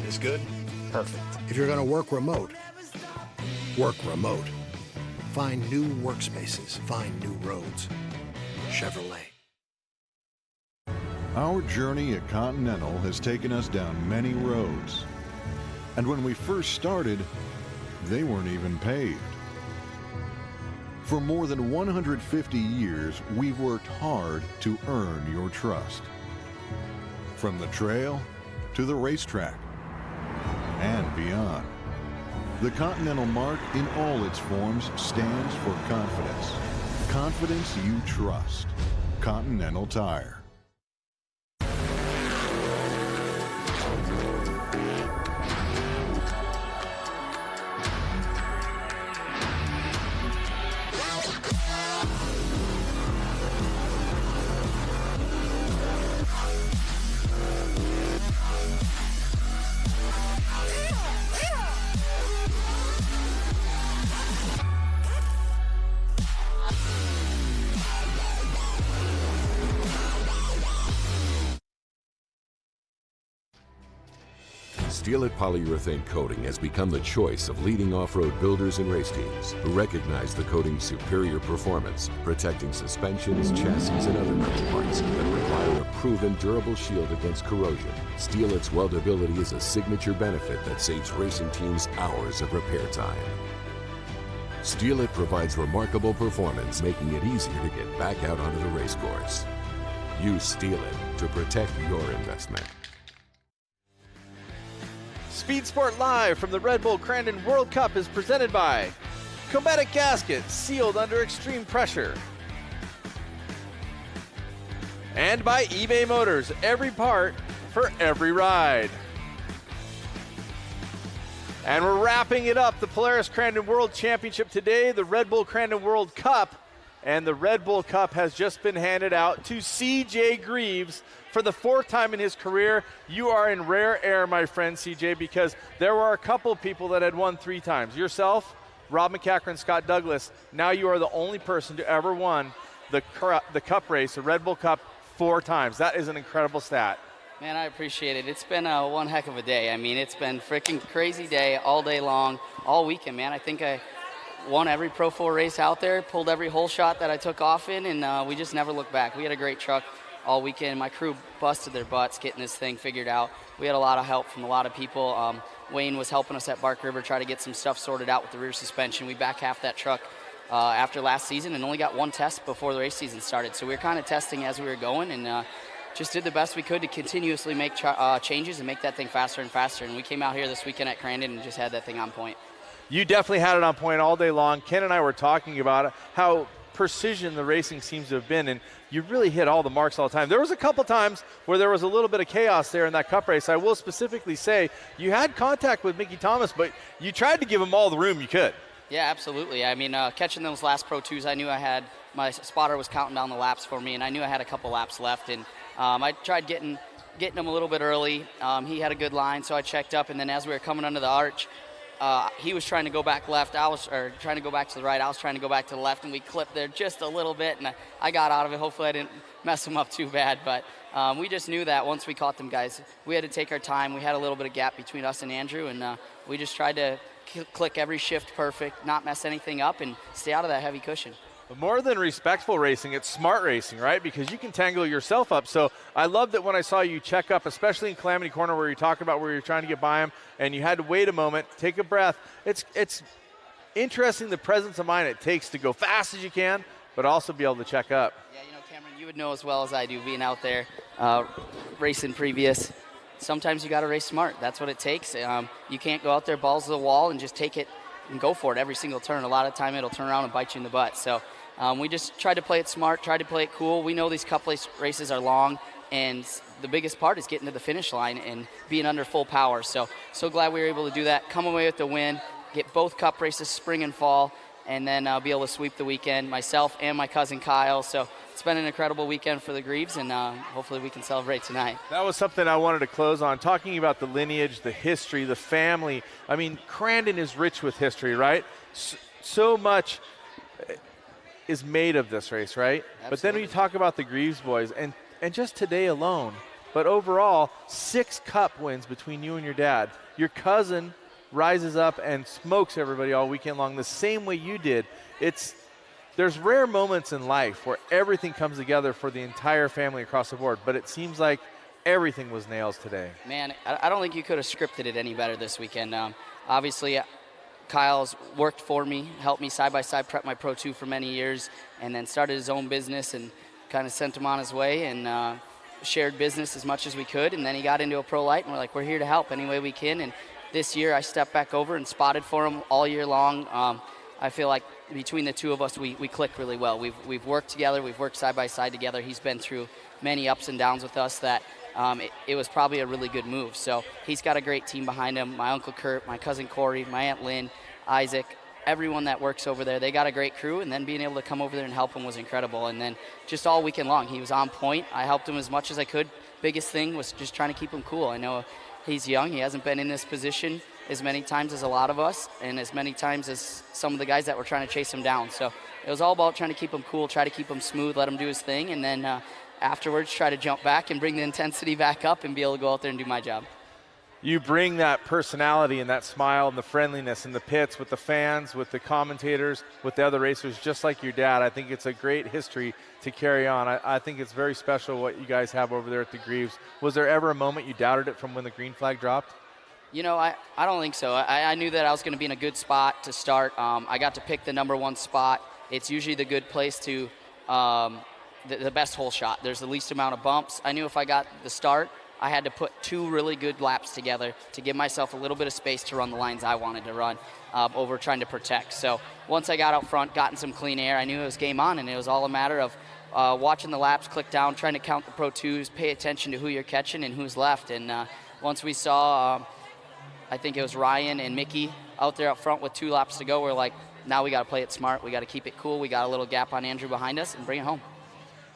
It's good. Perfect. If you're going to work remote, work remote. Find new workspaces. Find new roads. Chevrolet. Our journey at Continental has taken us down many roads. And when we first started, they weren't even paved. For more than 150 years, we've worked hard to earn your trust. From the trail to the racetrack and beyond. The Continental mark in all its forms stands for confidence. Confidence you trust. Continental Tire. Steel It polyurethane coating has become the choice of leading off-road builders and race teams who recognize the coating's superior performance, protecting suspensions, chassis, and other metal parts that require a proven durable shield against corrosion. Steel It's weldability is a signature benefit that saves racing teams hours of repair time. Steel It provides remarkable performance, making it easier to get back out onto the race course. Use Steel It to protect your investment. Speed Sport Live from the Red Bull Crandon World Cup is presented by Cometic Gasket, sealed under extreme pressure. And by eBay Motors, every part for every ride. And we're wrapping it up, the Polaris Crandon World Championship today, the Red Bull Crandon World Cup. And the Red Bull Cup has just been handed out to CJ Greaves for the 4th time in his career. You are in rare air, my friend CJ, because there were a couple people that had won 3 times. Yourself, Rob McCacker, Scott Douglas. Now you are the only person to ever won the Cup race, the Red Bull Cup, 4 times. That is an incredible stat. Man, I appreciate it. It's been one heck of a day. I mean, it's been freaking crazy day all day long, all weekend, man. I think I won every Pro 4 race out there, pulled every hole shot that I took off in, and we just never looked back. We had a great truck all weekend. My crew busted their butts getting this thing figured out. We had a lot of help from a lot of people. Wayne was helping us at Bark River try to get some stuff sorted out with the rear suspension. We back half that truck after last season and only got 1 test before the race season started. So we were kind of testing as we were going and just did the best we could to continuously make changes and make that thing faster and faster. And we came out here this weekend at Crandon and just had that thing on point. You definitely had it on point all day long. Ken and I were talking about it, how precision the racing seems to have been, and you really hit all the marks all the time. There was a couple times where there was a little bit of chaos there in that Cup race. I will specifically say you had contact with Mickey Thomas, but you tried to give him all the room you could. Yeah, absolutely. I mean, catching those last Pro 2s, I knew I had, my spotter was counting down the laps for me, and I knew I had a couple laps left, and I tried getting him a little bit early. He had a good line, so I checked up, and then as we were coming under the arch, he was trying to go back left. Trying to go back to the right. I was trying to go back to the left, and we clipped there just a little bit, and I got out of it. Hopefully I didn't mess him up too bad, but we just knew that once we caught them guys, we had to take our time. We had a little bit of gap between us and Andrew, and we just tried to click every shift perfect, not mess anything up, and stay out of that heavy cushion. But more than respectful racing, it's smart racing, right? Because you can tangle yourself up. So I love that when I saw you check up, especially in Calamity Corner where you talk about where you're trying to get by him and you had to wait a moment, take a breath. It's interesting the presence of mind it takes to go fast as you can, but also be able to check up. Yeah, you know, Cameron, you would know as well as I do, being out there racing previous. Sometimes you got to race smart. That's what it takes. You can't go out there balls to the wall and just take it and go for it every single turn. A lot of time it'll turn around and bite you in the butt. So we just tried to play it smart, tried to play it cool. We know these Cup races are long, and the biggest part is getting to the finish line and being under full power. So glad we were able to do that, come away with the win, get both Cup races, spring and fall, and then be able to sweep the weekend, myself and my cousin Kyle. So it's been an incredible weekend for the Greaves, and hopefully we can celebrate tonight. That was something I wanted to close on, talking about the lineage, the history, the family. I mean, Crandon is rich with history, right? So much is made of this race, right? Absolutely. But then when you talk about the Greaves boys, and just today alone, but overall, 6 Cup wins between you and your dad. your cousin rises up and smokes everybody all weekend long the same way you did. There's rare moments in life where everything comes together for the entire family across the board, but it seems like everything was nails today. Man, I don't think you could have scripted it any better this weekend. Obviously, Kyle's worked for me, helped me side-by-side prep my Pro 2 for many years, and then started his own business and kind of sent him on his way and shared business as much as we could. And then he got into a Pro Lite, and we're like, we're here to help any way we can. And this year I stepped back over and spotted for him all year long. I feel like between the two of us, we click really well. We've worked together. We've worked side-by-side together. He's been through many ups and downs with us that it was probably a really good move. So he's got a great team behind him. My Uncle Kurt, my cousin Corey, my Aunt Lynn, Isaac, everyone that works over there, they got a great crew, and then being able to come over there and help him was incredible. And then just all weekend long, he was on point. I helped him as much as I could. Biggest thing was just trying to keep him cool. I know he's young. He hasn't been in this position as many times as a lot of us and as many times as some of the guys that were trying to chase him down. So it was all about trying to keep him cool, try to keep him smooth, let him do his thing, and then afterwards try to jump back and bring the intensity back up and be able to go out there and do my job. You bring that personality and that smile and the friendliness in the pits with the fans, with the commentators, with the other racers, just like your dad. I think it's a great history to carry on. I think it's very special what you guys have over there at the Greaves. Was there ever a moment you doubted it from when the green flag dropped? You know, I don't think so. I knew that I was going to be in a good spot to start. I got to pick the number one spot. It's usually the good place to the best hole shot. There's the least amount of bumps. I knew if I got the start, I had to put 2 really good laps together to give myself a little bit of space to run the lines I wanted to run over trying to protect. So once I got out front, got in some clean air, I knew it was game on, and it was all a matter of watching the laps click down, trying to count the Pro 2s, pay attention to who you're catching and who's left. And once we saw, I think it was Ryan and Mickey out there up front with 2 laps to go, we're like, now we got to play it smart. We got to keep it cool. We got a little gap on Andrew behind us and bring it home.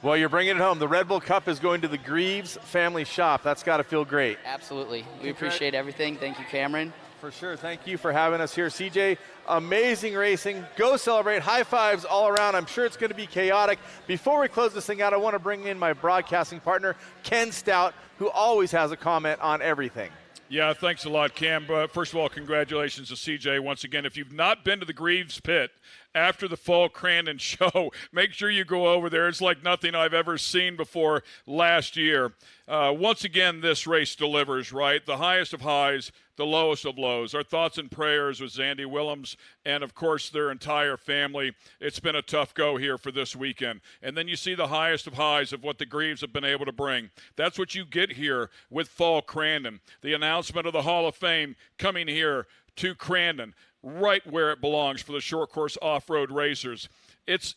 Well, you're bringing it home. The Red Bull Cup is going to the Greaves family shop. That's got to feel great. Absolutely. We appreciate everything. Thank you, Cameron. For sure. Thank you for having us here. CJ, amazing racing. Go celebrate. High fives all around. I'm sure it's going to be chaotic. Before we close this thing out, I want to bring in my broadcasting partner, Ken Stout, who always has a comment on everything. Yeah, thanks a lot, Cam. First of all, congratulations to CJ once again. If you've not been to the Greaves pit after the Fall Crandon show, make sure you go over there. It's like nothing I've ever seen before last year. Once again, this race delivers, right? The highest of highs, the lowest of lows. Our thoughts and prayers with Zandy Willems and, of course, their entire family. It's been a tough go here for this weekend. And then you see the highest of highs of what the Greaves have been able to bring. That's what you get here with Fall Crandon. The announcement of the Hall of Fame coming here to Crandon, right where it belongs for the short course off-road racers. It's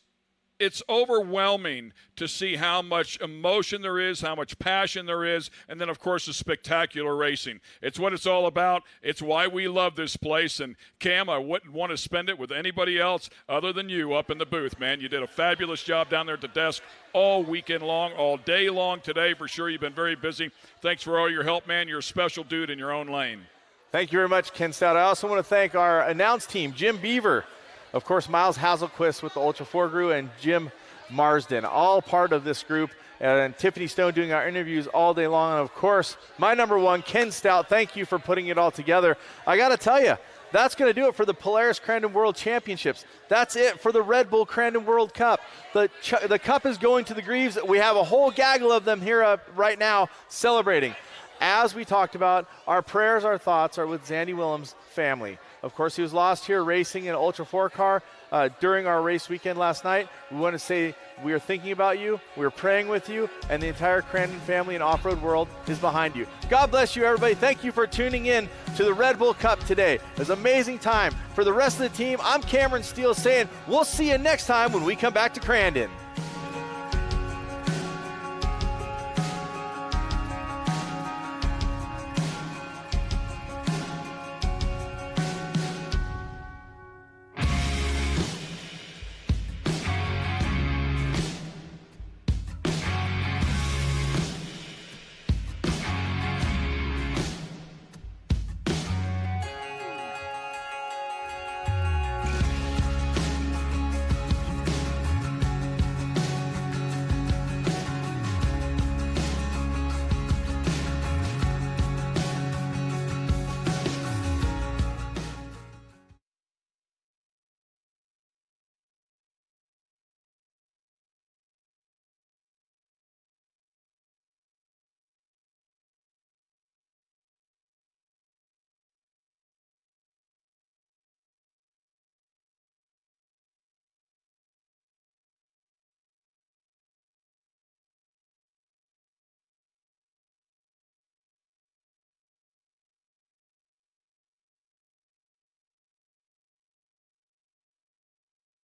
overwhelming to see how much emotion there is, how much passion there is, and then, of course, the spectacular racing. It's what it's all about. It's why we love this place. And, Cam, I wouldn't want to spend it with anybody else other than you up in the booth, man. You did a fabulous job down there at the desk all weekend long, all day long today. For sure, you've been very busy. Thanks for all your help, man. You're a special dude in your own lane. Thank you very much, Ken Stout. I also want to thank our announce team, Jim Beaver, of course, Miles Hazelquist with the Ultra 4 crew, and Jim Marsden, all part of this group, and Tiffany Stone doing our interviews all day long. And, of course, my number one, Ken Stout, thank you for putting it all together. I got to tell you, that's going to do it for the Polaris Crandon World Championships. That's it for the Red Bull Crandon World Cup. The cup is going to the Greaves. We have a whole gaggle of them here right now celebrating. As we talked about, our prayers, our thoughts are with Zandy Willems' family. Of course, he was lost here racing in an Ultra 4 car during our race weekend last night. We want to say we are thinking about you, we are praying with you, and the entire Crandon family and off-road world is behind you. God bless you, everybody. Thank you for tuning in to the Red Bull Cup today. It was an amazing time. For the rest of the team, I'm Cameron Steele saying we'll see you next time when we come back to Crandon.